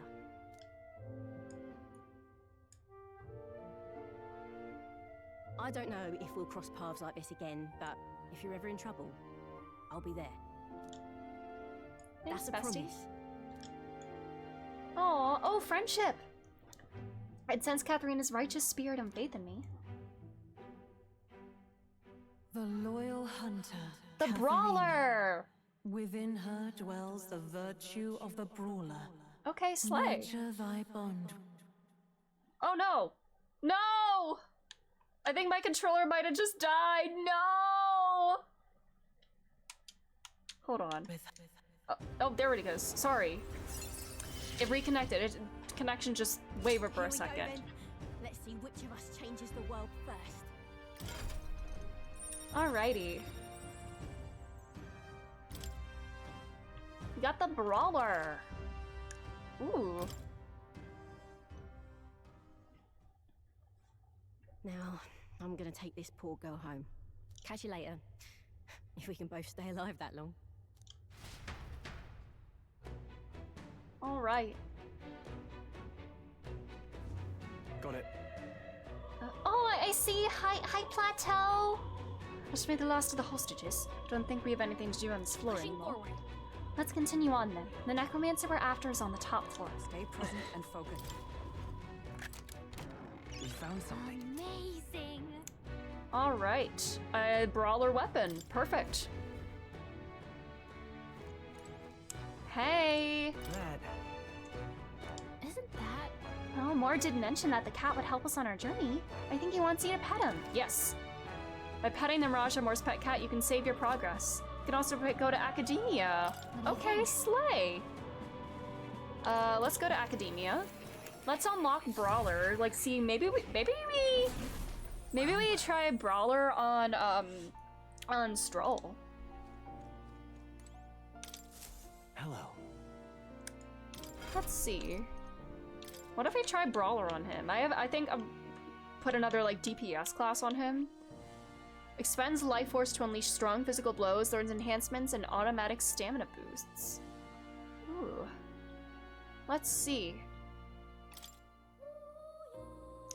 I don't know if we'll cross paths like this again, but if you're ever in trouble, I'll be there. Thanks, That's a bestie. promise. Aw, oh, friendship! It sense Katharina's righteous spirit and faith in me. The loyal hunter. The Katharina. brawler! Within her dwells the virtue of the brawler. Okay, slay. Nurture thy bond. Oh no! No! I think my controller might have just died. No! Hold on. Oh, there it goes. Sorry. It reconnected. Connection just wavered for a second. Go, then. Let's see which of us changes the world first. Alrighty. We got the brawler. Ooh. Now, I'm gonna take this poor girl home. Catch you later. If we can both stay alive that long. Alright. Got it. Oh, I see. Hi, Plateau. Just made the last of the hostages. Don't think we have anything to do on this floor anymore. Forward. Let's continue on then. The necromancer we're after is on the top floor. Stay present and focused. We found something. Amazing. Alright. A brawler weapon. Perfect. Hey! That. Isn't that? Oh, Moore did mention that the cat would help us on our journey. I think he wants you to pet him. Yes. By petting the Raja Moore's pet cat, you can save your progress. You can also go to Academia. Okay, slay. Let's go to Academia. Let's unlock Brawler. Like, see, maybe we try Brawler on Stroll. Hello. Let's see. What if we try Brawler on him? I think I'll put another like DPS class on him. Expends life force to unleash strong physical blows, learns enhancements and automatic stamina boosts. Ooh. Let's see.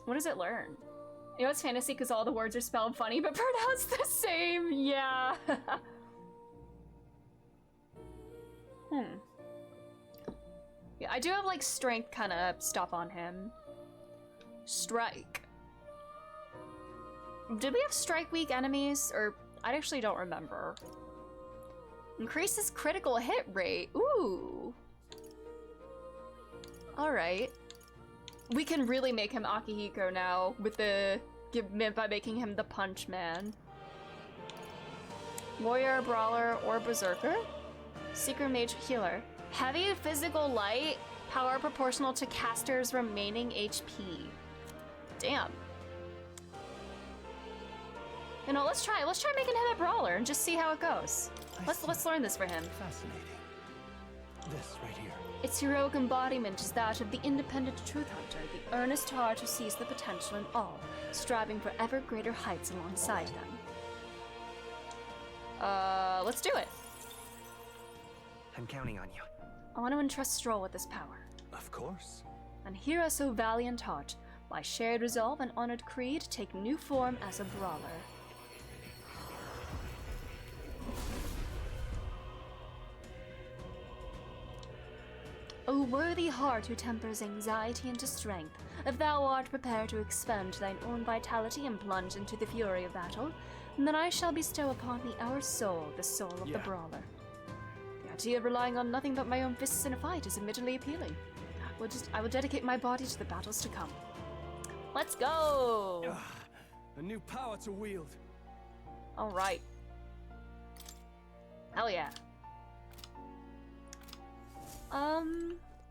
What does it learn? You know it's fantasy because all the words are spelled funny but pronounced the same. Yeah. Yeah, I do have like strength kind of stuff on him. Strike. Did we have strike weak enemies? Or I actually don't remember. Increases critical hit rate. Ooh. Alright. We can really make him Akihiko now with the by making him the Punch Man. Warrior, Brawler, or Berserker? Secret Mage Healer. Heavy physical light, power proportional to caster's remaining HP. Damn. You know, let's try making him a Brawler and just see how it goes. Let's learn this for him. Fascinating. This right here. Its heroic embodiment is that of the independent truth hunter, the earnest heart who sees the potential in all, striving for ever greater heights alongside them. Let's do it. I'm counting on you. I want to entrust Stroll with this power. Of course. And hero so valiant heart, by shared resolve and honored creed, take new form as a brawler. O worthy heart who tempers anxiety into strength, if thou art prepared to expend thine own vitality and plunge into the fury of battle, then I shall bestow upon thee our soul, the soul of the brawler. The idea of relying on nothing but my own fists in a fight is admittedly appealing. I will dedicate my body to the battles to come. Let's go! A new power to wield. Alright. Hell yeah.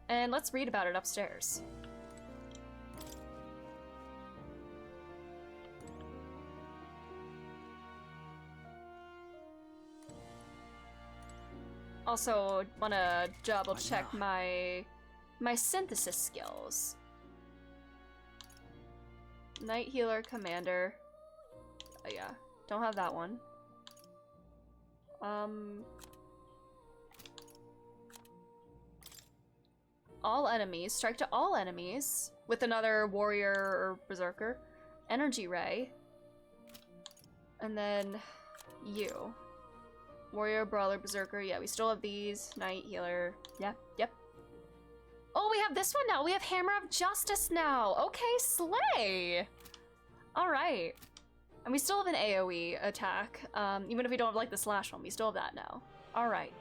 And let's read about it upstairs. Also, wanna double check my synthesis skills. Night Healer, Commander. Oh yeah, don't have that one. All enemies, strike to all enemies with another warrior or berserker. Energy ray. And then you. Warrior, brawler, berserker. Yeah, we still have these. Night healer. Yep. Oh, we have this one now. We have Hammer of Justice now. Okay, slay. All right. And we still have an AoE attack. Even if we don't have like the slash one, we still have that now. All right.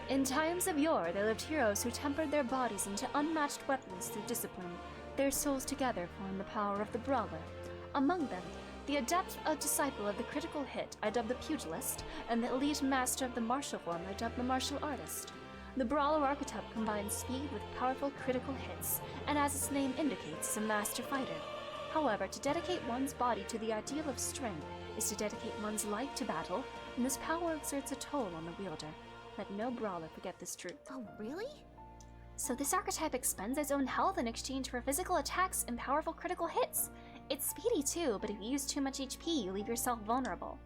In times of yore, there lived heroes who tempered their bodies into unmatched weapons through discipline. Their souls together formed the power of the brawler. Among them, the adept, a disciple of the critical hit, I dubbed the pugilist, and the elite master of the martial form, I dubbed the martial artist. The brawler archetype combines speed with powerful critical hits, and as its name indicates, is a master fighter. However, to dedicate one's body to the ideal of strength is to dedicate one's life to battle, and this power exerts a toll on the wielder. Let no brawler forget this truth. Oh, really? So this archetype expends its own health in exchange for physical attacks and powerful critical hits. It's speedy too, but if you use too much HP, you leave yourself vulnerable.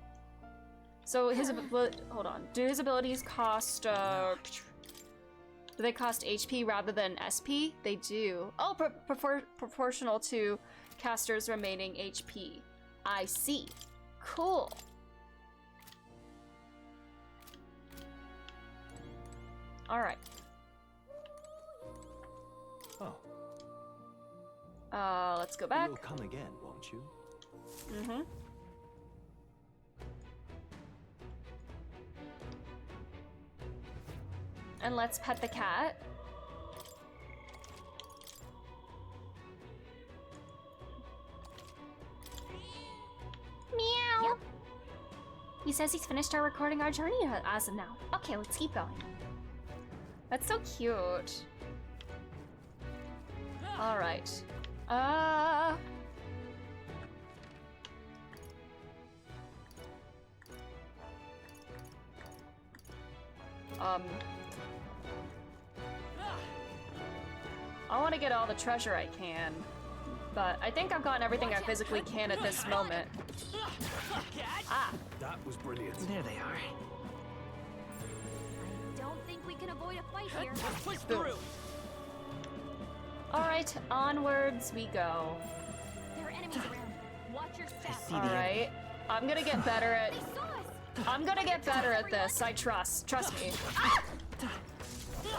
So his hold on. Do his abilities cost do they cost HP rather than SP? They do. Oh, proportional to caster's remaining HP. I see. Cool. All right. Oh. Let's go back. You'll come again, won't you? Mm-hmm. And let's pet the cat. Meow! Yep. He says he's finished recording our journey as of now. Okay, let's keep going. That's so cute. All right. I want to get all the treasure I can, but I think I've gotten everything I physically can at this moment. Ah! That was brilliant. There they are. Don't think we can avoid a fight here. Push through. Alright, onwards we go. There are enemies around. Watch your step. Alright. I'm gonna get better at this. I trust. Trust me.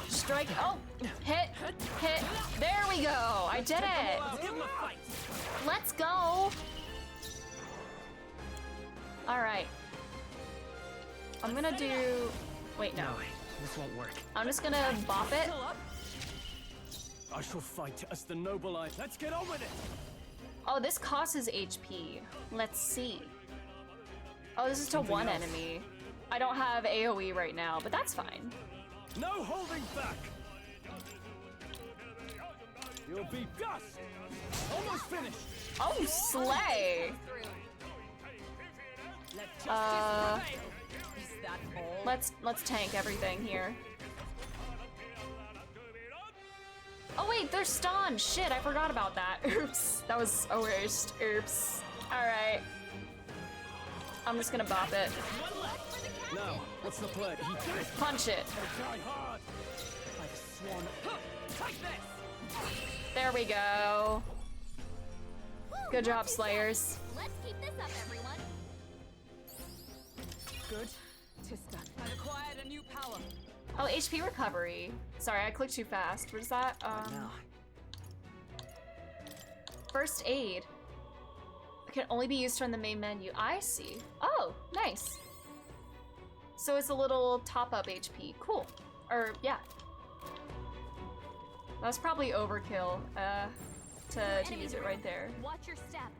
Strike. Oh! Hit. Hit. There we go! I did it! Let's go! Alright. I'm gonna do... Wait, no. This won't work. I'm just gonna bop it. I shall fight as the noble I... Let's get on with it! Oh, this costs HP. Let's see. Oh, this is to one enemy. I don't have AoE right now, but that's fine. No holding back! You'll be dust! Almost finished! Oh, slay! Let's tank everything here. Oh wait, they're stunned! Shit, I forgot about that. Oops, that was a worst. Oops. Alright. I'm just gonna bop it. Now, what's the play? Punch it. Try hard! Like a swan. Take this! There we go. Good job, Slayers. Let's keep this up, everyone. Good. Tista, I've acquired a new power. Oh, HP recovery. Sorry, I clicked too fast. What is that? First aid. It can only be used from the main menu. I see. Oh, nice. So it's a little top-up HP. Cool. Or, yeah. That's probably overkill, to use it right there. Watch your step.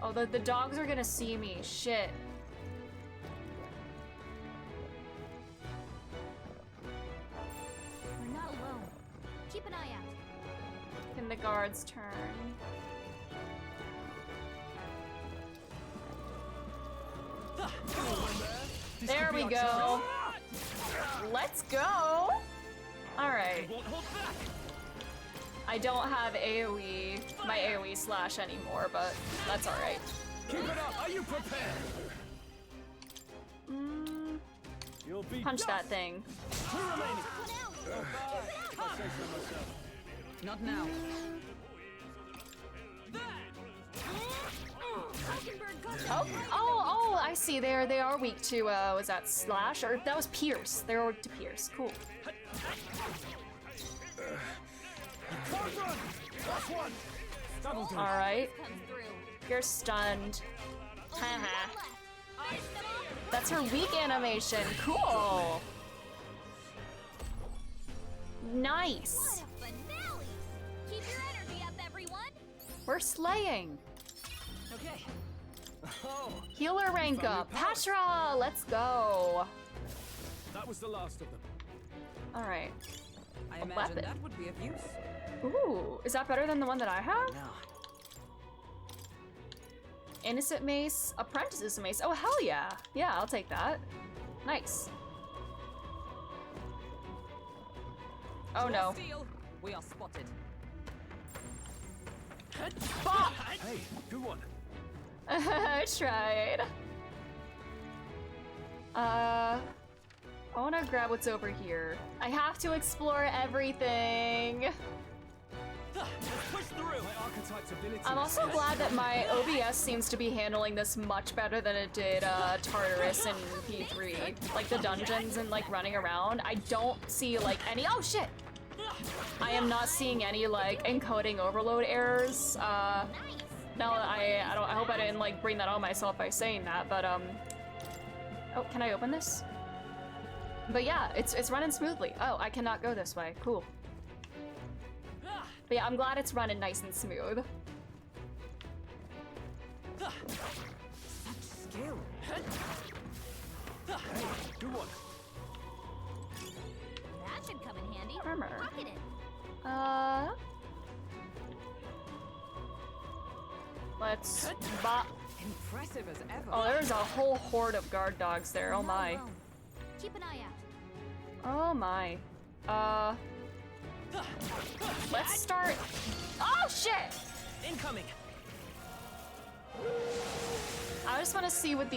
Oh, the dogs are gonna see me. Shit. We're not alone. Keep an eye out. Can the guards turn? There we go. Let's go. All right. I don't have AoE, my AoE slash anymore, but that's all right. Keep it up. Are you prepared? You'll be Punch that thing. Two remaining. If I say so myself. Not now. Oh, I see. They are weak to was that slash or that was pierce? They were weak to pierce. Cool. All right. You're stunned. Haha. That's her weak animation. Cool. Nice. What a finale! Keep your energy up, everyone. We're slaying. Okay. Healer rank up. Patra, let's go. That was the last of them. All right. I A imagine weapon. that would be of use. Ooh, is that better than the one that I have? No. Innocent mace, apprentice's mace. Oh hell yeah! Yeah, I'll take that. Nice. Oh no. We are spotted. Bop! Hey, good one. I tried. I wanna grab what's over here. I have to explore everything. Let's push through. My archetype's ability. I'm also glad that my OBS seems to be handling this much better than it did Tartarus and P3. Like the dungeons and like running around. I don't see like any. Oh shit! I am not seeing any like encoding overload errors. No, I hope I didn't like bring that on myself by saying that. But oh, can I open this? But yeah, it's running smoothly. Oh, I cannot go this way. Cool. But yeah, I'm glad it's running nice and smooth. Such skill. Hey, good one. That should come in handy. Armor. Pocket it. Let's bop. Impressive as ever. Oh, there's a whole horde of guard dogs there. Oh my. Keep an eye out. Oh my. Let's start. Oh shit! Incoming. I just want to see what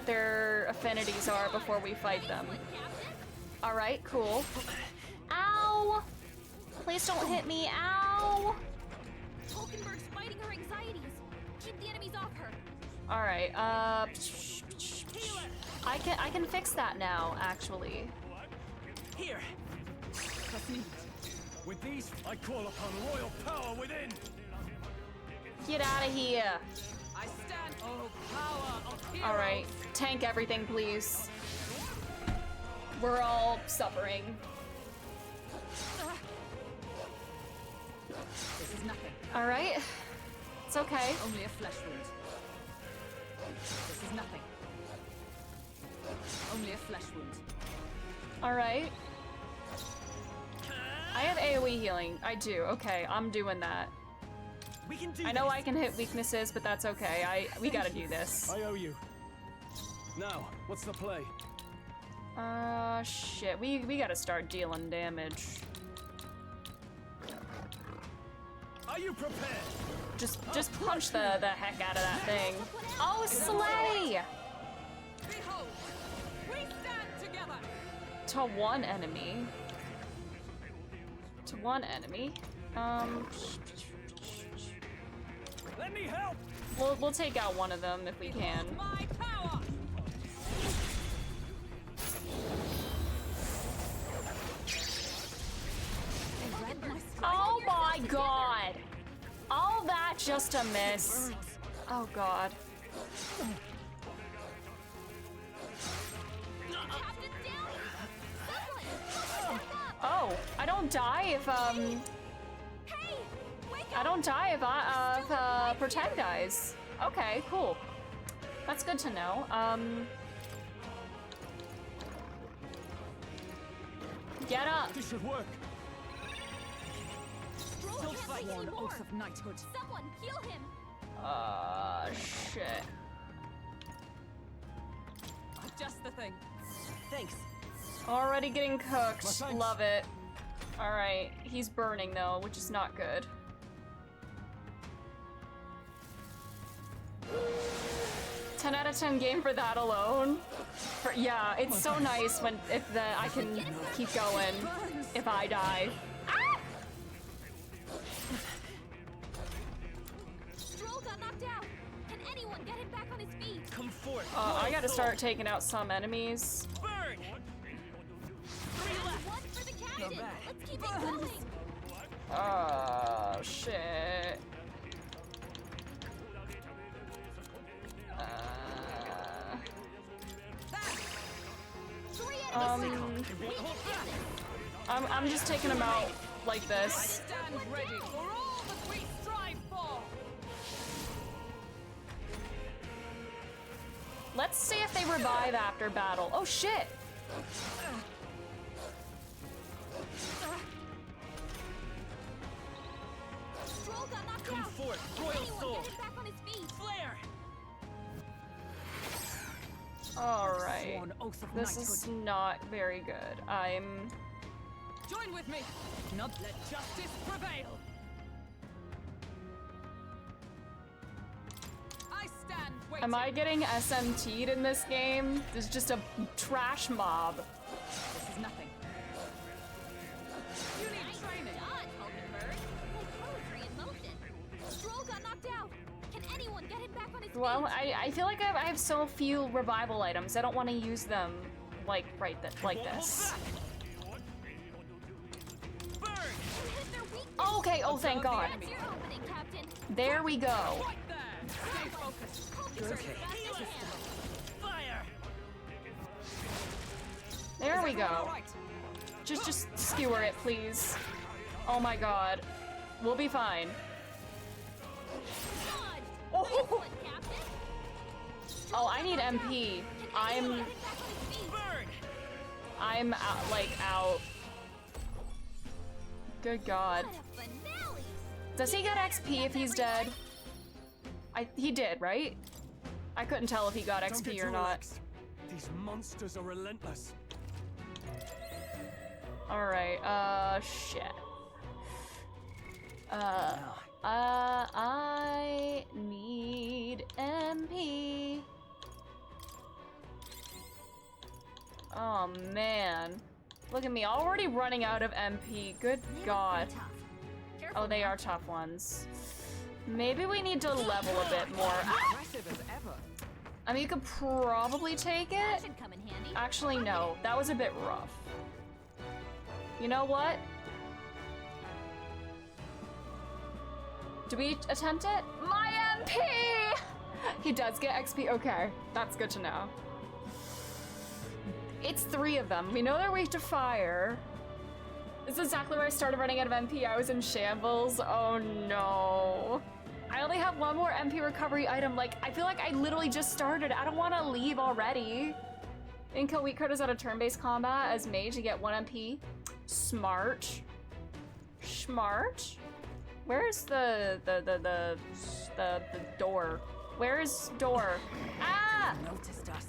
their affinities are before we fight them. All right, cool. Ow! Please don't hit me. Ow! Hulkenberg's fighting her anxieties. Keep the enemies off her. All right. I can fix that now, actually. Here. Trust me. With these, I call upon royal power within. Get out of here. I stand. Oh, power of heroes. All right. Tank everything, please. We're all suffering. This is nothing. All right. It's okay. Only a flesh wound. This is nothing. Only a flesh wound. All right. I have AoE healing. I do. Okay, I'm doing that. We can do I know I can hit weaknesses, but that's okay. We gotta do this. I owe you. Now, what's the play? Shit. We gotta start dealing damage. Are you prepared? Just punch the heck out of that thing. Oh, Slay! Behold, we stand together. To one enemy. To one enemy. Let me help. We'll take out one of them if we can. My power. Oh my god! All that just a miss. Oh god. Oh, I don't die if I don't die if Protect dies. Okay, cool. That's good to know. Get up. This should work. Still fight one oath of knighthood. Someone heal him. Shit. Just the thing. Thanks. Already getting cooked. My thanks. Love it. Alright, he's burning though, which is not good. $10 out of 10 game for that alone. Yeah, it's so nice when I can keep going if I die. Stroll got knocked out. Can anyone get him back on his feet? Come forth. I gotta start taking out some enemies. Burn. One for the captain. Let's keep it going. Oh shit. I'm just taking them out like this. Stand ready for all that we strive for. Let's see if they revive after battle. Oh shit! Stroll got knocked Come out. forth, Can royal anyone soul. get him back on his feet? Flare. Alright. Sworn oath of This knighthood. is not very good. Join with me. Not let justice prevail. I stand waiting. Am I getting SMT'd in this game? There's just a trash mob. This is nothing. You need training. Done, Hulkenberg. Like poetry in motion. Stroll got knocked out. Can anyone get him back on his Well, feet? I feel like I have so few revival items. I don't want to use them like like this. Okay, oh thank God. That's your opening, Captain. There we go. Right there. Stay focused. Okay. Fire. There we go. Just skewer it, please. Oh my God. We'll be fine. Oh, I need MP. I'm out, like out. Good God. Does he get XP if he's dead? He did, right? I couldn't tell if he got Don't XP get or too not. relaxed. These monsters are relentless. Alright, shit. I need MP. Oh man. Look at me, already running out of MP. Good God. Oh, they are tough ones. Maybe we need to level a bit more. I mean, you could probably take it. Actually, no. That was a bit rough. You know what? Do we attempt it? My MP! He does get XP. Okay, that's good to know. It's 3 of them. We know they're weak to fire. This is exactly where I started running out of MP. I was in shambles. Oh no. I only have 1 more MP recovery item. Like, I feel like I literally just started. I don't want to leave already. Inco weak card is out of turn-based combat as mage to get 1 MP. Smart. Smart. Where's the door? Where's door? Ah! Noticed us.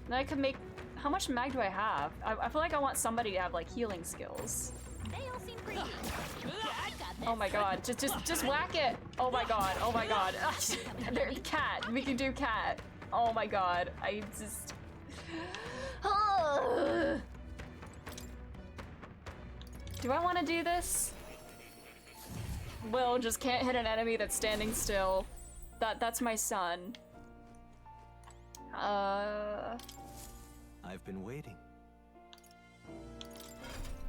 Then I could make. How much mag do I have? I feel like I want somebody to have like healing skills. They all seem pretty. Oh my god! Just whack it! Oh my god! Oh my god! There, cat. We can do cat. Oh my god! I just. Do I want to do this? Will just can't hit an enemy that's standing still. That's my son. I've been waiting.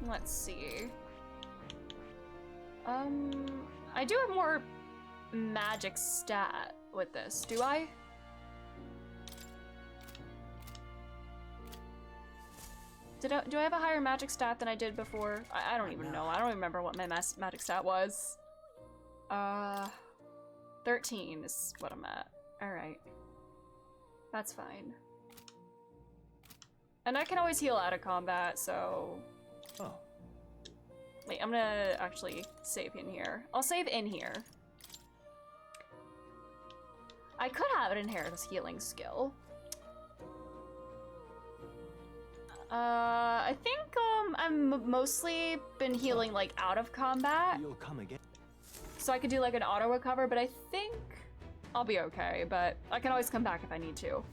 Let's see. I do have more magic stat with this, do I? Do I have a higher magic stat than I did before? I don't even know. I don't remember what my magic stat was. 13 is what I'm at. Alright. That's fine. And I can always heal out of combat, so... Oh. Wait, I'm gonna actually save in here. I'll save in here. I could have an inheritance healing skill. I think I'm mostly been healing like out of combat. You'll come again. So I could do like an auto recover, but I think I'll be okay, but I can always come back if I need to.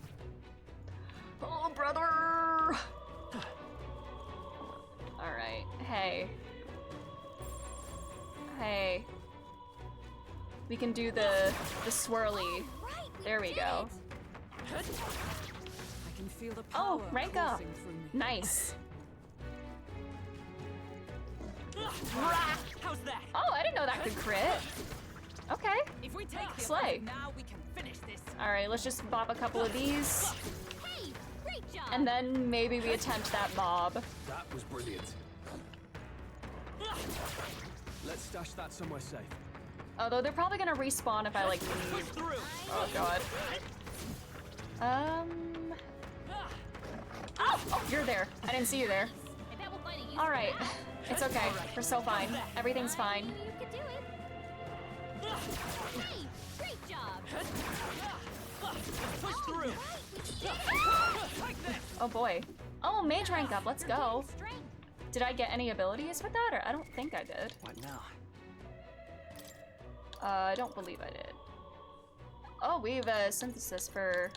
Oh, brother! Alright, hey. Hey. We can do the swirly. There we go. I can feel the power Oh, rank up. coursing through me. Nice. How's that? Oh, I didn't know that could crit. Okay. If we take the Slay. offensive now, we can finish this. All right, let's just bop a couple of these. Hey, great job. And then maybe we attempt that mob. That was brilliant. Let's stash that somewhere safe. Although they're probably gonna respawn if I like leave. Oh god. Oh, you're there. I didn't see you there. All right, it's okay. We're so fine. Everything's fine. You could do it. Hey, great job. Push through. Oh boy. Oh, mage rank up. Let's go. Did I get any abilities with that, or I don't think I did. What now? I don't believe I did. Oh, we have a synthesis for...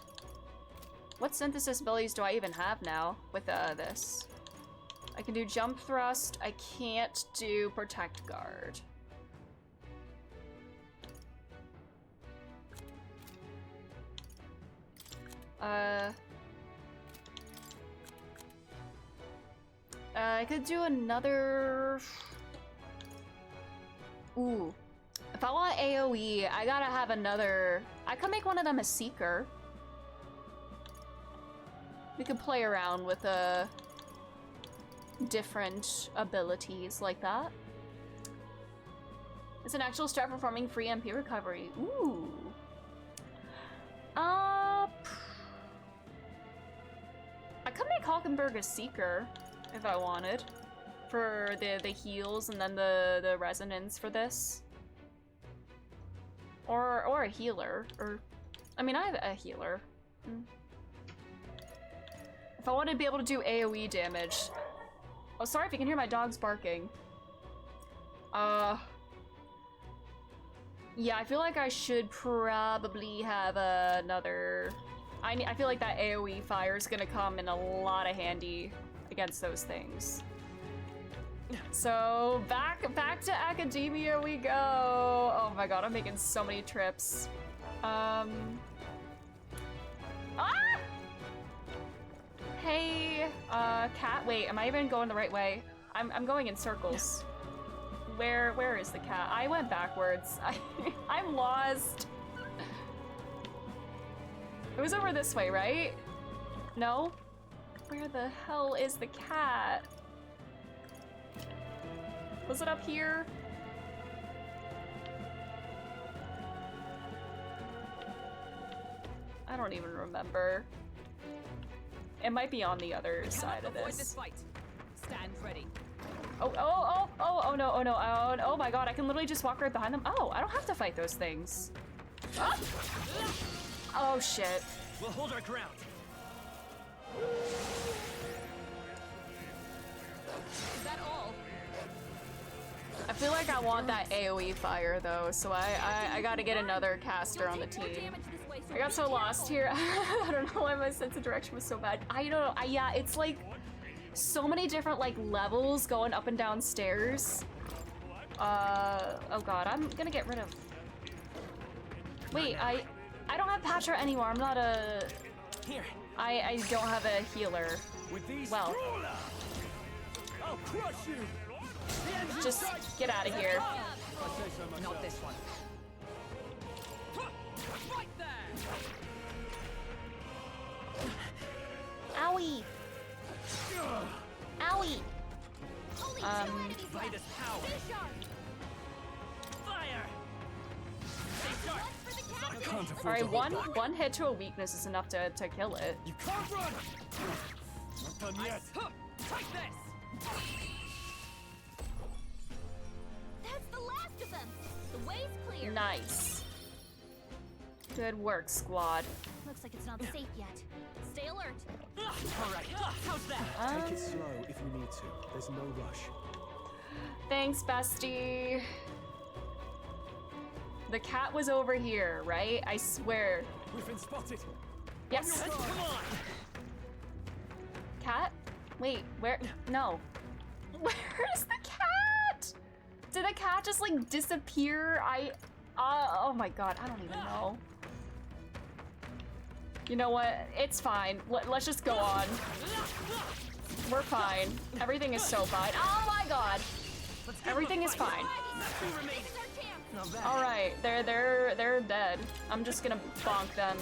What synthesis abilities do I even have now with this? I can do jump thrust. I can't do protect guard. I could do another... Ooh. If I want AoE, I gotta have another... I could make one of them a Seeker. We could play around with different abilities like that. It's an actual start performing free MP recovery. Ooh. I could make Hulkenberg a Seeker if I wanted. For the heals and then the resonance for this. Or a healer. Or I mean I have a healer. If I want to be able to do AoE damage. Oh, sorry if you can hear my dogs barking. Yeah, I feel like I should probably have another I feel like that AoE fire is gonna come in a lot of handy against those things. So back to academia we go. Oh my god, I'm making so many trips. Hey, cat. Wait, am I even going the right way? I'm going in circles. Where is the cat? I went backwards. I'm lost. It was over this way, right? No? Where the hell is the cat? Was it up here? I don't even remember. It might be on the other side of this. Fight. Stand ready. Oh no, oh my god, I can literally just walk right behind them. Oh, I don't have to fight those things. Ah! Oh shit. We'll hold our ground. Is that all? I feel like I want that AoE fire though, so I gotta get another caster on the team. I got so lost here. I don't know why my sense of direction was so bad. I don't know. Yeah, it's like so many different like levels going up and down stairs. Oh god, I'm gonna get rid of. Wait, I don't have Patra anymore. I'm not a. Here. I don't have a healer. Well. I'll crush you. Just get out of here. Not this one. Right there. Owie! Owie! Fight us power. Fire. All right, one hit to a weakness is enough to kill it. You can't run. Not done yet. Take this. That's the last of them. The way's clear. Nice. Good work, squad. Looks like it's not safe yet. Stay alert. All right. How's that? Take it slow if you need to. There's no rush. Thanks, bestie. The cat was over here, right? I swear. We've been spotted. Yes. Come on. Cat? Wait, where? No. Where's the cat? Did the cat just like disappear? Oh my god, I don't even know. You know what? It's fine. Let's just go on. We're fine. Everything is so fine. Oh my god. Everything is fine. All right, they're dead. I'm just gonna bonk them.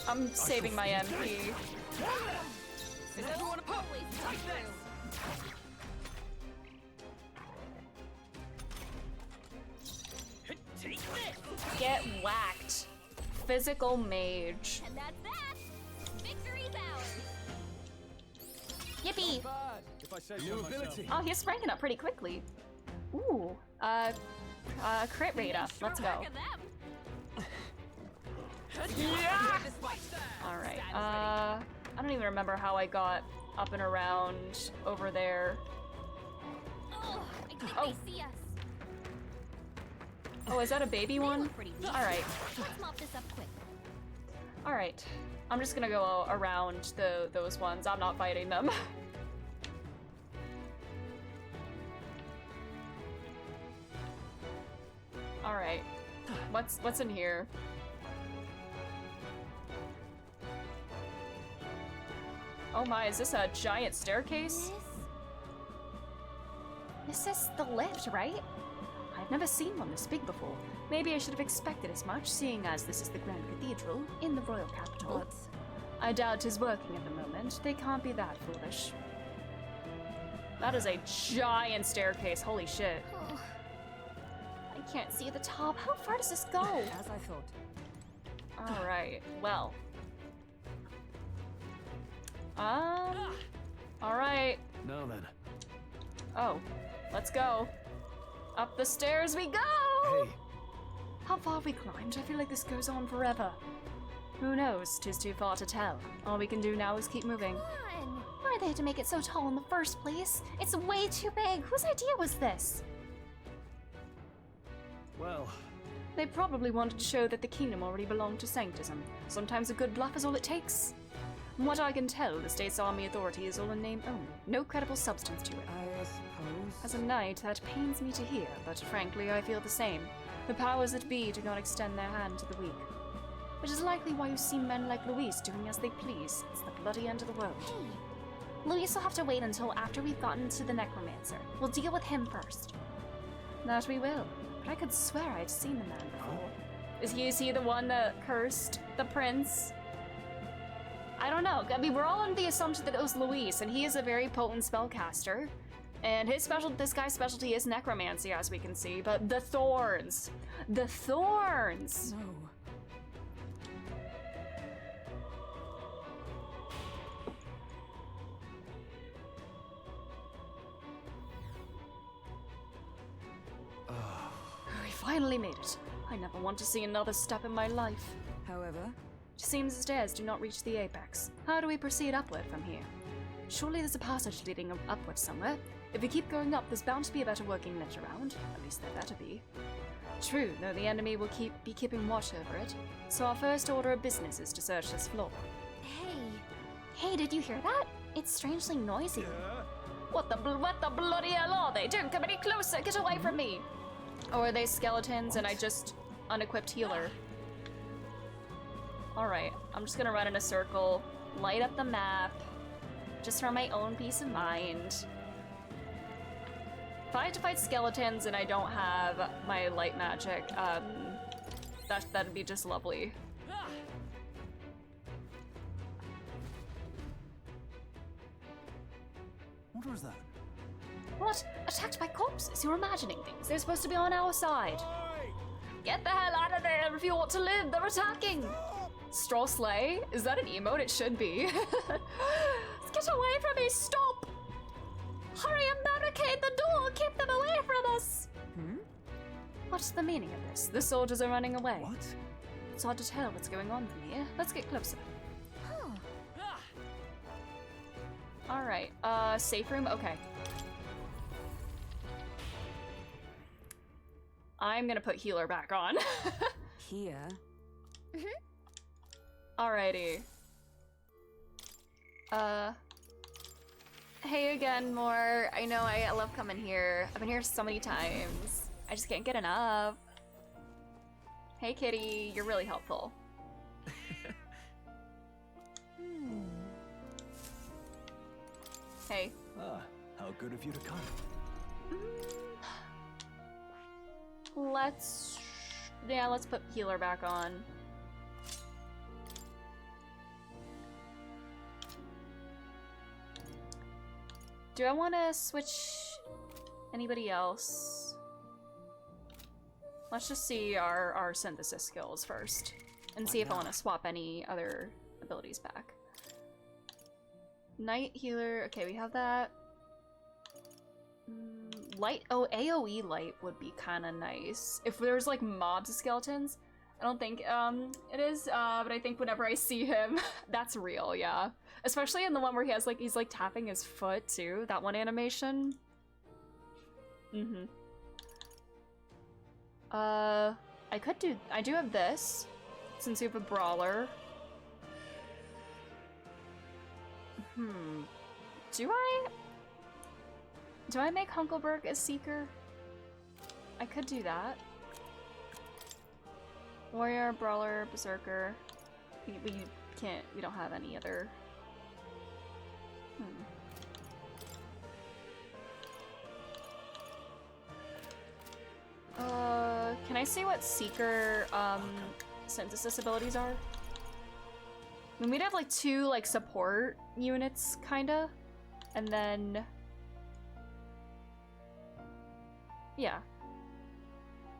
I'm saving my MP. Is everyone opposed? Take this. Take this. Get whacked. Physical mage. And that's that. Victory's ours. Yippee! If I say so myself. Oh, he's ranking up pretty quickly. Ooh, crit rate up. Let's go. Yeah! All right. I don't even remember how I got up and around over there. Oh, I think they see us. Oh, is that a baby one? All right. Let's mop this up quick. All right. I'm just gonna go around those ones. I'm not fighting them. All right. What's in here? Oh my, is this a giant staircase? This is the lift, right? I've never seen one this big before. Maybe I should have expected as much, seeing as this is the Grand Cathedral in the royal capital. What? I doubt 'tis working at the moment. They can't be that foolish. That is a giant staircase. Holy shit. Oh, I can't see the top. How far does this go? As I thought. All right. Well. All right. Now then. Oh, let's go. Up the stairs we go! Hey. How far have we climbed? I feel like this goes on forever. Who knows? 'Tis too far to tell. All we can do now is keep moving. Come on. Why they had to make it so tall in the first place? It's way too big. Whose idea was this? Well, They probably wanted to show that the kingdom already belonged to Sanctism. Sometimes a good bluff is all it takes. From what I can tell, the state's army authority is all in name only. No credible substance to it. I suppose. As a knight, that pains me to hear, but frankly, I feel the same. The powers that be do not extend their hand to the weak. Which is likely why you see men like Luis doing as they please. It's the bloody end of the world. Hey, Luis will have to wait until after we've gotten to the Necromancer. We'll deal with him first. That we will. But I could swear I've seen the man before. Is he the one that cursed the prince? I don't know. I mean, we're all under the assumption that it was Luis, and he is a very potent spellcaster. And this guy's specialty is necromancy, as we can see. But the thorns! The thorns! No. We finally made it. I never want to see another step in my life. However, it seems the stairs do not reach the apex. How do we proceed upward from here? Surely there's a passage leading upward somewhere. If we keep going up, there's bound to be a better working ledge around. At least there better be. True, though the enemy will be keeping watch over it. So our first order of business is to search this floor. Hey, did you hear that? It's strangely noisy. What the bloody hell are they? Don't come any closer! Get away from me! Or are they skeletons and I just unequipped healer? Alright, I'm just gonna run in a circle, light up the map, just for my own peace of mind. If I have to fight skeletons and I don't have my light magic, that'd be just lovely. What was that? What? Attacked by corpses? You're imagining things. They're supposed to be on our side. Get the hell out of there if you want to live. They're attacking. Straw Slay? Is that an emote? It should be. Get away from me. Stop. Hurry and barricade the door. Keep them away from us. What's the meaning of this? The soldiers are running away. What? It's hard to tell what's going on from here. Let's get closer. Alright, safe room? Okay. I'm gonna put healer back on. Here. Alrighty. Hey again, More. I know I love coming here. I've been here so many times. I just can't get enough. Hey Kitty, you're really helpful. Hey. How good of you to come. Let's put healer back on. Do I want to switch anybody else? Let's just see our synthesis skills first and see if I want to swap any other abilities back. Night healer, okay, we have that. Light, oh, AoE light would be kind of nice. If there's like mobs of skeletons, I don't think it is, but I think whenever I see him, that's real, yeah. Especially in the one where he's like tapping his foot too, that one animation. I do have this, since we have a brawler. Do I make Hunkleberg a Seeker? I could do that. Warrior, Brawler, Berserker. We don't have any other. Can I see what Seeker, synthesis abilities are? I mean, we'd have like 2 like support units, kinda, and then yeah.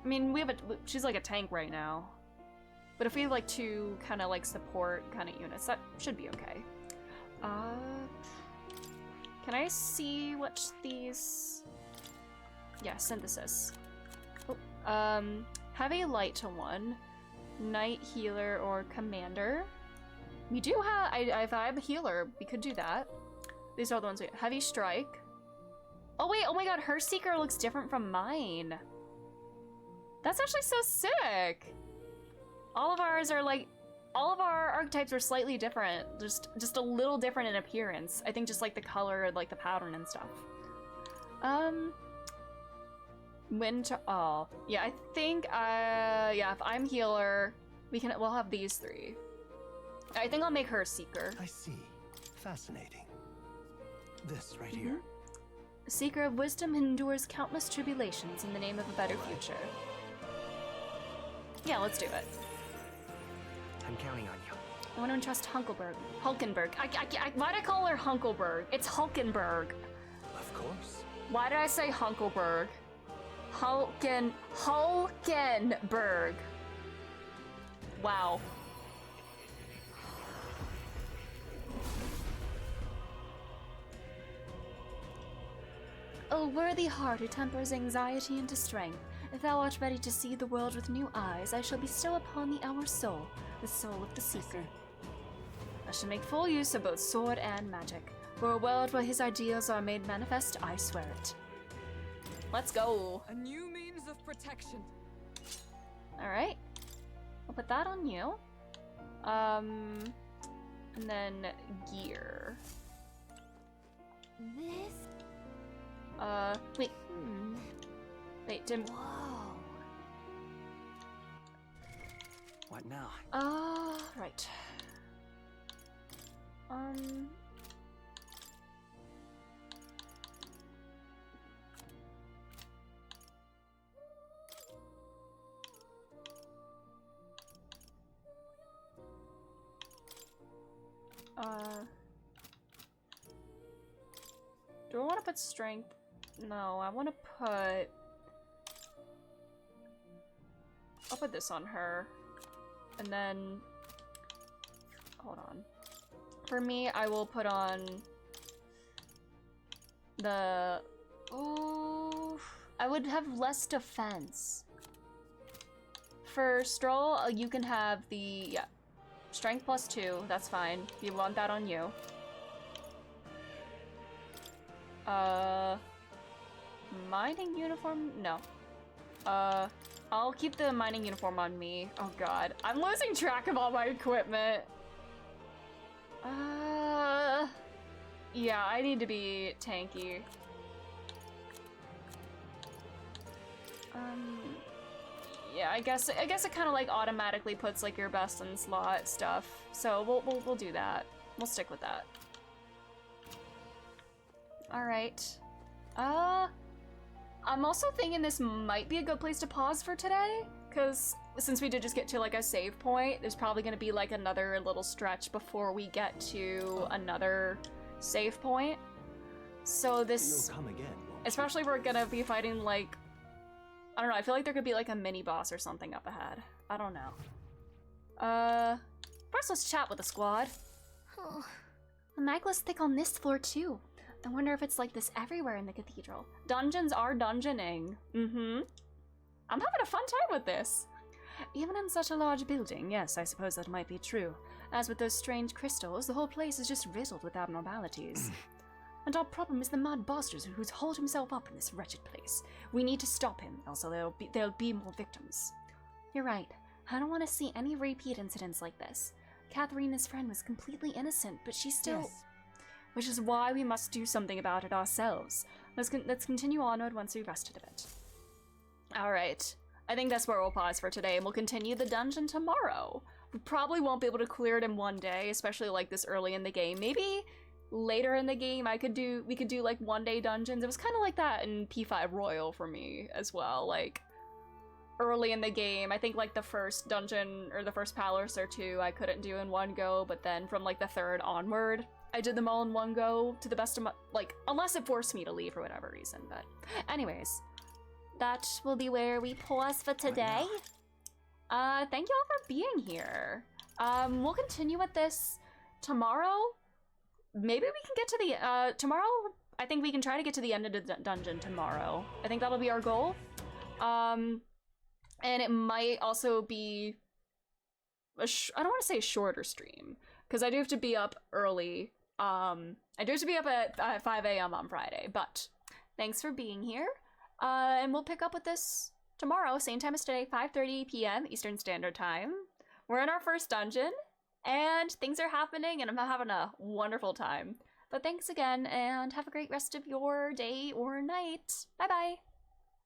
I mean, she's like a tank right now, but if we have like 2 kind of like support kind of units, that should be okay. Can I see what these? Yeah, synthesis. Oh, heavy light to 1, night healer or commander. We do have, if I have a healer, we could do that. These are the ones we have. Heavy strike. Oh wait, oh my god, her Seeker looks different from mine. That's actually so sick. All of ours are like, all of our archetypes are slightly different, just a little different in appearance. I think just like the color, like the pattern and stuff. Winter. Oh, yeah. I think. Yeah. If I'm healer, we'll have these three. I think I'll make her a seeker. I see. Fascinating. This right here. A seeker of wisdom endures countless tribulations in the name of a better future. Yeah, let's do it. I'm counting on you. I want to entrust Hulkenberg. Why'd I call her Hunkelberg? It's Hulkenberg. Of course. Why did I say Hunkelberg? Hulkenberg. Wow. O worthy heart who tempers anxiety into strength, if thou art ready to see the world with new eyes, I shall bestow upon thee our soul, the soul of the seeker. I shall make full use of both sword and magic. For a world where his ideals are made manifest, I swear it. Let's go. A new means of protection. Alright. I'll put that on you. And then gear. This? Wait. Wait, Tim. Whoa. What now? Right. Do I want to put strength? No, I want to put... I'll put this on her. And then... Hold on. For me, I will put on... the... Ooh... I would have less defense. For Stroll, you can have the... Yeah. Strength +2, that's fine. You want that on you. Mining uniform? No. I'll keep the mining uniform on me. Oh god. I'm losing track of all my equipment. Yeah, I need to be tanky. Yeah, I guess it kind of like automatically puts like your best in slot stuff. So we'll do that. We'll stick with that. All right. I'm also thinking this might be a good place to pause for today, because since we did just get to like a save point, there's probably going to be like another little stretch before we get to another save point. So this, You'll come again, especially if we're gonna be fighting like, I don't know, I feel like there could be like a mini boss or something up ahead. I don't know. First let's chat with the squad. Oh, the necklace thick on this floor too. I wonder if it's like this everywhere in the cathedral. Dungeons are dungeoning. I'm having a fun time with this. Even in such a large building, yes, I suppose that might be true. As with those strange crystals, the whole place is just riddled with abnormalities. And our problem is the mad bastard who's holed himself up in this wretched place. We need to stop him, else there'll be more victims. You're right. I don't want to see any repeat incidents like this. Katharina's friend was completely innocent, but she still... Yes. Which is why we must do something about it ourselves. Let's continue onward once we've rested a bit. Alright. I think that's where we'll pause for today, and we'll continue the dungeon tomorrow. We probably won't be able to clear it in one day, especially like this early in the game. Maybe later in the game we could do like one-day dungeons. It was kind of like that in P5 Royal for me as well. Like early in the game, I think like the first dungeon or the first palace or two I couldn't do in one go, but then from like the third onward, I did them all in one go to the best of my, like, unless it forced me to leave for whatever reason, but anyways, that will be where we pause for today. Thank you all for being here. We'll continue with this tomorrow. Maybe we can get to the, tomorrow, I think we can try to get to the end of the dungeon tomorrow. I think that'll be our goal. And it might also be, I don't want to say a shorter stream, because I do have to be up early. I do have to be up at 5 a.m. on Friday, but thanks for being here. And we'll pick up with this tomorrow, same time as today, 5:30 p.m. Eastern Standard Time. We're in our first dungeon, and things are happening, and I'm having a wonderful time. But thanks again, and have a great rest of your day or night. Bye-bye!